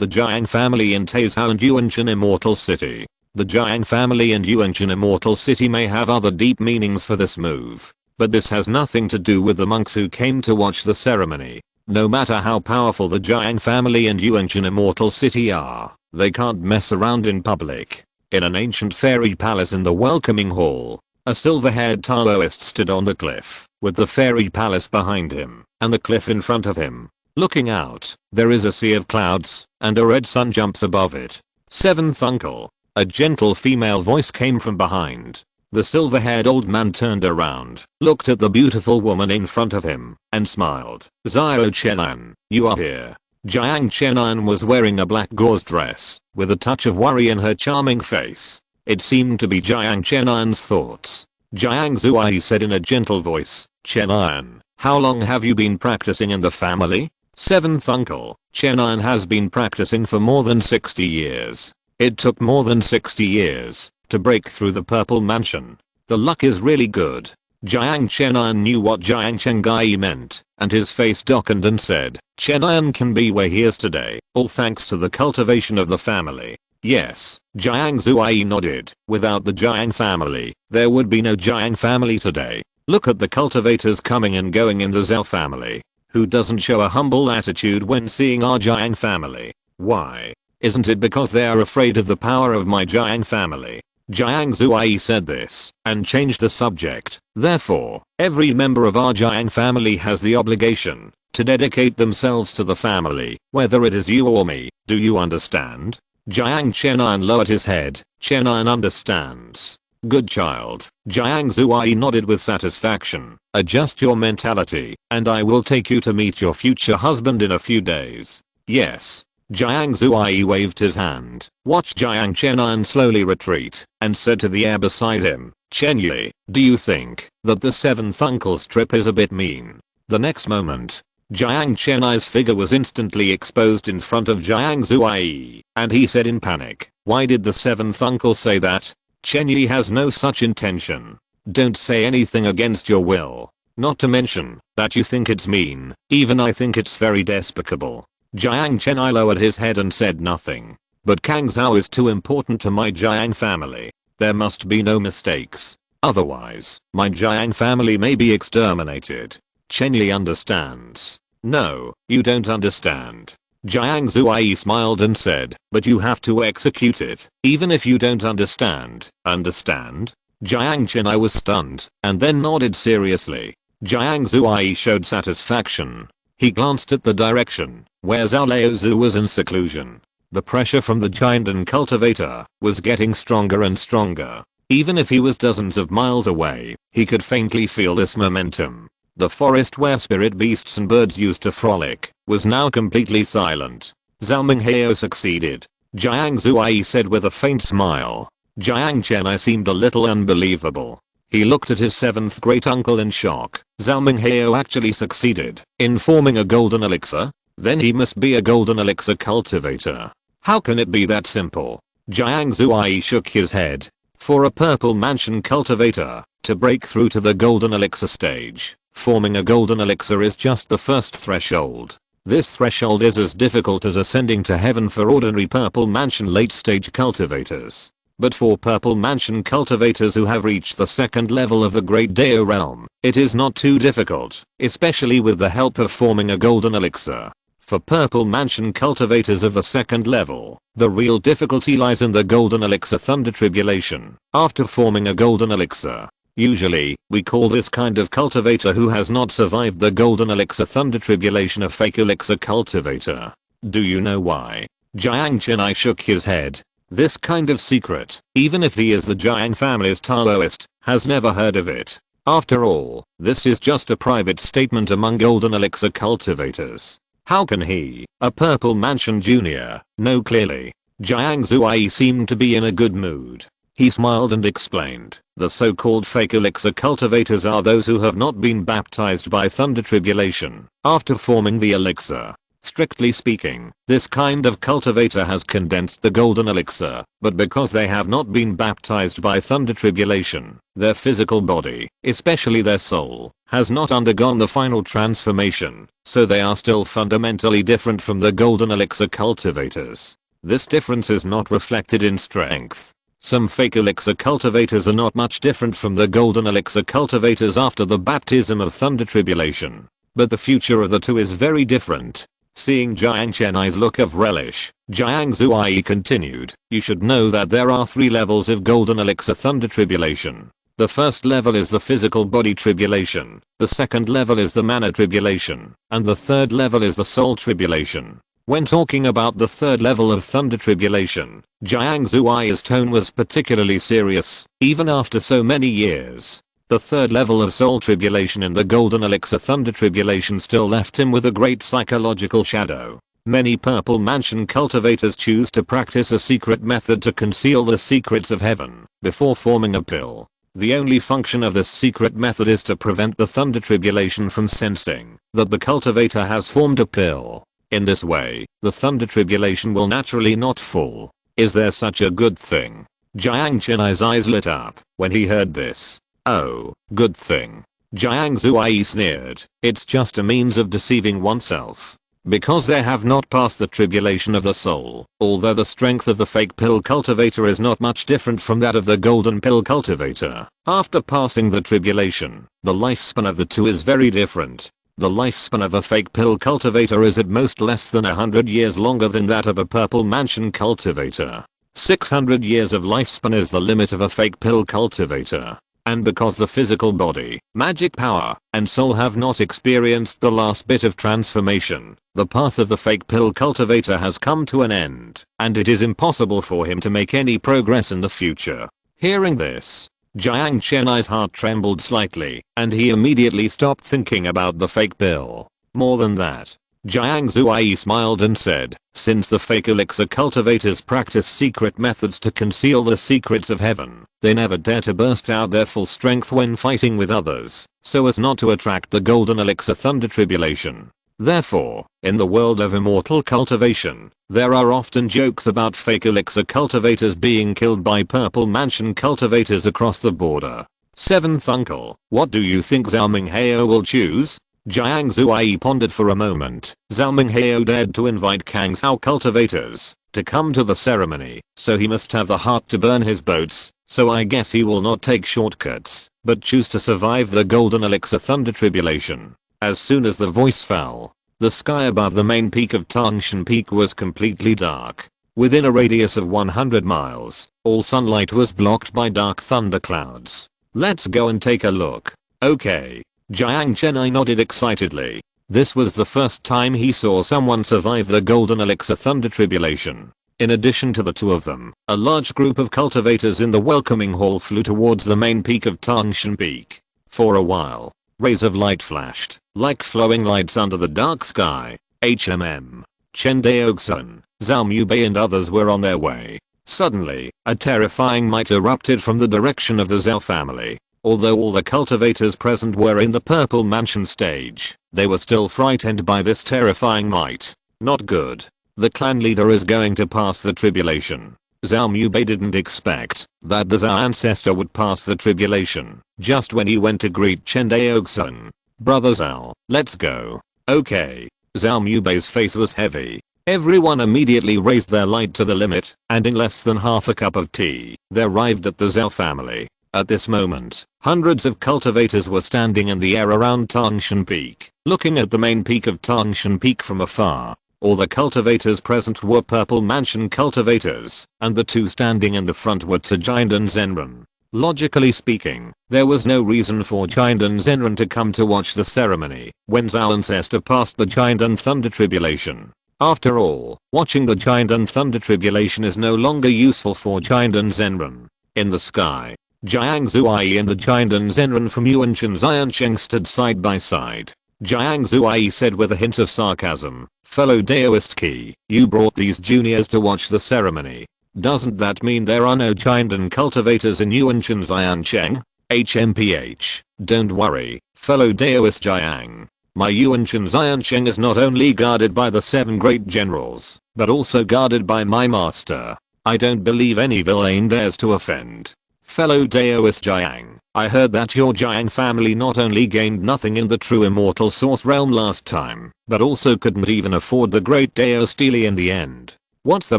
A: the Jiang family in Taizhou and Yuanchen Immortal City. The Jiang family and Yuanchen Immortal City may have other deep meanings for this move. But this has nothing to do with the monks who came to watch the ceremony. No matter how powerful the Jiang family and Yuanqian Immortal City are, they can't mess around in public. In an ancient fairy palace in the welcoming hall, a silver-haired Taoist stood on the cliff, with the fairy palace behind him, and the cliff in front of him. Looking out, there is a sea of clouds, and a red sun jumps above it. Seventh uncle. A gentle female voice came from behind. The silver-haired old man turned around, looked at the beautiful woman in front of him, and smiled. Xiao Chenan, you are here. Jiang Chenan was wearing a black gauze dress, with a touch of worry in her charming face. It seemed to be Jiang Chenan's thoughts. Jiang Zuai said in a gentle voice, Chenan, how long have you been practicing in the family? Seventh uncle, Chenan has been practicing for more than 60 years. It took more than 60 years to break through the purple mansion. The luck is really good. Jiang Chenan knew what Jiang Chengai meant, and his face darkened and said, Chenan can be where he is today, all thanks to the cultivation of the family. Yes, Jiang Zuai nodded. Without the Jiang family, there would be no Jiang family today. Look at the cultivators coming and going in the Zhao family. Who doesn't show a humble attitude when seeing our Jiang family? Why? Isn't it because they are afraid of the power of my Jiang family? Jiang Zuai said this, and changed the subject. Therefore, every member of our Jiang family has the obligation to dedicate themselves to the family, whether it is you or me. Do you understand? Jiang Chenan lowered his head. Chenan understands. Good child. Jiang Zuai nodded with satisfaction. Adjust your mentality, and I will take you to meet your future husband in a few days. Yes. Jiang Zuai waved his hand, watched Jiang Chenan slowly retreat, and said to the air beside him, Chen Yi, do you think that the seventh uncle's trip is a bit mean? The next moment, Jiang Chenai's figure was instantly exposed in front of Jiang Zuai, and he said in panic, why did the seventh uncle say that? Chen Yi has no such intention. Don't say anything against your will. Not to mention that you think it's mean. Even I think it's very despicable. Jiang Chenai lowered his head and said nothing. But Kang Zhao is too important to my Jiang family. There must be no mistakes. Otherwise, my Jiang family may be exterminated. Chen Yi understands. No, you don't understand. Jiang Zuai smiled and said, but you have to execute it, even if you don't understand. Understand? Jiang Chenai was stunned, and then nodded seriously. Jiang Zuai showed satisfaction. He glanced at the direction where Zhao Leozu was in seclusion. The pressure from the giant and cultivator was getting stronger and stronger. Even if he was dozens of miles away, he could faintly feel this momentum. The forest where spirit beasts and birds used to frolic was now completely silent. Zhao Minghao succeeded. Jiang Zuai said with a faint smile. Jiang Chenai seemed a little unbelievable. He looked at his seventh great uncle in shock. Zhao Minghao actually succeeded in forming a golden elixir? Then he must be a golden elixir cultivator. How can it be that simple? Jiang Zuai shook his head. For a purple mansion cultivator to break through to the golden elixir stage, forming a golden elixir is just the first threshold. This threshold is as difficult as ascending to heaven for ordinary purple mansion late stage cultivators. But for purple mansion cultivators who have reached the second level of the great Dao realm, it is not too difficult, especially with the help of forming a golden elixir. For purple mansion cultivators of the second level, the real difficulty lies in the golden elixir thunder tribulation. After forming a golden elixir, usually, we call this kind of cultivator who has not survived the golden elixir thunder tribulation a fake elixir cultivator. Do you know why? Jiang Chenai shook his head. This kind of secret, even if he is the Jiang family's Taoist, has never heard of it. After all, this is just a private statement among golden elixir cultivators. How can he, a purple mansion junior, know clearly? Jiang Zuai seemed to be in a good mood. He smiled and explained, the so-called fake elixir cultivators are those who have not been baptized by thunder tribulation after forming the elixir. Strictly speaking, this kind of cultivator has condensed the golden elixir, but because they have not been baptized by thunder tribulation, their physical body, especially their soul, has not undergone the final transformation, so they are still fundamentally different from the golden elixir cultivators. This difference is not reflected in strength. Some fake elixir cultivators are not much different from the golden elixir cultivators after the baptism of thunder tribulation. But the future of the two is very different. Seeing Jiang Chenai's look of relish, Jiang Zuai continued, you should know that there are 3 levels of golden elixir thunder tribulation. The first level is the physical body tribulation, the second level is the mana tribulation, and the third level is the soul tribulation. When talking about the third level of thunder tribulation, Jiang Zuai's tone was particularly serious, even after so many years. The third level of soul tribulation in the golden elixir thunder tribulation still left him with a great psychological shadow. Many purple mansion cultivators choose to practice a secret method to conceal the secrets of heaven before forming a pill. The only function of this secret method is to prevent the thunder tribulation from sensing that the cultivator has formed a pill. In this way, the thunder tribulation will naturally not fall. Is there such a good thing? Jiang Chenai's eyes lit up when he heard this. Oh, good thing. Jiang Zuai sneered. It's just a means of deceiving oneself. Because they have not passed the tribulation of the soul, although the strength of the fake pill cultivator is not much different from that of the golden pill cultivator. After passing the tribulation, the lifespan of the two is very different. The lifespan of a fake pill cultivator is at most less than 100 years longer than that of a purple mansion cultivator. 600 years of lifespan is the limit of a fake pill cultivator. And because the physical body, magic power, and soul have not experienced the last bit of transformation, the path of the fake pill cultivator has come to an end, and it is impossible for him to make any progress in the future. Hearing this, Jiang Chenai's heart trembled slightly, and he immediately stopped thinking about the fake pill. More than that, Jiang Zuai smiled and said, since the fake elixir cultivators practice secret methods to conceal the secrets of heaven, they never dare to burst out their full strength when fighting with others, so as not to attract the golden elixir thunder tribulation. Therefore, in the world of immortal cultivation, there are often jokes about fake elixir cultivators being killed by purple mansion cultivators across the border. 7th uncle, what do you think Zhao Minghao will choose? Jiang Zuai pondered for a moment. Zhao Minghao dared to invite Kang Zhao cultivators to come to the ceremony, so he must have the heart to burn his boats, so I guess he will not take shortcuts, but choose to survive the golden elixir thunder tribulation. As soon as the voice fell, the sky above the main peak of Tangshan Peak was completely dark. Within a radius of 100 miles, all sunlight was blocked by dark thunderclouds. Let's go and take a look. Okay. Jiang Chenai nodded excitedly. This was the first time he saw someone survive the golden elixir thunder tribulation. In addition to the two of them, a large group of cultivators in the welcoming hall flew towards the main peak of Tangshan Peak. For a while, rays of light flashed, like flowing lights under the dark sky. Chen Daoxuan, Zhao Mubei and others were on their way. Suddenly, a terrifying might erupted from the direction of the Zhao family. Although all the cultivators present were in the purple mansion stage, they were still frightened by this terrifying might. Not good. The clan leader is going to pass the tribulation. Zhao Mubei didn't expect that the Zhao ancestor would pass the tribulation just when he went to greet Chen Daoxuan. Brother Zhao, let's go. Okay. Zhao Mubei's face was heavy. Everyone immediately raised their light to the limit, and in less than half a cup of tea, they arrived at the Zhao family. At this moment, hundreds of cultivators were standing in the air around Tangshan Peak, looking at the main peak of Tangshan Peak from afar. All the cultivators present were purple mansion cultivators, and the two standing in the front were Tajind and Zenran. Logically speaking, there was no reason for Chind and Zenran to come to watch the ceremony when Zhao ancestor passed the Chind and Thunder Tribulation. After all, watching the Chind and Thunder Tribulation is no longer useful for Chind and Zenran. In the sky, Jiang Zuai and the Chind and Zenran from Yuanchen Xiancheng stood side by side. Jiang Zuai said with a hint of sarcasm, "Fellow Daoist Qi, you brought these juniors to watch the ceremony. Doesn't that mean there are no Chindan cultivators in Yuanchen Xiancheng? HMPH, don't worry, fellow Daoist Jiang. My Yuanchen Xiancheng is not only guarded by the 7 great generals, but also guarded by my master. I don't believe any villain dares to offend. Fellow Daoist Jiang, I heard that your Jiang family not only gained nothing in the true immortal source realm last time, but also couldn't even afford the great Dao Steely in the end. What's the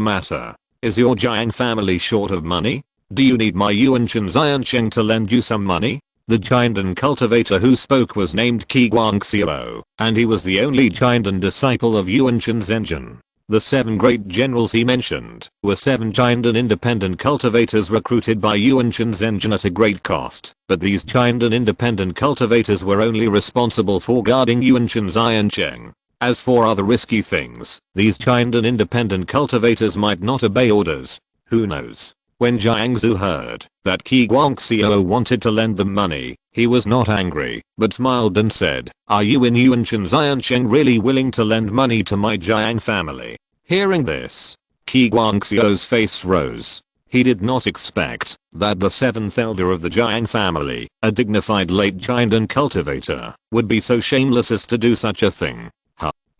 A: matter? Is your Jiang family short of money? Do you need my Yuan Chen Zion Cheng to lend you some money? The Chindan cultivator who spoke was named Qi Guangxiu, and he was the only Chindan disciple of Yuan Chen Zhenjin. The 7 great generals he mentioned were 7 Chindan independent cultivators recruited by Yuan Chen Zhenjin at a great cost, but these Chindan independent cultivators were only responsible for guarding Yuan Chen Zion Cheng. As for other risky things, these Chindan independent cultivators might not obey orders. Who knows? When Jiangsu heard that Qi Guangxiu wanted to lend them money, he was not angry, but smiled and said, "Are you in Yuan Chen Zion Cheng really willing to lend money to my Jiang family?" Hearing this, Qi Guangxiu's face rose. He did not expect that the 7th elder of the Jiang family, a dignified late Chindan cultivator, would be so shameless as to do such a thing.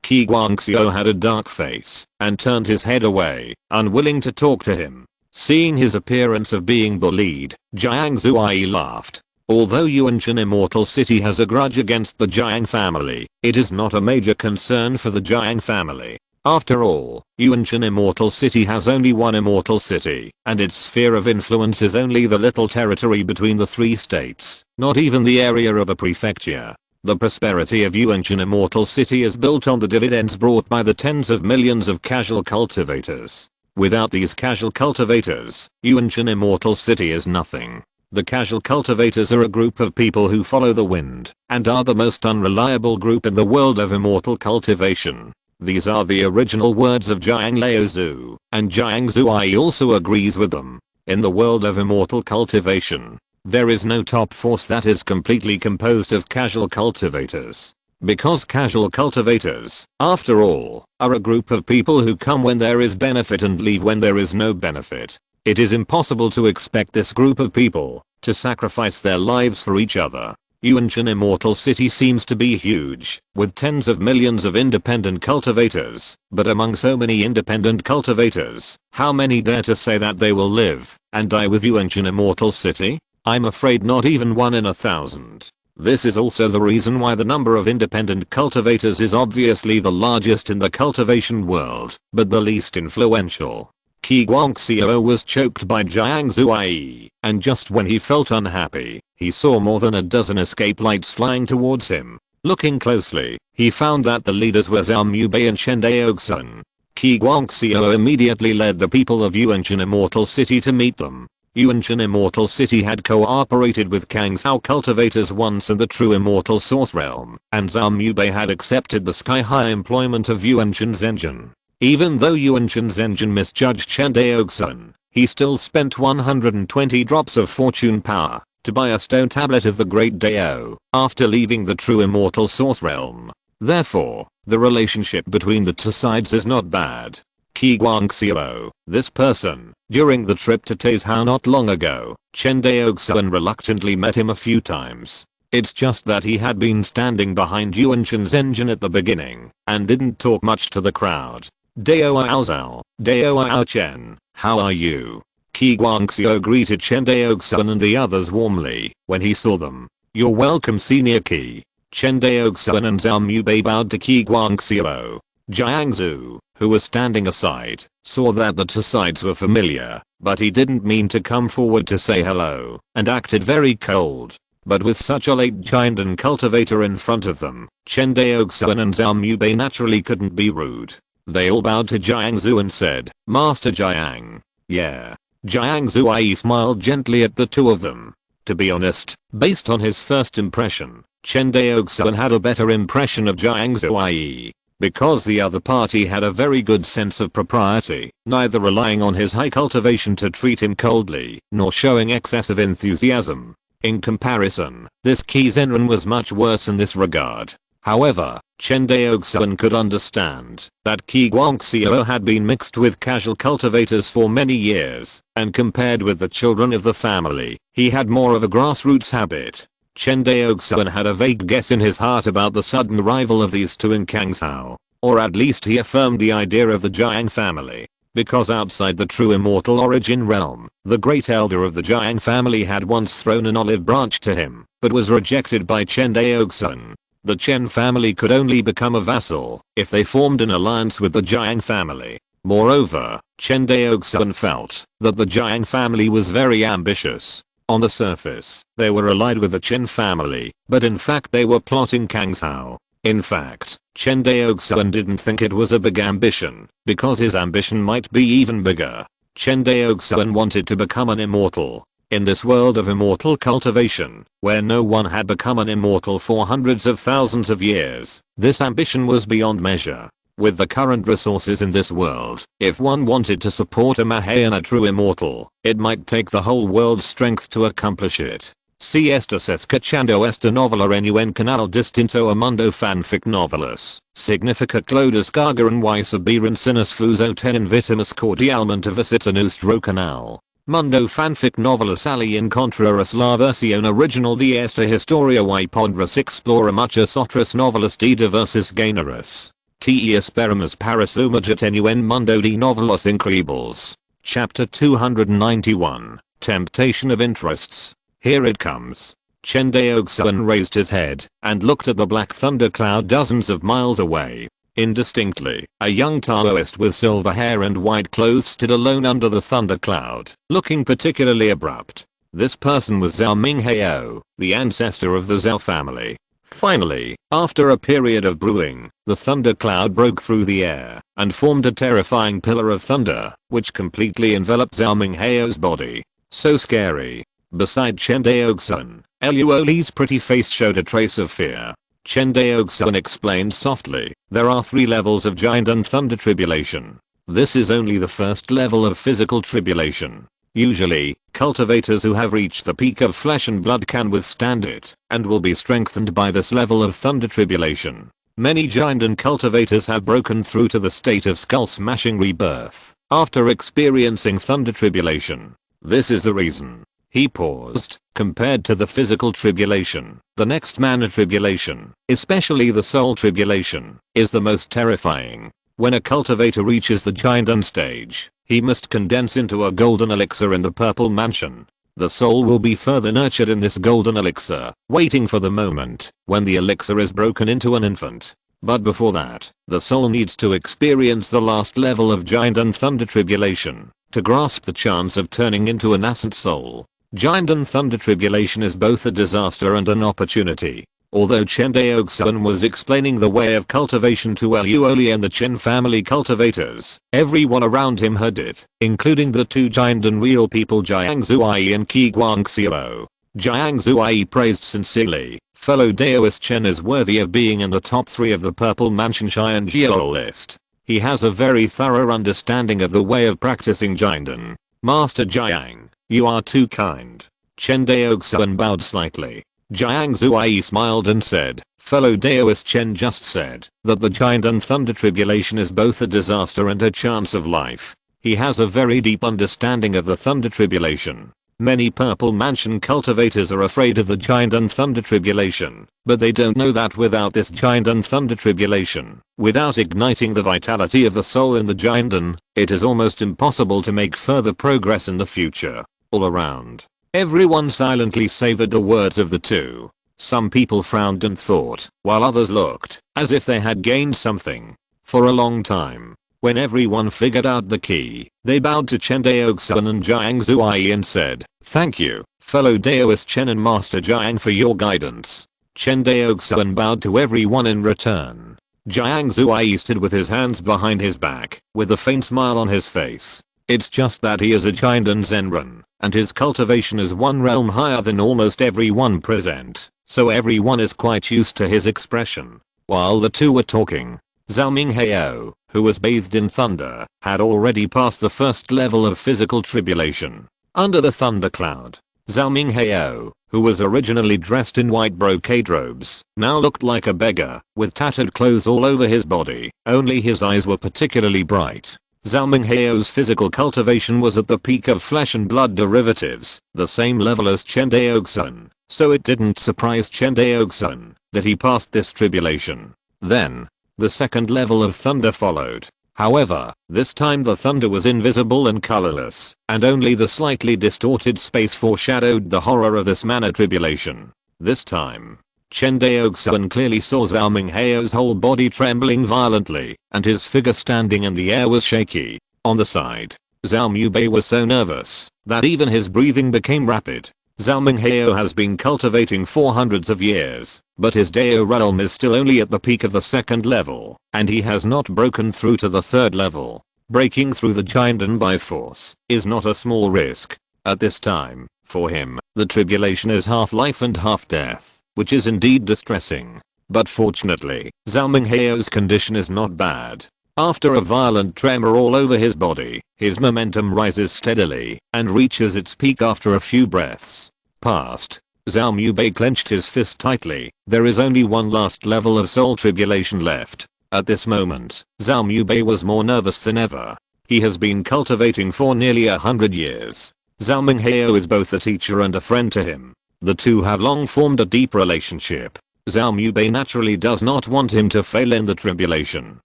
A: Qi Guangxiu had a dark face and turned his head away, unwilling to talk to him. Seeing his appearance of being bullied, Jiang Zuai laughed. Although Yuan Chen Immortal City has a grudge against the Jiang family, it is not a major concern for the Jiang family. After all, Yuan Chen Immortal City has only one immortal city, and its sphere of influence is only the little territory between the 3 states, not even the area of a prefecture. The prosperity of Yuan Chen Immortal City is built on the dividends brought by the tens of millions of casual cultivators. Without these casual cultivators, Yuan Chen Immortal City is nothing. The casual cultivators are a group of people who follow the wind, and are the most unreliable group in the world of immortal cultivation. These are the original words of Jiang Laozhu, and Jiang Zuai also agrees with them. In the world of immortal cultivation, there is no top force that is completely composed of casual cultivators. Because casual cultivators, after all, are a group of people who come when there is benefit and leave when there is no benefit. It is impossible to expect this group of people to sacrifice their lives for each other. Yuan Chen Immortal City seems to be huge, with tens of millions of independent cultivators, but among so many independent cultivators, how many dare to say that they will live and die with Yuan Chen Immortal City? I'm afraid not even 1 in 1,000. This is also the reason why the number of independent cultivators is obviously the largest in the cultivation world, but the least influential. Qi Guangxiu was choked by Jiang Zuai, and just when he felt unhappy, he saw more than a dozen escape lights flying towards him. Looking closely, he found that the leaders were Zhao Mubei and Chen Daoxuan. Qi Guangxiu immediately led the people of Yuan Chen Immortal City to meet them. Yuan Chen Immortal City had cooperated with Kangzhou cultivators once in the true immortal source realm, and Zhao Mubei had accepted the sky-high employment of Yuan Chen Zhenjin. Even though Yuan Chen Zhenjin misjudged Chen Daoxuan, he still spent 120 drops of fortune power to buy a stone tablet of the Great Dao after leaving the true immortal source realm. Therefore, the relationship between the 2 sides is not bad. Qi Guangxiu, this person, during the trip to Taizhou not long ago, Chen Daoxuan reluctantly met him a few times. It's just that he had been standing behind Yuan Chen Zhenjin at the beginning, and didn't talk much to the crowd. Dao Zhao, Dao Chen, how are you? Qi Guangxiu greeted Chen Daoxuan and the others warmly when he saw them. You're welcome Senior Qi. Chen Daoxuan and Zhao Mubei bowed to Qi Guangxiu. Jiangsu, who was standing aside, saw that the 2 sides were familiar, but he didn't mean to come forward to say hello, and acted very cold. But with such a late Chindan cultivator in front of them, Chen Daoxuan and Zhao Mubei naturally couldn't be rude. They all bowed to Jiangsu and said, Master Jiang. Yeah. Jiang Zuai smiled gently at the 2 of them. To be honest, based on his first impression, Chen Daoxuan had a better impression of Jiang Zuai. Because the other party had a very good sense of propriety, neither relying on his high cultivation to treat him coldly, nor showing excessive enthusiasm. In comparison, this Qi Zhenren was much worse in this regard. However, Chen Daoxuan could understand that Qi Guangxiu had been mixed with casual cultivators for many years, and compared with the children of the family, he had more of a grassroots habit. Chen Daoxuan had a vague guess in his heart about the sudden arrival of these 2 in Kangzhou, or at least he affirmed the idea of the Jiang family. Because outside the true immortal origin realm, the great elder of the Jiang family had once thrown an olive branch to him, but was rejected by Chen Daoxuan. The Chen family could only become a vassal if they formed an alliance with the Jiang family. Moreover, Chen Daoxuan felt that the Jiang family was very ambitious. On the surface, they were allied with the Chen family, but in fact they were plotting Kangzhou. In fact, Chen Daoxuan didn't think it was a big ambition, because his ambition might be even bigger. Chen Daoxuan wanted to become an immortal. In this world of immortal cultivation, where no one had become an immortal for hundreds of thousands of years, this ambition was beyond measure. With the current resources in this world, if one wanted to support a Mahayana true immortal, it might take the whole world's strength to accomplish it. Si estas escuchando esta novela en un canal distinto a mundo fanfic novelas, significa que descargaran y sabiran sinus fuso ten invitamos cordialmente a visitar nuestro canal. Mundo fanfic novelas ali encontrarás la versión original de esta historia y podrás explorar muchas otras novelas de diversos géneros. Te esperamos para sumergirte en un mundo de novelas increíbles. Chapter 291, Temptation of Interests. Here it comes. Chen Daoxuan raised his head and looked at the black thundercloud dozens of miles away. Indistinctly, a young Taoist with silver hair and white clothes stood alone under the thundercloud, looking particularly abrupt. This person was Zhao Minghao, the ancestor of the Zhao family. Finally, after a period of brewing, the thundercloud broke through the air and formed a terrifying pillar of thunder, which completely enveloped Zhao Minghao's body. So scary. Beside Chen Daoxuan, Luoli's pretty face showed a trace of fear. Chen Daoxuan explained softly, there are 3 levels of giant and thunder tribulation. This is only the first level of physical tribulation. Usually, cultivators who have reached the peak of flesh and blood can withstand it, and will be strengthened by this level of thunder tribulation. Many giant and cultivators have broken through to the state of skull-smashing rebirth, after experiencing thunder tribulation. This is the reason. He paused. Compared to the physical tribulation, the next mana tribulation, especially the soul tribulation, is the most terrifying. When a cultivator reaches the giant stage, he must condense into a golden elixir in the purple mansion. The soul will be further nurtured in this golden elixir, waiting for the moment when the elixir is broken into an infant. But before that, the soul needs to experience the last level of giant and thunder tribulation to grasp the chance of turning into a nascent soul. Giant and thunder tribulation is both a disaster and an opportunity. Although Chen Daoxuan was explaining the way of cultivation to Luoli and the Chen family cultivators, everyone around him heard it, including the 2 giant and real people Jiang Zuai and Qi Guangxiu. Jiang Zuai praised sincerely, fellow Daoist Chen is worthy of being in the top 3 of the Purple Mansion Xianjiao list. He has a very thorough understanding of the way of practicing Jiandan. Master Jiang, you are too kind. Chen Daoxuan bowed slightly. Jiang Zuai smiled and said, fellow Daoist Chen just said that the giant and thunder tribulation is both a disaster and a chance of life. He has a very deep understanding of the thunder tribulation. Many Purple Mansion cultivators are afraid of the giant and thunder tribulation, but they don't know that without this giant and thunder tribulation, without igniting the vitality of the soul in the giantan, it is almost impossible to make further progress in the future. All around, everyone silently savored the words of the 2. Some people frowned and thought, while others looked as if they had gained something. For a long time, when everyone figured out the key, they bowed to Chen Daoxuan and Jiang Zuai and said, thank you, fellow Daoist Chen and Master Jiang for your guidance. Chen Daoxuan bowed to everyone in return. Jiang Zuai stood with his hands behind his back, with a faint smile on his face. It's just that he is a giant and Zenran, and his cultivation is 1 realm higher than almost everyone present, so everyone is quite used to his expression. While the 2 were talking, Zhao Minghao, who was bathed in thunder, had already passed the first level of physical tribulation. Under the thundercloud, Zhao Minghao, who was originally dressed in white brocade robes, now looked like a beggar, with tattered clothes all over his body, only his eyes were particularly bright. Zhao Minghao's physical cultivation was at the peak of flesh and blood derivatives, the same level as Chen Daoxuan, so it didn't surprise Chen Daoxuan that he passed this tribulation. Then, the second level of thunder followed. However, this time the thunder was invisible and colorless, and only the slightly distorted space foreshadowed the horror of this mana tribulation. This time, Chen Daoxuan clearly saw Zhao Minghao's whole body trembling violently, and his figure standing in the air was shaky. On the side, Zhao Mubei was so nervous that even his breathing became rapid. Zhao Minghao has been cultivating for hundreds of years, but his Dao realm is still only at the peak of the 2nd level, and he has not broken through to the 3rd level. Breaking through the Jinden by force is not a small risk. At this time, for him, the tribulation is half life and half death, which is indeed distressing. But fortunately, Zhao Minghao's condition is not bad. After a violent tremor all over his body, his momentum rises steadily and reaches its peak after a few breaths passed. Zhao Mubei clenched his fist tightly. There is only one last level of soul tribulation left. At this moment, Zhao Mubei was more nervous than ever. He has been cultivating for nearly 100 years. Zhao Minghao is both a teacher and a friend to him. The two have long formed a deep relationship. Zhao Mubei naturally does not want him to fail in the tribulation.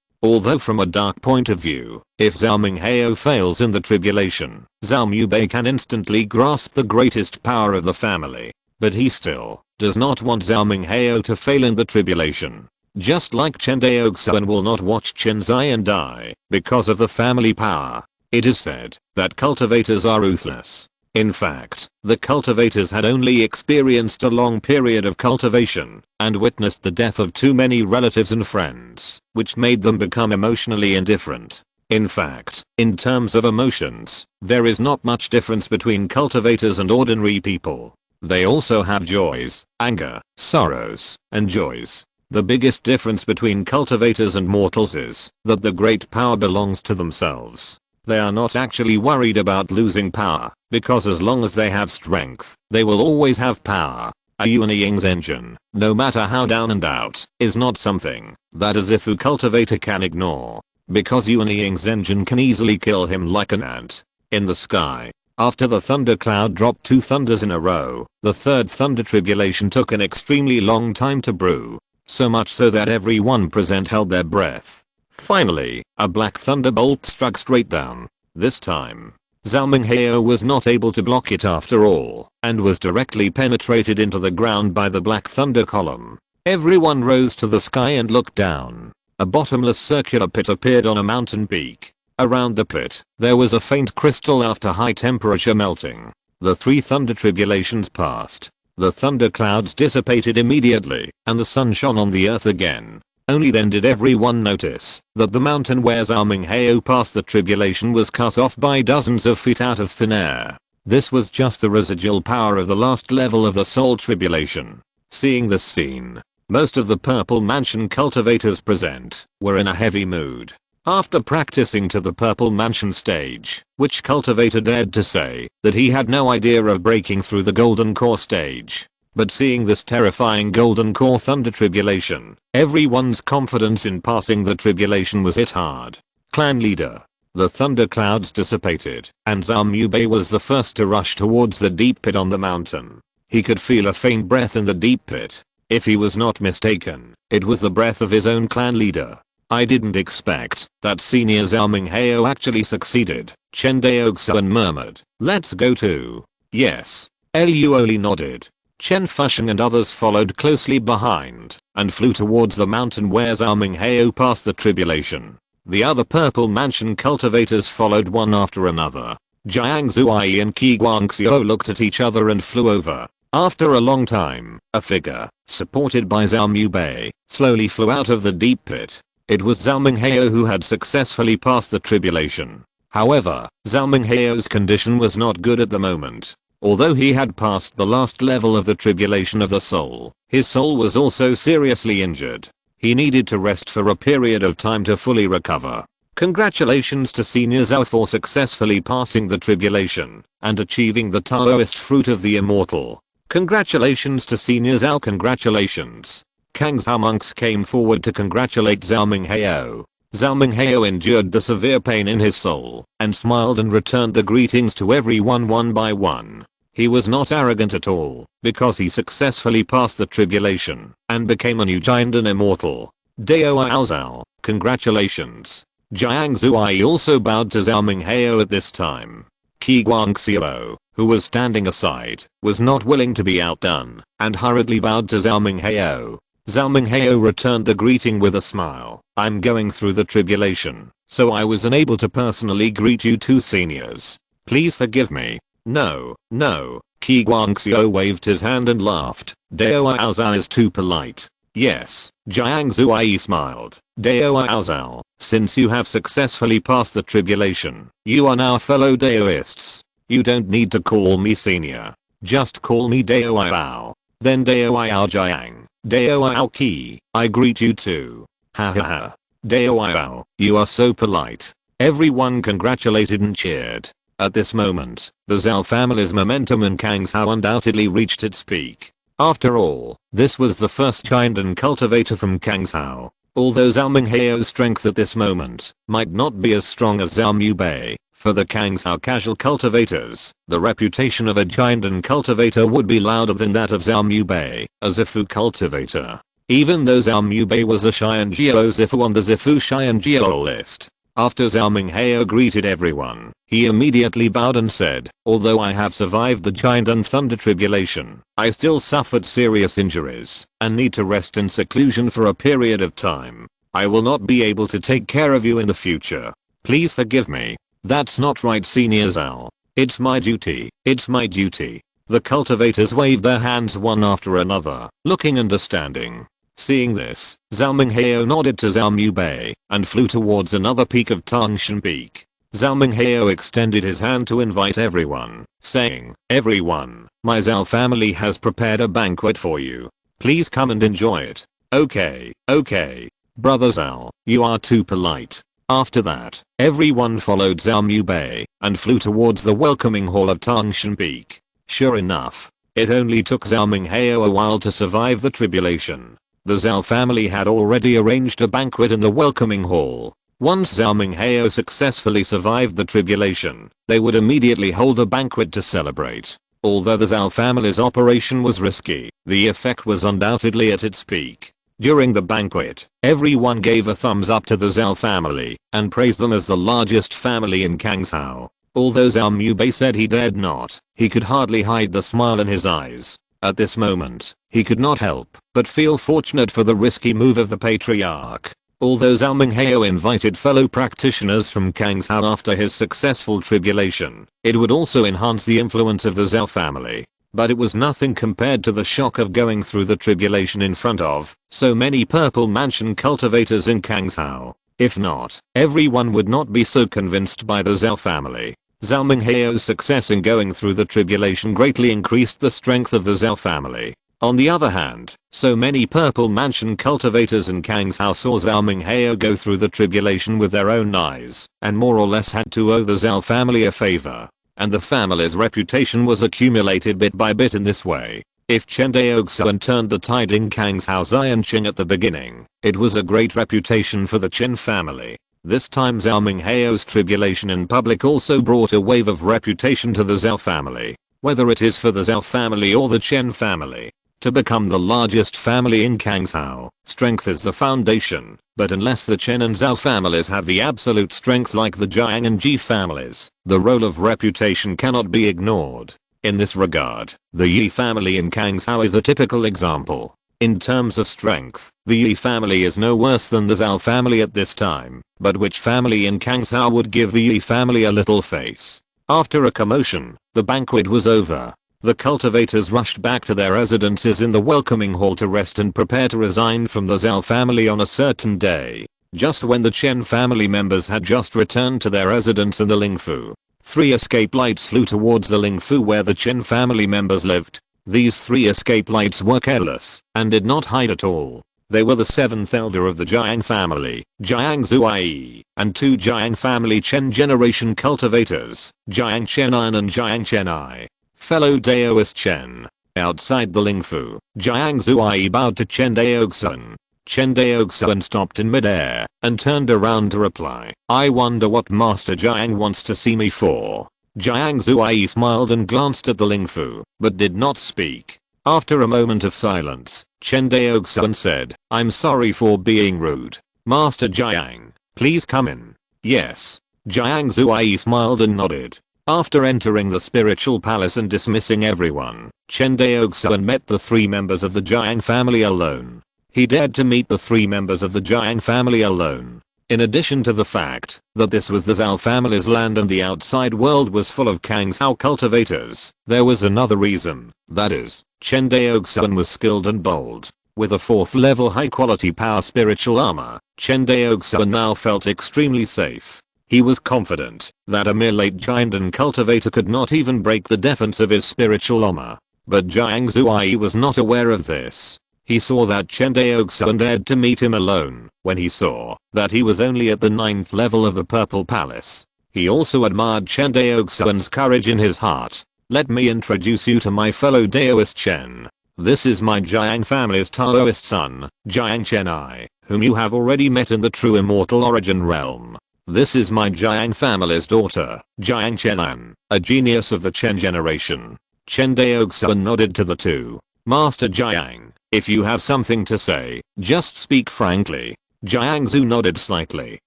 A: Although from a dark point of view, if Zhao Minghao fails in the tribulation, Zhao Mubei can instantly grasp the greatest power of the family. But he still does not want Zhao Minghao to fail in the tribulation. Just like Chen Daoxuan will not watch Chen Zian die because of the family power. It is said that cultivators are ruthless. In fact, the cultivators had only experienced a long period of cultivation and witnessed the death of too many relatives and friends, which made them become emotionally indifferent. In fact, in terms of emotions, there is not much difference between cultivators and ordinary people. They also have joys, anger, sorrows, and joys. The biggest difference between cultivators and mortals is that the great power belongs to themselves. They are not actually worried about losing power, because as long as they have strength, they will always have power. A Yuan Ying's engine, no matter how down and out, is not something that a Zifu cultivator can ignore, because Yuan Ying's engine can easily kill him like an ant. In the sky, after the thundercloud dropped 2 thunders in a row, the 3rd thunder tribulation took an extremely long time to brew, so much so that everyone present held their breath. Finally, a black thunderbolt struck straight down. This time, Zhao Minghao was not able to block it after all, and was directly penetrated into the ground by the black thunder column. Everyone rose to the sky and looked down. A bottomless circular pit appeared on a mountain peak. Around the pit, there was a faint crystal after high temperature melting. The 3 thunder tribulations passed. The thunder clouds dissipated immediately, and the sun shone on the earth again. Only then did everyone notice that the mountain where Zhao Minghao passed the tribulation was cut off by dozens of feet out of thin air. This was just the residual power of the last level of the soul tribulation. Seeing this scene, most of the Purple Mansion cultivators present were in a heavy mood. After practicing to the Purple Mansion stage, which cultivator dared to say that he had no idea of breaking through the Golden Core stage? But seeing this terrifying Golden Core Thunder Tribulation, everyone's confidence in passing the tribulation was hit hard. Clan leader. The thunder clouds dissipated, and Zhao Mubei was the first to rush towards the deep pit on the mountain. He could feel a faint breath in the deep pit. If he was not mistaken, it was the breath of his own clan leader. I didn't expect that senior Zhao Minghao actually succeeded, Chen Daoxuan murmured. Let's go too. Yes. Lu only nodded. Chen Fusheng and others followed closely behind and flew towards the mountain where Zhao Minghao passed the tribulation. The other Purple Mansion cultivators followed one after another. Jiang Zuai and Qi Guangxiu looked at each other and flew over. After a long time, a figure, supported by Zhao Mubei, slowly flew out of the deep pit. It was Zhao Minghao who had successfully passed the tribulation. However, Zhao Minghao's condition was not good at the moment. Although he had passed the last level of the tribulation of the soul, his soul was also seriously injured. He needed to rest for a period of time to fully recover. Congratulations to Senior Zhao for successfully passing the tribulation and achieving the Taoist fruit of the immortal. Congratulations to Senior Zhao. Congratulations. Kang Zhao monks came forward to congratulate Zhao Minghao. Zhao Minghao endured the severe pain in his soul and smiled and returned the greetings to everyone one by one. He was not arrogant at all because he successfully passed the tribulation and became a new giant and immortal. Dao Zhao, congratulations. Jiang Zuai also bowed to Zhao Minghao at this time. Qi Guangxiu, who was standing aside, was not willing to be outdone and hurriedly bowed to Zhao Minghao. Zhao Minghao returned the greeting with a smile. I'm going through the tribulation, so I was unable to personally greet you two seniors. Please forgive me. No, no. Qi Guangxiu waved his hand and laughed. Dao Aozao is too polite. Yes, Jiang Zuai smiled. Dao Aozao, since you have successfully passed the tribulation, you are now fellow Daoists. You don't need to call me senior. Just call me Dao Ao. Then Dao Ao Jiang. Dao Ao Qi, I greet you too. Ha ha ha. Dao Ao, you are so polite. Everyone congratulated and cheered. At this moment, the Zhao family's momentum in Kangshao undoubtedly reached its peak. After all, this was the first Chinese cultivator from Kangshao. Although Zhao Minghao's strength at this moment might not be as strong as Zhao Mubei, for the Kangshao casual cultivators, the reputation of a Chinese cultivator would be louder than that of Zhao Mubei, a Zifu cultivator. Even though Zhao Mubei was a Xianjiao Zifu on the Zifu Xianjiao list. After Zhao Minghao greeted everyone, he immediately bowed and said, although I have survived the Chinese Thunder Tribulation, I still suffered serious injuries and need to rest in seclusion for a period of time. I will not be able to take care of you in the future. Please forgive me. That's not right, Senior Zhao. It's my duty. It's my duty. The cultivators waved their hands one after another, looking understanding. Seeing this, Zhao Minghao nodded to Zhao Mubei and flew towards another peak of Tangshan Peak. Zhao Minghao extended his hand to invite everyone, saying, everyone, my Zhao family has prepared a banquet for you. Please come and enjoy it. Okay, okay. Brother Zhao, you are too polite. After that, everyone followed Zhao Mubei and flew towards the welcoming hall of Tangshan Peak. Sure enough, it only took Zhao Minghao a while to survive the tribulation. The Zhao family had already arranged a banquet in the welcoming hall. Once Zhao Minghao successfully survived the tribulation, they would immediately hold a banquet to celebrate. Although the Zhao family's operation was risky, the effect was undoubtedly at its peak. During the banquet, everyone gave a thumbs up to the Zhao family and praised them as the largest family in Kangshao. Although Zhao Mubei said he dared not, he could hardly hide the smile in his eyes. At this moment, he could not help but feel fortunate for the risky move of the patriarch. Although Zhao Minghao invited fellow practitioners from Kangshao after his successful tribulation, it would also enhance the influence of the Zhao family. But it was nothing compared to the shock of going through the tribulation in front of so many Purple Mansion cultivators in Kangshao. If not, everyone would not be so convinced by the Zhao family. Zhao Minghao's success in going through the tribulation greatly increased the strength of the Zhao family. On the other hand, so many Purple Mansion cultivators in Kangshao saw Zhao Minghao go through the tribulation with their own eyes, and more or less had to owe the Zhao family a favor. And the family's reputation was accumulated bit by bit in this way. If Chen Daoxuan turned the tide in Kangshao Xianqing at the beginning, it was a great reputation for the Chen family. This time Zhao Minghao's tribulation in public also brought a wave of reputation to the Zhao family. Whether it is for the Zhao family or the Chen family. To become the largest family in Kangshao, strength is the foundation, but unless the Chen and Zhao families have the absolute strength like the Jiang and Ji families, the role of reputation cannot be ignored. In this regard, the Yi family in Kangshao is a typical example. In terms of strength, the Yi family is no worse than the Zhao family at this time, but which family in Kangshao would give the Yi family a little face? After a commotion, the banquet was over. The cultivators rushed back to their residences in the welcoming hall to rest and prepare to resign from the Zhao family on a certain day. Just when the Chen family members had just returned to their residence in the Lingfu, 3 escape lights flew towards the Lingfu where the Chen family members lived. These 3 escape lights were careless and did not hide at all. They were the 7th elder of the Jiang family, Jiang Zuai, and 2 Jiang family Chen generation cultivators, Jiang Chenan and Jiang Chenai. Fellow Daoist Chen. Outside the Lingfu, Jiang Zuai bowed to Chen Daoxuan. Chen Daoxuan stopped in midair and turned around to reply, I wonder what Master Jiang wants to see me for. Jiang Zuai smiled and glanced at the Lingfu, but did not speak. After a moment of silence, Chen Daoxuan said, I'm sorry for being rude. Master Jiang, please come in. Yes. Jiang Zuai smiled and nodded. After entering the spiritual palace and dismissing everyone, Chen Daoxuan met the 3 members of the Jiang family alone. He dared to meet the 3 members of the Jiang family alone. In addition to the fact that this was the Zhao family's land and the outside world was full of Kangshao cultivators, there was another reason. That is, Chen Daoxuan was skilled and bold. With a 4th level high quality power spiritual armor, Chen Daoxuan now felt extremely safe. He was confident that a mere late giant and cultivator could not even break the defense of his spiritual armor. But Jiang Zuai was not aware of this. He saw that Chen Daoxuan dared to meet him alone when he saw that he was only at the 9th level of the Purple Palace. He also admired Chen Daoxuan's courage in his heart. Let me introduce you to my fellow Daoist Chen. This is my Jiang family's Taoist son, Jiang Chenai, whom you have already met in the true immortal origin realm. This is my Jiang family's daughter, Jiang Chenan, a genius of the Chen generation. Chen Daoxuan nodded to the 2. Master Jiang, if you have something to say, just speak frankly. Jiang Zhu nodded slightly.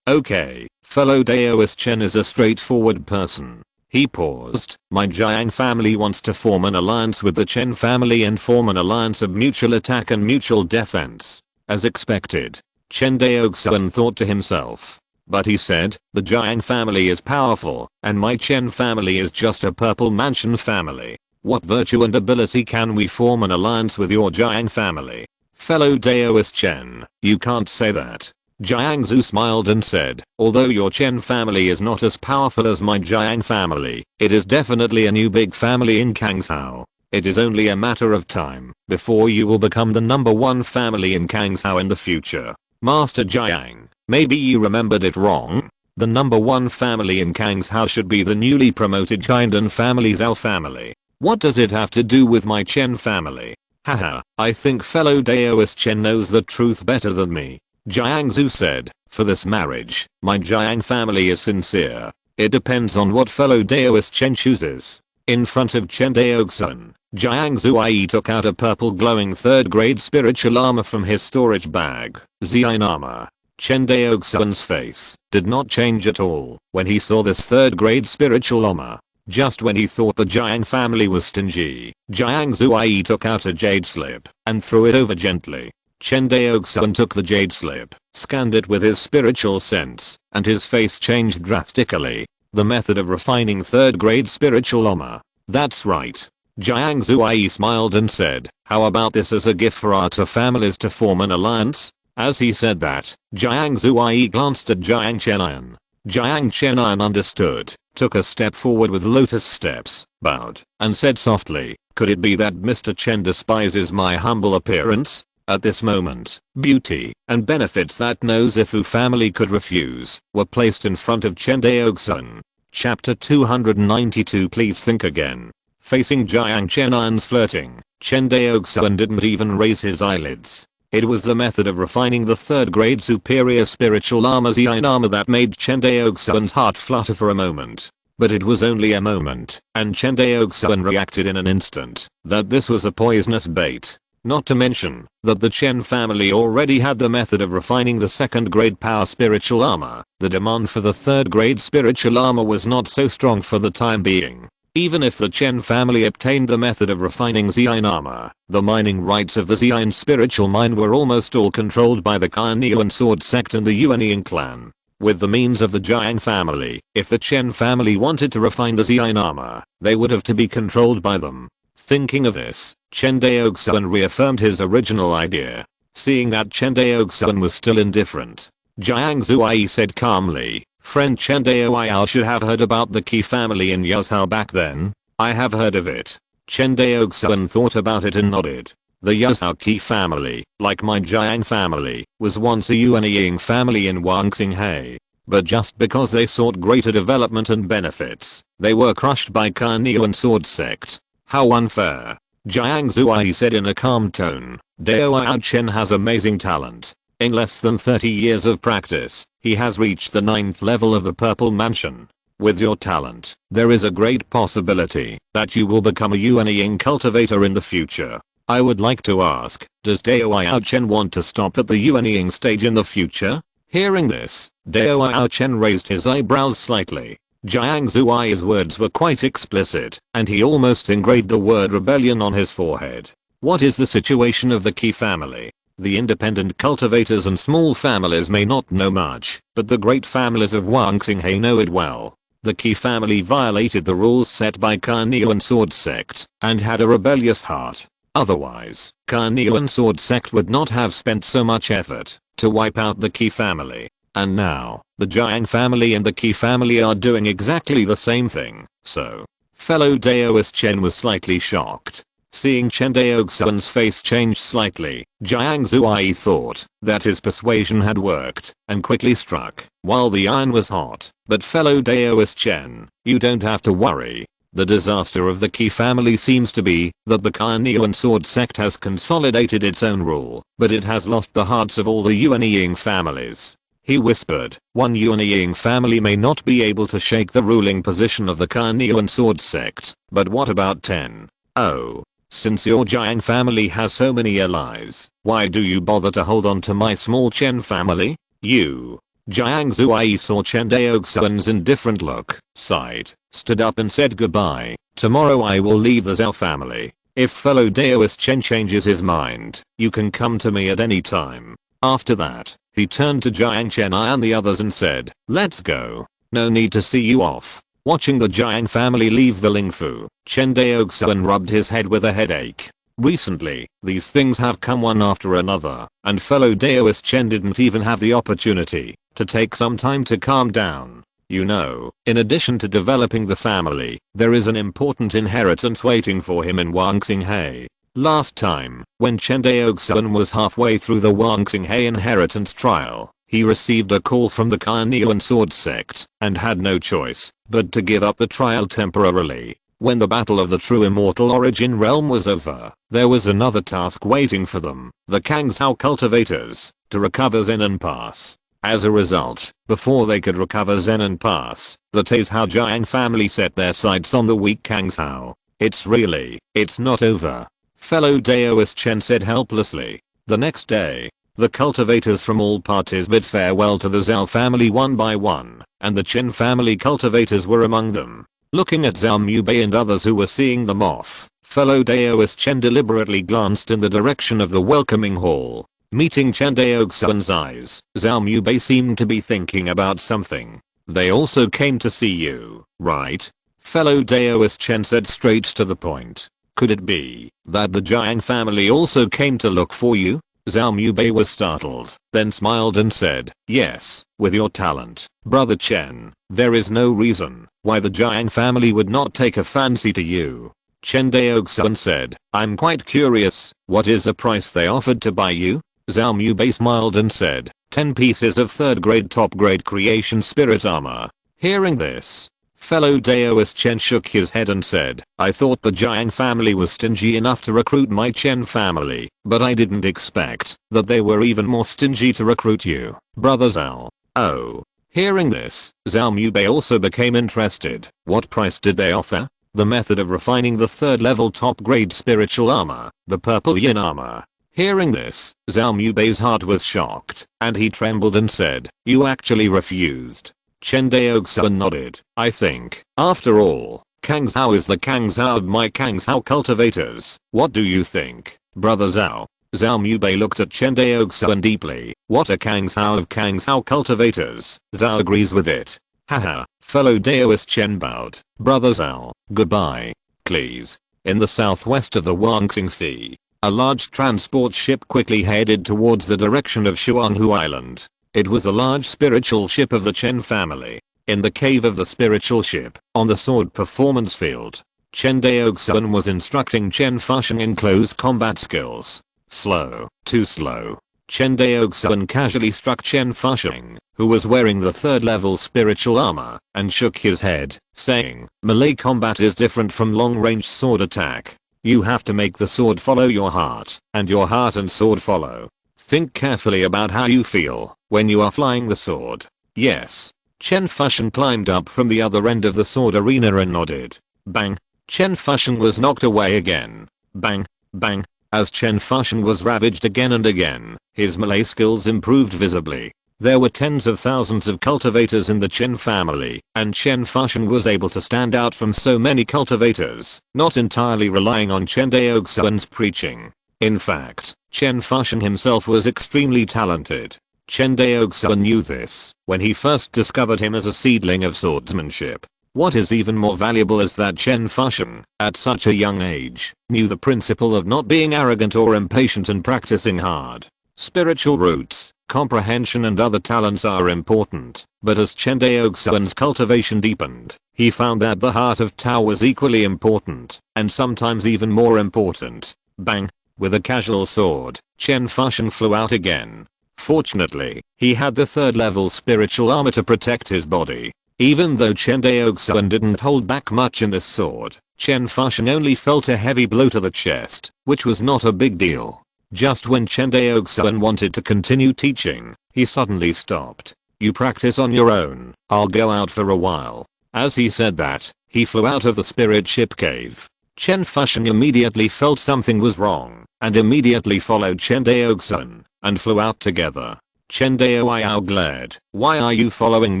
A: Okay, fellow Daoist Chen is a straightforward person. He paused. My Jiang family wants to form an alliance with the Chen family and form an alliance of mutual attack and mutual defense. As expected, Chen Daoxuan thought to himself. But he said, the Jiang family is powerful, and my Chen family is just a purple mansion family. What virtue and ability can we form an alliance with your Jiang family? Fellow Daoist Chen, you can't say that. Jiang Zhu smiled and said, although your Chen family is not as powerful as my Jiang family, it is definitely a new big family in Kangshao. It is only a matter of time before you will become the #1 family in Kangshao in the future. Master Jiang, maybe you remembered it wrong. The #1 family in Kangshao should be the newly promoted Chindan family Zhao family. What does it have to do with my Chen family? Haha, I think fellow Daoist Chen knows the truth better than me. Jiang Zhu said, for this marriage, my Jiang family is sincere. It depends on what fellow Daoist Chen chooses. In front of Chen Daoxuan, Jiang Zuai took out a purple glowing 3rd grade spiritual armor from his storage bag. Zian armor. Chen Daoxuan's face did not change at all when he saw this 3rd grade spiritual armor. Just when he thought the Jiang family was stingy, Jiang Zuai took out a jade slip and threw it over gently. Chen Daoxuan took the jade slip, scanned it with his spiritual sense, and his face changed drastically. The method of refining 3rd grade spiritual armor. That's right. Jiang Zuai smiled and said, how about this as a gift for our 2 families to form an alliance? As he said that, Jiang Zuai glanced at Jiang Chenan. Jiang Chenan understood, took a step forward with lotus steps, bowed, and said softly, could it be that Mr. Chen despises my humble appearance? At this moment, beauty and benefits that no Zifu family could refuse were placed in front of Chen Daoxuan. Chapter 292. Please think again. Facing Jiang Chenan's flirting, Chen Daoxuan didn't even raise his eyelids. It was the method of refining the 3rd grade superior spiritual armor Zian armor that made Chen Daoxuan's heart flutter for a moment. But it was only a moment, and Chen Daoxuan reacted in an instant that this was a poisonous bait. Not to mention that the Chen family already had the method of refining the 2nd grade power spiritual armor. The demand for the 3rd grade spiritual armor was not so strong for the time being. Even if the Chen family obtained the method of refining Zian armor, the mining rights of the Zian spiritual mine were almost all controlled by the Carnean Sword sect and the Yuanying clan. With the means of the Jiang family, if the Chen family wanted to refine the Zian armor, they would have to be controlled by them. Thinking of this, Chen Daoxuan reaffirmed his original idea. Seeing that Chen Daoxuan was still indifferent, Jiang Zuai said calmly, friend Chen Daoxuan should have heard about the Qi family in Yuzhou back then. I have heard of it. Chen Daoxuan thought about it and nodded. The Yuzhou Qi family, like my Jiang family, was once a Yuanying family in Wangxinghai. But just because they sought greater development and benefits, they were crushed by Carnean Sword sect. How unfair. Jiang Zuai said in a calm tone. Dao Chen has amazing talent. In less than 30 years of practice, he has reached the 9th level of the Purple Mansion. With your talent, there is a great possibility that you will become a Yuanying cultivator in the future. I would like to ask, does Dao Chen want to stop at the Yuanying stage in the future? Hearing this, Dao Chen raised his eyebrows slightly. Jiang Zuai's words were quite explicit, and he almost engraved the word rebellion on his forehead. What is the situation of the Qi family? The independent cultivators and small families may not know much, but the great families of Wangxinghe know it well. The Qi family violated the rules set by Carnioan Sword Sect and had a rebellious heart. Otherwise, Carnioan Sword Sect would not have spent so much effort to wipe out the Qi family. And now, the Jiang family and the Qi family are doing exactly the same thing. So, fellow Daoist Chen was slightly shocked. Seeing Chen Daoxuan's face change slightly, Jiang Zuai thought that his persuasion had worked and quickly struck while the iron was hot. But fellow Daoist Chen, you don't have to worry. The disaster of the Qi family seems to be that the Carnioan Sword Sect has consolidated its own rule, but it has lost the hearts of all the Yuanying families. He whispered, one Yuanying family may not be able to shake the ruling position of the Carnioan Sword Sect, but what about 10? Oh. Since your Jiang family has so many allies, why do you bother to hold on to my small Chen family? You. Jiang Zuai saw Chen Daoxuan's indifferent look, sighed, stood up and said goodbye. Tomorrow I will leave the Zhao family. If fellow Daoist Chen changes his mind, you can come to me at any time. After that, he turned to Jiang Chenai and the others and said, let's go. No need to see you off. Watching the Jiang family leave the Lingfu, Chen Daoxuan rubbed his head with a headache. Recently, these things have come one after another, and fellow Daoist Chen didn't even have the opportunity to take some time to calm down. You know, in addition to developing the family, there is an important inheritance waiting for him in Wangxinghe. Last time, when Chen Daoxuan was halfway through the Wangxinghe inheritance trial, he received a call from the Carnioan Sword Sect and had no choice but to give up the trial temporarily. When the battle of the true immortal origin realm was over, there was another task waiting for them, the Kangzhou cultivators, to recover Zenon Pass. As a result, before they could recover Zenon Pass, the Taizhou Jiang family set their sights on the weak Kangzhou. It's not over. Fellow Daoist Chen said helplessly. The next day, the cultivators from all parties bid farewell to the Zhao family one by one, and the Chen family cultivators were among them. Looking at Zhao Mubei and others who were seeing them off, fellow Daoist Chen deliberately glanced in the direction of the welcoming hall. Meeting Chen Daoxuan's eyes, Zhao Mubei seemed to be thinking about something. They also came to see you, right? Fellow Daoist Chen said straight to the point. Could it be that the Jiang family also came to look for you? Zhao Mubei was startled, then smiled and said, yes, with your talent, brother Chen, there is no reason why the Jiang family would not take a fancy to you. Chen Daoxuan said, I'm quite curious, what is the price they offered to buy you? Zhao Mubei smiled and said, 10 pieces of 3rd grade top grade creation spirit armor. Hearing this, fellow Daoist Chen shook his head and said, I thought the Jiang family was stingy enough to recruit my Chen family, but I didn't expect that they were even more stingy to recruit you, brother Zhao. Oh. Hearing this, Zhao Mubei also became interested. What price did they offer? The method of refining the 3rd level top grade spiritual armor, the purple yin armor. Hearing this, Zhao Mubei's heart was shocked, and he trembled and said, you actually refused. Chen Daoxuan nodded. I think, after all, Kangzhou is the Kangzhou of my Kangzhou cultivators. What do you think, brother Zhao? Zhao Mubei looked at Chen Daoxuan deeply. What a Kangzhou of Kangzhou cultivators. Zhao agrees with it. Haha, fellow Daoist Chen bowed. Brother Zhao, goodbye. Please. In the southwest of the Wangxing Sea, a large transport ship quickly headed towards the direction of Shuanghu Island. It was a large spiritual ship of the Chen family. In the cave of the spiritual ship, on the sword performance field, Chen Daoxuan was instructing Chen Fusheng in close combat skills. Slow, too slow. Chen Daoxuan casually struck Chen Fusheng, who was wearing the 3rd level spiritual armor, and shook his head, saying, melee combat is different from long-range sword attack. You have to make the sword follow your heart, and your heart and sword follow. Think carefully about how you feel when you are flying the sword. Yes. Chen Fusheng climbed up from the other end of the sword arena and nodded. Bang. Chen Fusheng was knocked away again. Bang. Bang. As Chen Fusheng was ravaged again and again, his melee skills improved visibly. There were tens of thousands of cultivators in the Chen family, and Chen Fusheng was able to stand out from so many cultivators, not entirely relying on Chen Daoxuan's preaching. In fact, Chen Fuxian himself was extremely talented. Chen Daoxuan knew this when he first discovered him as a seedling of swordsmanship. What is even more valuable is that Chen Fuxian, at such a young age, knew the principle of not being arrogant or impatient and practicing hard. Spiritual roots, comprehension and other talents are important, but as Chen Daoxuan's cultivation deepened, he found that the heart of Tao was equally important, and sometimes even more important. Bang! With a casual sword, Chen Fuxian flew out again. Fortunately, he had the third level spiritual armor to protect his body. Even though Chen Daoxuan didn't hold back much in this sword, Chen Fuxian only felt a heavy blow to the chest, which was not a big deal. Just when Chen Daoxuan wanted to continue teaching, he suddenly stopped. "You practice on your own, I'll go out for a while." As he said that, he flew out of the spirit ship cave. Chen Fuxian immediately felt something was wrong, and immediately followed Chen Daoxuan, and flew out together. Chen Daoxiao glared. "Why are you following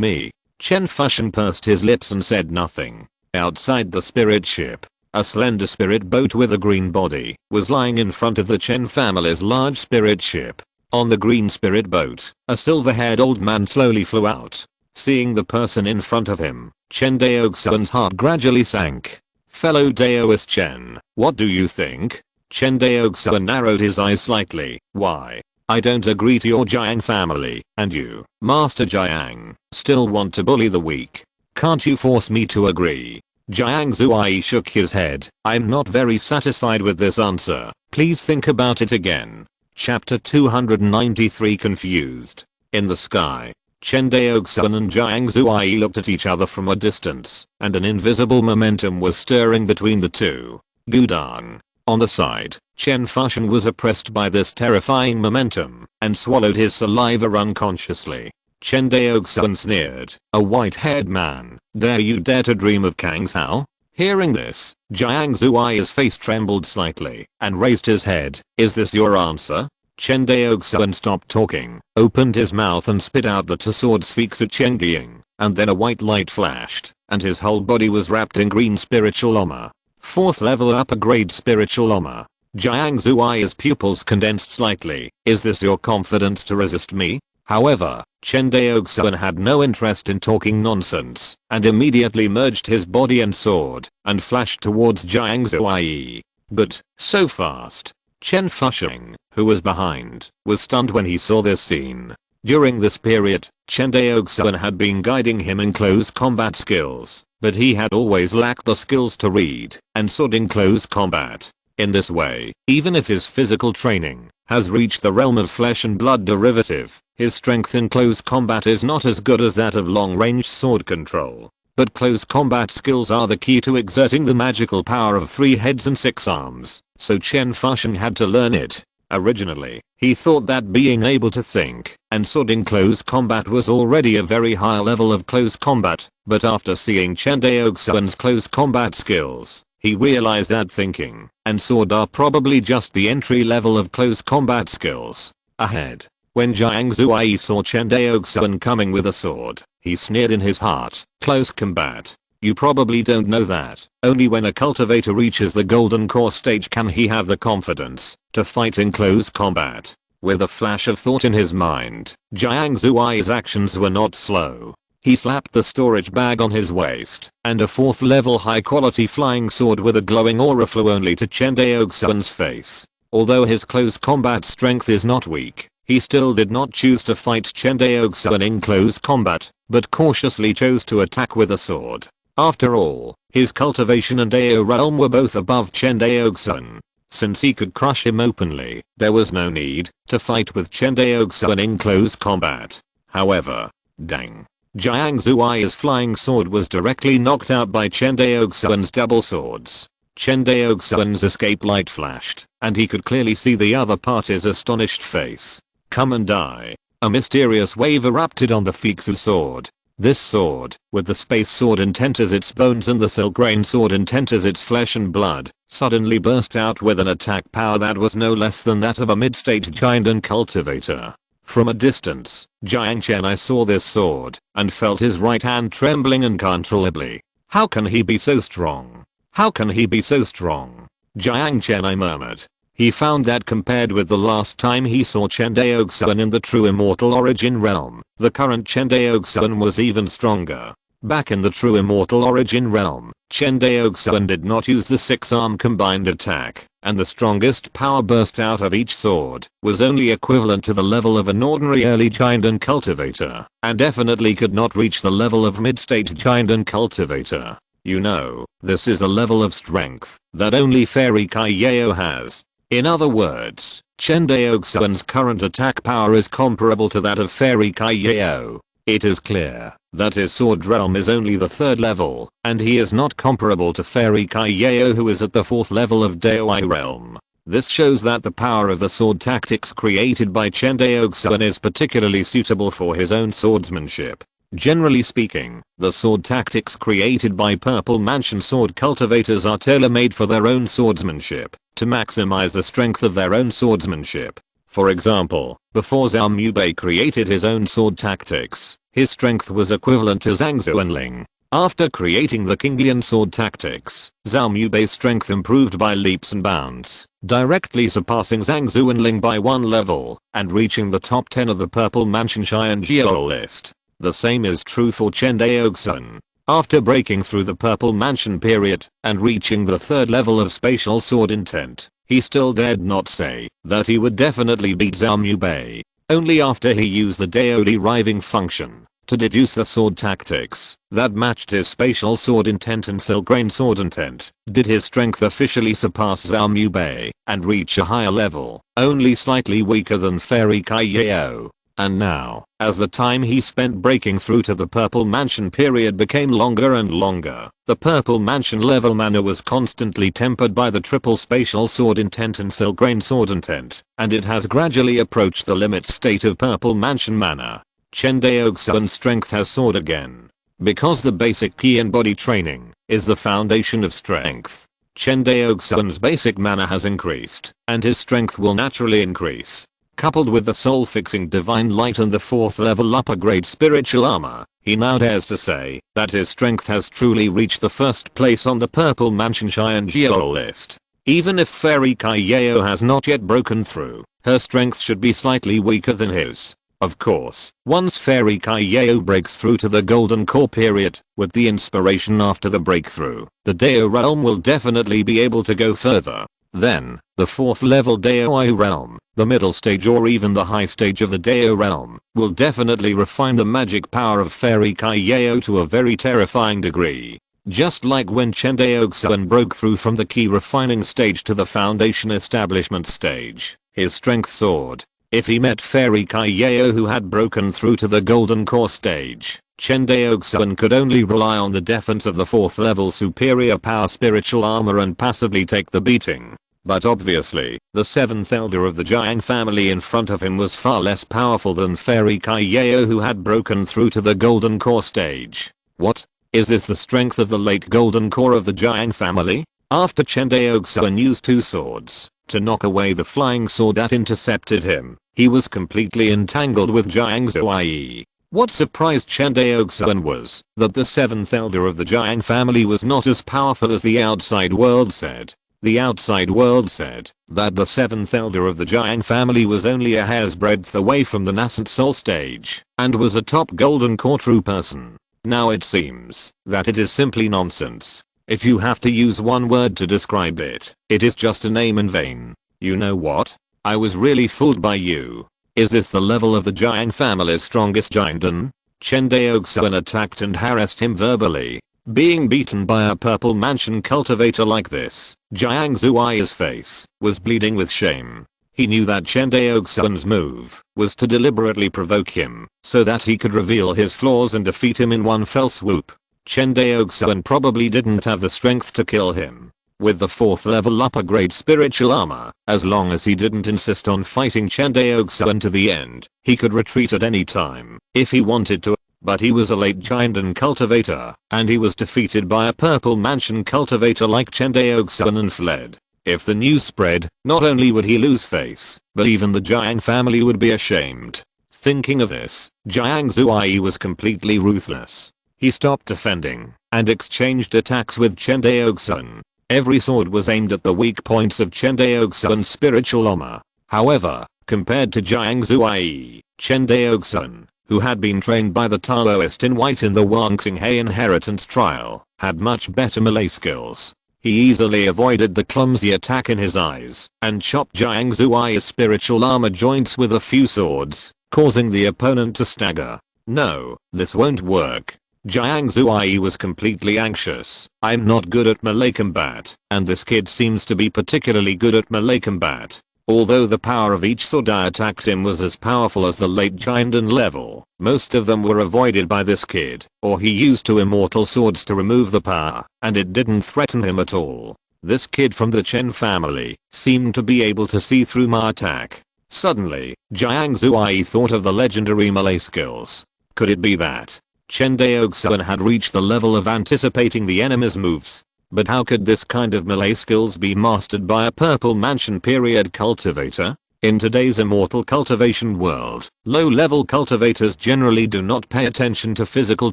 A: me?" Chen Fuxian pursed his lips and said nothing. Outside the spirit ship, a slender spirit boat with a green body was lying in front of the Chen family's large spirit ship. On the green spirit boat, a silver-haired old man slowly flew out. Seeing the person in front of him, Chen Daoxuan's heart gradually sank. "Fellow Daoist Chen, what do you think?" Chen Daoxuan narrowed his eyes slightly. "Why? I don't agree to your Jiang family, and you, Master Jiang, still want to bully the weak. Can't you force me to agree?" Jiang Zuai shook his head. "I'm not very satisfied with this answer. Please think about it again." Chapter 293 Confused. In the sky, Chen Daoxuan and Jiang Zuai looked at each other from a distance, and an invisible momentum was stirring between the two. Gudang. On the side, Chen Fuxian was oppressed by this terrifying momentum, and swallowed his saliva unconsciously. Chen Daoxuan sneered. "A white-haired man, dare you dare to dream of Kang Sao?" Hearing this, Jiang Zuai's face trembled slightly, and raised his head. "Is this your answer?" Chen Daoxuan stopped talking, opened his mouth and spit out the two sword speaks at Chen Gying, and then a white light flashed, and his whole body was wrapped in green spiritual armor. 4th level upper grade spiritual armor. Jiang Zuai's pupils condensed slightly. "Is this your confidence to resist me?" However, Chen Daoxuan had no interest in talking nonsense, and immediately merged his body and sword, and flashed towards Jiang Zuai. But, so fast. Chen Fuxian, who was behind, was stunned when he saw this scene. During this period, Chen Daoxuan had been guiding him in close combat skills, but he had always lacked the skills to read and sword in close combat. In this way, even if his physical training has reached the realm of flesh and blood derivative, his strength in close combat is not as good as that of long-range sword control. But close combat skills are the key to exerting the magical power of 3 heads and 6 arms, so Chen Fuxian had to learn it. Originally, he thought that being able to think and sword in close combat was already a very high level of close combat, but after seeing Chen Daoxuan's close combat skills, he realized that thinking and sword are probably just the entry level of close combat skills. Ahead, when Jiang Zuai saw Chen Daoxuan coming with a sword, he sneered in his heart. "Close combat. You probably don't know that. Only when a cultivator reaches the golden core stage can he have the confidence to fight in close combat." With a flash of thought in his mind, Jiang Zuai's actions were not slow. He slapped the storage bag on his waist, and a 4th level high quality flying sword with a glowing aura flew only to Chen Daoxuan's face. Although his close combat strength is not weak, he still did not choose to fight Chen Daoxuan in close combat, but cautiously chose to attack with a sword. After all, his cultivation and Dao realm were both above Chen Daoxuan. Since he could crush him openly, there was no need to fight with Chen Daoxuan in close combat. However, dang. Jiang Zuai's flying sword was directly knocked out by Chen Daoxuan's double swords. Chen Daoxuan's escape light flashed, and he could clearly see the other party's astonished face. "Come and die." A mysterious wave erupted on the Fixu sword. This sword, with the space sword intent as its bones and the silk rain sword intent as its flesh and blood, suddenly burst out with an attack power that was no less than that of a mid-stage giant and cultivator. From a distance, Jiang Chen saw this sword, and felt his right hand trembling uncontrollably. How can he be so strong? How can he be so strong? Jiang Chen murmured. He found that compared with the last time he saw Chen Daoxuan in the true immortal origin realm, the current Chen Daoxuan was even stronger. Back in the true immortal origin realm, Chen Daoxuan did not use the 6-arm combined attack, and the strongest power burst out of each sword was only equivalent to the level of an ordinary early giant and cultivator, and definitely could not reach the level of mid-stage giant and cultivator. You know, this is a level of strength that only Fairy Kai Yao has. In other words, Chen Daoxuan's current attack power is comparable to that of Fairy Kai Yao. It is clear that his sword realm is only the 3rd level, and he is not comparable to Fairy Kai Yao, who is at the 4th level of Daoi realm. This shows that the power of the sword tactics created by Chen Daoxuan is particularly suitable for his own swordsmanship. Generally speaking, the sword tactics created by Purple Mansion sword cultivators are tailor-made for their own swordsmanship, to maximize the strength of their own swordsmanship. For example, before Zhao Mubei created his own sword tactics, his strength was equivalent to Zhang Zuanling. After creating the Kinglian sword tactics, Zhao Mubei's strength improved by leaps and bounds, directly surpassing Zhang Zuanling by 1 level, and reaching the top 10 of the Purple Mansion Xian Jiao list. The same is true for Chen Daoxuan. After breaking through the Purple Mansion period and reaching the 3rd level of spatial sword intent, he still dared not say that he would definitely beat Zhao Mubei. Only after he used the Dao deriving function to deduce the sword tactics that matched his spatial sword intent and Silgrain sword intent did his strength officially surpass Zhao Mubei and reach a higher level, only slightly weaker than Fairy Kai Yao. And now, as the time he spent breaking through to the Purple Mansion period became longer and longer, the Purple Mansion level mana was constantly tempered by the triple spatial sword intent and Silgrain sword intent, and it has gradually approached the limit state of Purple Mansion mana. Chen Daoxuan's strength has soared again. Because the basic ki and body training is the foundation of strength, Chen Daoxuan's basic mana has increased, and his strength will naturally increase. Coupled with the soul-fixing divine light and the 4th level upper grade spiritual armor, he now dares to say that his strength has truly reached the 1st place on the Purple Mansion Xian Jiao list. Even if Fairy Kai Yao has not yet broken through, her strength should be slightly weaker than his. Of course, once Fairy Kai Yao breaks through to the Golden Core period, with the inspiration after the breakthrough, the Dao realm will definitely be able to go further. Then, the 4th level Dao realm, the middle stage or even the high stage of the Dao realm, will definitely refine the magic power of Fairy Kai Yao to a very terrifying degree. Just like when Chen Daoxuan broke through from the key refining stage to the foundation establishment stage, his strength soared. If he met Fairy Kai Yao who had broken through to the Golden Core stage, Chen Daoxuan could only rely on the defense of the 4th level superior power spiritual armor and passively take the beating. But obviously, the 7th elder of the Jiang family in front of him was far less powerful than Fairy Kai Yao who had broken through to the Golden Core stage. What? Is this the strength of the late Golden Core of the Jiang family? After Chen Daoxuan used 2 swords to knock away the flying sword that intercepted him, he was completely entangled with Jiang Zuai. What surprised Chen Daoxuan was that the 7th elder of the Jiang family was not as powerful as the outside world said. The outside world said that the 7th elder of the Jiang family was only a hair's breadth away from the nascent soul stage and was a top Golden Core true person. Now it seems that it is simply nonsense. If you have to use one word to describe it, it is just a name in vain. You know what? I was really fooled by you. Is this the level of the Jiang family's strongest giant? Chen Daoxuan attacked and harassed him verbally. Being beaten by a Purple Mansion cultivator like this, Jiang Zuai's face was bleeding with shame. He knew that Chen Daoxuan's move was to deliberately provoke him so that he could reveal his flaws and defeat him in one fell swoop. Chen Daoxuan probably didn't have the strength to kill him. With the 4th level upper grade spiritual armor, as long as he didn't insist on fighting Chen Daoxuan to the end, he could retreat at any time if he wanted to. But he was a late giant and cultivator, and he was defeated by a Purple Mansion cultivator like Chen Daoxuan and fled. If the news spread, not only would he lose face, but even the Jiang family would be ashamed. Thinking of this, Jiang Zuai was completely ruthless. He stopped defending and exchanged attacks with Chen Daoxuan. Every sword was aimed at the weak points of Chen Daoxuan's spiritual armor. However, compared to Jiang Zuai, Chen Daoxuan, who had been trained by the Taoist in white in the Wang Xinghe inheritance trial, had much better melee skills. He easily avoided the clumsy attack in his eyes and chopped Jiang Zuai's spiritual armor joints with a few swords, causing the opponent to stagger. No, this won't work. Jiang Zuai was completely anxious. I'm not good at melee combat, and this kid seems to be particularly good at melee combat. Although the power of each sword I attacked him was as powerful as the late Jiandan level, most of them were avoided by this kid, or he used two immortal swords to remove the power, and it didn't threaten him at all. This kid from the Chen family seemed to be able to see through my attack. Suddenly, Jiang Zuai thought of the legendary melee skills. Could it be that Chen Daoxuan had reached the level of anticipating the enemy's moves? But how could this kind of melee skills be mastered by a Purple Mansion period cultivator? In today's Immortal Cultivation world, low-level cultivators generally do not pay attention to physical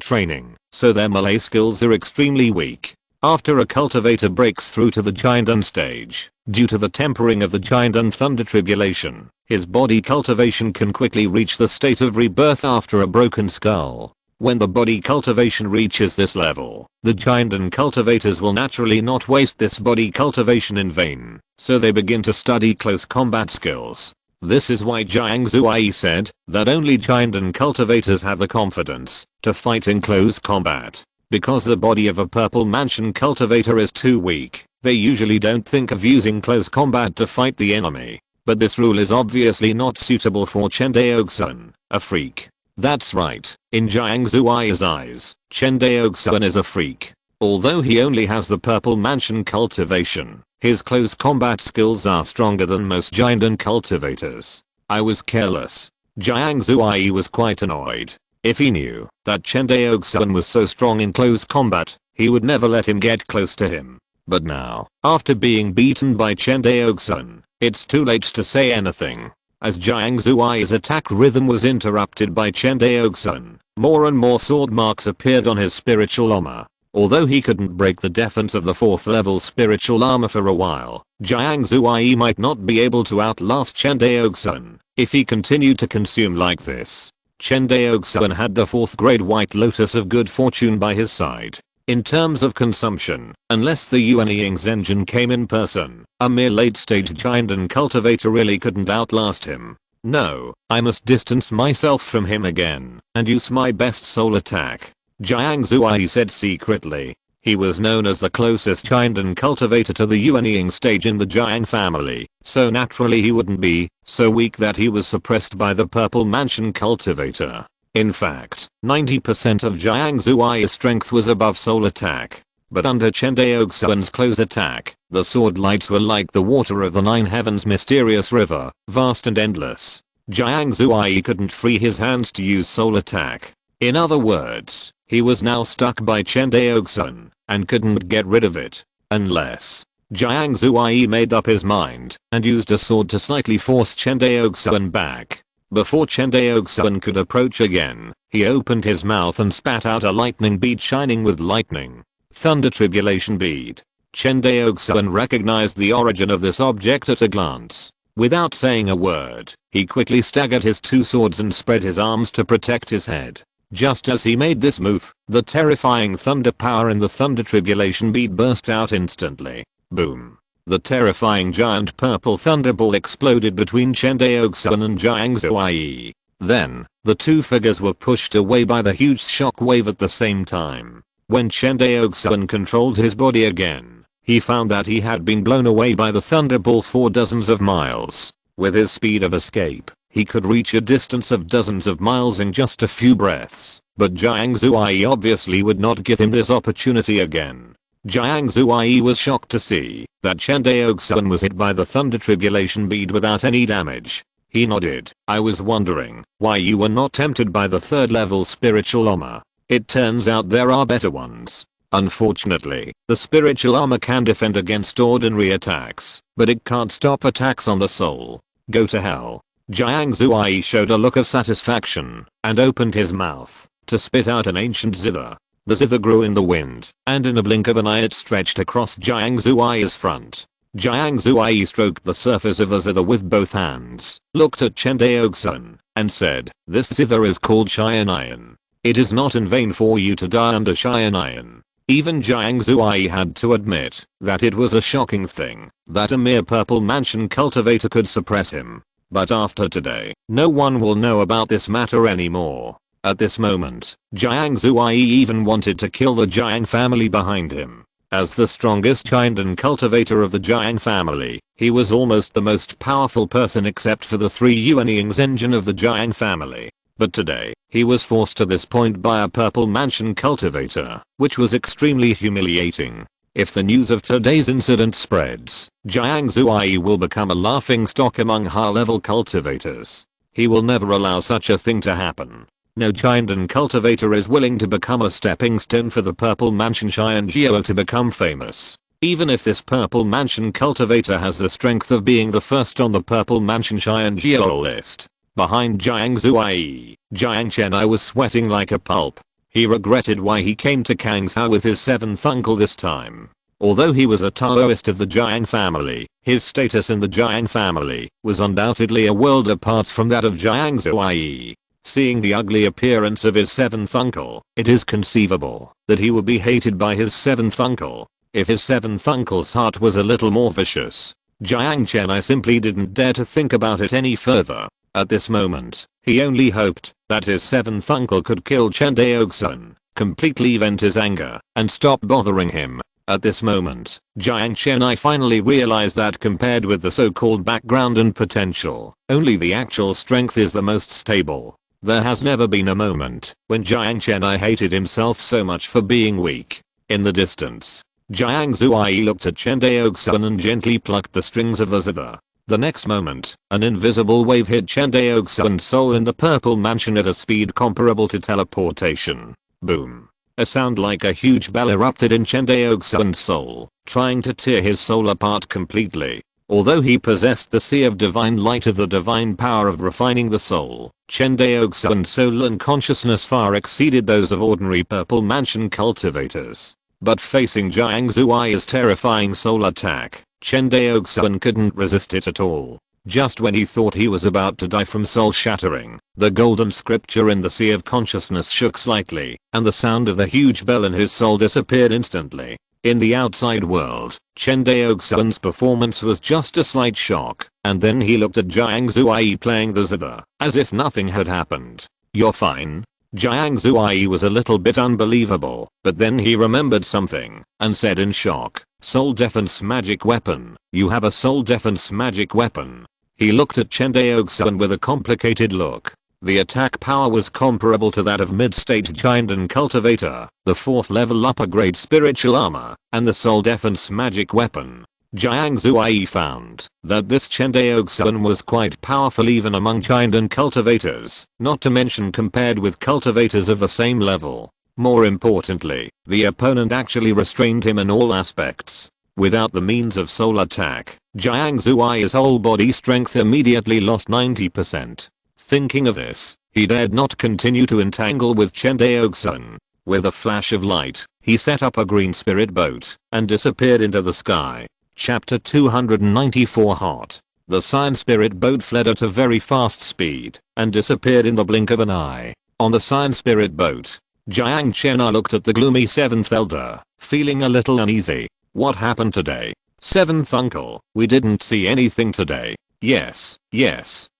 A: training, so their melee skills are extremely weak. After a cultivator breaks through to the Jiandan stage, due to the tempering of the Jiandan Thunder Tribulation, his body cultivation can quickly reach the state of rebirth after a broken skull. When the body cultivation reaches this level, the Jiandan cultivators will naturally not waste this body cultivation in vain, so they begin to study close combat skills. This is why Jiang Zuai said that only Jiandan cultivators have the confidence to fight in close combat. Because the body of a Purple Mansion cultivator is too weak, they usually don't think of using close combat to fight the enemy. But this rule is obviously not suitable for Chen Daoxuan, a freak. That's right, in Jiang Zuai's eyes, Chen Daoxuan is a freak. Although he only has the Purple Mansion cultivation, his close combat skills are stronger than most Jiandan cultivators. I was careless. Jiang Zuai was quite annoyed. If he knew that Chen Daoxuan was so strong in close combat, he would never let him get close to him. But now, after being beaten by Chen Daoxuan, it's too late to say anything. As Jiang Zuai's attack rhythm was interrupted by Chen Daoxuan, more and more sword marks appeared on his spiritual armor. Although he couldn't break the defense of the 4th level spiritual armor for a while, Jiang Zuai might not be able to outlast Chen Daoxuan if he continued to consume like this. Chen Daoxuan had the 4th grade White Lotus of good fortune by his side. In terms of consumption, unless the Yuan Ying's engine came in person, a mere late-stage Jiandan cultivator really couldn't outlast him. No, I must distance myself from him again and use my best soul attack. Jiang Zuai said secretly. He was known as the closest Jiandan cultivator to the Yuan Ying stage in the Jiang family, so naturally he wouldn't be so weak that he was suppressed by the Purple Mansion cultivator. In fact, 90% of Jiang Zuai's strength was above soul attack. But under Chen Daoxuan's close attack, the sword lights were like the water of the 9 heavens mysterious river, vast and endless. Jiang Zuai couldn't free his hands to use soul attack. In other words, he was now stuck by Chen Daoxuan and couldn't get rid of it. Unless Jiang Zuai made up his mind and used a sword to slightly force Chen Daoxuan back. Before Chen Daoxuan could approach again, he opened his mouth and spat out a lightning bead shining with lightning. Thunder Tribulation bead. Chen Daoxuan recognized the origin of this object at a glance. Without saying a word, he quickly staggered his 2 swords and spread his arms to protect his head. Just as he made this move, the terrifying thunder power in the Thunder Tribulation bead burst out instantly. Boom. The terrifying giant purple thunderball exploded between Chen Daoxuan and Jiang Zuai. Then, the 2 figures were pushed away by the huge shock wave at the same time. When Chen Daoxuan controlled his body again, he found that he had been blown away by the thunderball for dozens of miles. With his speed of escape, he could reach a distance of dozens of miles in just a few breaths. But Jiang Zuai obviously would not give him this opportunity again. Jiang Zuai was shocked to see that Chen Daoxuan was hit by the Thunder Tribulation bead without any damage. He nodded. I was wondering why you were not tempted by the 3rd level spiritual armor. It turns out there are better ones. Unfortunately, the spiritual armor can defend against ordinary attacks, but it can't stop attacks on the soul. Go to hell. Jiang Zuai showed a look of satisfaction and opened his mouth to spit out an ancient zither. The zither grew in the wind, and in a blink of an eye it stretched across Jiang Zuai's front. Jiang Zuai stroked the surface of the zither with both hands, looked at Chen Daoxuan, and said, "This zither is called Cheyenne Iron. It is not in vain for you to die under Cheyenne Iron." Even Jiang Zuai had to admit that it was a shocking thing that a mere purple mansion cultivator could suppress him. But after today, no one will know about this matter anymore. At this moment, Jiang Zuai even wanted to kill the Jiang family behind him. As the strongest Chindan cultivator of the Jiang family, he was almost the most powerful person except for the 3 Yuanying's engine of the Jiang family. But today, he was forced to this point by a purple mansion cultivator, which was extremely humiliating. If the news of today's incident spreads, Jiang Zuai will become a laughingstock among high-level cultivators. He will never allow such a thing to happen. No Chindan cultivator is willing to become a stepping stone for the purple mansion Cheyenne Geo to become famous. Even if this purple mansion cultivator has the strength of being the first on the purple mansion Cheyenne Geo list. Behind Jiang Zuai, Jiang Chenai was sweating like a pulp. He regretted why he came to Kangshao with his 7th uncle this time. Although he was a Taoist of the Jiang family, his status in the Jiang family was undoubtedly a world apart from that of Jiang Zuai. Seeing the ugly appearance of his 7th uncle, it is conceivable that he would be hated by his 7th uncle. If his 7th uncle's heart was a little more vicious, Jiang Chenai simply didn't dare to think about it any further. At this moment, he only hoped that his 7th uncle could kill Chen Daoxuan, completely vent his anger, and stop bothering him. At this moment, Jiang Chenai finally realized that compared with the so-called background and potential, only the actual strength is the most stable. There has never been a moment when Jiang Chenai hated himself so much for being weak. In the distance, Jiang Zuai looked at Chen Daoxuan and gently plucked the strings of the zither. The next moment, an invisible wave hit Chen Daoxuan's soul in the purple mansion at a speed comparable to teleportation. Boom. A sound like a huge bell erupted in Chen Daoxuan's soul, trying to tear his soul apart completely. Although he possessed the sea of divine light of the divine power of refining the soul, Chen Daoxuan's soul and consciousness far exceeded those of ordinary purple mansion cultivators. But facing Jiang Zuai's terrifying soul attack, Chen Daoxuan couldn't resist it at all. Just when he thought he was about to die from soul shattering, the golden scripture in the sea of consciousness shook slightly, and the sound of the huge bell in his soul disappeared instantly. In the outside world, Chen Daoxuan's performance was just a slight shock, and then he looked at Jiang Zuai playing the zither, as if nothing had happened. "You're fine?" Jiang Zuai was a little bit unbelievable, but then he remembered something, and said in shock, "Soul defense magic weapon, you have a soul defense magic weapon." He looked at Chen Daoxuan with a complicated look. The attack power was comparable to that of mid-stage Chindan cultivator, the 4th level upper grade spiritual armor, and the soul defense magic weapon. Jiang Zuai found that this Chen Daoxuan was quite powerful even among Chindan cultivators, not to mention compared with cultivators of the same level. More importantly, the opponent actually restrained him in all aspects. Without the means of soul attack, Jiang Zuai's whole body strength immediately lost 90%. Thinking of this, he dared not continue to entangle with Chen Daoxuan. With a flash of light, he set up a green spirit boat and disappeared into the sky. Chapter 294 Hot. The Sign Spirit boat fled at a very fast speed and disappeared in the blink of an eye. On the Sign Spirit boat, Jiang Chenai looked at the gloomy 7th elder, feeling a little uneasy. "What happened today? 7th uncle, we didn't see anything today." Yes,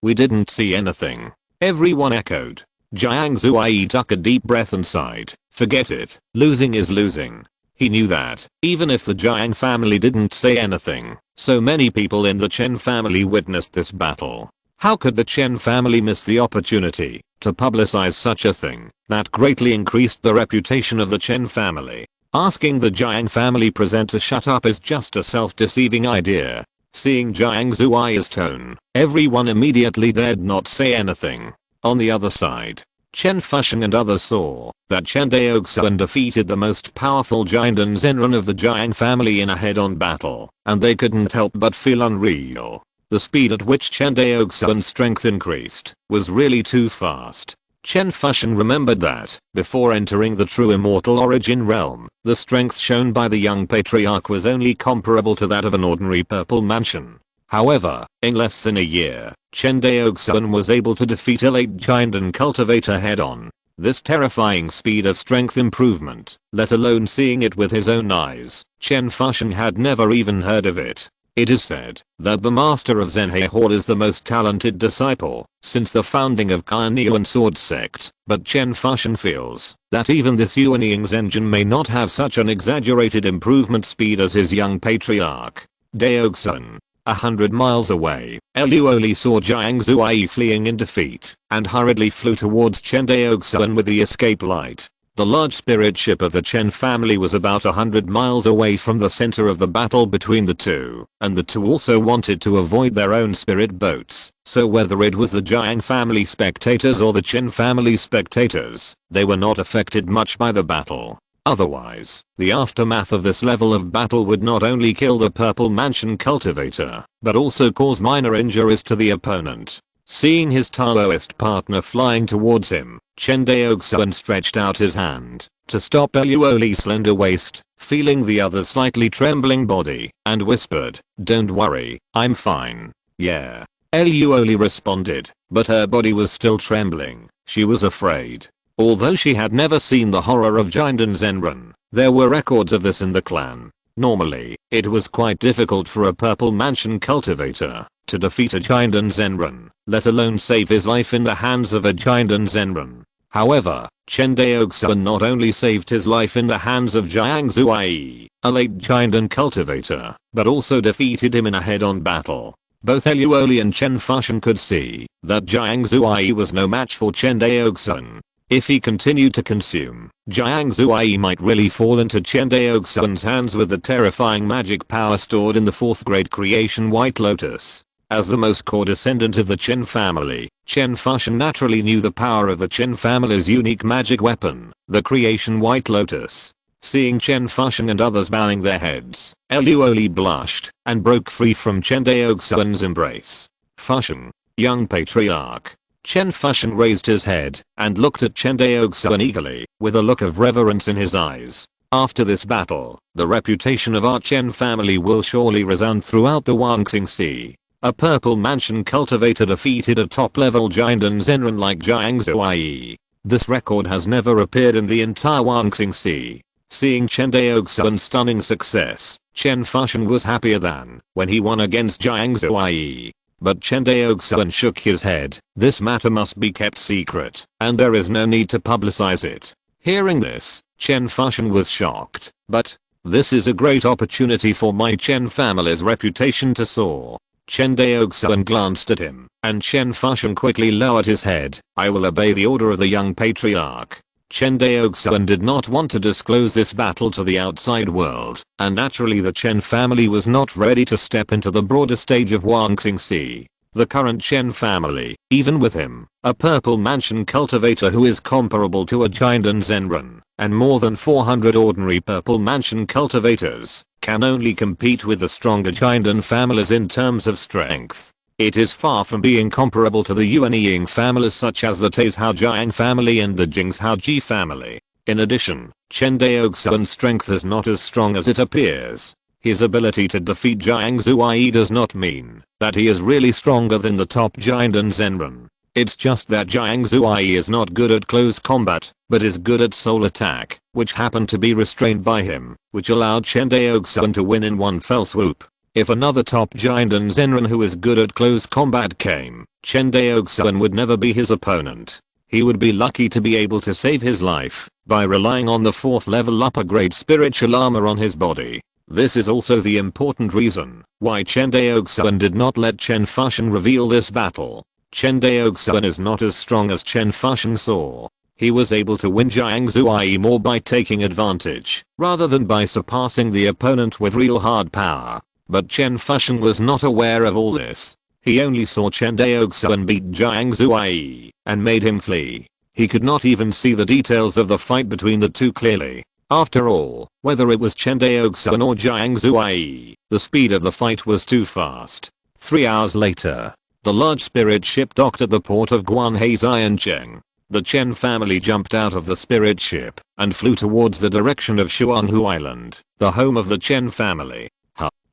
A: we didn't see anything." Everyone echoed. Jiang Zuai took a deep breath and sighed. Forget it, losing is losing. He knew that, even if the Jiang family didn't say anything, so many people in the Chen family witnessed this battle. How could the Chen family miss the opportunity to publicize such a thing that greatly increased the reputation of the Chen family? Asking the Jiang family present to shut up is just a self-deceiving idea. Seeing Jiang Zuai's tone, everyone immediately dared not say anything. On the other side, Chen Fusheng and others saw that Chen Daoxuan defeated the most powerful Jindan Zenran of the Jiang family in a head-on battle, and they couldn't help but feel unreal. The speed at which Chen Daoxuan's strength increased was really too fast. Chen Fuxian remembered that, before entering the true immortal origin realm, the strength shown by the young patriarch was only comparable to that of an ordinary purple mansion. However, in less than a year, Chen Daoxuan was able to defeat a late giant and cultivator head-on. This terrifying speed of strength improvement, let alone seeing it with his own eyes, Chen Fuxian had never even heard of it. It is said that the master of Zhenhe Horde is the most talented disciple since the founding of Kan Yuan Sword Sect, but Chen Fuxian feels that even this Yuanying Zhenjin may not have such an exaggerated improvement speed as his young patriarch. Daoxuan. 100 miles away, Eluoli saw Jiang Zuai fleeing in defeat and hurriedly flew towards Chen Daoxuan with the escape light. The large spirit ship of the Chen family was about 100 miles away from the center of the battle between the two, and the two also wanted to avoid their own spirit boats, so whether it was the Jiang family spectators or the Chen family spectators, they were not affected much by the battle. Otherwise, the aftermath of this level of battle would not only kill the Purple Mansion cultivator, but also cause minor injuries to the opponent. Seeing his Taoist partner flying towards him, Chen Daoxuan stretched out his hand to stop Eluoli's slender waist, feeling the other's slightly trembling body, and whispered, "Don't worry, I'm fine." "Yeah." Eluoli responded, but her body was still trembling. She was afraid. Although she had never seen the horror of Jinden Zenren, there were records of this in the clan. Normally, it was quite difficult for a Purple Mansion cultivator to defeat a Jinden Zenren, let alone save his life in the hands of a Jinden Zenren. However, Chen Daoxuan not only saved his life in the hands of Jiang Zuai, a late Jinden cultivator, but also defeated him in a head-on battle. Both Eluoli and Chen Fuxian could see that Jiang Zuai was no match for Chen Daoxuan. If he continued to consume, Jiang Zuai might really fall into Chen Daoxuan's hands with the terrifying magic power stored in the 4th grade creation White Lotus. As the most core descendant of the Chen family, Chen Fuxian naturally knew the power of the Chen family's unique magic weapon, the creation White Lotus. Seeing Chen Fuxian and others bowing their heads, Eluoli blushed and broke free from Chen Daoxuan's embrace. "Fuxian, young patriarch." Chen Fuxian raised his head and looked at Chen Daoxuan eagerly, with a look of reverence in his eyes. After this battle, the reputation of our Chen family will surely resound throughout the Wanxing Sea. A Purple Mansion cultivator defeated a top-level Jinden Zenren like Jiang Zuai. This record has never appeared in the entire Wanxing Sea. Seeing Chen Daoxuan's stunning success, Chen Fuxian was happier than when he won against Jiang Zuai. But Chen Daoxuan shook his head. This matter must be kept secret, and there is no need to publicize it. Hearing this, Chen Fuxian was shocked. "But this is a great opportunity for my Chen family's reputation to soar." Chen Daoxuan glanced at him, and Chen Fuxian quickly lowered his head. "I will obey the order of the young patriarch." Chen Daoxuan did not want to disclose this battle to the outside world, and naturally the Chen family was not ready to step into the broader stage of Wanxing Sea. The current Chen family, even with him, a Purple Mansion cultivator who is comparable to a Jinden Zenren, and more than 400 ordinary Purple Mansion cultivators, can only compete with the stronger Jinden families in terms of strength. It is far from being comparable to the Yuanying families such as the Taizhao Jiang family and the Jingzhao Ji family. In addition, Chen Daoxuan's strength is not as strong as it appears. His ability to defeat Jiang Zuai does not mean that he is really stronger than the top Jinden Zenren. It's just that Jiang Zuai is not good at close combat, but is good at soul attack, which happened to be restrained by him, which allowed Chen Daoxuan to win in one fell swoop. If another top Jinden Zenren who is good at close combat came, Chen Daoxuan would never be his opponent. He would be lucky to be able to save his life by relying on the 4th level upper grade spiritual armor on his body. This is also the important reason why Chen Daoxuan did not let Chen Fuxian reveal this battle. Chen Daoxuan is not as strong as Chen Fuxian saw. He was able to win Jiang Zuai more by taking advantage, rather than by surpassing the opponent with real hard power. But Chen Fuxian was not aware of all this. He only saw Chen Daoxuan beat Jiang Zuai and made him flee. He could not even see the details of the fight between the two clearly. After all, whether it was Chen Daoxuan or Jiang Zuai, the speed of the fight was too fast. 3 hours later, the large spirit ship docked at the port of Guanhai Ziancheng. The Chen family jumped out of the spirit ship and flew towards the direction of Xuanhu Island, the home of the Chen family.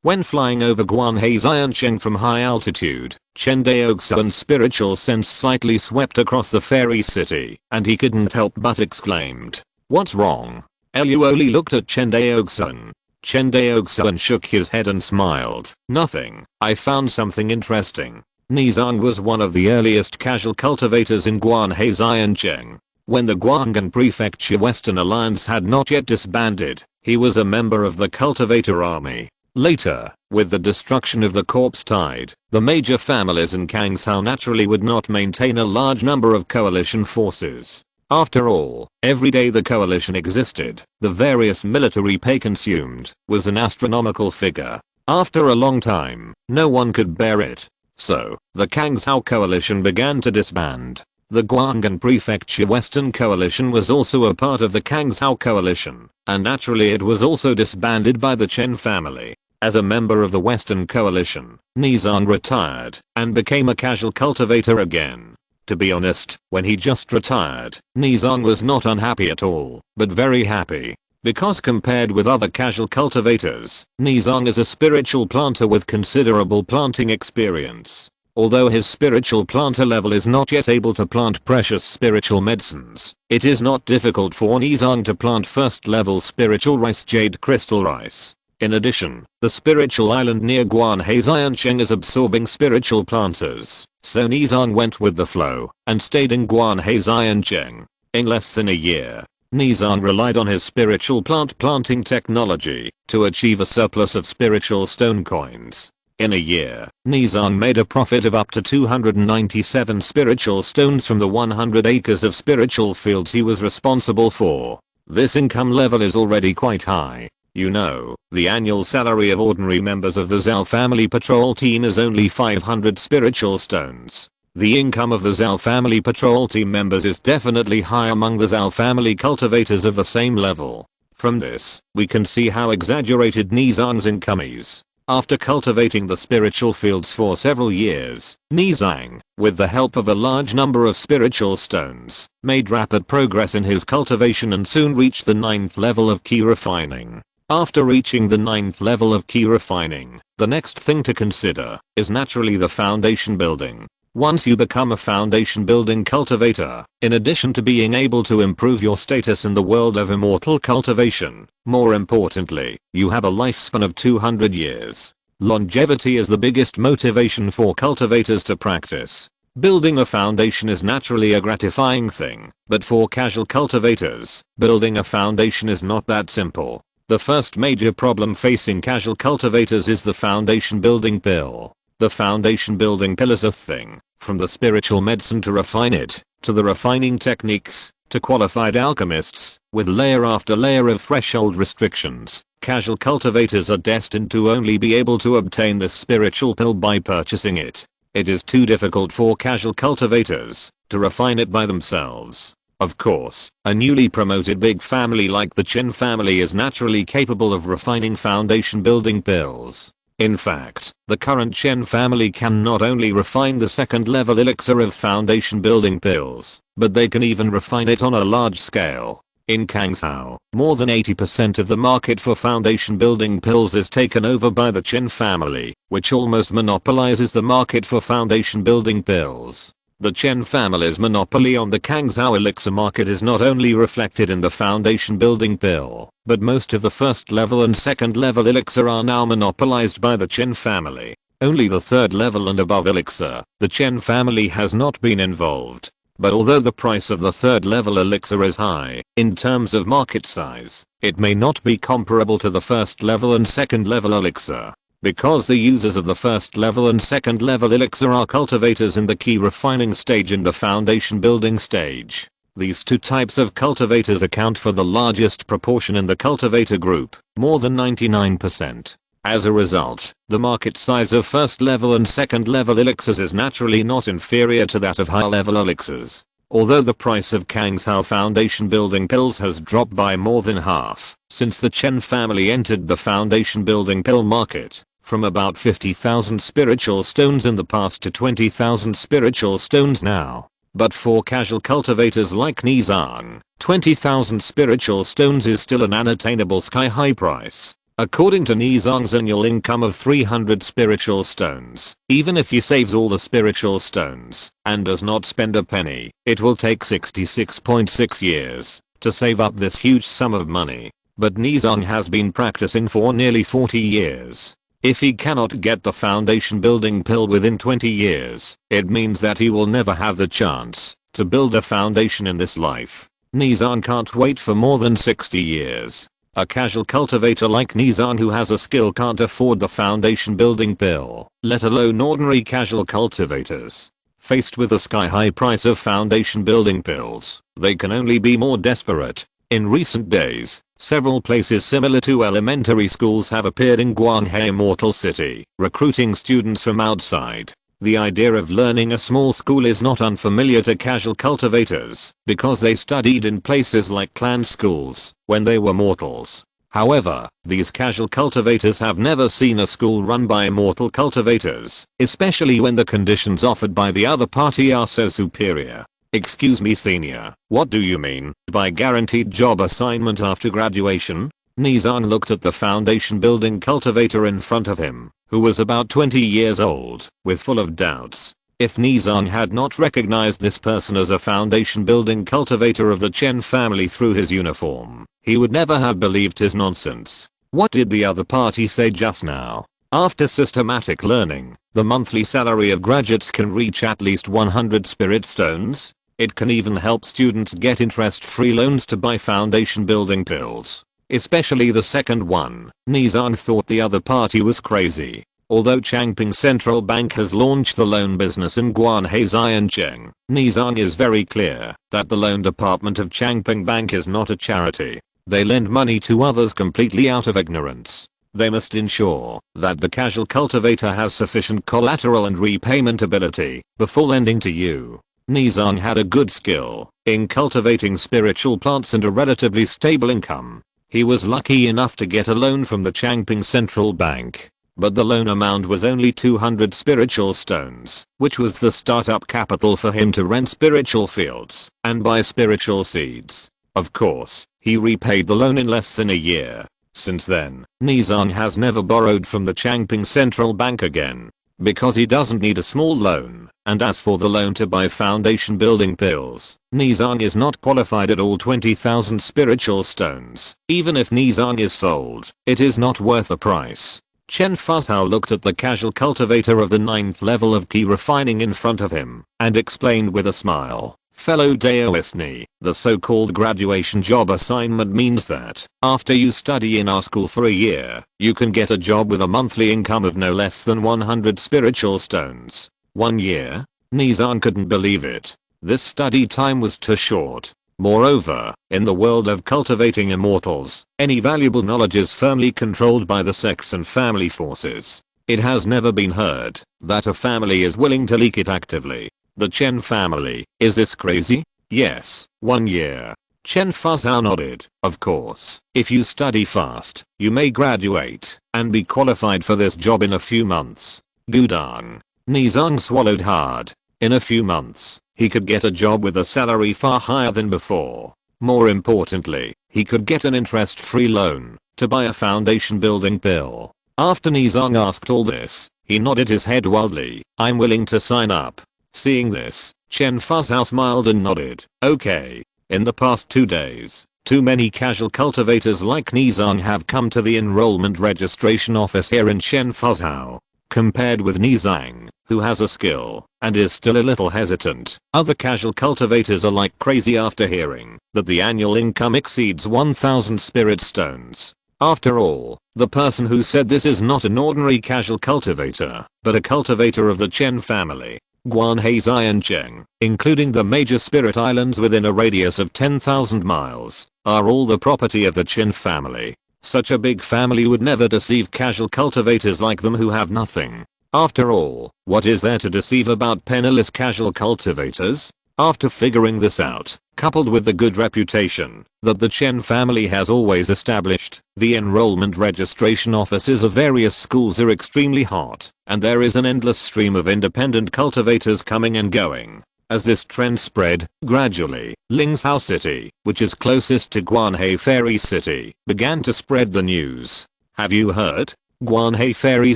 A: When flying over Guanhaiziancheng from high altitude, Chen Daoxuan's spiritual sense slightly swept across the fairy city, and he couldn't help but exclaimed, "What's wrong?" Luoli looked at Chen Daoxuan. Chen Daoxuan shook his head and smiled. "Nothing, I found something interesting." Nizong was one of the earliest casual cultivators in Guanhaiziancheng. When the Guanghan Prefecture Western Alliance had not yet disbanded, he was a member of the cultivator army. Later, with the destruction of the corpse tide, the major families in Kangshao naturally would not maintain a large number of coalition forces. After all, every day the coalition existed, the various military pay consumed was an astronomical figure. After a long time, no one could bear it. So, the Kangshao coalition began to disband. The Guanghan Prefecture Western Coalition was also a part of the Kangshao coalition, and naturally it was also disbanded by the Chen family. As a member of the Western Coalition, Nizong retired and became a casual cultivator again. To be honest, when he just retired, Nizong was not unhappy at all, but very happy. Because compared with other casual cultivators, Nizong is a spiritual planter with considerable planting experience. Although his spiritual planter level is not yet able to plant precious spiritual medicines, it is not difficult for Nizong to plant first level spiritual rice, jade crystal rice. In addition, the spiritual island near Guanhaiziancheng is absorbing spiritual planters, so Nizong went with the flow and stayed in Guanhaiziancheng. In less than a year, Nizong relied on his spiritual planting technology to achieve a surplus of spiritual stone coins. In a year, Nizong made a profit of up to 297 spiritual stones from the 100 acres of spiritual fields he was responsible for. This income level is already quite high. You know, the annual salary of ordinary members of the Zhao family patrol team is only 500 spiritual stones. The income of the Zhao family patrol team members is definitely high among the Zhao family cultivators of the same level. From this, we can see how exaggerated Nizong's income is. After cultivating the spiritual fields for several years, Nizong, with the help of a large number of spiritual stones, made rapid progress in his cultivation and soon reached the 9th level of key refining. After reaching the 9th level of key refining, the next thing to consider is naturally the foundation building. Once you become a foundation building cultivator, in addition to being able to improve your status in the world of immortal cultivation, more importantly, you have a lifespan of 200 years. Longevity is the biggest motivation for cultivators to practice. Building a foundation is naturally a gratifying thing, but for casual cultivators, building a foundation is not that simple. The first major problem facing casual cultivators is the foundation building pill. The foundation building pill is a thing, from the spiritual medicine to refine it, to the refining techniques, to qualified alchemists, with layer after layer of threshold restrictions. Casual cultivators are destined to only be able to obtain this spiritual pill by purchasing it. It is too difficult for casual cultivators to refine it by themselves. Of course, a newly promoted big family like the Chen family is naturally capable of refining foundation building pills. In fact, the current Chen family can not only refine the second level elixir of foundation building pills, but they can even refine it on a large scale. In Kangshao, more than 80% of the market for foundation building pills is taken over by the Chen family, which almost monopolizes the market for foundation building pills. The Chen family's monopoly on the Kangshao elixir market is not only reflected in the foundation building pill, but most of the first level and second level elixir are now monopolized by the Chen family. Only the third level and above elixir, the Chen family has not been involved. But although the price of the third level elixir is high, in terms of market size, it may not be comparable to the first level and second level elixir. Because the users of the first level and second level elixir are cultivators in the key refining stage and the foundation building stage. These two types of cultivators account for the largest proportion in the cultivator group, more than 99%. As a result, the market size of first level and second level elixirs is naturally not inferior to that of high level elixirs. Although the price of Kangshao foundation building pills has dropped by more than half since the Chen family entered the foundation building pill market, from about 50,000 spiritual stones in the past to 20,000 spiritual stones now. But for casual cultivators like Nizang, 20,000 spiritual stones is still an unattainable sky-high price. According to Nizang's annual income of 300 spiritual stones, even if he saves all the spiritual stones and does not spend a penny, it will take 66.6 years to save up this huge sum of money. But Nizang has been practicing for nearly 40 years. If he cannot get the foundation building pill within 20 years, it means that he will never have the chance to build a foundation in this life. Nizang can't wait for more than 60 years. A casual cultivator like Nizang who has a skill can't afford the foundation building pill, let alone ordinary casual cultivators. Faced with the sky-high price of foundation building pills, they can only be more desperate. In recent days, several places similar to elementary schools have appeared in Guanhe Immortal City, recruiting students from outside. The idea of learning a small school is not unfamiliar to casual cultivators, because they studied in places like clan schools when they were mortals. However, these casual cultivators have never seen a school run by immortal cultivators, especially when the conditions offered by the other party are so superior. Excuse me senior, what do you mean by guaranteed job assignment after graduation? Nizang looked at the foundation building cultivator in front of him, who was about 20 years old, with full of doubts. If Nizang had not recognized this person as a foundation building cultivator of the Chen family through his uniform, he would never have believed his nonsense. What did the other party say just now? After systematic learning, the monthly salary of graduates can reach at least 100 spirit stones. It can even help students get interest-free loans to buy foundation building pills. Especially the second one. Nizang thought the other party was crazy. Although Changping Central Bank has launched the loan business in Guanhe Xiancheng, Nizang is very clear that the loan department of Changping Bank is not a charity. They lend money to others completely out of ignorance. They must ensure that the casual cultivator has sufficient collateral and repayment ability before lending to you. Nizang had a good skill in cultivating spiritual plants and a relatively stable income. He was lucky enough to get a loan from the Changping Central Bank, but the loan amount was only 200 spiritual stones, which was the startup capital for him to rent spiritual fields and buy spiritual seeds. Of course, he repaid the loan in less than a year. Since then, Nizang has never borrowed from the Changping Central Bank again, because he doesn't need a small loan. And as for the loan to buy foundation building pills, Nizang is not qualified at all. 20,000 spiritual stones. Even if Nizang is sold, it is not worth the price. Chen Fuzhao looked at the casual cultivator of the 9th level of key refining in front of him, and explained with a smile. Fellow Daoist, the so-called graduation job assignment means that, after you study in our school for a year, you can get a job with a monthly income of no less than 100 spiritual stones. 1 year? Nizang couldn't believe it. This study time was too short. Moreover, in the world of cultivating immortals, any valuable knowledge is firmly controlled by the sects and family forces. It has never been heard that a family is willing to leak it actively. The Chen family, is this crazy? Yes, 1 year. Chen Fuzhao nodded. Of course, if you study fast, you may graduate and be qualified for this job in a few months. Gudang. Nizang swallowed hard. In a few months, he could get a job with a salary far higher than before. More importantly, he could get an interest-free loan to buy a foundation building pill. After Nizang asked all this, he nodded his head wildly. I'm willing to sign up. Seeing this, Chen Fuzhao smiled and nodded. Okay. In the past 2 days, too many casual cultivators like Nizang have come to the enrollment registration office here in Chen Fuzhao. Compared with Nizang, who has a skill and is still a little hesitant, other casual cultivators are like crazy after hearing that the annual income exceeds 1,000 spirit stones. After all, the person who said this is not an ordinary casual cultivator, but a cultivator of the Chen family. Guanhe Xiancheng, including the major spirit islands within a radius of 10,000 miles, are all the property of the Chen family. Such a big family would never deceive casual cultivators like them who have nothing. After all, what is there to deceive about penniless casual cultivators? After figuring this out, coupled with the good reputation that the Chen family has always established, the enrollment registration offices of various schools are extremely hot, and there is an endless stream of independent cultivators coming and going. As this trend spread, gradually, Lingzhou City, which is closest to Guanhei Fairy City, began to spread the news. Have you heard? Guanhei Fairy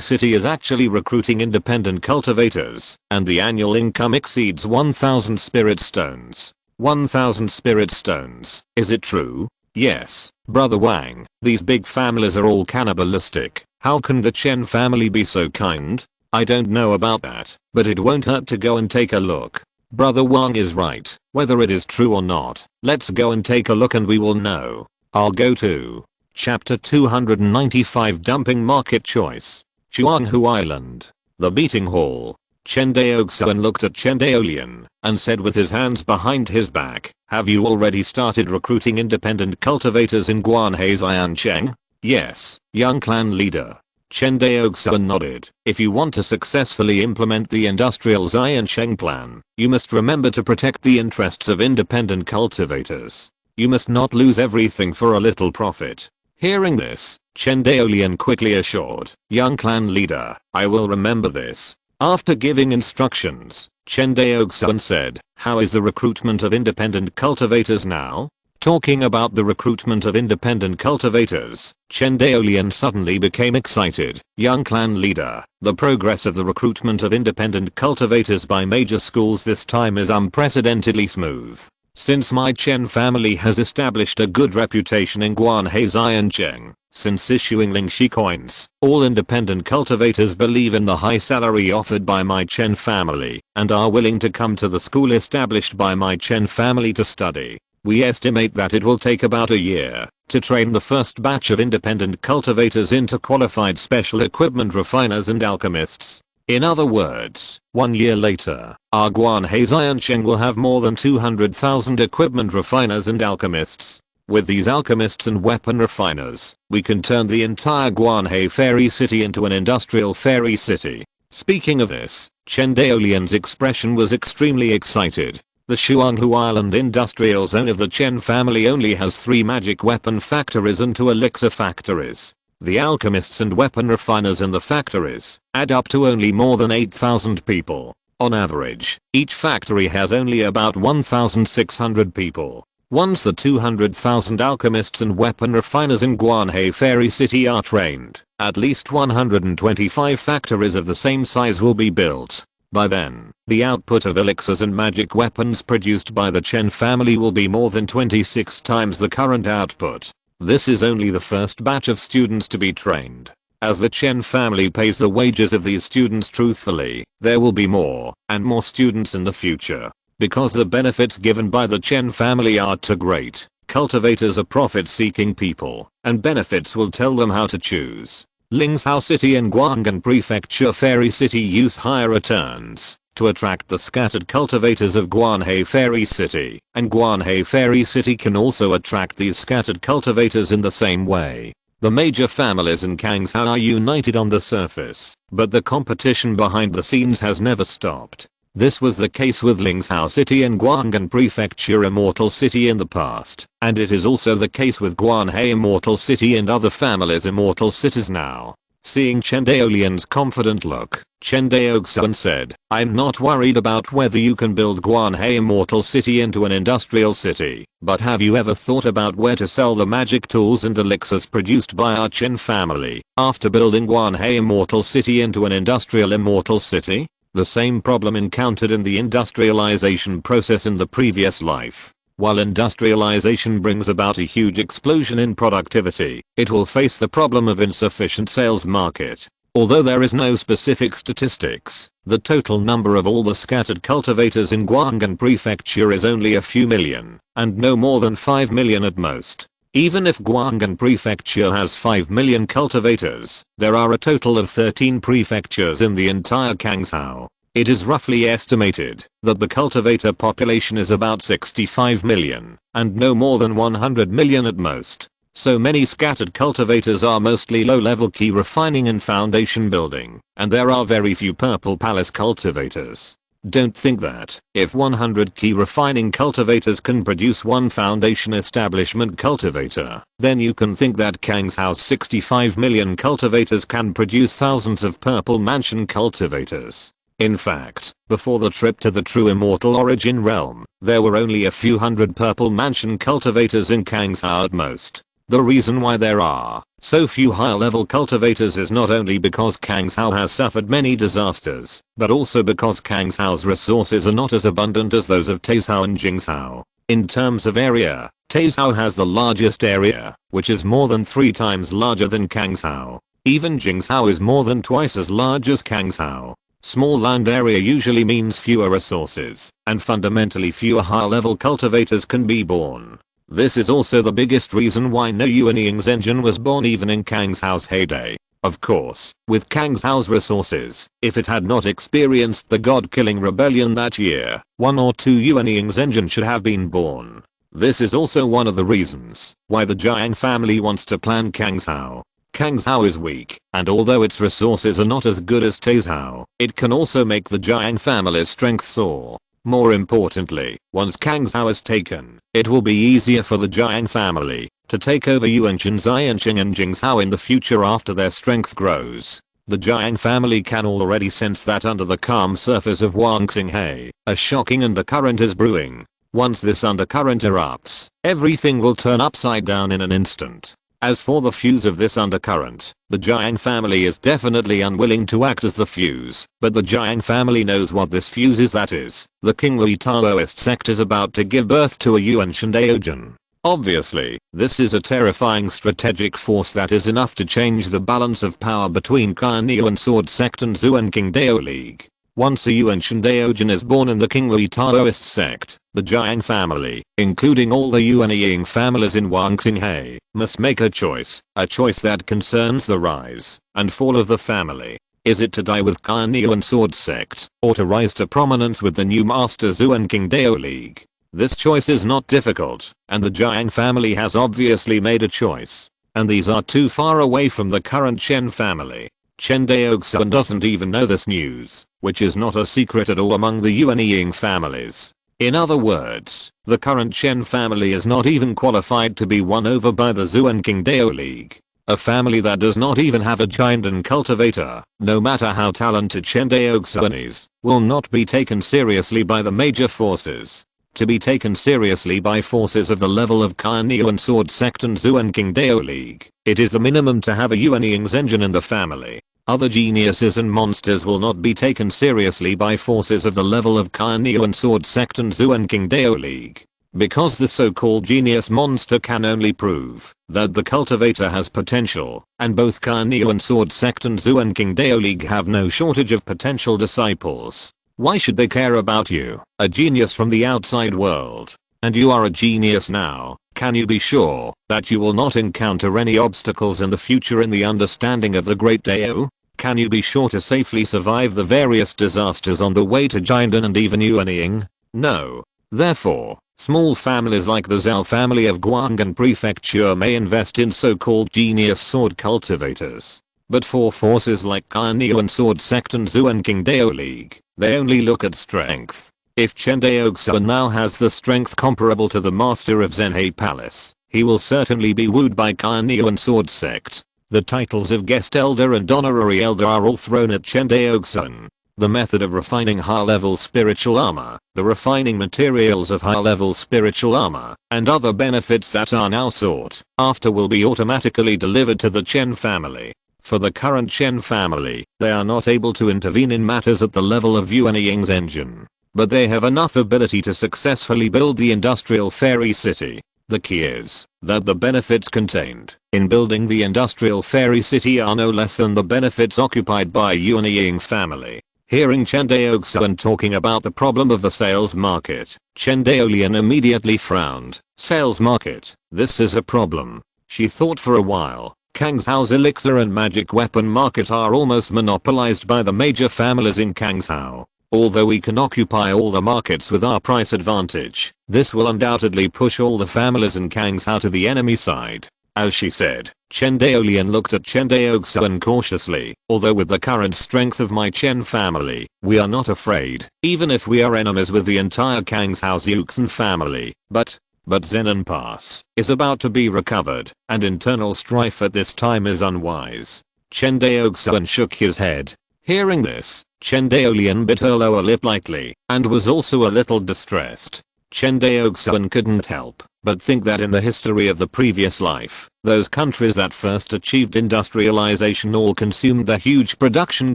A: City is actually recruiting independent cultivators, and the annual income exceeds 1,000 spirit stones. 1,000 spirit stones, is it true? Yes, Brother Wang, these big families are all cannibalistic. How can the Chen family be so kind? I don't know about that, but it won't hurt to go and take a look. Brother Wang is right, whether it is true or not, let's go and take a look and we will know. I'll go to Chapter 295 Dumping Market Choice. Chuanghu Island. The meeting hall. Chen Daoxuan looked at Chen Daolian and said with his hands behind his back, have you already started recruiting independent cultivators in Guanhei Xiancheng? Yes, young clan leader. Chen Daoxuan nodded. If you want to successfully implement the industrial Xiancheng plan, you must remember to protect the interests of independent cultivators. You must not lose everything for a little profit. Hearing this, Chen Daolian quickly assured, young clan leader, I will remember this. After giving instructions, Chen Daoxuan said, how is the recruitment of independent cultivators now? Talking about the recruitment of independent cultivators, Chen Daolian suddenly became excited. Young clan leader, the progress of the recruitment of independent cultivators by major schools this time is unprecedentedly smooth. Since my Chen family has established a good reputation in Guanhei Xiancheng, since issuing Lingxi coins, all independent cultivators believe in the high salary offered by my Chen family and are willing to come to the school established by my Chen family to study. We estimate that it will take about a year to train the first batch of independent cultivators into qualified special equipment refiners and alchemists. In other words, 1 year later, our Guanhei Xiancheng will have more than 200,000 equipment refiners and alchemists. With these alchemists and weapon refiners, we can turn the entire Guanhei Fairy City into an industrial fairy city. Speaking of this, Chen Daolian's expression was extremely excited. The Shuanghu Island industrial zone of the Chen family only has 3 magic weapon factories and 2 elixir factories. The alchemists and weapon refiners in the factories add up to only more than 8,000 people. On average, each factory has only about 1,600 people. Once the 200,000 alchemists and weapon refiners in Guanhei Fairy City are trained, at least 125 factories of the same size will be built. By then, the output of elixirs and magic weapons produced by the Chen family will be more than 26 times the current output. This is only the first batch of students to be trained. As the Chen family pays the wages of these students truthfully, there will be more and more students in the future. Because the benefits given by the Chen family are too great, cultivators are profit-seeking people, and benefits will tell them how to choose. Lingzhou City and Guanghan Prefecture Fairy City use higher returns to attract the scattered cultivators of Guanhei Fairy City, and Guanhei Fairy City can also attract these scattered cultivators in the same way. The major families in Kangzhou are united on the surface, but the competition behind the scenes has never stopped. This was the case with Lingzhou City and Guanghan Prefecture Immortal City in the past, and it is also the case with Guanhei Immortal City and other families' immortal cities now. Seeing Chen Daolian's confident look, Chen Daoxuan said, I'm not worried about whether you can build Guanhei Immortal City into an industrial city, but have you ever thought about where to sell the magic tools and elixirs produced by our Chen family after building Guanhei Immortal City into an industrial immortal city? The same problem encountered in the industrialization process in the previous life. While industrialization brings about a huge explosion in productivity, it will face the problem of insufficient sales market. Although there is no specific statistics, the total number of all the scattered cultivators in Guanghan Prefecture is only a few million, and no more than 5 million at most. Even if Guanghan Prefecture has 5 million cultivators, there are a total of 13 prefectures in the entire Kangzhou. It is roughly estimated that the cultivator population is about 65 million, and no more than 100 million at most. So many scattered cultivators are mostly low-level key refining and foundation building, and there are very few purple palace cultivators. Don't think that if 100 key refining cultivators can produce one foundation establishment cultivator, then you can think that Kangzhou's 65 million cultivators can produce thousands of purple mansion cultivators. In fact, before the trip to the true immortal origin realm, there were only a few hundred purple mansion cultivators in Kangshao at most. The reason why there are so few higher level cultivators is not only because Kangshao has suffered many disasters, but also because Kangshao's resources are not as abundant as those of Taizhao and Jingzhao. In terms of area, Taizhao has the largest area, which is more than 3 times larger than Kangshao. Even Jingzhao is more than twice as large as Kangshao. Small land area usually means fewer resources, and fundamentally fewer higher level cultivators can be born. This is also the biggest reason why no Yuanying's engine was born even in Kangshao's heyday. Of course, with Kangshao's resources, if it had not experienced the god-killing rebellion that year, 1 or 2 Yuanying's engine should have been born. This is also one of the reasons why the Jiang family wants to plan Kangshao. Kangshao is weak, and although its resources are not as good as Taizhao, it can also make the Jiang family's strength soar. More importantly, once Kangshao is taken, it will be easier for the Jiang family to take over Yuanshan, Xianqing and Jingzhao in the future after their strength grows. The Jiang family can already sense that under the calm surface of Wangxinghe, a shocking undercurrent is brewing. Once this undercurrent erupts, everything will turn upside down in an instant. As for the fuse of this undercurrent, the Jiang family is definitely unwilling to act as the fuse, but the Jiang family knows what this fuse is, that is, the Qinghui Taoist sect is about to give birth to a Yuanshan Daojin. Obviously, this is a terrifying strategic force that is enough to change the balance of power between Kan Yuan Sword Sect and Zuanqing Dao League. Once a Yuanshan Daojin is born in the Qinghui Taoist sect, the Jiang family, including all the Yuanying families in Wangxinghe, must make a choice that concerns the rise and fall of the family. Is it to die with Kan Yuan Sword Sect, or to rise to prominence with the new master Zuanqing Dao League? This choice is not difficult, and the Jiang family has obviously made a choice. And these are too far away from the current Chen family. Chen Daoxuan doesn't even know this news, which is not a secret at all among the Yuanying families. In other words, the current Chen family is not even qualified to be won over by the Zuanqing Dao League. A family that does not even have a giant and cultivator, no matter how talented Chen Daoxuan is, will not be taken seriously by the major forces. To be taken seriously by forces of the level of Kan Yuan Sword Sect and Zuanqing Dao League, it is a minimum to have a Yuanying's engine in the family. Other geniuses and monsters will not be taken seriously by forces of the level of Kan Yuan Sword Sect and Zuanqing Dao League. Because the so-called genius monster can only prove that the cultivator has potential, and both Kan Yuan Sword Sect and Zuanqing Dao League have no shortage of potential disciples. Why should they care about you, a genius from the outside world? And you are a genius now. Can you be sure that you will not encounter any obstacles in the future in the understanding of the Great Dao? Can you be sure to safely survive the various disasters on the way to Jiangdan and even Yuanying? No. Therefore, small families like the Zhao family of Guanghan Prefecture may invest in so-called genius sword cultivators. But for forces like Kan Yuan Sword Sect and Zuanqing Dao League, they only look at strength. If Chen Daoxuan now has the strength comparable to the master of Zhenhe Palace, he will certainly be wooed by Kan Yuan Sword Sect. The titles of guest elder and honorary elder are all thrown at Chen Daoxuan. The method of refining high-level spiritual armor, the refining materials of high-level spiritual armor, and other benefits that are now sought after will be automatically delivered to the Chen family. For the current Chen family, they are not able to intervene in matters at the level of Yuanying's engine. But they have enough ability to successfully build the industrial fairy city. The key is that the benefits contained in building the industrial fairy city are no less than the benefits occupied by Yuanying family. Hearing Chen Daoxuan talking about the problem of the sales market, Chen Daolian immediately frowned. Sales market, this is a problem. She thought for a while. Kangshao's elixir and magic weapon market are almost monopolized by the major families in Kangshao. Although we can occupy all the markets with our price advantage, this will undoubtedly push all the families in Kangshao to the enemy side. As she said, Chen Daolian looked at Chen Daoxuan cautiously. Although with the current strength of my Chen family, we are not afraid, even if we are enemies with the entire Kangshao's Yuxin family. But Zenan Pass is about to be recovered, and internal strife at this time is unwise. Chen Daoxuan shook his head. Hearing this, Chen Daoxuan bit her lower lip lightly and was also a little distressed. Chen Daoxuan couldn't help but think that in the history of the previous life, those countries that first achieved industrialization all consumed the huge production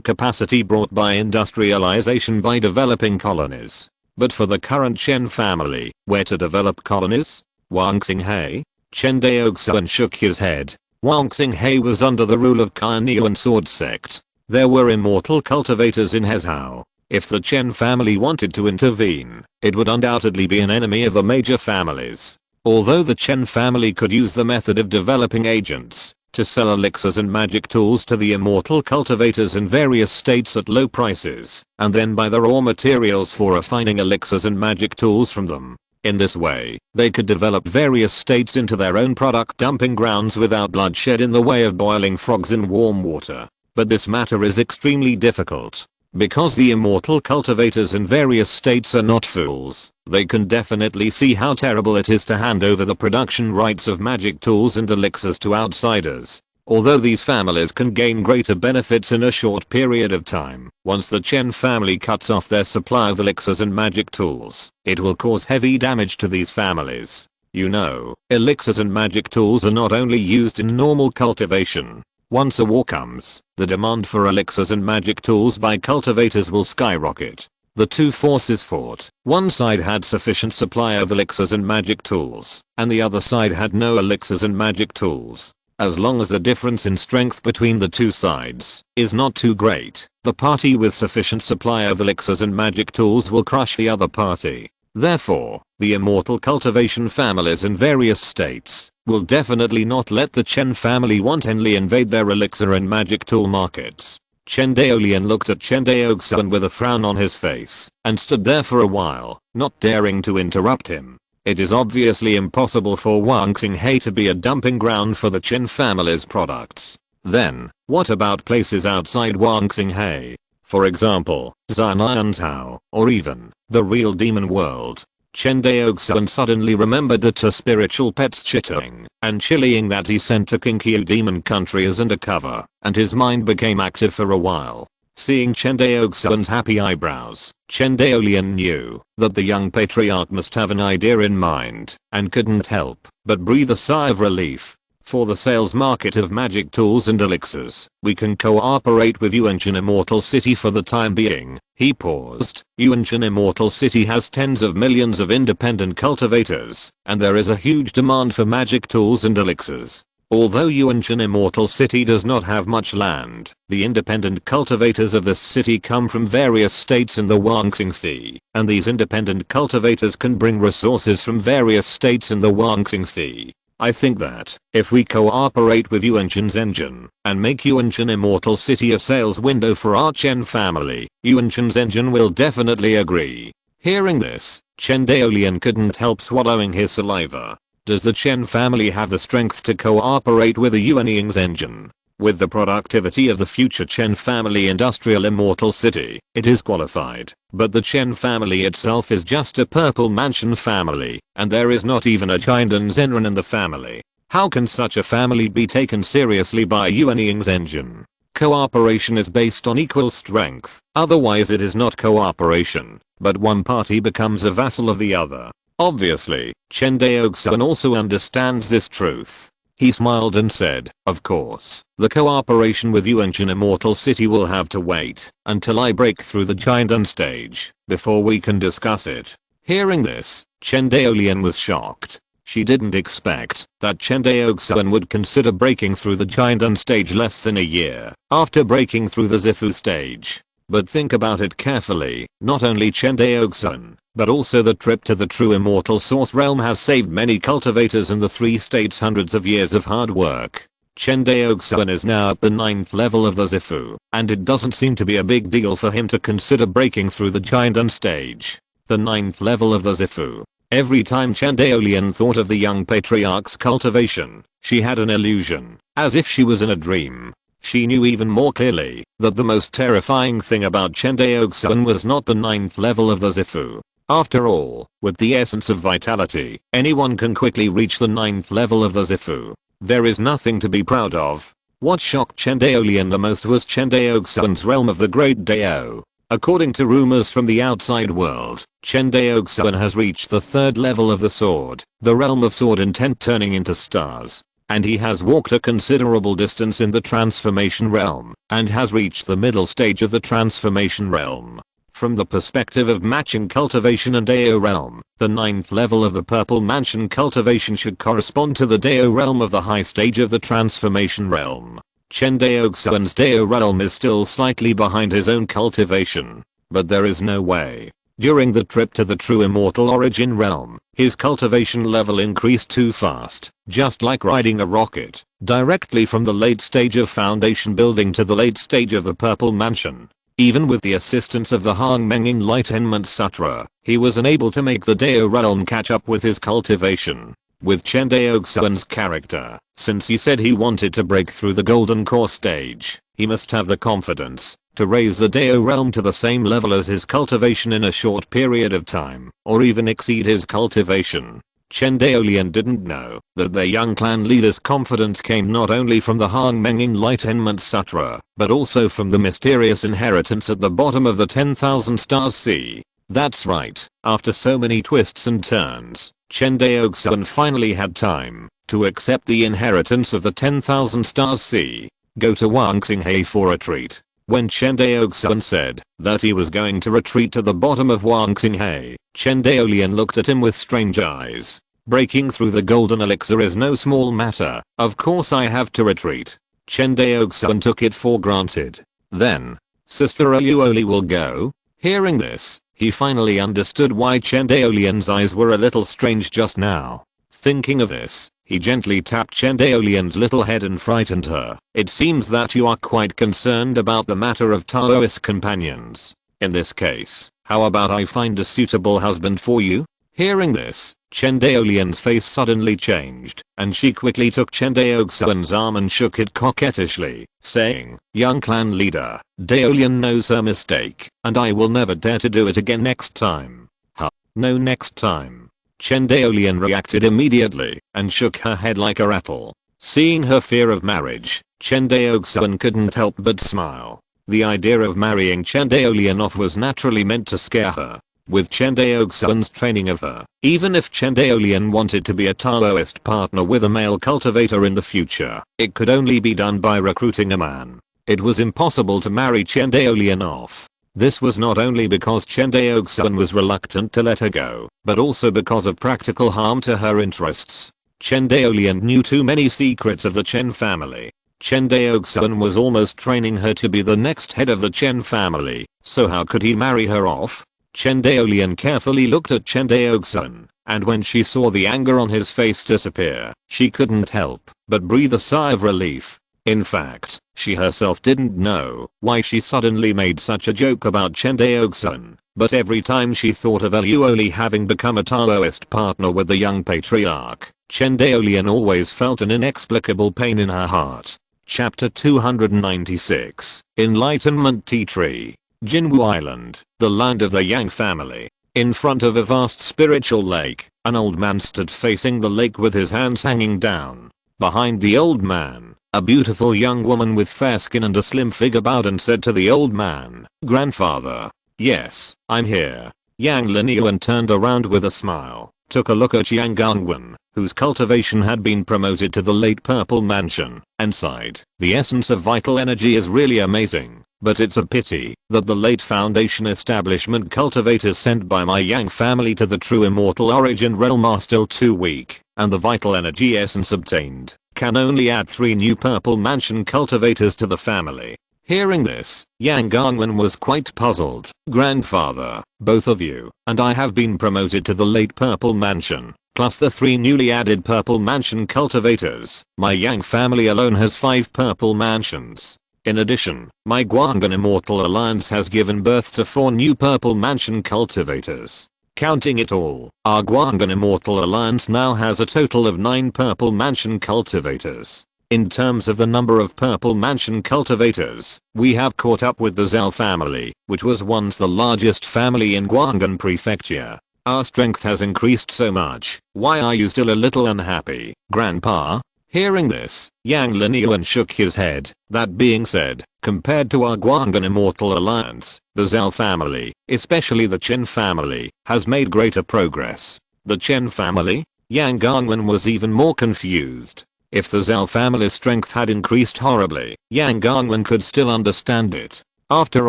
A: capacity brought by industrialization by developing colonies. But for the current Chen family, where to develop colonies? Wang Xinghe? Chen Daoxuan shook his head. Wang Xinghe was under the rule of Kainiu and Sword Sect. There were immortal cultivators in Hezhou. If the Chen family wanted to intervene, it would undoubtedly be an enemy of the major families. Although the Chen family could use the method of developing agents to sell elixirs and magic tools to the immortal cultivators in various states at low prices, and then buy the raw materials for refining elixirs and magic tools from them. In this way, they could develop various states into their own product dumping grounds without bloodshed in the way of boiling frogs in warm water. But this matter is extremely difficult. Because the immortal cultivators in various states are not fools, they can definitely see how terrible it is to hand over the production rights of magic tools and elixirs to outsiders. Although these families can gain greater benefits in a short period of time, once the Chen family cuts off their supply of elixirs and magic tools, it will cause heavy damage to these families. You know, elixirs and magic tools are not only used in normal cultivation. Once a war comes, the demand for elixirs and magic tools by cultivators will skyrocket. The two forces fought. One side had sufficient supply of elixirs and magic tools, and the other side had no elixirs and magic tools. As long as the difference in strength between the two sides is not too great, the party with sufficient supply of elixirs and magic tools will crush the other party. Therefore, the immortal cultivation families in various states will definitely not let the Chen family wantonly invade their elixir and magic tool markets. Chen Daoxuan looked at Chen Daoxuan with a frown on his face and stood there for a while, not daring to interrupt him. It is obviously impossible for Wang Xinghe to be a dumping ground for the Chen family's products. Then, what about places outside Wang Xinghe? For example, Zhanayanzhou, or even the real demon world. Chen Daoxuan suddenly remembered that her spiritual pets Chitting and Chilling that he sent to Kinkyu demon country as undercover, and his mind became active for a while. Seeing Chen Daoxuan's happy eyebrows, Chen Daoxuan knew that the young patriarch must have an idea in mind, and couldn't help but breathe a sigh of relief. For the sales market of magic tools and elixirs, we can cooperate with Yuanshan Immortal City for the time being. He paused. Yuanshan Immortal City has tens of millions of independent cultivators, and there is a huge demand for magic tools and elixirs. Although Yuanshan Immortal City does not have much land, the independent cultivators of this city come from various states in the Huangxing Sea, and these independent cultivators can bring resources from various states in the Huangxing Sea. I think that, if we cooperate with Yuanshan's engine, and make Yuanshan Immortal City a sales window for our Chen family, Yuanshan's engine will definitely agree. Hearing this, Chen Daoxuan couldn't help swallowing his saliva. Does the Chen family have the strength to cooperate with the Yuanying's engine? With the productivity of the future Chen family industrial immortal city, it is qualified. But the Chen family itself is just a purple mansion family, and there is not even a Chindan Zenran in the family. How can such a family be taken seriously by Yuanying's engine? Cooperation is based on equal strength, otherwise it is not cooperation, but one party becomes a vassal of the other. Obviously, Chen Daoxuan also understands this truth. He smiled and said, of course, the cooperation with Yuanshan Immortal City will have to wait until I break through the Chindan stage before we can discuss it. Hearing this, Chen Daoxuan was shocked. She didn't expect that Chen Daoxuan would consider breaking through the Chindan stage less than a year after breaking through the Zifu stage. But think about it carefully, not only Chen Daoxuan, but also the trip to the true immortal source realm has saved many cultivators in the 3 states hundreds of years of hard work. Chen Daoxuan is now at the 9th level of the Zifu, and it doesn't seem to be a big deal for him to consider breaking through the Chindan stage. The 9th level of the Zifu. Every time Chen Daoxuan thought of the young patriarch's cultivation, she had an illusion, as if she was in a dream. She knew even more clearly that the most terrifying thing about Chen Daoxuan was not the 9th level of the Zifu. After all, with the essence of vitality, anyone can quickly reach the 9th level of the Zifu. There is nothing to be proud of. What shocked Chen Daoxuan the most was Chen Daoxuan's realm of the Great Dao. According to rumors from the outside world, Chen Daoxuan has reached the third level of the sword, the realm of sword intent turning into stars. And he has walked a considerable distance in the transformation realm, and has reached the middle stage of the transformation realm. From the perspective of matching cultivation and Dao realm, the 9th level of the purple mansion cultivation should correspond to the Dao realm of the high stage of the transformation realm. Chen Daoxuan's Dao realm is still slightly behind his own cultivation, but there is no way. During the trip to the true immortal origin realm, his cultivation level increased too fast, just like riding a rocket, directly from the late stage of foundation building to the late stage of the purple mansion. Even with the assistance of the Hongmeng Enlightenment Sutra, he was unable to make the Dao realm catch up with his cultivation. With Chen Daoxuan's character, since he said he wanted to break through the golden core stage, he must have the confidence to raise the Dao realm to the same level as his cultivation in a short period of time, or even exceed his cultivation. Chen Daoxuan didn't know that their young clan leader's confidence came not only from the Hongmeng Enlightenment Sutra, but also from the mysterious inheritance at the bottom of the 10,000 stars sea. That's right, after so many twists and turns, Chen Daoxuan finally had time to accept the inheritance of the 10,000 stars sea. Go to Wangxinghe for a treat. When Chen Daoxuan said that he was going to retreat to the bottom of Wangxinghe, Chen Daoxuan looked at him with strange eyes. Breaking through the golden elixir is no small matter. Of course I have to retreat. Chen Daoxuan took it for granted. Then, Sister Aluoli will go? Hearing this, he finally understood why Chen Daoxuan's eyes were a little strange just now. Thinking of this, he gently tapped Chen Daoxuan's little head and frightened her. It seems that you are quite concerned about the matter of Taoist companions. In this case, how about I find a suitable husband for you? Hearing this, Chen Daoxuan's face suddenly changed, and she quickly took Chen Daoxuan's arm and shook it coquettishly, saying, "Young clan leader, Daoxuan knows her mistake, and I will never dare to do it again next time." Huh? No next time. Chen Daoxuan reacted immediately, and shook her head like a rattle. Seeing her fear of marriage, Chen Daoxuan couldn't help but smile. The idea of marrying Chen Daoxuan off was naturally meant to scare her. With Chen Daoxuan's training of her, even if Chen Daoxuan wanted to be a Taoist partner with a male cultivator in the future, it could only be done by recruiting a man. It was impossible to marry Chen Daoxuan off. This was not only because Chen Daoxuan was reluctant to let her go, but also because of practical harm to her interests. Chen Daoxuan knew too many secrets of the Chen family. Chen Daoxuan was almost training her to be the next head of the Chen family, so how could he marry her off? Chen Daoxuan carefully looked at Chen Daoxuan, and when she saw the anger on his face disappear, she couldn't help but breathe a sigh of relief. In fact, she herself didn't know why she suddenly made such a joke about Chen Daoxuan, but every time she thought of Aluoli having become a Taoist partner with the young patriarch, Chen Daoxuan always felt an inexplicable pain in her heart. Chapter 296, Enlightenment Tea Tree. Jinwu Island, the land of the Yang family. In front of a vast spiritual lake, an old man stood facing the lake with his hands hanging down. Behind the old man, a beautiful young woman with fair skin and a slim figure bowed and said to the old man, "Grandfather." "Yes, I'm here." Yang Linyuan turned around with a smile, took a look at Yang Gangwan, whose cultivation had been promoted to the late purple mansion, and sighed. The essence of vital energy is really amazing. But it's a pity that the late foundation establishment cultivators sent by my Yang family to the true immortal origin realm are still too weak, and the vital energy essence obtained can only add 3 new purple mansion cultivators to the family. Hearing this, Yang Gangwan was quite puzzled. "Grandfather, both of you and I have been promoted to the late purple mansion, plus the 3 newly added purple mansion cultivators. My Yang family alone has 5 purple mansions. In addition, my Guangan Immortal Alliance has given birth to 4 new purple mansion cultivators. Counting it all, our Guangan Immortal Alliance now has a total of 9 purple mansion cultivators. In terms of the number of purple mansion cultivators, we have caught up with the Zhao family, which was once the largest family in Guangan Prefecture. Our strength has increased so much. Why are you still a little unhappy, Grandpa?" Hearing this, Yang Linyuan shook his head. That being said, compared to our Guangan Immortal Alliance, the Zhao family, especially the Chen family, has made greater progress. The Chen family? Yang Guangan was even more confused. If the Zhao family's strength had increased horribly, Yang Guangan could still understand it. After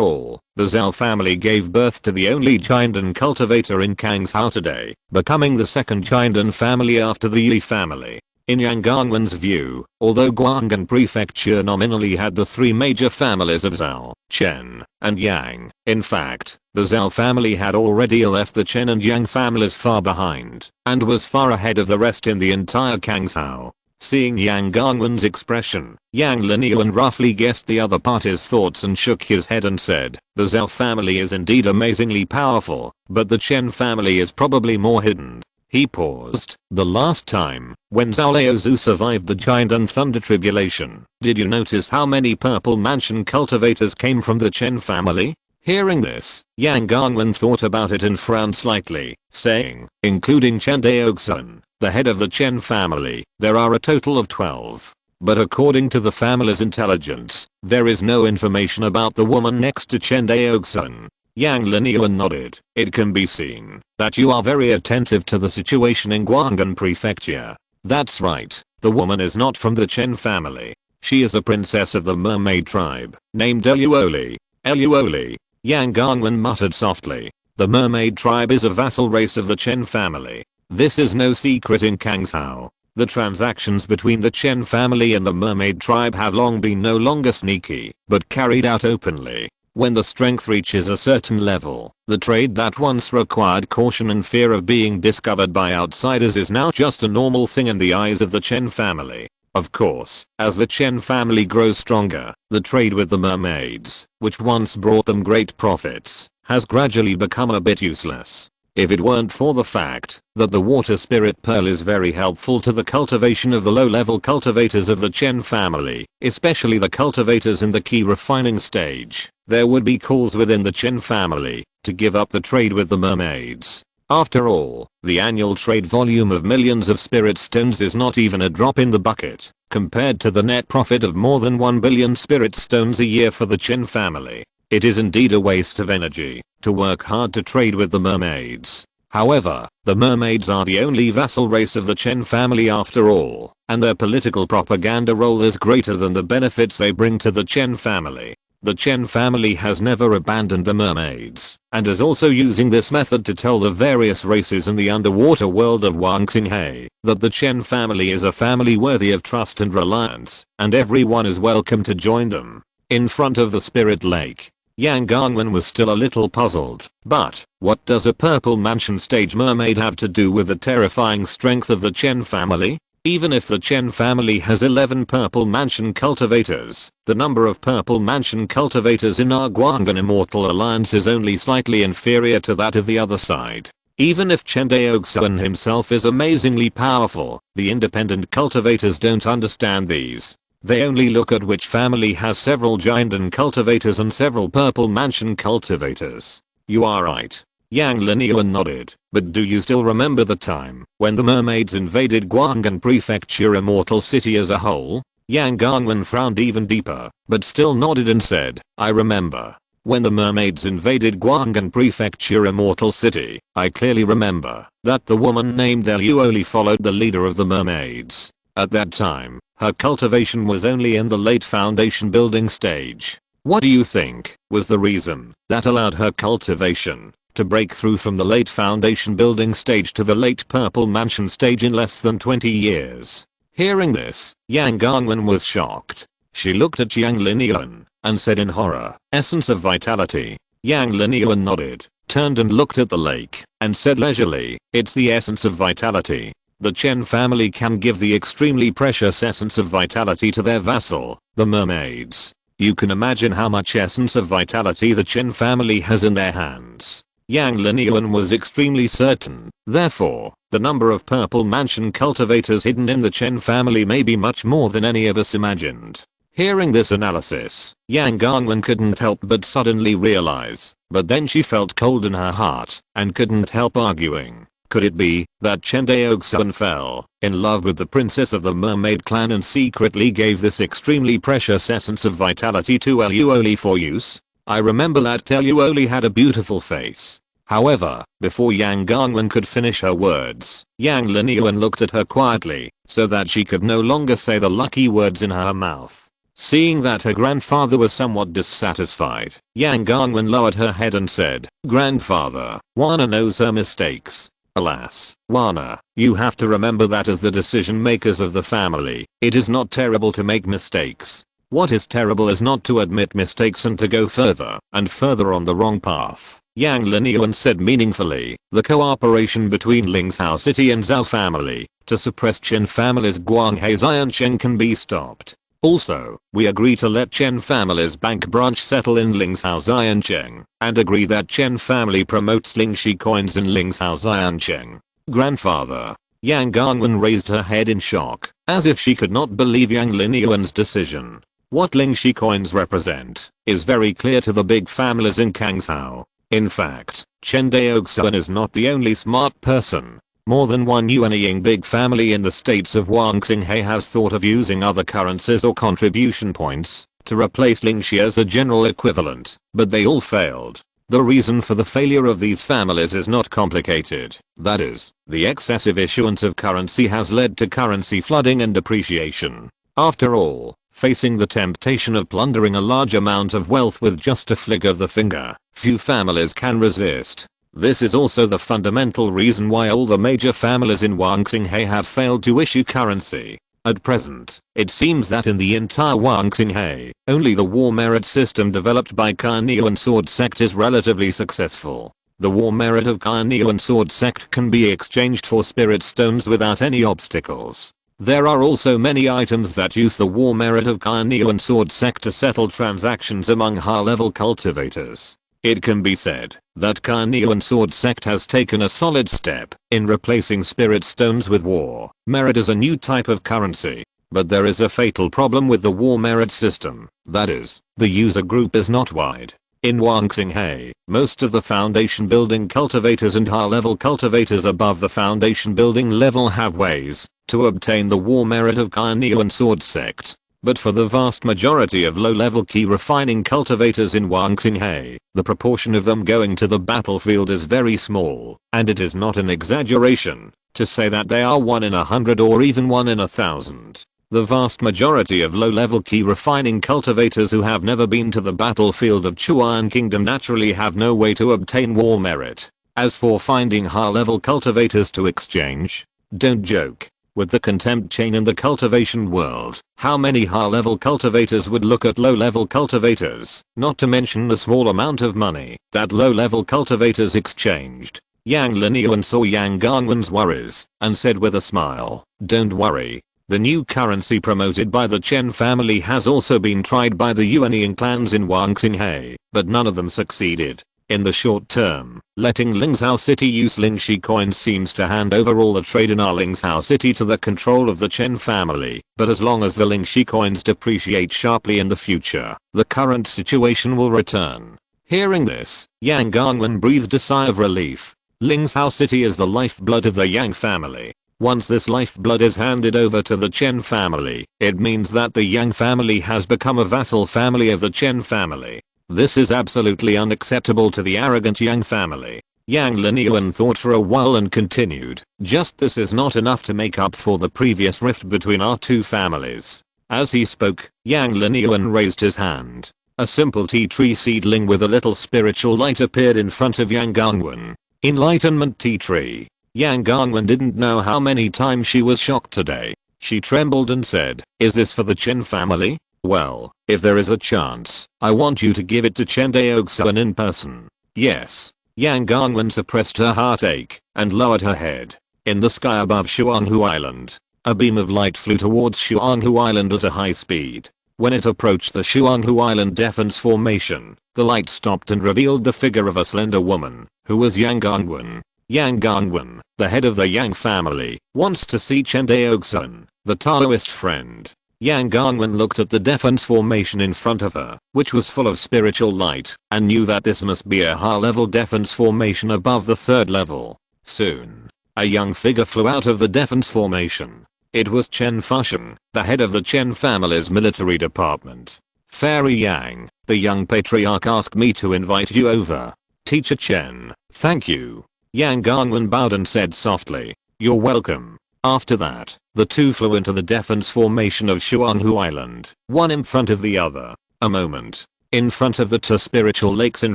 A: all, the Zhao family gave birth to the only Chindan cultivator in Kangshao today, becoming the second Chindan family after the Yi family. In Yang Guangan's view, although Guangan Prefecture nominally had the three major families of Zhao, Chen, and Yang, in fact, the Zhao family had already left the Chen and Yang families far behind, and was far ahead of the rest in the entire Kangshao. Seeing Yang Guangan's expression, Yang Linyuan roughly guessed the other party's thoughts and shook his head and said, the Zhao family is indeed amazingly powerful, but the Chen family is probably more hidden. He paused. The last time, when Zhao Laozu survived the Chindan Thunder Tribulation, did you notice how many Purple Mansion cultivators came from the Chen family? Hearing this, Yang Guangan thought about it and frowned slightly, saying, including Chen Daoxuan, the head of the Chen family, there are a total of 12. But according to the family's intelligence, there is no information about the woman next to Chen Daoxuan. Yang Linyuan nodded. It can be seen that you are very attentive to the situation in Guangan Prefecture. That's right, the woman is not from the Chen family. She is a princess of the mermaid tribe, named Eluoli. Eluoli. Yang Guangan muttered softly. The mermaid tribe is a vassal race of the Chen family. This is no secret in Kangshao. The transactions between the Chen family and the mermaid tribe have long been no longer sneaky, but carried out openly. When the strength reaches a certain level, the trade that once required caution and fear of being discovered by outsiders is now just a normal thing in the eyes of the Chen family. Of course, as the Chen family grows stronger, the trade with the mermaids, which once brought them great profits, has gradually become a bit useless. If it weren't for the fact that the water spirit pearl is very helpful to the cultivation of the low-level cultivators of the Chen family, especially the cultivators in the key refining stage, there would be calls within the Chen family to give up the trade with the mermaids. After all, the annual trade volume of millions of spirit stones is not even a drop in the bucket, compared to the net profit of more than 1 billion spirit stones a year for the Chen family. It is indeed a waste of energy to work hard to trade with the mermaids. However, the mermaids are the only vassal race of the Chen family after all, and their political propaganda role is greater than the benefits they bring to the Chen family. The Chen family has never abandoned the mermaids, and is also using this method to tell the various races in the underwater world of Wangxinghe that the Chen family is a family worthy of trust and reliance, and everyone is welcome to join them. In front of the spirit lake, Yang Guangan was still a little puzzled. But, what does a purple mansion stage mermaid have to do with the terrifying strength of the Chen family? Even if the Chen family has 11 purple mansion cultivators, the number of purple mansion cultivators in our Guangan Immortal Alliance is only slightly inferior to that of the other side. Even if Chen Daoxuan himself is amazingly powerful, the independent cultivators don't understand these. They only look at which family has several Jindan cultivators and several purple mansion cultivators. You are right. Yang Linyuan nodded. But do you still remember the time when the mermaids invaded Guangan Prefecture Immortal City as a whole? Yang Guangan frowned even deeper, but still nodded and said, I remember. When the mermaids invaded Guangan Prefecture Immortal City, I clearly remember that the woman named Eluoli followed the leader of the mermaids. At that time, her cultivation was only in the late foundation building stage. What do you think was the reason that allowed her cultivation to break through from the late foundation building stage to the late purple mansion stage in less than 20 years? Hearing this, Yang Guangan was shocked. She looked at Yang Linyuan and said in horror, essence of vitality. Yang Linyuan nodded, turned and looked at the lake, and said leisurely, it's the essence of vitality. The Chen family can give the extremely precious essence of vitality to their vassal, the mermaids. You can imagine how much essence of vitality the Chen family has in their hands. Yang Linyuan was extremely certain, therefore, the number of purple mansion cultivators hidden in the Chen family may be much more than any of us imagined. Hearing this analysis, Yang Guangan couldn't help but suddenly realize, but then she felt cold in her heart, and couldn't help arguing. Could it be that Chen Daoxuan fell in love with the princess of the mermaid clan and secretly gave this extremely precious essence of vitality to Eluoli for use? I remember that Eluoli had a beautiful face. However, before Yang Ganwen could finish her words, Yang Linyuan looked at her quietly so that she could no longer say the lucky words in her mouth. Seeing that her grandfather was somewhat dissatisfied, Yang Ganwen lowered her head and said, "Grandfather, Wana knows her mistakes. Alas, Wana, you have to remember that as the decision makers of the family, it is not terrible to make mistakes. What is terrible is not to admit mistakes and to go further and further on the wrong path." Yang Linyuan said meaningfully, the cooperation between Lingzhou City and Zhao family to suppress Chen family's Guanghe Xiancheng can be stopped. Also, we agree to let Chen family's bank branch settle in Lingzhou Xiancheng and agree that Chen family promotes Lingxi coins in Lingzhou Xiancheng. Grandfather. Yang Ganwen raised her head in shock, as if she could not believe Yang Linyuan's decision. What Lingxi coins represent is very clear to the big families in Kangzhou. In fact, Chen Daoxuan is not the only smart person. More than one Yuanying big family in the states of Wangxinghe has thought of using other currencies or contribution points to replace Lingxi as a general equivalent, but they all failed. The reason for the failure of these families is not complicated. That is, the excessive issuance of currency has led to currency flooding and depreciation. After all, facing the temptation of plundering a large amount of wealth with just a flick of the finger, few families can resist. This is also the fundamental reason why all the major families in Wangxinghe have failed to issue currency. At present, it seems that in the entire Wangxinghe, only the war merit system developed by Kanyuan Sword Sect is relatively successful. The war merit of Kanyuan Sword Sect can be exchanged for spirit stones without any obstacles. There are also many items that use the war merit of Kanyuan Sword Sect to settle transactions among high-level cultivators. It can be said that Kanyuan Sword Sect has taken a solid step in replacing spirit stones with war merit as a new type of currency. But there is a fatal problem with the war merit system. That is, the user group is not wide. In Wangxinghe, most of the foundation building cultivators and high-level cultivators above the foundation building level have ways to obtain the war merit of Kanyuan Sword Sect. But for the vast majority of low-level key refining cultivators in Wangxinghe, the proportion of them going to the battlefield is very small, and it is not an exaggeration to say that they are 1 in 100 or even 1 in 1,000. The vast majority of low-level key refining cultivators who have never been to the battlefield of Chuan Kingdom naturally have no way to obtain war merit. As for finding high-level cultivators to exchange, don't joke with the contempt chain in the cultivation world. How many high-level cultivators would look at low-level cultivators, not to mention the small amount of money that low-level cultivators exchanged? Yang Linyuan saw Yang Ganwen's worries and said with a smile, "Don't worry. The new currency promoted by the Chen family has also been tried by the Yuanying clans in Wangxinghe, but none of them succeeded. In the short term, letting Lingzhou City use Lingxi coins seems to hand over all the trade in our Lingzhou City to the control of the Chen family, but as long as the Lingxi coins depreciate sharply in the future, the current situation will return." Hearing this, Yang Ganwen breathed a sigh of relief. Lingzhou City is the lifeblood of the Yang family. Once this lifeblood is handed over to the Chen family, it means that the Yang family has become a vassal family of the Chen family. This is absolutely unacceptable to the arrogant Yang family. Yang Linyuan thought for a while and continued, "Just this is not enough to make up for the previous rift between our two families." As he spoke, Yang Linyuan raised his hand. A simple tea tree seedling with a little spiritual light appeared in front of Yang Ganwen. Enlightenment tea tree. Yang Ganwen didn't know how many times she was shocked today. She trembled and said, "Is this for the Chen family? Well, if there is a chance, I want you to give it to Chen Daoxuan in person." "Yes." Yang Ganwen suppressed her heartache and lowered her head. In the sky above Shuanghu Island, a beam of light flew towards Shuanghu Island at a high speed. When it approached the Shuanghu Island defense formation, the light stopped and revealed the figure of a slender woman, who was Yang Ganwen. Yang Ganwen, the head of the Yang family, wants to see Chen Daoxuan, the Taoist friend. Yang Ganwen looked at the defense formation in front of her, which was full of spiritual light, and knew that this must be a high-level defense formation above the 3rd level. Soon, a young figure flew out of the defense formation. It was Chen Daoxuan, the head of the Chen family's military department. Fairy Yang, the young patriarch asked me to invite you over. Teacher Chen, thank you. Yang Guangwen bowed and said softly, you're welcome. After that, the two flew into the defense formation of Xuanhu Island, one in front of the other. A moment. In front of the two spiritual lakes in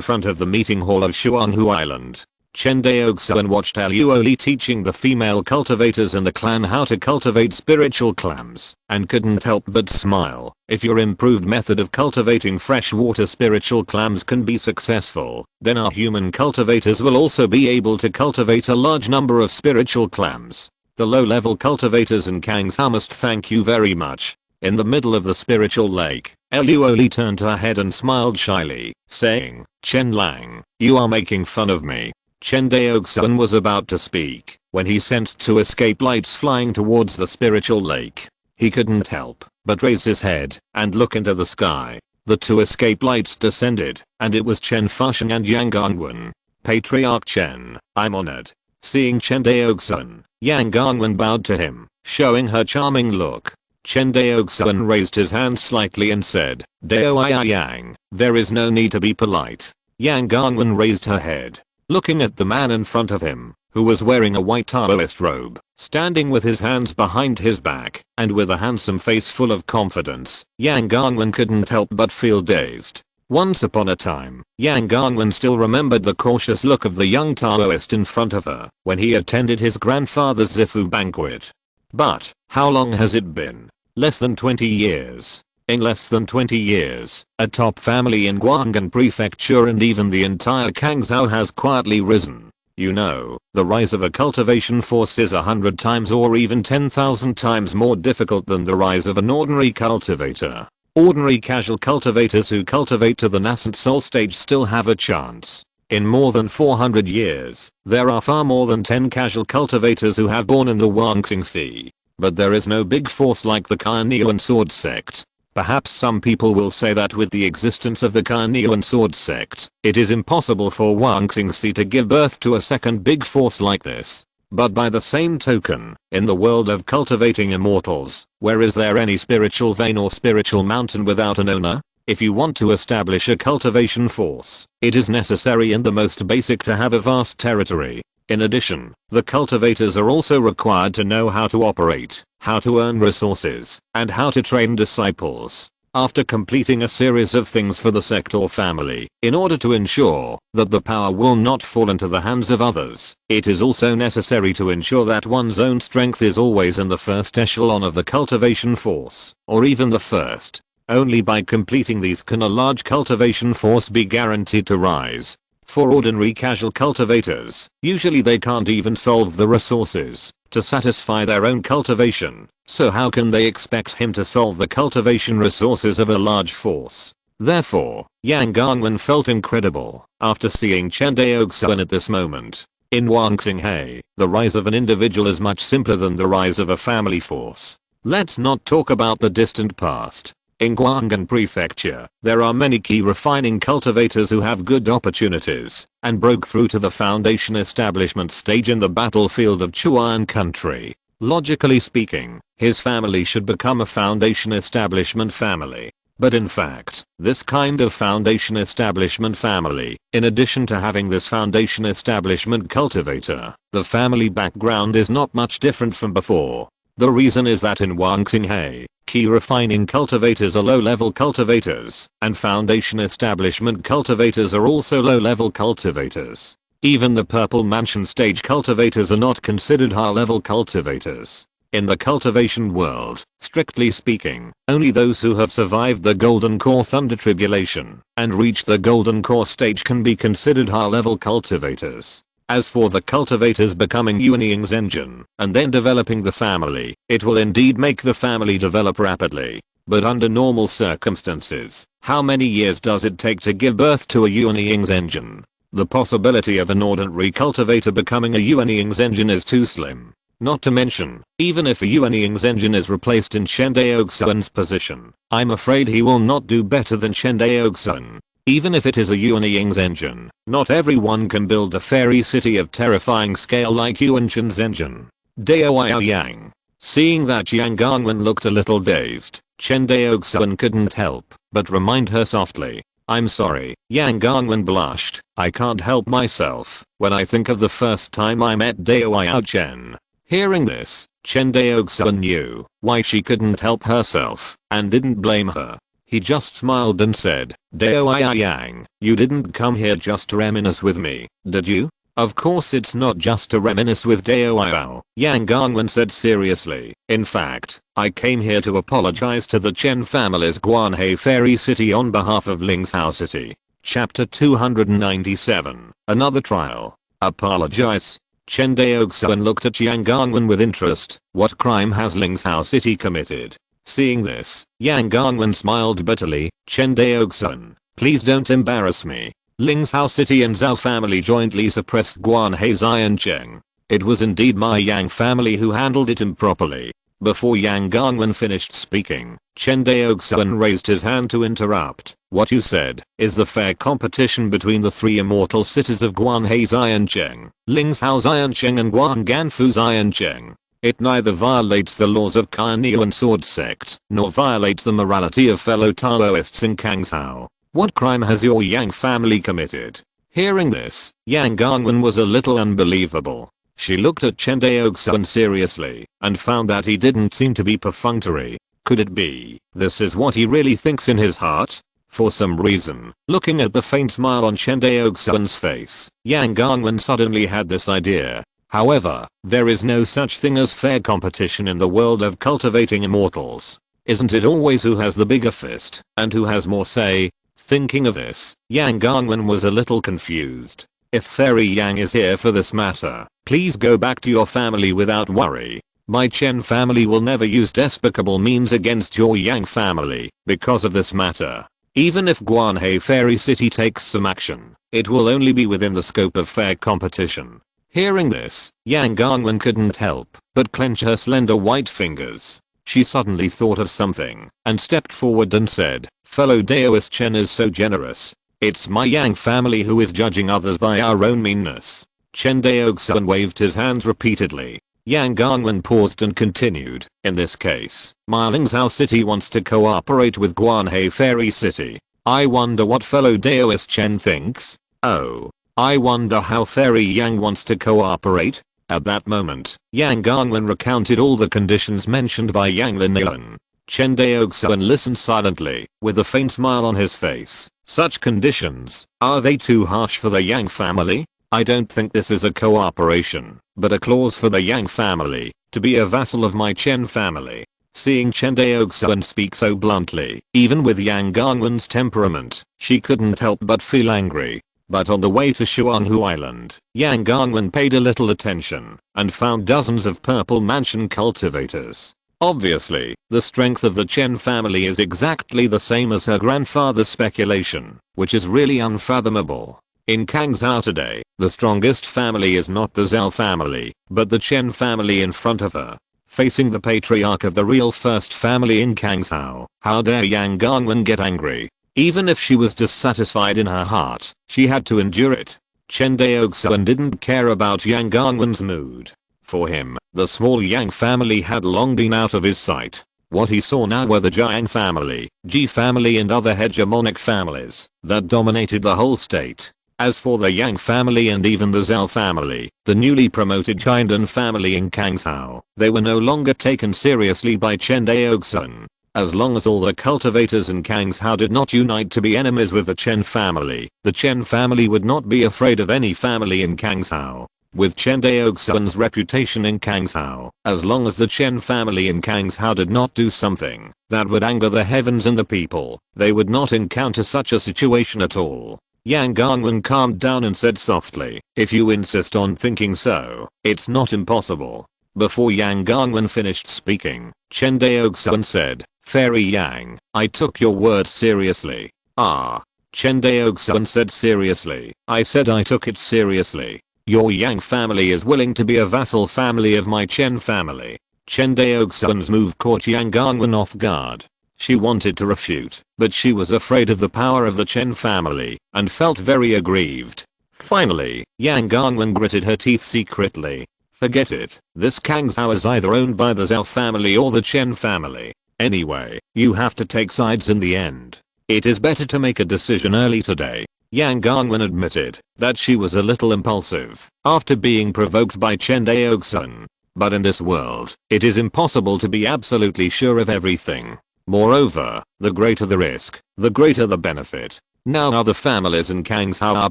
A: front of the meeting hall of Xuanhu Island. Chen Daoxuan watched Luoli teaching the female cultivators in the clan how to cultivate spiritual clams, and couldn't help but smile. If your improved method of cultivating freshwater spiritual clams can be successful, then our human cultivators will also be able to cultivate a large number of spiritual clams. The low-level cultivators in Kangzhou must thank you very much. In the middle of the spiritual lake, Luoli turned her head and smiled shyly, saying, Chen Lang, you are making fun of me. Chen Daoxuan was about to speak when he sensed two escape lights flying towards the spiritual lake. He couldn't help but raise his head and look into the sky. The two escape lights descended, and it was Chen Daoxuan and Yang Guangwen. Patriarch Chen, I'm honored. Seeing Chen Daoxuan, Yang Guangwen bowed to him, showing her charming look. Chen Daoxuan raised his hand slightly and said, Dao Yang, there is no need to be polite. Yang Guangwen raised her head, looking at the man in front of him, who was wearing a white Taoist robe, standing with his hands behind his back, and with a handsome face full of confidence. Yang Guangwen couldn't help but feel dazed. Once upon a time, Yang Guangwen still remembered the cautious look of the young Taoist in front of her when he attended his grandfather's Zifu banquet. But, how long has it been? Less than 20 years. In less than 20 years, a top family in Guanghan Prefecture and even the entire Kangzhou has quietly risen. You know, the rise of a cultivation force is 100 times or even 10,000 times more difficult than the rise of an ordinary cultivator. Ordinary casual cultivators who cultivate to the nascent soul stage still have a chance. In more than 400 years, there are far more than 10 casual cultivators who have born in the Wangxing Sea. But there is no big force like the Carnean Sword Sect. Perhaps some people will say that with the existence of the Carnean Sword Sect, it is impossible for Wangxing Sea to give birth to a second big force like this. But by the same token, in the world of cultivating immortals, where is there any spiritual vein or spiritual mountain without an owner? If you want to establish a cultivation force, it is necessary and the most basic to have a vast territory. In addition, the cultivators are also required to know how to operate, how to earn resources, and how to train disciples. After completing a series of things for the sect or family, in order to ensure that the power will not fall into the hands of others, it is also necessary to ensure that one's own strength is always in the first echelon of the cultivation force, or even the first. Only by completing these can a large cultivation force be guaranteed to rise. For ordinary casual cultivators, usually they can't even solve the resources to satisfy their own cultivation, so how can they expect him to solve the cultivation resources of a large force? Therefore, Yang Guangwen felt incredible after seeing Chen Daoxuan at this moment. In Wangxing, the rise of an individual is much simpler than the rise of a family force. Let's not talk about the distant past. In Guanghan Prefecture, there are many key refining cultivators who have good opportunities and broke through to the foundation establishment stage in the battlefield of Chuan country. Logically speaking, his family should become a foundation establishment family. But in fact, this kind of foundation establishment family, in addition to having this foundation establishment cultivator, the family background is not much different from before. The reason is that in Wangxing, key refining cultivators are low-level cultivators, and foundation establishment cultivators are also low-level cultivators. Even the purple mansion stage cultivators are not considered high-level cultivators. In the cultivation world, strictly speaking, only those who have survived the Golden Core Thunder Tribulation and reached the Golden Core stage can be considered high-level cultivators. As for the cultivators becoming Yuanying's engine and then developing the family, it will indeed make the family develop rapidly. But under normal circumstances, how many years does it take to give birth to a Yuanying's engine? The possibility of an ordinary cultivator becoming a Yuanying's engine is too slim. Not to mention, even if a Yuanying's engine is replaced in Chen Daoxuan's position, I'm afraid he will not do better than Chen Daoxuan. Even if it is a Yuan engine, not everyone can build a fairy city of terrifying scale like Yuan Chen's engine. Dao Yang. Seeing that Yang Gangwen looked a little dazed, Chen Daoxuan couldn't help but remind her softly. I'm sorry. Yang Gangwen blushed. I can't help myself when I think of the first time I met Dao Chen. Hearing this, Chen Daoxuan knew why she couldn't help herself and didn't blame her. He just smiled and said, Dao Yang, you didn't come here just to reminisce with me, did you? Of course it's not just to reminisce with Dao. Yang Gangwen said seriously. In fact, I came here to apologize to the Chen family's Guanhei Fairy City on behalf of Lingzhou City. Chapter 297. Another trial. Apologize. Chen Daoxuan looked at Yang Gangwen with interest. What crime has Lingzhou City committed? Seeing this, Yang Gangwen smiled bitterly. Chen Daoxuan, please don't embarrass me. Lingzhou City and Zhao family jointly suppressed Guanhei Xiancheng. It was indeed my Yang family who handled it improperly. Before Yang Gangwen finished speaking, Chen Daoxuan raised his hand to interrupt. What you said is the fair competition between the three immortal cities of Guanhei Xiancheng, Lingzhou Xiancheng and Guanganfu Xiancheng. It neither violates the laws of Kainiu and Sword Sect, nor violates the morality of fellow Taoists in Kangzhou. What crime has your Yang family committed? Hearing this, Yang Gangwen was a little unbelievable. She looked at Chen Daoxuan seriously and found that he didn't seem to be perfunctory. Could it be this is what he really thinks in his heart? For some reason, looking at the faint smile on Chen Daoxuan's face, Yang Gangwen suddenly had this idea. However, there is no such thing as fair competition in the world of cultivating immortals. Isn't it always who has the bigger fist and who has more say? Thinking of this, Yang Gangwen was a little confused. If Fairy Yang is here for this matter, please go back to your family without worry. My Chen family will never use despicable means against your Yang family because of this matter. Even if Guanhei Fairy City takes some action, it will only be within the scope of fair competition. Hearing this, Yang Gangwen couldn't help but clench her slender white fingers. She suddenly thought of something and stepped forward and said, fellow Daoist Chen is so generous. It's my Yang family who is judging others by our own meanness. Chen Daoxuan waved his hands repeatedly. Yang Gangwen paused and continued. In this case, my Lingzhou City wants to cooperate with Guanhei Fairy City. I wonder what fellow Daoist Chen thinks? Oh. I wonder how Fairy Yang wants to cooperate? At that moment, Yang Gangwen recounted all the conditions mentioned by Yang Linlian. Chen Daoxuan listened silently, with a faint smile on his face. Such conditions, are they too harsh for the Yang family? I don't think this is a cooperation, but a clause for the Yang family, to be a vassal of my Chen family. Seeing Chen Daoxuan speak so bluntly, even with Yang Gangwen's temperament, she couldn't help but feel angry. But on the way to Shuanghu Island, Yang Gangwen paid a little attention and found dozens of purple mansion cultivators. Obviously, the strength of the Chen family is exactly the same as her grandfather's speculation, which is really unfathomable. In Kangzhou today, the strongest family is not the Zhao family, but the Chen family in front of her. Facing the patriarch of the real first family in Kangzhou, how dare Yang Gangwen get angry? Even if she was dissatisfied in her heart, she had to endure it. Chen Daoxuan didn't care about Yang Gangwen's mood. For him, the small Yang family had long been out of his sight. What he saw now were the Jiang family, Ji family and other hegemonic families that dominated the whole state. As for the Yang family and even the Zhao family, the newly promoted Chindan family in Kangzhou, they were no longer taken seriously by Chen Daoxuan. As long as all the cultivators in Kangzhou did not unite to be enemies with the Chen family would not be afraid of any family in Kangzhou. With Chen Daoxuan's reputation in Kangzhou, as long as the Chen family in Kangzhou did not do something that would anger the heavens and the people, they would not encounter such a situation at all. Yang Gangwen calmed down and said softly, if you insist on thinking so, it's not impossible. Before Yang Gangwen finished speaking, Chen Daoxuan said, Fairy Yang, I took your word seriously. Ah. Chen Daoxuan said seriously, I said I took it seriously. Your Yang family is willing to be a vassal family of my Chen family. Chen Daoxuan's move caught Yang Gangwen off guard. She wanted to refute, but she was afraid of the power of the Chen family and felt very aggrieved. Finally, Yang Gangwen gritted her teeth secretly. Forget it, this Kang Zhao is either owned by the Zhao family or the Chen family. Anyway, you have to take sides in the end. It is better to make a decision early today. Yang Gangwen admitted that she was a little impulsive after being provoked by Chen Daoxuan. But in this world, it is impossible to be absolutely sure of everything. Moreover, the greater the risk, the greater the benefit. Now other families in Kangzhou are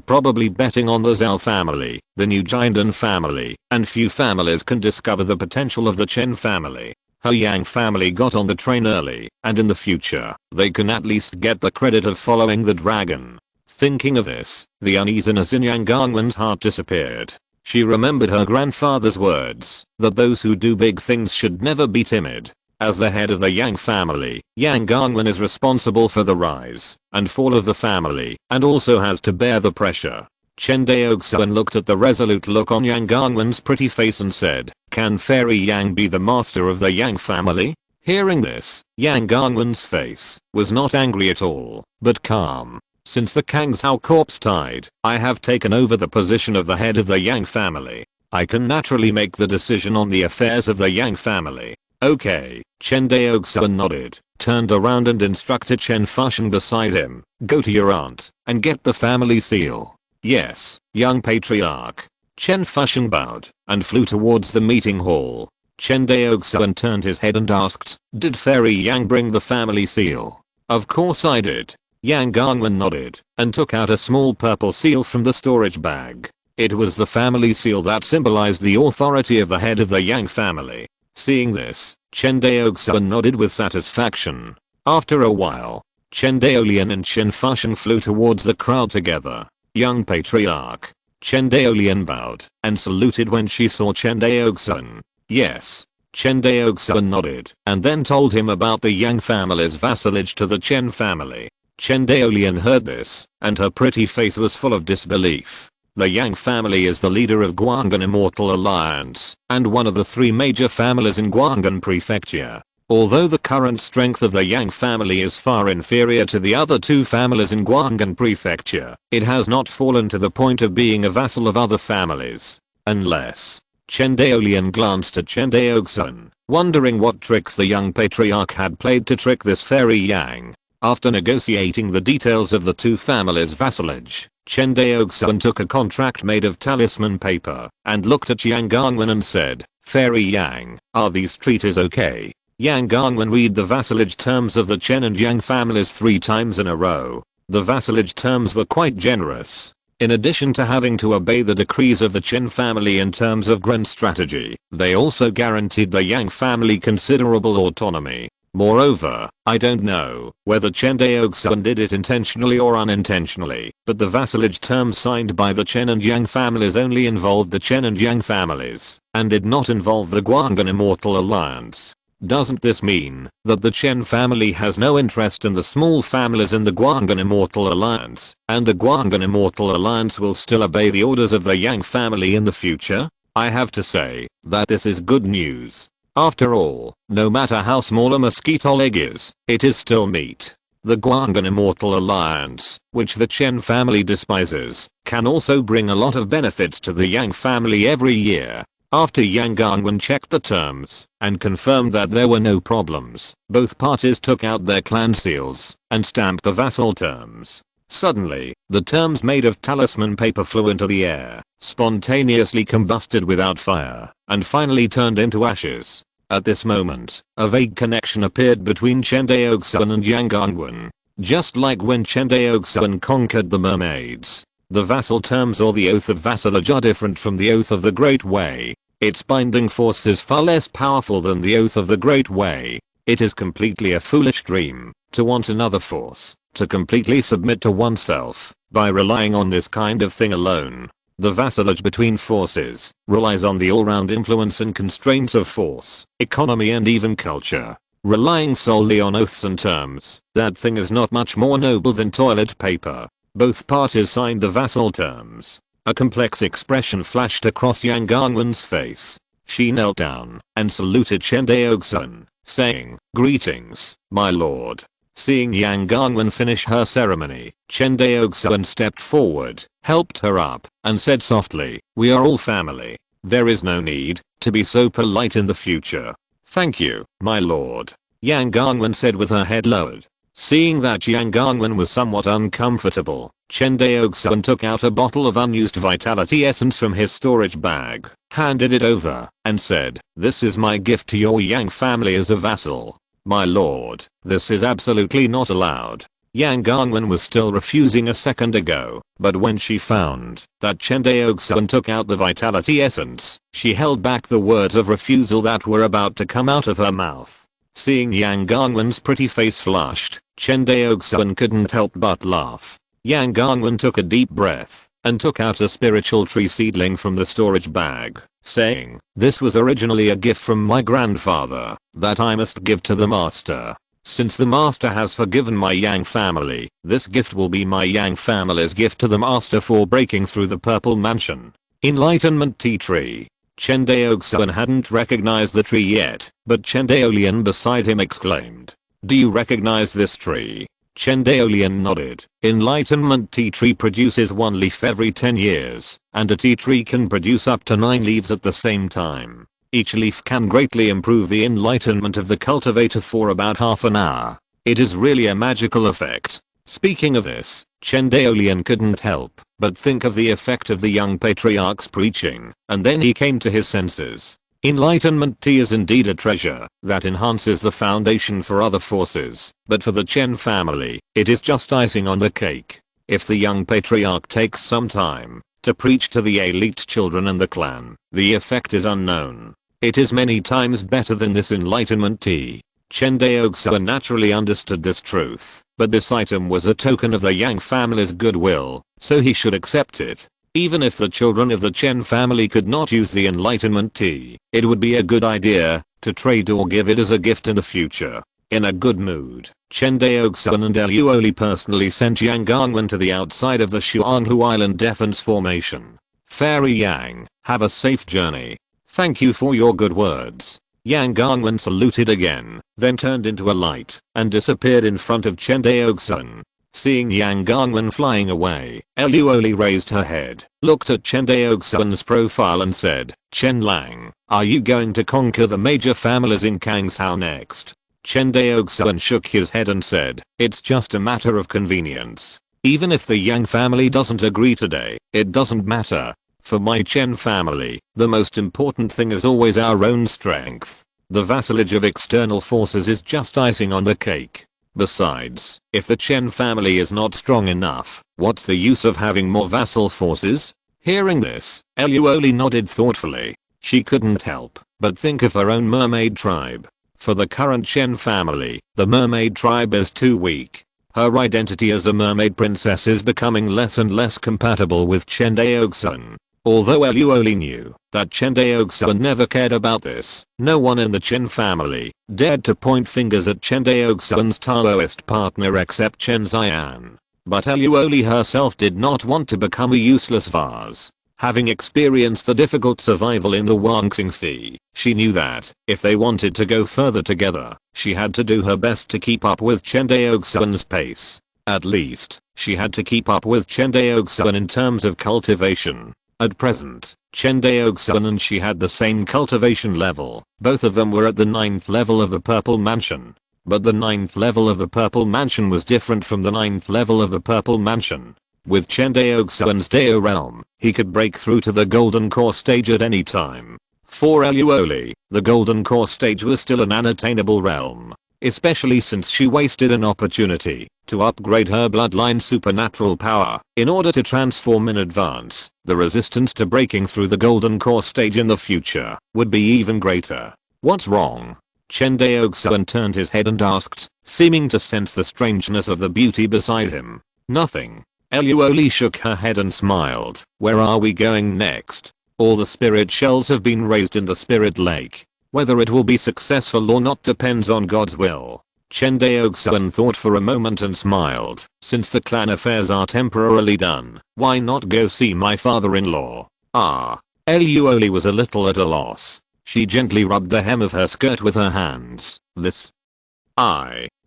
A: probably betting on the Zhao family, the new Jiandan family, and few families can discover the potential of the Chen family. Her Yang family got on the train early, and in the future, they can at least get the credit of following the dragon. Thinking of this, the uneasiness in Yang Gangwen's heart disappeared. She remembered her grandfather's words, that those who do big things should never be timid. As the head of the Yang family, Yang Gangwen is responsible for the rise and fall of the family, and also has to bear the pressure. Chen Daoxuan looked at the resolute look on Yang Gangwen's pretty face and said, "Can Fairy Yang be the master of the Yang family?" Hearing this, Yang Gangwen's face was not angry at all, but calm. Since the Kang Zhao corpse died, I have taken over the position of the head of the Yang family. I can naturally make the decision on the affairs of the Yang family. Okay, Chen Daoxuan nodded, turned around and instructed Chen Fuxian beside him, go to your aunt and get the family seal. Yes, young patriarch. Chen Fuxian bowed and flew towards the meeting hall. Chen Daoxuan turned his head and asked, did Fairy Yang bring the family seal? Of course I did. Yang Gangwen nodded and took out a small purple seal from the storage bag. It was the family seal that symbolized the authority of the head of the Yang family. Seeing this, Chen Daoxuan nodded with satisfaction. After a while, Chen Daolian and Chen Fuxian flew towards the crowd together. Young patriarch. Chen Daolian bowed and saluted when she saw Chen Daoxuan. Yes. Chen Daoxuan nodded and then told him about the Yang family's vassalage to the Chen family. Chen Daolian heard this, and her pretty face was full of disbelief. The Yang family is the leader of Guanghan Immortal Alliance, and one of the three major families in Guanghan Prefecture. Although the current strength of the Yang family is far inferior to the other two families in Guanghan Prefecture, it has not fallen to the point of being a vassal of other families. Unless. Chen Daolian glanced at Chen Daoxuan, wondering what tricks the young patriarch had played to trick this Fairy Yang. After negotiating the details of the two families' vassalage, Chen Daoxuan took a contract made of talisman paper and looked at Yang Gangwen and said, Fairy Yang, are these treaties okay? Yang Gangwen read the vassalage terms of the Chen and Yang families 3 times in a row. The vassalage terms were quite generous. In addition to having to obey the decrees of the Chen family in terms of grand strategy, they also guaranteed the Yang family considerable autonomy. Moreover, I don't know whether Chen Daoxuan did it intentionally or unintentionally, but the vassalage terms signed by the Chen and Yang families only involved the Chen and Yang families, and did not involve the Guanghan Immortal Alliance. Doesn't this mean that the Chen family has no interest in the small families in the Guanghan Immortal Alliance, and the Guanghan Immortal Alliance will still obey the orders of the Yang family in the future? I have to say that this is good news. After all, no matter how small a mosquito leg is, it is still meat. The Guanghan Immortal Alliance, which the Chen family despises, can also bring a lot of benefits to the Yang family every year. After Yang Gangwen checked the terms and confirmed that there were no problems, both parties took out their clan seals and stamped the vassal terms. Suddenly, the terms made of talisman paper flew into the air, spontaneously combusted without fire, and finally turned into ashes. At this moment, a vague connection appeared between Chen Daoxuan and Yang Gangwen. Just like when Chen Daoxuan conquered the mermaids. The vassal terms or the oath of vassalage are different from the oath of the Great Way. Its binding force is far less powerful than the oath of the Great Way. It is completely a foolish dream to want another force to completely submit to oneself by relying on this kind of thing alone. The vassalage between forces relies on the all-round influence and constraints of force, economy and even culture. Relying solely on oaths and terms, that thing is not much more noble than toilet paper. Both parties signed the vassal terms. A complex expression flashed across Yang Gangwen's face. She knelt down and saluted Chen Daoxuan saying, "Greetings, my lord." Seeing Yang Gangwen finish her ceremony, Chen Daoxuan stepped forward, helped her up, and said softly, "We are all family. There is no need to be so polite in the future." "Thank you, my lord," Yang Gangwen said with her head lowered. Seeing that Yang Gangwen was somewhat uncomfortable, Chen Daoxuan took out a bottle of unused vitality essence from his storage bag, handed it over, and said, "This is my gift to your Yang family as a vassal." "My lord, this is absolutely not allowed." Yang Gangwen was still refusing a second ago, but when she found that Chen Daoxuan took out the vitality essence, she held back the words of refusal that were about to come out of her mouth. Seeing Yang Gangwen's pretty face flushed, Chen Daoxuan couldn't help but laugh. Yang Gangwen took a deep breath and took out a spiritual tree seedling from the storage bag, saying, "This was originally a gift from my grandfather that I must give to the master. Since the master has forgiven my Yang family, this gift will be my Yang family's gift to the master for breaking through the purple mansion." Enlightenment tea tree. Chen Daoxuan hadn't recognized the tree yet, but Chen Daolian beside him exclaimed, "Do you recognize this tree?" Chen Daolian nodded. Enlightenment tea tree produces one leaf every 10 years, and a tea tree can produce up to 9 leaves at the same time. Each leaf can greatly improve the enlightenment of the cultivator for about half an hour. It is really a magical effect. Speaking of this, Chen Daolian couldn't help but think of the effect of the young patriarch's preaching, and then he came to his senses. Enlightenment tea is indeed a treasure that enhances the foundation for other forces, but for the Chen family, it is just icing on the cake. If the young patriarch takes some time to preach to the elite children and the clan, the effect is unknown. It is many times better than this enlightenment tea. Chen Daoxuan naturally understood this truth, but this item was a token of the Yang family's goodwill, so he should accept it. Even if the children of the Chen family could not use the enlightenment tea, it would be a good idea to trade or give it as a gift in the future. In a good mood, Chen Daoxuan and Luoli personally sent Yang Gangwen to the outside of the Xuanhu Island Defense Formation. "Fairy Yang, have a safe journey. Thank you for your good words." Yang Gangwen saluted again, then turned into a light and disappeared in front of Chen Daoxuan. Seeing Yang Gangwen flying away, Luoli raised her head, looked at Chen Daoxuan's profile and said, "Chen Lang, are you going to conquer the major families in Kangshao next?" Chen Daoxuan shook his head and said, "It's just a matter of convenience. Even if the Yang family doesn't agree today, it doesn't matter. For my Chen family, the most important thing is always our own strength. The vassalage of external forces is just icing on the cake. Besides, if the Chen family is not strong enough, what's the use of having more vassal forces?" Hearing this, Luoli nodded thoughtfully. She couldn't help but think of her own mermaid tribe. For the current Chen family, the mermaid tribe is too weak. Her identity as a mermaid princess is becoming less and less compatible with Chen Daoxuan. Although Luoli knew that Chen Daoxuan never cared about this, no one in the Chen family dared to point fingers at Chen Daoxuan's Taoist partner except Chen Xian. But Luoli herself did not want to become a useless vase. Having experienced the difficult survival in the Wangxing Sea, she knew that if they wanted to go further together, she had to do her best to keep up with Chen Daoxuan's pace. At least, she had to keep up with Chen Daoxuan in terms of cultivation. At present, Chen Daoxuan and she had the same cultivation level. Both of them were at the 9th level of the Purple Mansion. But the 9th level of the Purple Mansion was different from the 9th level of the Purple Mansion. With Chen Daoxuan's Dao realm, he could break through to the Golden Core stage at any time. For Luoli, the Golden Core stage was still an unattainable realm. Especially since she wasted an opportunity to upgrade her bloodline supernatural power in order to transform in advance. The resistance to breaking through the Golden Core stage in the future would be even greater. "What's wrong?" Chen Daoxuan turned his head and asked, seeming to sense the strangeness of the beauty beside him. "Nothing." Luoli shook her head and smiled. "Where are we going next?" "All the spirit shells have been raised in the spirit lake. Whether it will be successful or not depends on God's will." Chen Daoxuan thought for a moment and smiled. "Since the clan affairs are temporarily done, why not go see my father-in-law?" Luoli was a little at a loss. She gently rubbed the hem of her skirt with her hands, This.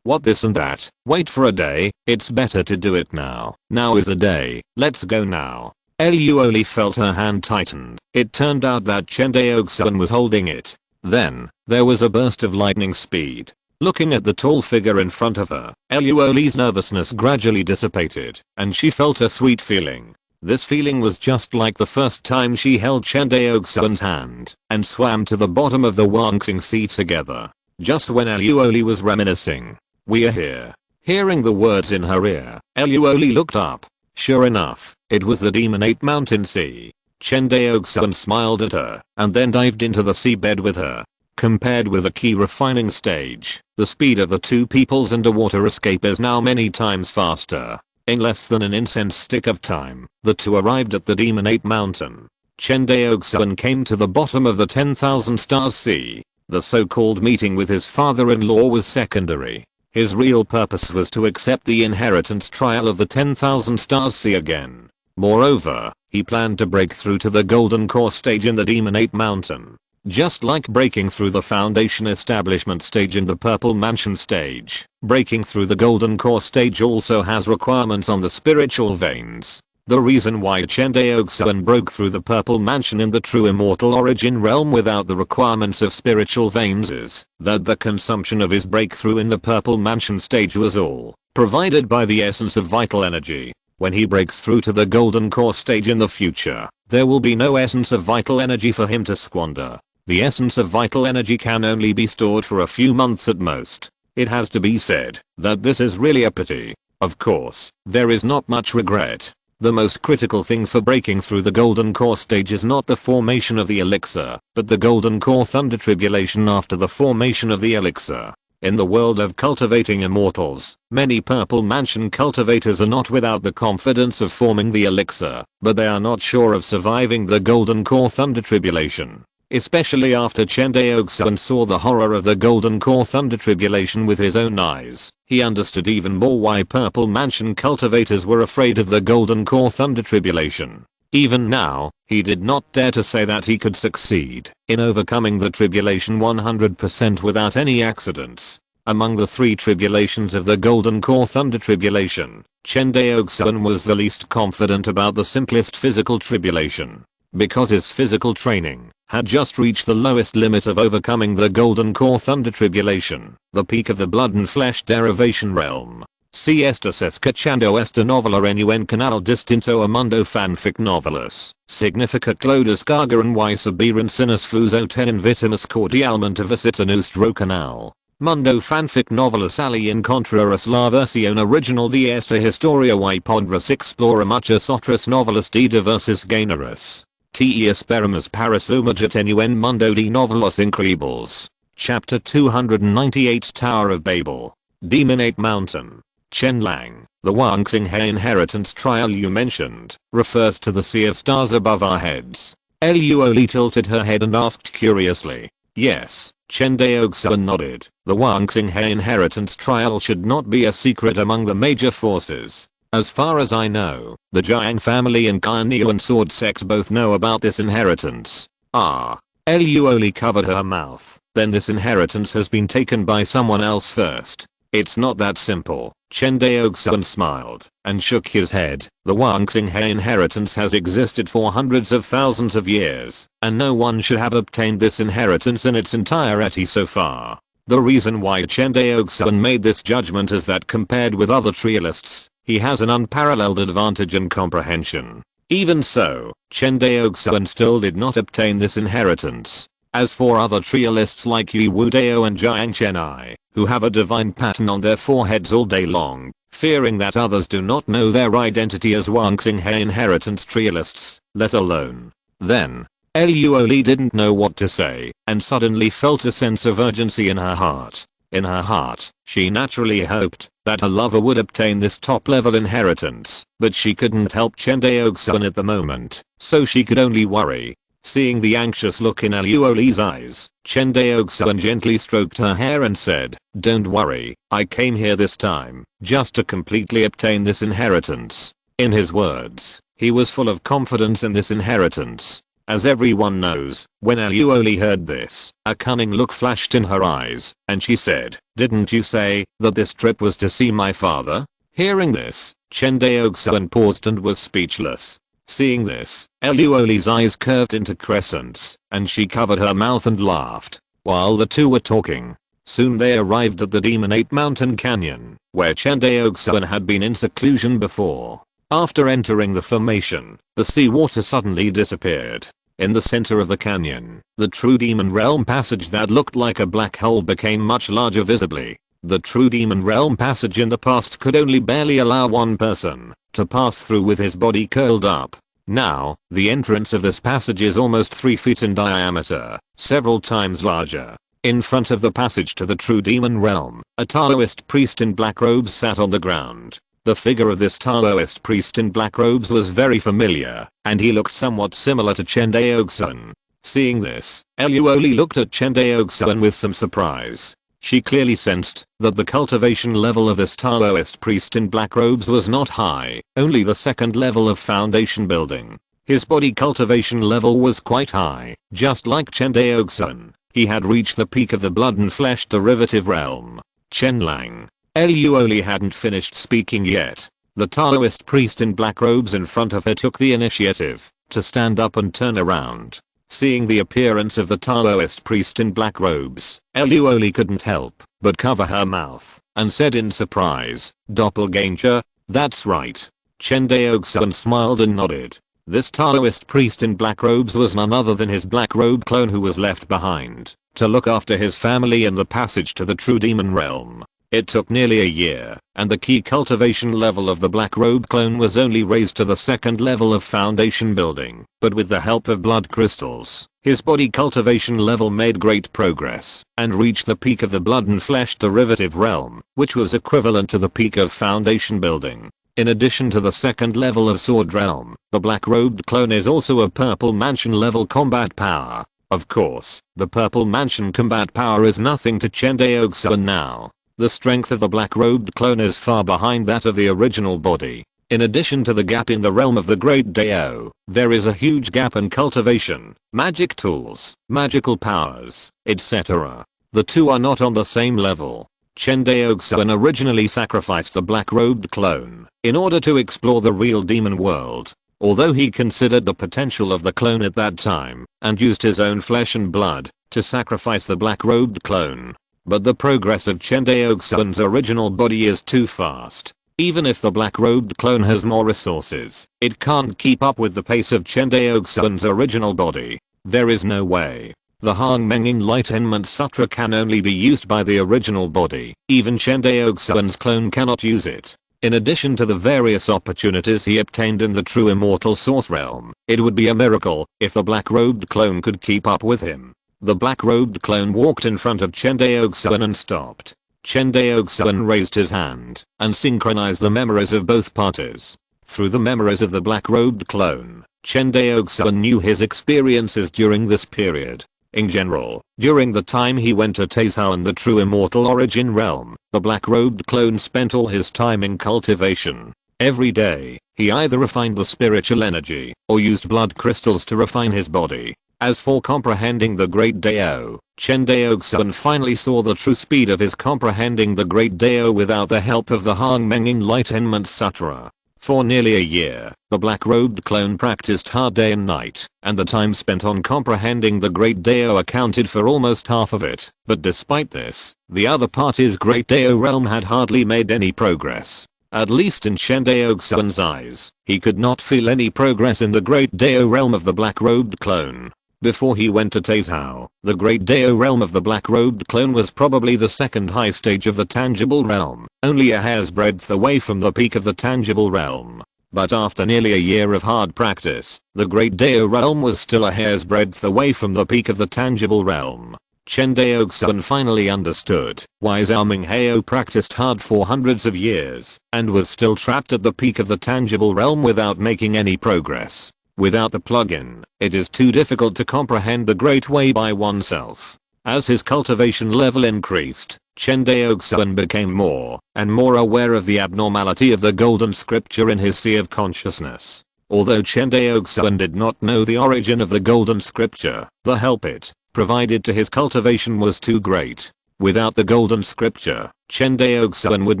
A: What this and that? Wait for a day, it's better to do it now. Now is a day, let's go now. Luoli felt her hand tightened. It turned out that Chen Daoxuan was holding it. Then, there was a burst of lightning speed. Looking at the tall figure in front of her, Luoli's nervousness gradually dissipated, and she felt a sweet feeling. This feeling was just like the first time she held Chen Daoxuan's hand, and swam to the bottom of the Wangxing Sea together. Just when Luoli was reminiscing. We are here. Hearing the words in her ear, Luoli looked up. Sure enough, it was the Demonate Mountain Sea. Chen Daoxuan smiled at her, and then dived into the seabed with her. Compared with the key refining stage, the speed of the two people's underwater escape is now many times faster. In less than an incense stick of time, the two arrived at the Demonate Mountain. Chen Daoxuan came to the bottom of the 10,000 Stars Sea. The so-called meeting with his father-in-law was secondary. His real purpose was to accept the inheritance trial of the 10,000 Stars Sea again. Moreover, he planned to break through to the Golden Core stage in the Demonate Mountain. Just like breaking through the Foundation Establishment stage and the Purple Mansion stage, breaking through the Golden Core stage also has requirements on the spiritual veins. The reason why Chen Daoxuan broke through the Purple Mansion in the true immortal origin realm without the requirements of spiritual veins is that the consumption of his breakthrough in the Purple Mansion stage was all provided by the essence of vital energy. When he breaks through to the Golden Core stage in the future, there will be no essence of vital energy for him to squander. The essence of vital energy can only be stored for a few months at most. It has to be said that this is really a pity. Of course, there is not much regret. The most critical thing for breaking through the Golden Core stage is not the formation of the elixir, but the Golden Core Thunder Tribulation after the formation of the elixir. In the world of cultivating immortals, many Purple Mansion cultivators are not without the confidence of forming the elixir, but they are not sure of surviving the Golden Core Thunder Tribulation. Especially after Chen Daoxuan saw the horror of the Golden Core Thunder Tribulation with his own eyes, he understood even more why Purple Mansion cultivators were afraid of the Golden Core Thunder Tribulation. Even now, he did not dare to say that he could succeed in overcoming the tribulation 100% without any accidents. Among the three tribulations of the Golden Core Thunder Tribulation, Chen Daoxuan was the least confident about the simplest physical tribulation. Because his physical training had just reached the lowest limit of overcoming the Golden Core Thunder Tribulation, the peak of the blood and flesh derivation realm. Si estás escuchando esta novela en canal distinto a mundo fanfic novelas. Significa que descargaran y sabiran sinas fuso te invitamos cordialmente a visitar nuestro canal. Mundo fanfic novelas ali encontrarás la versión original de esta historia y podrás explorar muchas otras novelas de diversos géneros. Te esperamos para sumergirte en mundo de novelas increíbles. Chapter 298 Tower of Babel. Demonate Mountain. Chen Lang, the Wangxing He inheritance trial you mentioned, refers to the sea of stars above our heads. Luoli tilted her head and asked curiously. Yes, Chen Daoxuan nodded. The Wangxing He inheritance trial should not be a secret among the major forces. As far as I know, the Jiang family and Guanyuan sword sect both know about this inheritance. Luoli covered her mouth. Then this inheritance has been taken by someone else first. It's not that simple. Chen Daoxuan smiled and shook his head. The Wangxing He inheritance has existed for hundreds of thousands of years, and no one should have obtained this inheritance in its entirety so far. The reason why Chen Daoxuan made this judgment is that compared with other trialists, he has an unparalleled advantage in comprehension. Even so, Chen Daoxuan still did not obtain this inheritance. As for other trialists like Yu Wudao and Jiang Chenai, who have a divine pattern on their foreheads all day long, fearing that others do not know their identity as Wangxing He inheritance trialists, let alone. Then, Luoli didn't know what to say, and suddenly felt a sense of urgency in her heart. In her heart, she naturally hoped that her lover would obtain this top-level inheritance, but she couldn't help Chen Daoxuan at the moment, so she could only worry. Seeing the anxious look in Luoli's eyes, Chen Daoxuan gently stroked her hair and said, "Don't worry, I came here this time, just to completely obtain this inheritance." In his words, he was full of confidence in this inheritance. As everyone knows, when Luoli heard this, a cunning look flashed in her eyes, and she said, "Didn't you say that this trip was to see my father?" Hearing this, Chen Daoxuan paused and was speechless. Seeing this, Luoli's eyes curved into crescents, and she covered her mouth and laughed. While the two were talking, soon they arrived at the Demon 8 Mountain Canyon, where Chen Daoxuan had been in seclusion before. After entering the formation, the seawater suddenly disappeared. In the center of the canyon, the true demon realm passage that looked like a black hole became much larger visibly. The true demon realm passage in the past could only barely allow one person to pass through with his body curled up. Now, the entrance of this passage is almost 3 feet in diameter, several times larger. In front of the passage to the true demon realm, a Taoist priest in black robes sat on the ground. The figure of this Taoist priest in black robes was very familiar, and he looked somewhat similar to Chen Daoxuan. Seeing this, Luoli looked at Chen Daoxuan with some surprise. She clearly sensed that the cultivation level of this Taoist priest in black robes was not high, only the second level of foundation building. His body cultivation level was quite high, just like Chen Daoxuan. He had reached the peak of the blood and flesh derivative realm. Chen Lang. Luoli hadn't finished speaking yet. The Taoist priest in black robes in front of her took the initiative to stand up and turn around. Seeing the appearance of the Taoist priest in black robes, Luoli couldn't help but cover her mouth and said in surprise, "Doppelganger?" "That's right." Chen Daoxuan smiled and nodded. This Taoist priest in black robes was none other than his black robe clone who was left behind to look after his family in the passage to the true demon realm. It took nearly a year, and the key cultivation level of the black robe clone was only raised to the second level of foundation building, but with the help of blood crystals, his body cultivation level made great progress and reached the peak of the blood and flesh derivative realm, which was equivalent to the peak of foundation building. In addition to the second level of sword realm, the black robed clone is also a purple mansion level combat power. Of course, the purple mansion combat power is nothing to Chen Daoxuan now. The strength of the black-robed clone is far behind that of the original body. In addition to the gap in the realm of the Great Dao, there is a huge gap in cultivation, magic tools, magical powers, etc. The two are not on the same level. Chen Daoxuan originally sacrificed the black-robed clone in order to explore the real demon world. Although he considered the potential of the clone at that time and used his own flesh and blood to sacrifice the black-robed clone. But the progress of Chen Daoxuan's original body is too fast. Even if the black-robed clone has more resources, it can't keep up with the pace of Chen Daoxuan's original body. There is no way. The Hongmeng Enlightenment Sutra can only be used by the original body. Even Chen Daoxuan's clone cannot use it. In addition to the various opportunities he obtained in the true immortal source realm, it would be a miracle if the black-robed clone could keep up with him. The black-robed clone walked in front of Chen Daoxuan and stopped. Chen Daoxuan raised his hand and synchronized the memories of both parties. Through the memories of the black-robed clone, Chen Daoxuan knew his experiences during this period. In general, during the time he went to Taizhou in the true immortal origin realm, the black-robed clone spent all his time in cultivation. Every day, he either refined the spiritual energy or used blood crystals to refine his body. As for comprehending the Great Dao, Chen Daoxuan finally saw the true speed of his comprehending the Great Dao without the help of the Hongmeng Enlightenment Sutra. For nearly a year, the black-robed clone practiced hard day and night, and the time spent on comprehending the Great Dao accounted for almost half of it. But despite this, the other party's Great Dao realm had hardly made any progress. At least in Chen Daoxuan's eyes, he could not feel any progress in the Great Dao realm of the black-robed clone. Before he went to Taizhou, the Great Dao realm of the black-robed clone was probably the second high stage of the tangible realm, only a hair's breadth away from the peak of the tangible realm. But after nearly a year of hard practice, the Great Dao realm was still a hair's breadth away from the peak of the tangible realm. Chen Daoxuan finally understood why Zhao Minghao practiced hard for hundreds of years and was still trapped at the peak of the tangible realm without making any progress. Without the plugin, it is too difficult to comprehend the Great Way by oneself. As his cultivation level increased, Chen Daoxuan became more and more aware of the abnormality of the golden scripture in his sea of consciousness. Although Chen Daoxuan did not know the origin of the golden scripture, the help it provided to his cultivation was too great. Without the golden scripture, Chen Daoxuan would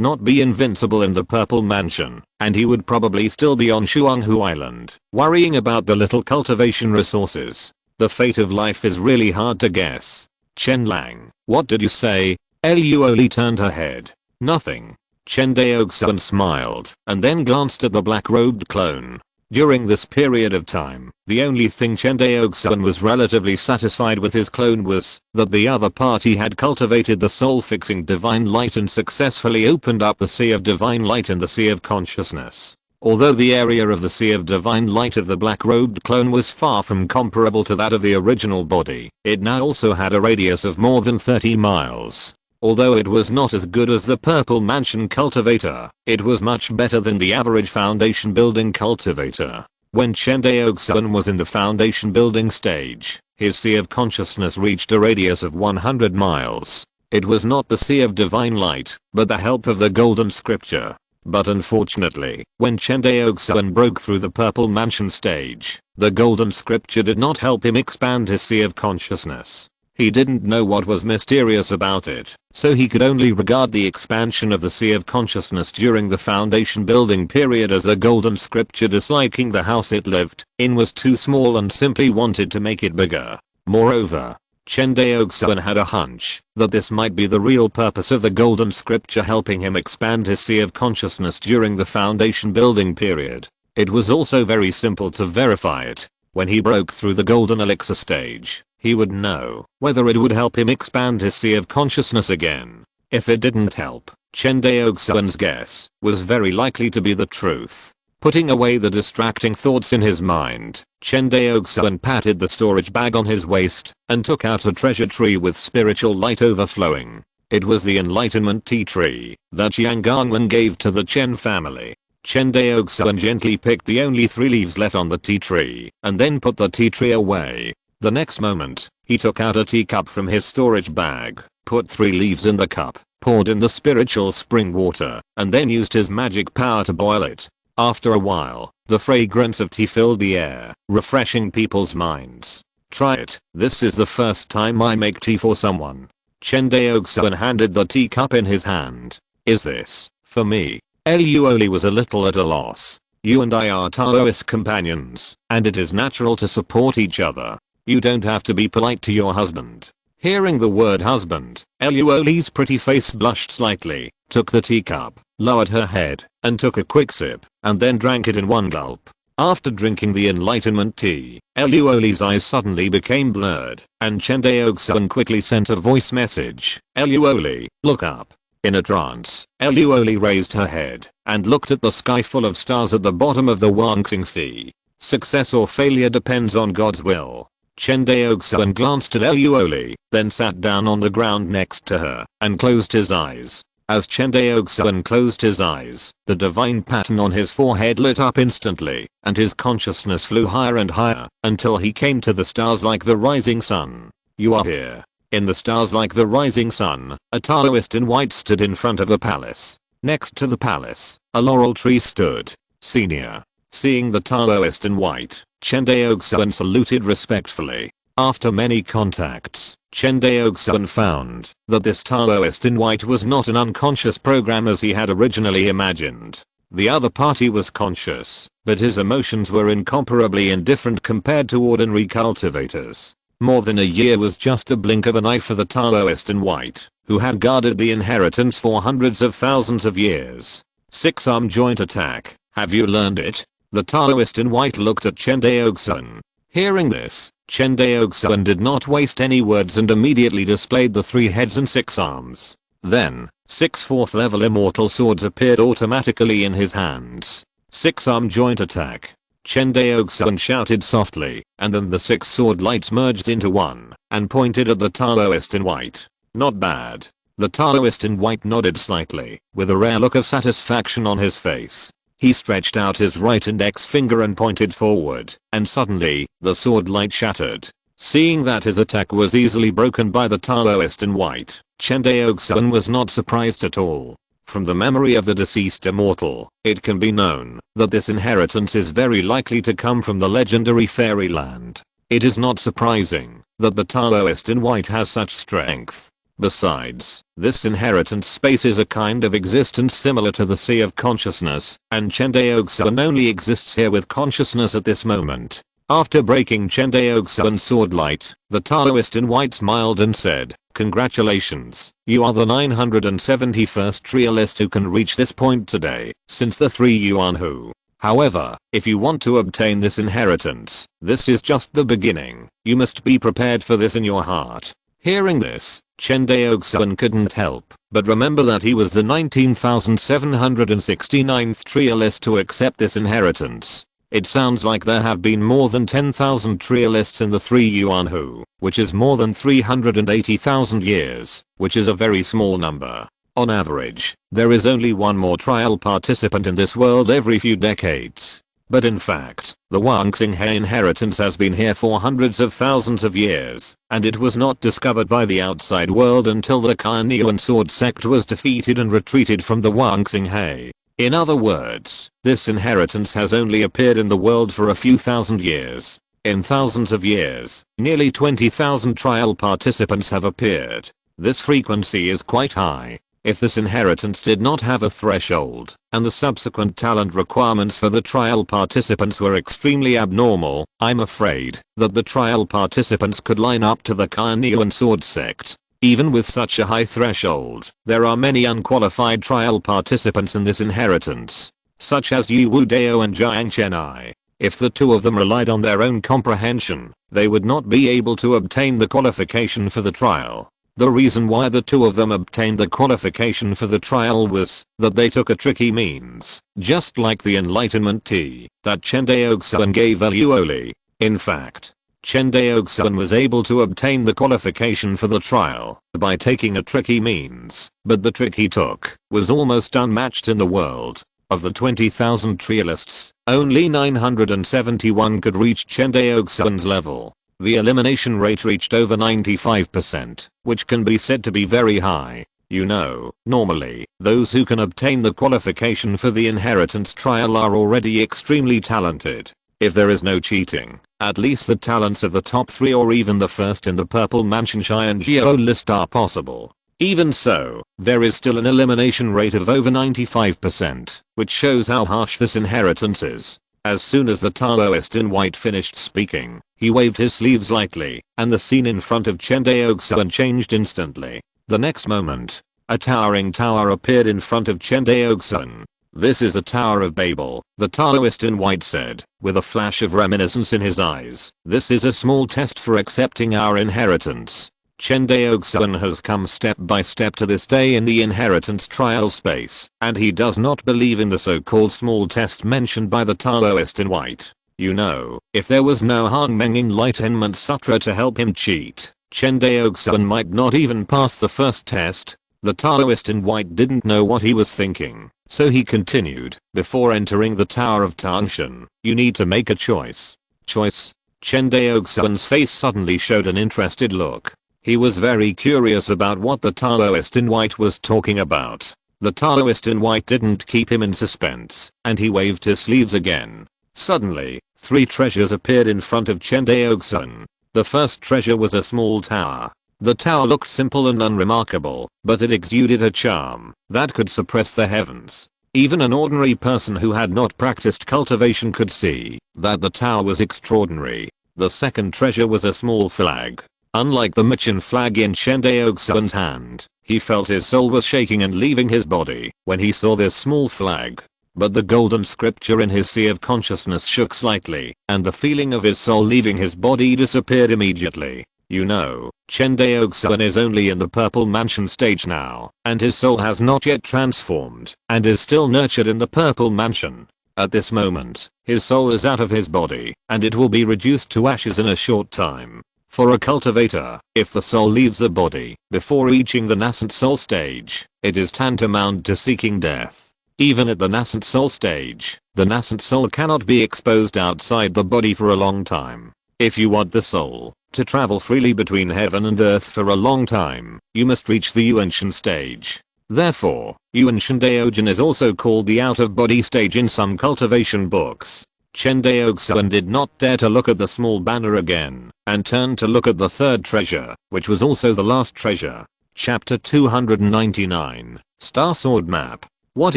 A: not be invincible in the Purple Mansion, and he would probably still be on Shuanghu Island, worrying about the little cultivation resources. The fate of life is really hard to guess. Chen Lang, what did you say? Luoli turned her head. Nothing. Chen Daoxuan smiled, and then glanced at the black-robed clone. During this period of time, the only thing Chen Daoxuan was relatively satisfied with his clone was that the other party had cultivated the soul-fixing divine light and successfully opened up the sea of divine light in the sea of consciousness. Although the area of the sea of divine light of the black-robed clone was far from comparable to that of the original body, it now also had a radius of more than 30 miles. Although it was not as good as the Purple Mansion cultivator, it was much better than the average foundation building cultivator. When Chen Daoxuan was in the foundation building stage, his sea of consciousness reached a radius of 100 miles. It was not the sea of divine light, but the help of the golden scripture. But unfortunately, when Chen Daoxuan broke through the Purple Mansion stage, the golden scripture did not help him expand his sea of consciousness. He didn't know what was mysterious about it, so he could only regard the expansion of the sea of consciousness during the foundation building period as the golden scripture disliking the house it lived in was too small and simply wanted to make it bigger. Moreover, Chen Daoxuan had a hunch that this might be the real purpose of the golden scripture helping him expand his sea of consciousness during the foundation building period. It was also very simple to verify it. When he broke through the golden elixir stage, he would know whether it would help him expand his sea of consciousness again. If it didn't help, Chen Daoxuan's guess was very likely to be the truth. Putting away the distracting thoughts in his mind, Chen Daoxuan patted the storage bag on his waist and took out a treasure tree with spiritual light overflowing. It was the enlightenment tea tree that Yang Ganwen gave to the Chen family. Chen Daoxuan gently picked the only 3 leaves left on the tea tree and then put the tea tree away. The next moment, he took out a teacup from his storage bag, put 3 leaves in the cup, poured in the spiritual spring water, and then used his magic power to boil it. After a while, the fragrance of tea filled the air, refreshing people's minds. Try it. This is the first time I make tea for someone. Chen Daoxuan handed the teacup in his hand. Is this for me? Luoli was a little at a loss. You and I are Taoist companions, and it is natural to support each other. You don't have to be polite to your husband. Hearing the word husband, Luoli's pretty face blushed slightly, took the teacup, lowered her head, and took a quick sip, and then drank it in one gulp. After drinking the enlightenment tea, Luoli's eyes suddenly became blurred, and Chen Daoxuan quickly sent a voice message. Luoli, look up. In a trance, Luoli raised her head and looked at the sky full of stars at the bottom of the Huangxing Sea. Success or failure depends on God's will. Chen Daoxuan glanced at Luoli, then sat down on the ground next to her and closed his eyes. As Chen Daoxuan closed his eyes, the divine pattern on his forehead lit up instantly, and his consciousness flew higher and higher until he came to the stars like the rising sun. You are here. In the stars like the rising sun, a Taoist in white stood in front of a palace. Next to the palace, a laurel tree stood. Senior. Seeing the Taoist in white, Chen Daoxuan saluted respectfully. After many contacts, Chen Daoxuan found that this Taoist in white was not an unconscious program as he had originally imagined. The other party was conscious, but his emotions were incomparably indifferent compared to ordinary cultivators. More than a year was just a blink of an eye for the Taoist in white, who had guarded the inheritance for hundreds of thousands of years. 6-arm joint attack, have you learned it? The Taoist in white looked at Chen Daoxuan. Hearing this, Chen Daoxuan did not waste any words and immediately displayed the 3 heads and 6 arms. Then, 6 4th level immortal swords appeared automatically in his hands. 6-arm joint attack. Chen Daoxuan shouted softly, and then the 6 sword lights merged into one, and pointed at the Taoist in white. Not bad. The Taoist in white nodded slightly, with a rare look of satisfaction on his face. He stretched out his right index finger and pointed forward, and suddenly, the sword light shattered. Seeing that his attack was easily broken by the Taoist in white, Chen Daoxuan was not surprised at all. from the memory of the deceased immortal, it can be known that this inheritance is very likely to come from the legendary fairyland. It is not surprising that the Taoist in white has such strength. Besides, this inheritance space is a kind of existence similar to the sea of consciousness, and Chen Daoxuan only exists here with consciousness at this moment. After breaking Chen Daoxuan's sword light, the Taoist in white smiled and said, "Congratulations, you are the 971st realist who can reach this point today, since the 3 Yuan who. However, if you want to obtain this inheritance, this is just the beginning. You must be prepared for this in your heart." Hearing this, Chen Daoxuan couldn't help but remember that he was the 19,769th trialist to accept this inheritance. It sounds like there have been more than 10,000 trialists in the 3 Yuan Hu, which is more than 380,000 years, which is a very small number. On average, there is only one more trial participant in this world every few decades. But in fact, the Wangxinghe inheritance has been here for hundreds of thousands of years, and it was not discovered by the outside world until the Carnean Sword sect was defeated and retreated from the Wangxinghe. In other words, this inheritance has only appeared in the world for a few thousand years. In thousands of years, nearly 20,000 trial participants have appeared. This frequency is quite high. If this inheritance did not have a threshold, and the subsequent talent requirements for the trial participants were extremely abnormal, I'm afraid that the trial participants could line up to the Carnean Sword sect. Even with such a high threshold, there are many unqualified trial participants in this inheritance, such as Yu Wu Dao and Jiang Chenai. If the two of them relied on their own comprehension, they would not be able to obtain the qualification for the trial. The reason why the two of them obtained the qualification for the trial was that they took a tricky means, just like the enlightenment tea that Chen Daoxuan gave Liuoli. In fact, Chen Daoxuan was able to obtain the qualification for the trial by taking a tricky means, but the trick he took was almost unmatched in the world. Of the 20,000 trialists, only 971 could reach Chen Daoxuan's level. The elimination rate reached over 95%, which can be said to be very high. You know, normally, those who can obtain the qualification for the inheritance trial are already extremely talented. If there is no cheating, at least the talents of the top 3 or even the first in the Purple Mansion Xian Jiao list are possible. Even so, there is still an elimination rate of over 95%, which shows how harsh this inheritance is. As soon as the Taoist in white finished speaking, he waved his sleeves lightly, and the scene in front of Chen Daoxuan changed instantly. The next moment, a towering tower appeared in front of Chen Daoxuan. "This is the Tower of Babel," the Taoist in white said, with a flash of reminiscence in his eyes. "This is a small test for accepting our inheritance." Chen Daoxuan has come step by step to this day in the inheritance trial space, and he does not believe in the so-called small test mentioned by the Taoist in white. You know, if there was no Hongmeng Enlightenment Sutra to help him cheat, Chen Daoxuan might not even pass the first test. The Taoist in white didn't know what he was thinking, so he continued, "Before entering the Tower of Tangshan, you need to make a choice." Choice? Chen Daoxuan's face suddenly showed an interested look. He was very curious about what the Taoist in white was talking about. The Taoist in white didn't keep him in suspense, and he waved his sleeves again. Suddenly, 3 treasures appeared in front of Chen Daoxuan. The first treasure was a small tower. The tower looked simple and unremarkable, but it exuded a charm that could suppress the heavens. Even an ordinary person who had not practiced cultivation could see that the tower was extraordinary. The second treasure was a small flag. Unlike the Michin flag in Chen Daoxuan's hand, he felt his soul was shaking and leaving his body when he saw this small flag. But the golden scripture in his sea of consciousness shook slightly, and the feeling of his soul leaving his body disappeared immediately. You know, Chen Daoxuan is only in the Purple Mansion stage now, and his soul has not yet transformed, and is still nurtured in the Purple Mansion. At this moment, his soul is out of his body, and it will be reduced to ashes in a short time. For a cultivator, if the soul leaves the body before reaching the nascent soul stage, it is tantamount to seeking death. Even at the nascent soul stage, the nascent soul cannot be exposed outside the body for a long time. If you want the soul to travel freely between heaven and earth for a long time, you must reach the Yuanshan stage. Therefore, Yuan Chen Daoxuan is also called the out-of-body stage in some cultivation books. Chen Daoxuan did not dare to look at the small banner again, and turned to look at the third treasure, which was also the last treasure. Chapter 299, Star Sword Map. What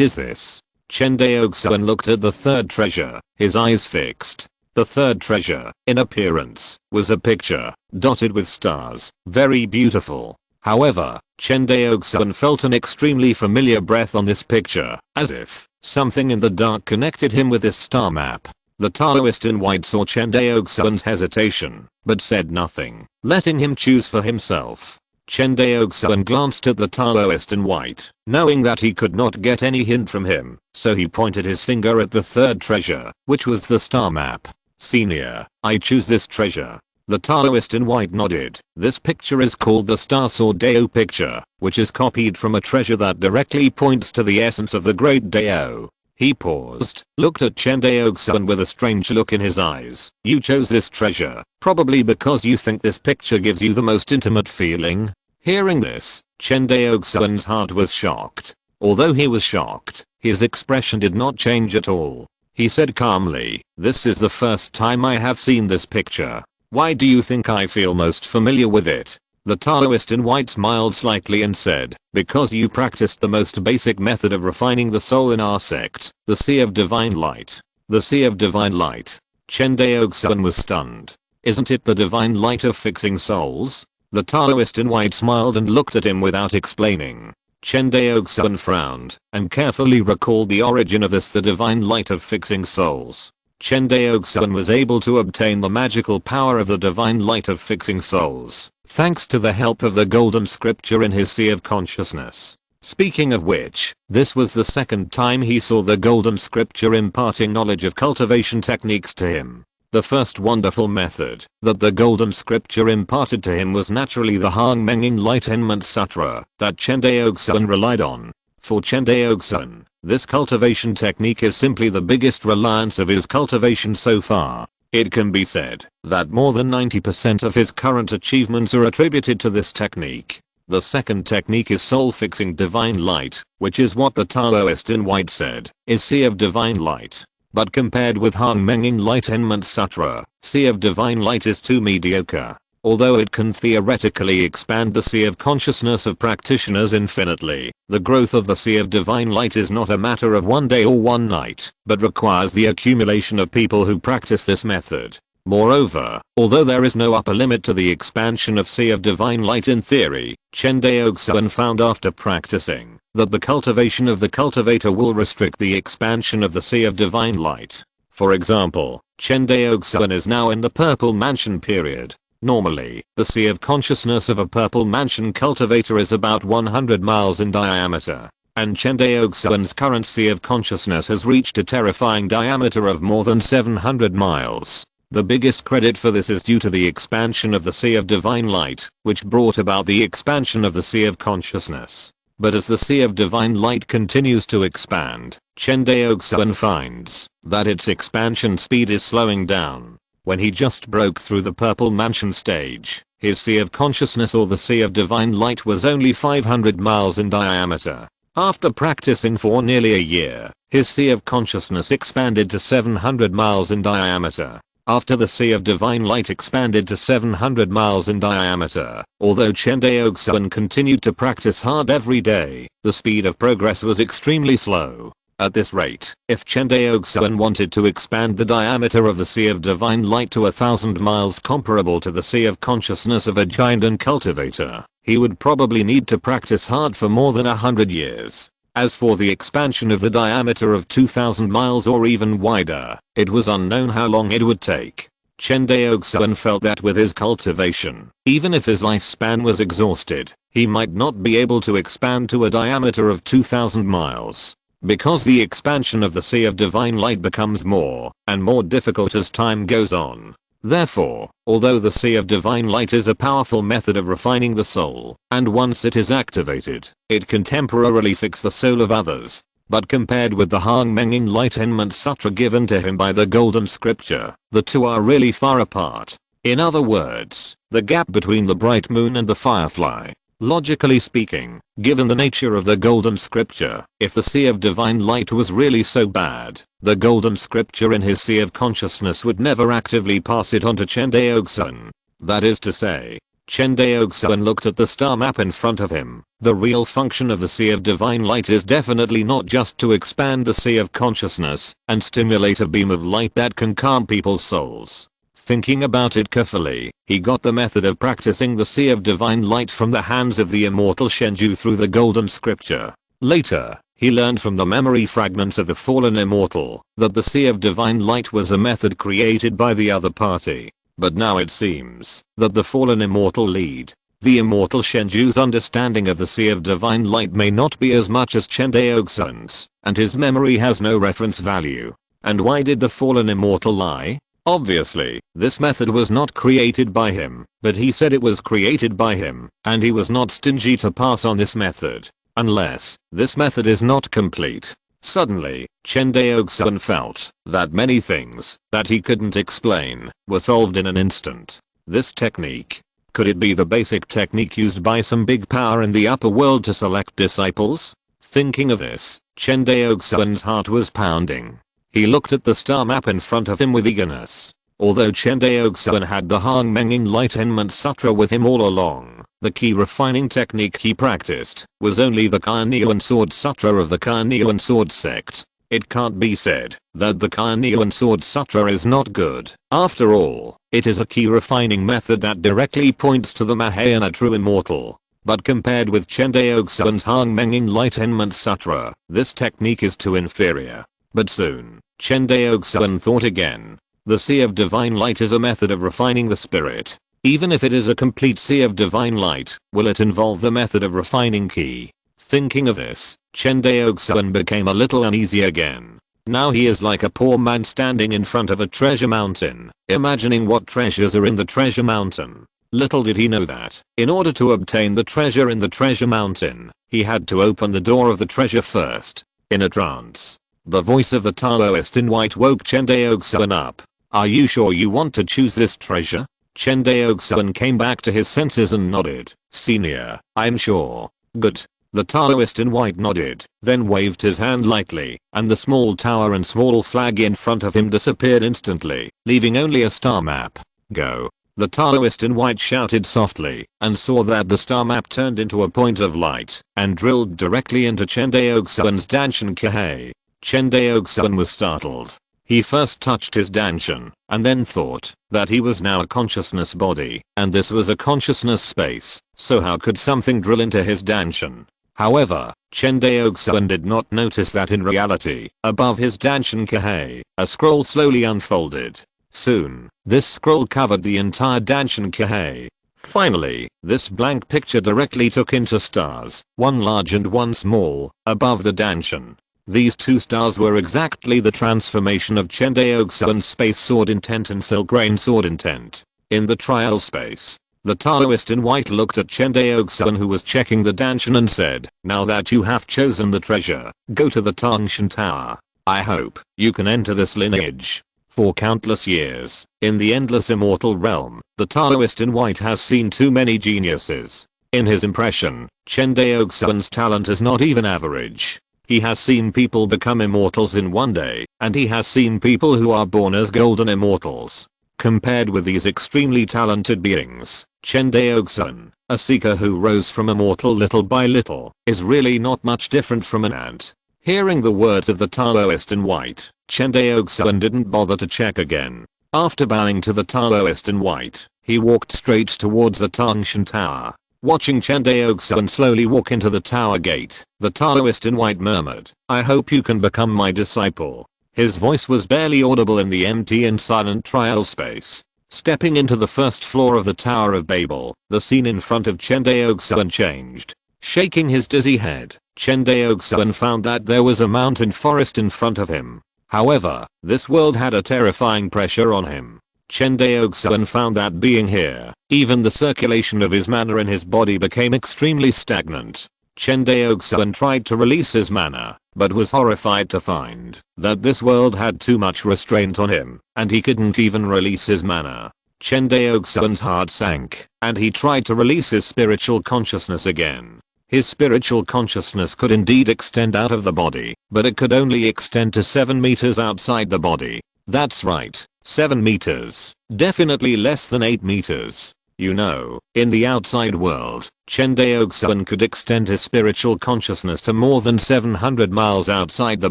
A: is this? Chen Daoxuan looked at the third treasure, his eyes fixed. The third treasure, in appearance, was a picture, dotted with stars, very beautiful. However, Chen Daoxuan felt an extremely familiar breath on this picture, as if something in the dark connected him with this star map. The Taoist in white saw Chen Daoxuan's hesitation, but said nothing, letting him choose for himself. Chen Daoxuan glanced at the Taoist in white, knowing that he could not get any hint from him, so he pointed his finger at the third treasure, which was the star map. Senior, I choose this treasure. The Taoist in white nodded. This picture is called the Star Sword Dao picture, which is copied from a treasure that directly points to the essence of the great Dao. He paused, looked at Chen Daoxuan with a strange look in his eyes. You chose this treasure, probably because you think this picture gives you the most intimate feeling. Hearing this, Chen Daoxuan's heart was shocked. Although he was shocked, his expression did not change at all. He said calmly, this is the first time I have seen this picture. Why do you think I feel most familiar with it? The Taoist in white smiled slightly and said, because you practiced the most basic method of refining the soul in our sect, the Sea of Divine Light. The Sea of Divine Light. Chen Daoxuan was stunned. Isn't it the divine light of fixing souls? The Taoist in white smiled and looked at him without explaining. Chen Daoxuan frowned and carefully recalled the origin of this, the divine light of fixing souls. Chen Daoxuan was able to obtain the magical power of the divine light of fixing souls, thanks to the help of the golden scripture in his sea of consciousness. Speaking of which, this was the second time he saw the golden scripture imparting knowledge of cultivation techniques to him. The first wonderful method that the golden scripture imparted to him was naturally the Hongmeng Enlightenment Sutra that Chen Daoxuan relied on. For Chen Daoxuan, this cultivation technique is simply the biggest reliance of his cultivation so far. It can be said that more than 90% of his current achievements are attributed to this technique. The second technique is soul fixing divine light, which is what the Taoist in white said, is Sea of Divine Light. But compared with Hongmeng Enlightenment Sutra, Sea of Divine Light is too mediocre. Although it can theoretically expand the sea of consciousness of practitioners infinitely, the growth of the Sea of Divine Light is not a matter of one day or one night, but requires the accumulation of people who practice this method. Moreover, although there is no upper limit to the expansion of Sea of Divine Light in theory, Chen Daoxuan found after practicing that the cultivation of the cultivator will restrict the expansion of the Sea of Divine Light. For example, Chen Daoxuan is now in the Purple Mansion period. Normally, the sea of consciousness of a Purple Mansion cultivator is about 100 miles in diameter, and Chen Daoxuan's current sea of consciousness has reached a terrifying diameter of more than 700 miles. The biggest credit for this is due to the expansion of the Sea of Divine Light, which brought about the expansion of the Sea of Consciousness. But as the Sea of Divine Light continues to expand, Chen Daoxuan finds that its expansion speed is slowing down. When he just broke through the Purple Mansion stage, his Sea of Consciousness or the Sea of Divine Light was only 500 miles in diameter. After practicing for nearly a year, his Sea of Consciousness expanded to 700 miles in diameter. After the Sea of Divine Light expanded to 700 miles in diameter, although Chen Daoxuan continued to practice hard every day, the speed of progress was extremely slow. At this rate, if Chen Daoxuan wanted to expand the diameter of the Sea of Divine Light to 1,000 miles comparable to the Sea of Consciousness of a giant and cultivator, he would probably need to practice hard for more than 100 years. As for the expansion of the diameter of 2,000 miles or even wider, it was unknown how long it would take. Chen Daoxuan felt that with his cultivation, even if his lifespan was exhausted, he might not be able to expand to a diameter of 2,000 miles. Because the expansion of the Sea of Divine Light becomes more and more difficult as time goes on. Therefore, although the Sea of Divine Light is a powerful method of refining the soul, and once it is activated, it can temporarily fix the soul of others. But compared with the Hongmeng Enlightenment Sutra given to him by the Golden Scripture, the two are really far apart. In other words, the gap between the bright moon and the firefly Logically speaking, given the nature of the golden scripture, if the sea of divine light was really so bad, the golden scripture in his sea of consciousness would never actively pass it on to Chen Daoxuan. That is to say, Chen Daoxuan looked at the star map in front of him. The real function of the sea of divine light is definitely not just to expand the sea of consciousness and stimulate a beam of light that can calm people's souls. Thinking about it carefully, he got the method of practicing the sea of divine light from the hands of the immortal Shenju through the golden scripture. Later, he learned from the memory fragments of the fallen immortal that the sea of divine light was a method created by the other party. But now it seems that the fallen immortal lead. The immortal Shenju's understanding of the sea of divine light may not be as much as Chen Daoxuan's, and his memory has no reference value. And why did the fallen immortal lie? Obviously, this method was not created by him, but he said it was created by him, and he was not stingy to pass on this method. Unless, this method is not complete. Suddenly, Chen Daoxuan felt that many things that he couldn't explain were solved in an instant. This technique, could it be the basic technique used by some big power in the upper world to select disciples? Thinking of this, Chen Daoxuan's heart was pounding. He looked at the star map in front of him with eagerness. Although Chen Daoxuan had the Hongmeng Enlightenment Sutra with him all along, the key refining technique he practiced was only the Carnean Sword Sutra of the Carnean Sword sect. It can't be said that the Carnean Sword Sutra is not good. After all, it is a key refining method that directly points to the Mahayana true immortal. But compared with Chen Daoxuan's Hongmeng Enlightenment Sutra, this technique is too inferior. But soon, Chen Daoxuan thought again. The sea of divine light is a method of refining the spirit. Even if it is a complete sea of divine light, will it involve the method of refining key? Thinking of this, Chen Daoxuan became a little uneasy again. Now he is like a poor man standing in front of a treasure mountain, imagining what treasures are in the treasure mountain. Little did he know that, in order to obtain the treasure in the treasure mountain, he had to open the door of the treasure first. In a trance, the voice of the Taoist in white woke Chen Daoxuan up. Are you sure you want to choose this treasure? Chen Daoxuan came back to his senses and nodded. Senior, I'm sure. Good. The Taoist in white nodded, then waved his hand lightly, and the small tower and small flag in front of him disappeared instantly, leaving only a star map. Go. The Taoist in white shouted softly, and saw that the star map turned into a point of light, and drilled directly into Chen Daoxuan's Danshan Kihei. Chen Daoxuan was startled. He first touched his Danshan, and then thought that he was now a consciousness body, and this was a consciousness space, so how could something drill into his Danshan? However, Chen Daoxuan did not notice that in reality, above his Danshan Kihei, a scroll slowly unfolded. Soon, this scroll covered the entire Danshan Kihei. Finally, this blank picture directly took into stars, one large and one small, above the Danshan. These two stars were exactly the transformation of Chen Daoxuan's space sword intent and silk rain sword intent. In the trial space, the Taoist in white looked at Chen Daoxuan who was checking the Danshan and said, now that you have chosen the treasure, go to the Tangshan Tower. I hope you can enter this lineage. For countless years, in the endless immortal realm, the Taoist in white has seen too many geniuses. In his impression, Chen Daoxuan's talent is not even average. He has seen people become immortals in one day, and he has seen people who are born as golden immortals. Compared with these extremely talented beings, Chen Daoxuan, a seeker who rose from immortal little by little, is really not much different from an ant. Hearing the words of the Taoist in white, Chen Daoxuan didn't bother to check again. After bowing to the Taoist in white, he walked straight towards the Tangshan Tower. Watching Chen Daoxuan slowly walk into the tower gate, the Taoist in white murmured, I hope you can become my disciple. His voice was barely audible in the empty and silent trial space. Stepping into the first floor of the Tower of Babel, the scene in front of Chen Daoxuan changed. Shaking his dizzy head, Chen Daoxuan found that there was a mountain forest in front of him. However, this world had a terrifying pressure on him. Chen Daoxuan found that being here, even the circulation of his mana in his body became extremely stagnant. Chen Daoxuan tried to release his mana, but was horrified to find that this world had too much restraint on him, and he couldn't even release his mana. Chen Daoxuan's heart sank, and he tried to release his spiritual consciousness again. His spiritual consciousness could indeed extend out of the body, but it could only extend to 7 meters outside the body. That's right, 7 meters. Definitely less than 8 meters. You know, in the outside world, Chen Daoxuan could extend his spiritual consciousness to more than 700 miles outside the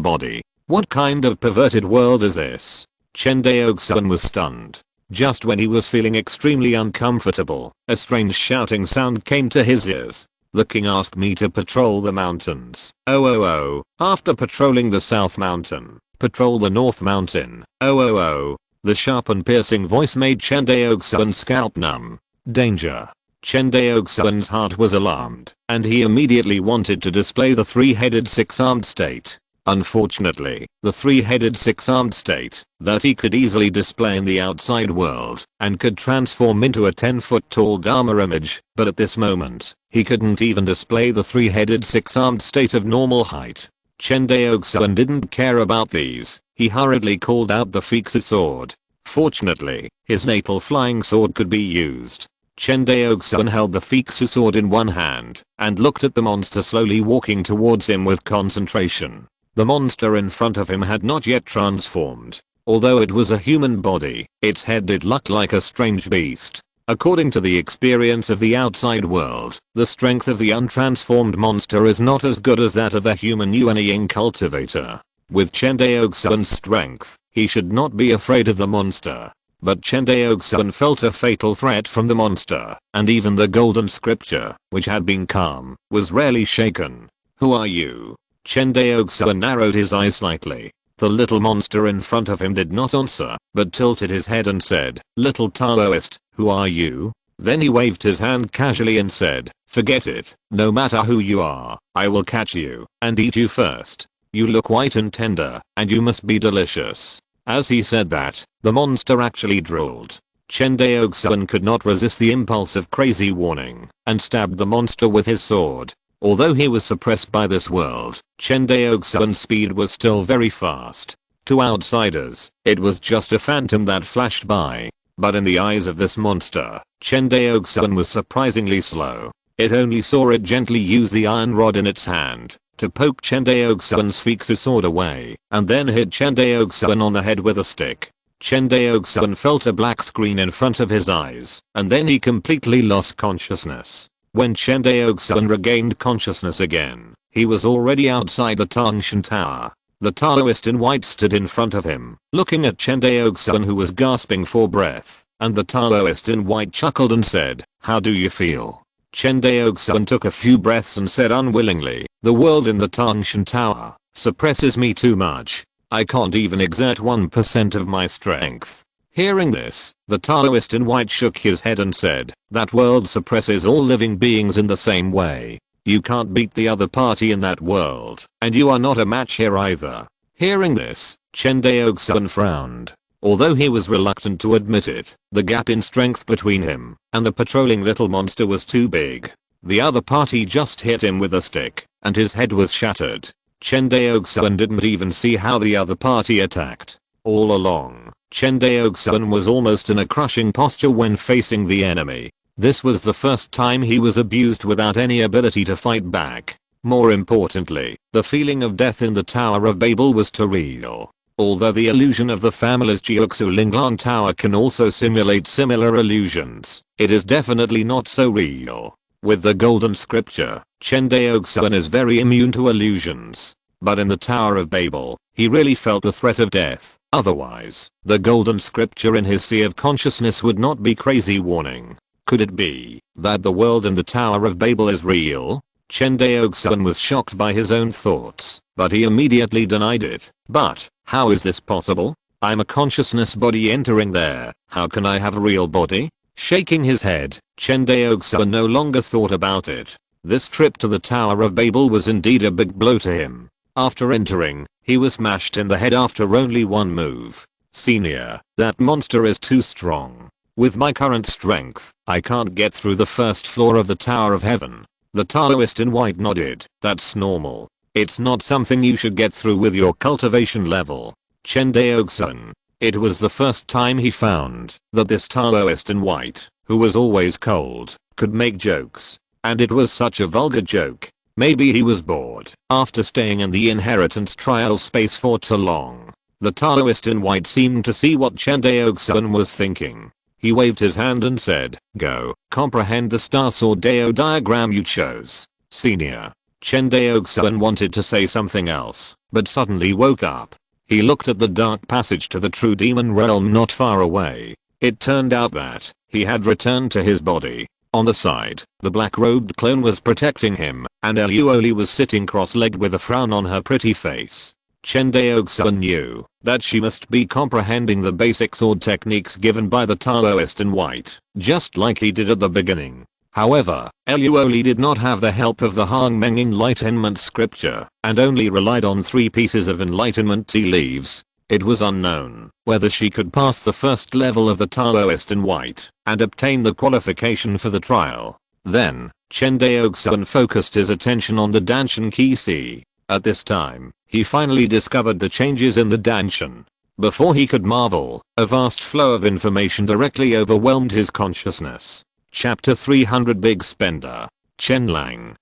A: body. What kind of perverted world is this? Chen Daoxuan was stunned. Just when he was feeling extremely uncomfortable, a strange shouting sound came to his ears. The king asked me to patrol the mountains. Oh. After patrolling the south mountain, patrol the north mountain. Oh. The sharp and piercing voice made Chen Daoxuan's scalp numb. Danger. Chen Daoxuan's heart was alarmed, and he immediately wanted to display the three-headed six-armed state. Unfortunately, the three-headed six-armed state, that he could easily display in the outside world, and could transform into a 10-foot-tall Dharma image, but at this moment, he couldn't even display the three-headed six-armed state of normal height. Chen Daoxuan didn't care about these. He hurriedly called out the Fixu sword. Fortunately, his natal flying sword could be used. Chen Daoxuan held the Fixu sword in one hand, and looked at the monster slowly walking towards him with concentration. The monster in front of him had not yet transformed. Although it was a human body, its head did look like a strange beast. According to the experience of the outside world, the strength of the untransformed monster is not as good as that of a human Yuanying cultivator. With Chen Daoxuan's strength, he should not be afraid of the monster. But Chen Daoxuan felt a fatal threat from the monster, and even the golden scripture, which had been calm, was rarely shaken. Who are you? Chen Daoxuan narrowed his eyes slightly. The little monster in front of him did not answer, but tilted his head and said, "Little Taoist, who are you?" Then he waved his hand casually and said, "Forget it. No matter who you are, I will catch you and eat you first. You look white and tender, and you must be delicious." As he said that, the monster actually drooled. Chen Daoxuan could not resist the impulse of crazy warning, and stabbed the monster with his sword. Although he was suppressed by this world, Chen Daoxuan's speed was still very fast. To outsiders, it was just a phantom that flashed by. But in the eyes of this monster, Chen Daoxuan was surprisingly slow. It only saw it gently use the iron rod in its hand to poke Chen Daoxuan's Fixu sword away, and then hit Chen Daoxuan on the head with a stick. Chen Daoxuan felt a black screen in front of his eyes, and then he completely lost consciousness. When Chen Daoxuan regained consciousness again, he was already outside the Tangshan Tower. The Taoist in white stood in front of him, looking at Chen Daoxuan, who was gasping for breath, and the Taoist in white chuckled and said, "How do you feel?" Chen Daoxuan took a few breaths and said unwillingly, "The world in the Tangshan Tower suppresses me too much. I can't even exert 1% of my strength." Hearing this, the Taoist in white shook his head and said, "That world suppresses all living beings in the same way. You can't beat the other party in that world, and you are not a match here either." Hearing this, Chen Daoxuan frowned. Although he was reluctant to admit it, the gap in strength between him and the patrolling little monster was too big. The other party just hit him with a stick, and his head was shattered. Chen Daoxuan didn't even see how the other party attacked. All along, Chen Daoxuan was almost in a crushing posture when facing the enemy. This was the first time he was abused without any ability to fight back. More importantly, the feeling of death in the Tower of Babel was too real. Although the illusion of the family's Jiuxu Linglan Tower can also simulate similar illusions, it is definitely not so real. With the golden scripture, Chen Daoxuan is very immune to illusions. But in the Tower of Babel, he really felt the threat of death. Otherwise, the golden scripture in his sea of consciousness would not be crazy warning. Could it be that the world in the Tower of Babel is real? Chen Daoxuan was shocked by his own thoughts, but he immediately denied it. But, how is this possible? I'm a consciousness body entering there. How can I have a real body? Shaking his head, Chen Daoxuan no longer thought about it. This trip to the Tower of Babel was indeed a big blow to him. After entering, he was smashed in the head after only one move. "Senior, that monster is too strong. With my current strength, I can't get through the first floor of the Tower of Heaven." The Taoist in white nodded. "That's normal. It's not something you should get through with your cultivation level." Chen Daoxuan, It was the first time he found that this Taoist in white, who was always cold, could make jokes. And it was such a vulgar joke. Maybe he was bored after staying in the inheritance trial space for too long. The Taoist in white seemed to see what Chen Daoxuan was thinking. He waved his hand and said, "Go, comprehend the star sword Dao diagram you chose, senior." Chen Daoxuan wanted to say something else, but suddenly woke up. He looked at the dark passage to the true demon realm not far away. It turned out that he had returned to his body. On the side, the black-robed clone was protecting him, and Eluoli was sitting cross-legged with a frown on her pretty face. Chen Daoxuan knew that she must be comprehending the basic sword techniques given by the Taoist in white, just like he did at the beginning. However, Eluoli did not have the help of the Hongmeng Enlightenment scripture, and only relied on 3 pieces of enlightenment tea leaves. It was unknown whether she could pass the first level of the Taoist in white and obtain the qualification for the trial. Then, Chen Daoxuan focused his attention on the Danshan Key C. At this time, he finally discovered the changes in the Danshan. Before he could marvel, a vast flow of information directly overwhelmed his consciousness. Chapter 300 Big Spender. Chen Lang.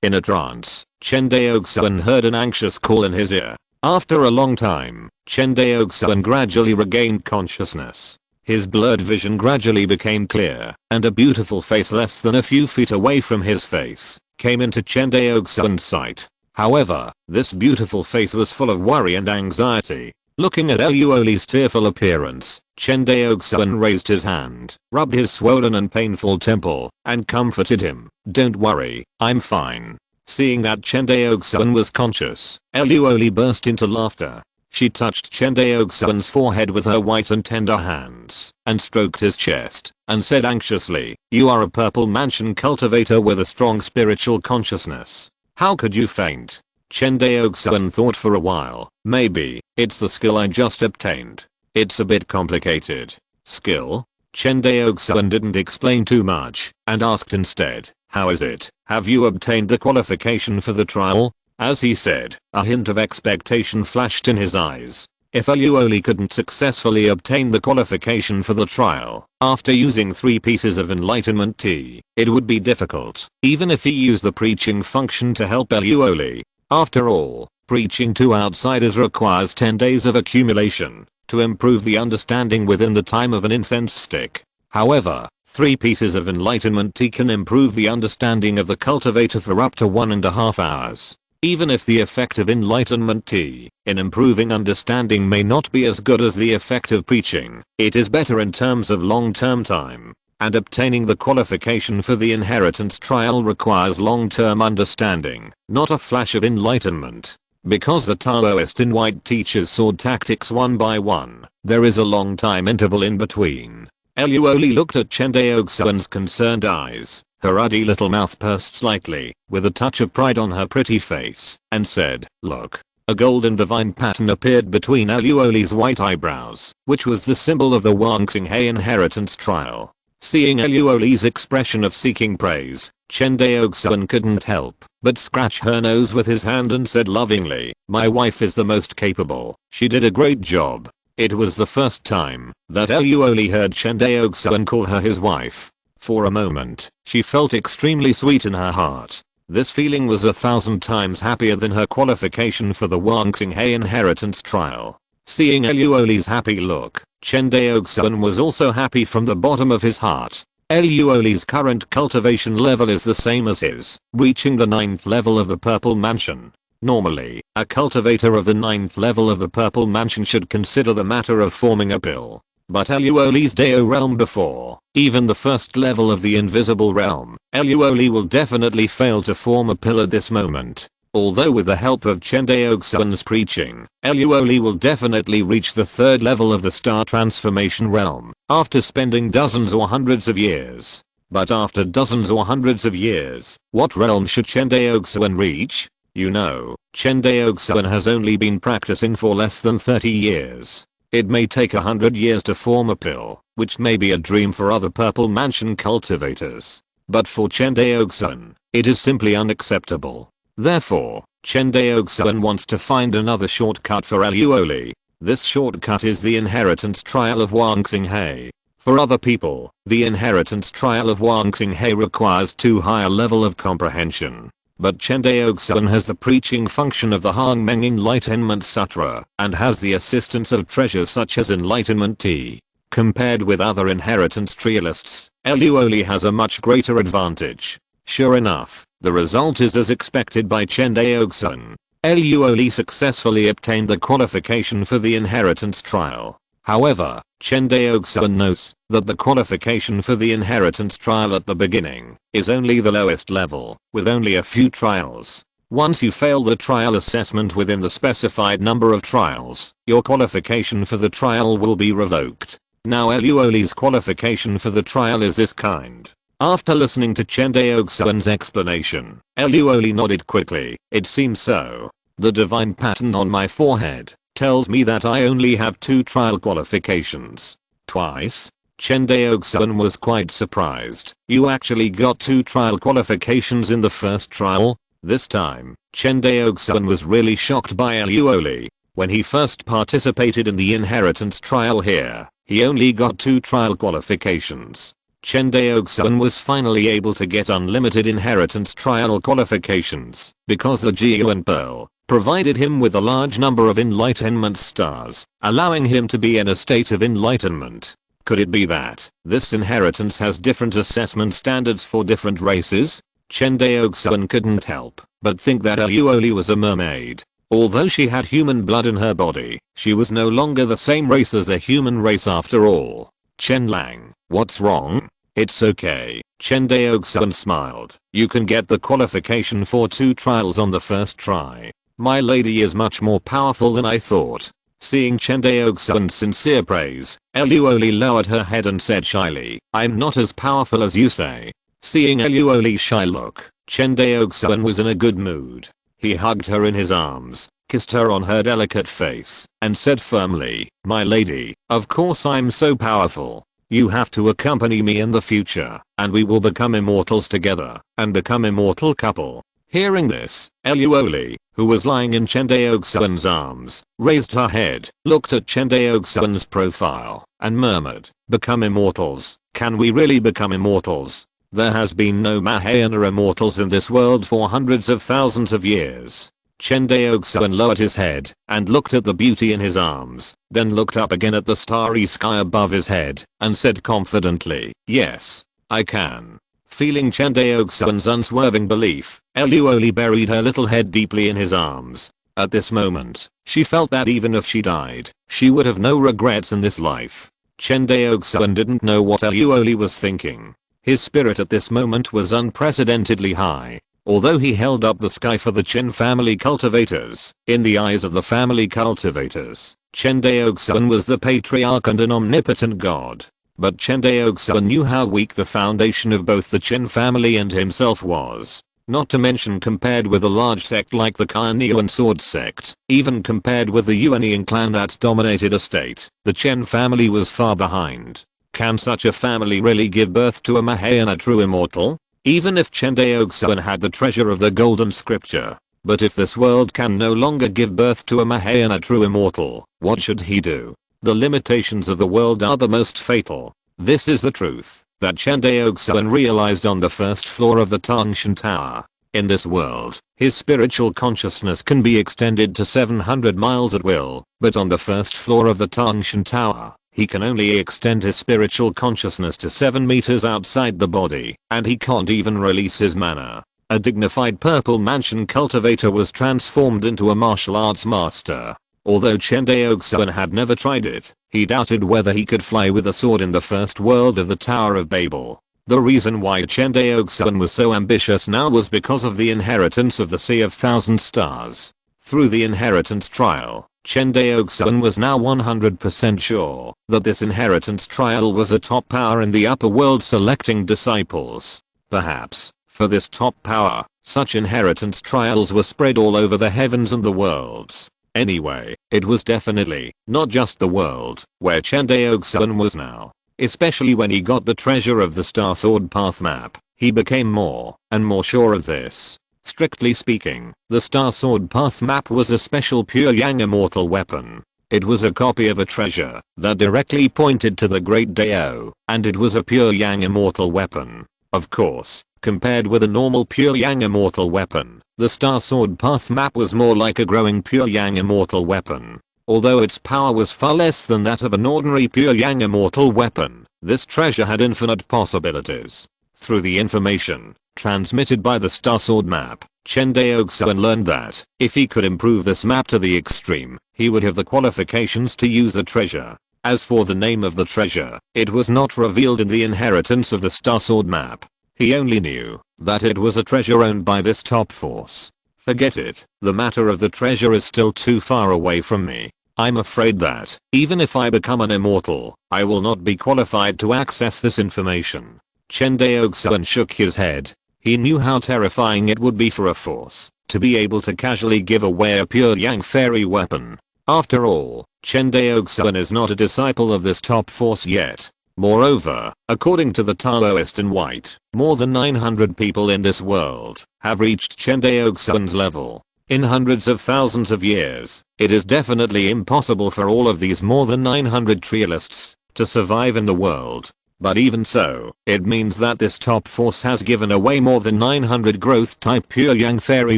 A: In a trance, Chen Daoxuan heard an anxious call in his ear. After a long time, Chen Daoxuan gradually regained consciousness. His blurred vision gradually became clear, and a beautiful face less than a few feet away from his face came into Chen Daoxuan's sight. However, this beautiful face was full of worry and anxiety. Looking at Eluoli's tearful appearance, Chen Daoxuan raised his hand, rubbed his swollen and painful temple, and comforted him. "Don't worry, I'm fine." Seeing that Chen Daoxuan was conscious, Eluoli burst into laughter. She touched Chen Daoxuan's forehead with her white and tender hands, and stroked his chest, and said anxiously, "You are a purple mansion cultivator with a strong spiritual consciousness. How could you faint?" Chen Daoxuan thought for a while. "Maybe it's the skill I just obtained. It's a bit complicated." "Skill?" Chen Daoxuan didn't explain too much, and asked instead, "How is it? Have you obtained the qualification for the trial?" As he said, a hint of expectation flashed in his eyes. If Eluoli couldn't successfully obtain the qualification for the trial, after using 3 pieces of enlightenment tea, it would be difficult, even if he used the preaching function to help Eluoli. After all, preaching to outsiders requires 10 days of accumulation to improve the understanding within the time of an incense stick. However, 3 pieces of enlightenment tea can improve the understanding of the cultivator for up to 1.5 hours. Even if the effect of enlightenment tea in improving understanding may not be as good as the effect of preaching, it is better in terms of long-term time. And obtaining the qualification for the inheritance trial requires long-term understanding, not a flash of enlightenment. Because the Taoist in white teaches sword tactics one by one, there is a long time interval in between. Eluoli looked at Chen Daoxuan's concerned eyes. Her ruddy little mouth pursed slightly, with a touch of pride on her pretty face, and said, "Look." A golden divine pattern appeared between Eluoli's white eyebrows, which was the symbol of the Wangxinghe inheritance trial. Seeing Eluoli's expression of seeking praise, Chen Daoxuan couldn't help but scratch her nose with his hand and said lovingly, "My wife is the most capable. She did a great job." It was the first time that Eluoli heard Chen Daoxuan call her his wife. For a moment, she felt extremely sweet in her heart. This feeling was 1,000 times happier than her qualification for the Wangxinghe inheritance trial. Seeing Eluoli's happy look, Chen Daoxuan was also happy from the bottom of his heart. Eluoli's current cultivation level is the same as his, reaching the 9th level of the Purple Mansion. Normally, a cultivator of the 9th level of the Purple Mansion should consider the matter of forming a pill. But Eluoli's Dao realm before even the first level of the invisible realm, Eluoli will definitely fail to form a pill at this moment. Although with the help of Chen Daoxuan's preaching, Eluoli will definitely reach the 3rd level of the star transformation realm, after spending dozens or hundreds of years. But after dozens or hundreds of years, what realm should Chen Daoxuan reach? You know, Chen Daoxuan has only been practicing for less than 30 years. It may take 100 years to form a pill, which may be a dream for other Purple Mansion cultivators. But for Chen Daoxuan, it is simply unacceptable. Therefore, Chen Daoxuan wants to find another shortcut for Eluoli. This shortcut is the inheritance trial of Wang Xinghe. For other people, the inheritance trial of Wang Xinghe requires too high a level of comprehension. But Chen Daoxuan has the preaching function of the Hongmeng Enlightenment Sutra and has the assistance of treasures such as Enlightenment Tea. Compared with other inheritance trialists, Eluoli has a much greater advantage. Sure enough, the result is as expected by Chen Daoxuan. Eluoli successfully obtained the qualification for the inheritance trial. However, Chen Daoxuan notes that the qualification for the inheritance trial at the beginning is only the lowest level, with only a few trials. Once you fail the trial assessment within the specified number of trials, your qualification for the trial will be revoked. Now Eluoli's qualification for the trial is this kind. After listening to Chen Daoxuan's explanation, Eluoli nodded quickly. It seems so. The divine pattern on my forehead tells me that I only have 2 trial qualifications. Twice? Chen Daoxuan was quite surprised. You actually got 2 trial qualifications in the first trial? This time, Chen Daoxuan was really shocked by Eluoli. When he first participated in the inheritance trial here, he only got 2 trial qualifications. Chen Daoxuan was finally able to get unlimited inheritance trial qualifications because the Jiuan Pearl provided him with a large number of enlightenment stars, allowing him to be in a state of enlightenment. Could it be that this inheritance has different assessment standards for different races? Chen Daoxuan couldn't help but think that Eluoli was a mermaid. Although she had human blood in her body, she was no longer the same race as a human race after all. Chen Lang, what's wrong? It's okay. Chen Daoxuan smiled. You can get the qualification for 2 trials on the first try. My lady is much more powerful than I thought. Seeing Chen Daoxuan's sincere praise, Eluoli lowered her head and said shyly, I'm not as powerful as you say. Seeing Eluoli's shy look, Chen Daoxuan was in a good mood. He hugged her in his arms, kissed her on her delicate face, and said firmly, my lady, of course I'm so powerful. You have to accompany me in the future, and we will become immortals together, and become immortal couple. Hearing this, Eluoli, who was lying in Chen Daoxuan's arms, raised her head, looked at Chen Daoxuan's profile, and murmured, become immortals? Can we really become immortals? There has been no Mahayana immortals in this world for hundreds of thousands of years. Chen Daoxuan lowered his head and looked at the beauty in his arms, then looked up again at the starry sky above his head, and said confidently, yes, I can. Feeling Chen Daoxuan's unswerving belief, Eluoli buried her little head deeply in his arms. At this moment, she felt that even if she died, she would have no regrets in this life. Chen Daoxuan didn't know what Eluoli was thinking. His spirit at this moment was unprecedentedly high. Although he held up the sky for the Chen family cultivators, in the eyes of the family cultivators, Chen Daoxuan was the patriarch and an omnipotent god. But Chen Daoxuan knew how weak the foundation of both the Chen family and himself was. Not to mention compared with a large sect like the Yuan sword sect, even compared with the Yuan clan that dominated a state, the Chen family was far behind. Can such a family really give birth to a Mahayana true immortal? Even if Chen Daoxuan had the treasure of the golden scripture. But if this world can no longer give birth to a Mahayana true immortal, what should he do? The limitations of the world are the most fatal. This is the truth that Chen Daoxuan realized on the first floor of the Tangshan Tower. In this world, his spiritual consciousness can be extended to 700 miles at will, but on the first floor of the Tangshan Tower, he can only extend his spiritual consciousness to 7 meters outside the body, and he can't even release his mana. A dignified purple mansion cultivator was transformed into a martial arts master. Although Chen Daoxuan had never tried it, he doubted whether he could fly with a sword in the first world of the Tower of Babel. The reason why Chen Daoxuan was so ambitious now was because of the inheritance of the Sea of Thousand Stars. Through the inheritance trial, Chen Daoxuan was now 100% sure that this inheritance trial was a top power in the upper world selecting disciples. Perhaps, for this top power, such inheritance trials were spread all over the heavens and the worlds. Anyway, it was definitely not just the world where Chen Daoxuan was now. Especially when he got the treasure of the Star Sword Path map, he became more and more sure of this. Strictly speaking, the Star Sword Path map was a special pure Yang immortal weapon. It was a copy of a treasure that directly pointed to the Great Dao, and it was a pure yang immortal weapon. Of course, compared with a normal pure yang immortal weapon, the Star Sword Path map was more like a growing pure yang immortal weapon. Although its power was far less than that of an ordinary pure yang immortal weapon, this treasure had infinite possibilities. Through the information transmitted by the Star Sword map, Chen Daoxuan learned that if he could improve this map to the extreme, he would have the qualifications to use the treasure. As for the name of the treasure, it was not revealed in the inheritance of the Star Sword map. He only knew that it was a treasure owned by this top force. Forget it, the matter of the treasure is still too far away from me. I'm afraid that, even if I become an immortal, I will not be qualified to access this information. Chen Daoxuan shook his head. He knew how terrifying it would be for a force to be able to casually give away a pure yang fairy weapon. After all, Chen Daoxuan is not a disciple of this top force yet. Moreover, according to the Taoist in white, more than 900 people in this world have reached Chen Daoxuan's level. In hundreds of thousands of years, it is definitely impossible for all of these more than 900 trialists to survive in the world. But even so, it means that this top force has given away more than 900 growth type pure yang fairy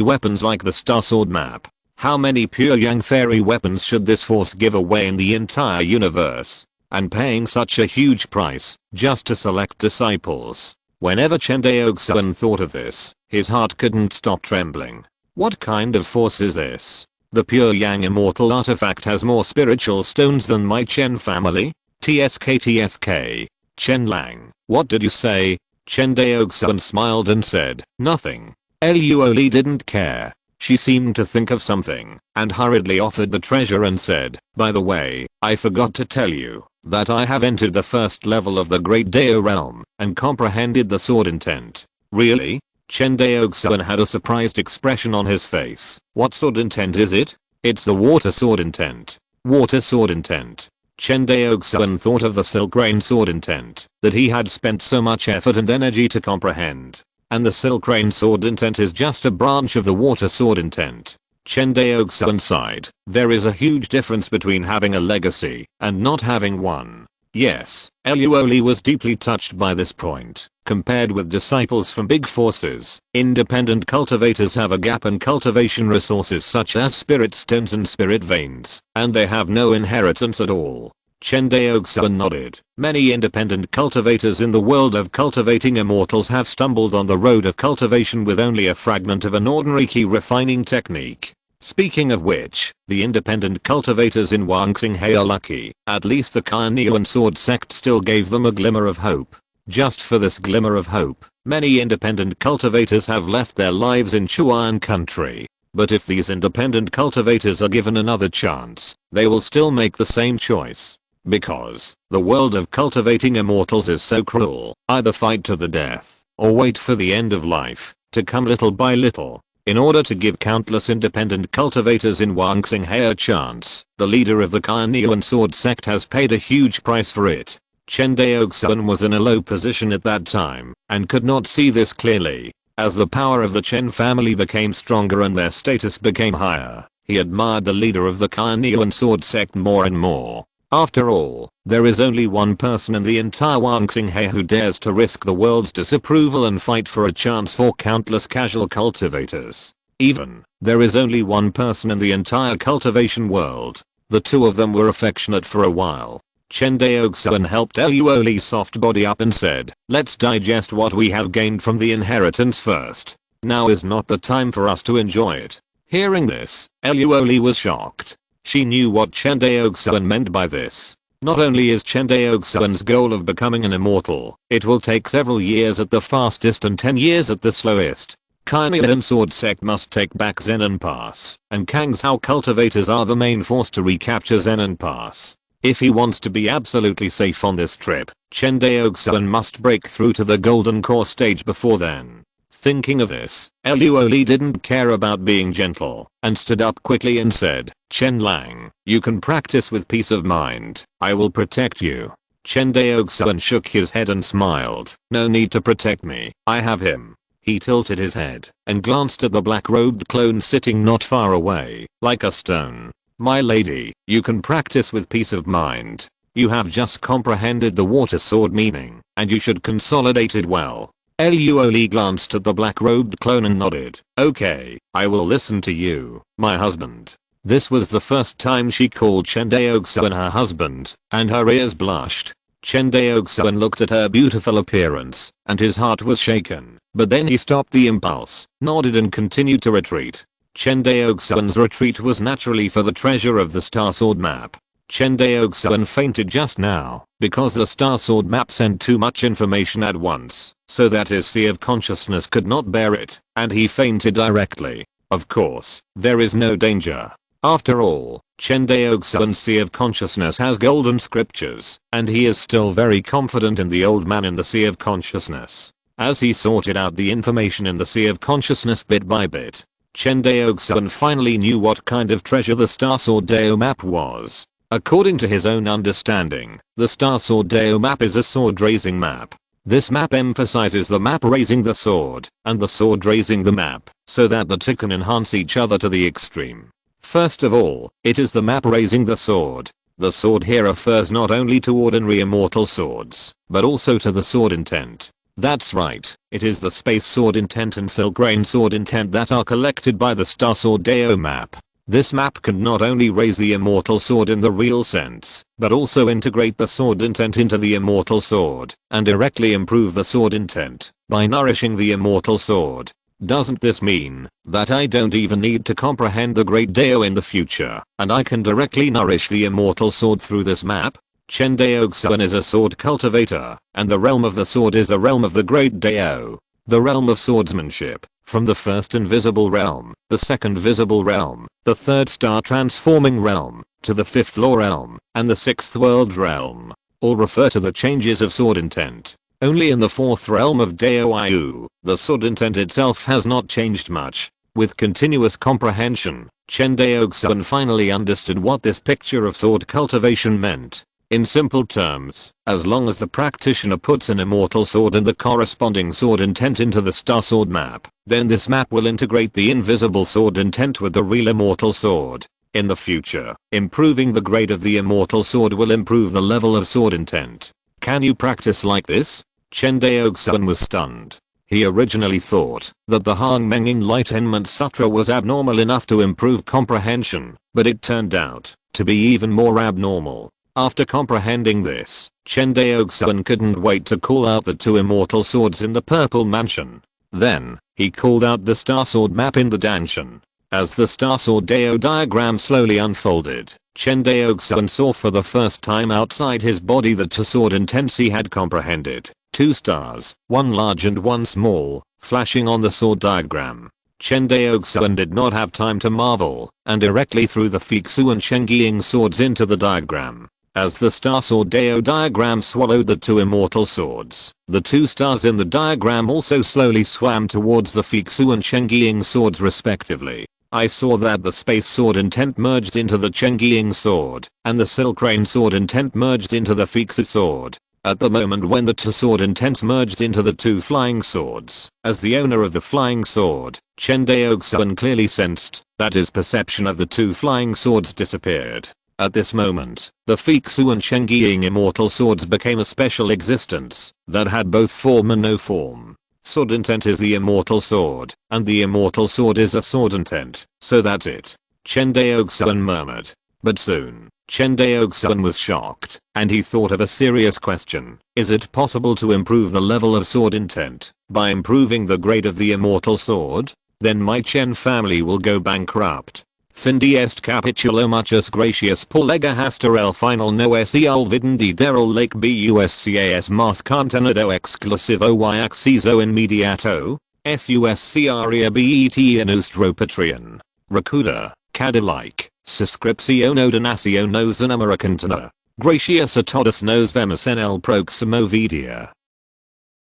A: weapons like the Star Sword map. How many pure yang fairy weapons should this force give away in the entire universe? And paying such a huge price just to select disciples. Whenever Chen Daoxuan thought of this, his heart couldn't stop trembling. What kind of force is this? The pure yang immortal artifact has more spiritual stones than my Chen family? TSK. Chen Lang, what did you say? Chen Daoxuan smiled and said, nothing. Luo Li didn't care. She seemed to think of something, and hurriedly offered the treasure and said, by the way, I forgot to tell you that I have entered the first level of the Great Dao realm, and comprehended the sword intent. Really? Chen Daoxuan had a surprised expression on his face. What sword intent is it? It's the water sword intent. Water sword intent. Chen Daoxuan thought of the Silk Rain sword intent that he had spent so much effort and energy to comprehend. And the Silk Rain sword intent is just a branch of the water sword intent. Chen Daoxuan sighed. There is a huge difference between having a legacy and not having one. Yes, Luo Li was deeply touched by this point. Compared with disciples from big forces, independent cultivators have a gap in cultivation resources such as spirit stones and spirit veins, and they have no inheritance at all. Chen Daoxuan nodded. Many independent cultivators in the world of cultivating immortals have stumbled on the road of cultivation with only a fragment of an ordinary key refining technique. Speaking of which, the independent cultivators in Wangxinghe are lucky. At least the Carnean Sword sect still gave them a glimmer of hope. Just for this glimmer of hope, many independent cultivators have left their lives in Chuan country. But if these independent cultivators are given another chance, they will still make the same choice. Because the world of cultivating immortals is so cruel. Either fight to the death, or wait for the end of life to come little by little. In order to give countless independent cultivators in Wangxinghe a chance, the leader of the Carnean Sword sect has paid a huge price for it. Chen Daoxuan was in a low position at that time, and could not see this clearly. As the power of the Chen family became stronger and their status became higher, he admired the leader of the Carnean Sword sect more and more. After all, there is only one person in the entire Wangxinghe who dares to risk the world's disapproval and fight for a chance for countless casual cultivators. Even, there is only one person in the entire cultivation world. The two of them were affectionate for a while. Chen Daoxuan helped Luo Li's soft body up and said, let's digest what we have gained from the inheritance first. Now is not the time for us to enjoy it. Hearing this, Luo Li was shocked. She knew what Chen Daoxuan meant by this. Not only is Chen Daoxuan's goal of becoming an immortal, it will take several years at the fastest and 10 years at the slowest. Carnean Sword sect must take back Zenon Pass, and Kangzhou cultivators are the main force to recapture Zenon Pass. If he wants to be absolutely safe on this trip, Chen Daoxuan must break through to the Golden Core stage before then. Thinking of this, Luo Li didn't care about being gentle, and stood up quickly and said, Chen Lang, you can practice with peace of mind. I will protect you. Chen Daoxuan shook his head and smiled. No need to protect me, I have him. He tilted his head and glanced at the black-robed clone sitting not far away, like a stone. My lady, you can practice with peace of mind. You have just comprehended the water sword meaning, and you should consolidate it well. Luoli glanced at the black-robed clone and nodded. Okay, I will listen to you, my husband. This was the first time she called Chen Daoxuan her husband, and her ears blushed. Chen Daoxuan looked at her beautiful appearance, and his heart was shaken, but then he stopped the impulse, nodded and continued to retreat. Chen Daoxuan's retreat was naturally for the treasure of the Star Sword map. Chen Daoxuan fainted just now, because the Star Sword map sent too much information at once, so that his sea of consciousness could not bear it, and he fainted directly. Of course, there is no danger. After all, Chen Daoxuan's sea of consciousness has golden scriptures, and he is still very confident in the old man in the sea of consciousness. As he sorted out the information in the sea of consciousness bit by bit, Chen Daoxuan finally knew what kind of treasure the Star Sword Dao map was. According to his own understanding, the Star Sword Dao map is a sword raising map. This map emphasizes the map raising the sword, and the sword raising the map, so that the two can enhance each other to the extreme. First of all, it is the map raising the sword. The sword here refers not only to ordinary immortal swords, but also to the sword intent. That's right, it is the space sword intent and silk rain sword intent that are collected by the Star Sword Dao map. This map can not only raise the immortal sword in the real sense, but also integrate the sword intent into the immortal sword, and directly improve the sword intent, by nourishing the immortal sword. Doesn't this mean that I don't even need to comprehend the great Dao in the future, and I can directly nourish the immortal sword through this map? Chen Daoxuan is a sword cultivator, and the realm of the sword is the realm of the great Dao, the realm of swordsmanship, from the first invisible realm, the second visible realm, the third star transforming realm, to the fifth law realm, and the sixth world realm, all refer to the changes of sword intent. Only in the fourth realm of Dao Yu, the sword intent itself has not changed much. With continuous comprehension, Chen Daoxuan finally understood what this picture of sword cultivation meant. In simple terms, as long as the practitioner puts an immortal sword and the corresponding sword intent into the Star Sword map, then this map will integrate the invisible sword intent with the real immortal sword. In the future, improving the grade of the immortal sword will improve the level of sword intent. Can you practice like this? Chen Daoxuan was stunned. He originally thought that the Hongmeng Enlightenment Sutra was abnormal enough to improve comprehension, but it turned out to be even more abnormal. After comprehending this, Chen Daoxuan couldn't wait to call out the two immortal swords in the purple mansion. Then, he called out the Star Sword map in the Danshan. As the Star Sword Dao diagram slowly unfolded, Chen Daoxuan saw for the first time outside his body the two sword intents he had comprehended. Two stars, one large and one small, flashing on the sword diagram. Chen Daoxuan did not have time to marvel, and directly threw the Fixu and Shengying swords into the diagram. As the Star Sword Dao diagram swallowed the two immortal swords, the two stars in the diagram also slowly swam towards the Fixu and Shengying swords respectively. I saw that the space sword intent merged into the Shengying sword, and the silk rain sword intent merged into the Fixu sword. At the moment when the two sword intents merged into the two flying swords, as the owner of the flying sword, Chen Daoxuan clearly sensed that his perception of the two flying swords disappeared. At this moment, the Fixu and Shengying immortal swords became a special existence that had both form and no form. Sword intent is the immortal sword, and the immortal sword is a sword intent, so that's it. Chen Daoxuan murmured. But soon, Chen Daoxuan was shocked, and he thought of a serious question. Is it possible to improve the level of sword intent by improving the grade of the immortal sword? Then my Chen family will go bankrupt. Fin de est capitulo muchas gracias por lega hasta el final no se olviden de del lake buscas más contenido exclusivo y acceso inmediato, suscria bet en nuestro Patreon. Recuerda, cada like, suscripción o donación nos americana. Gracias a todos nos vemos en el próximo video.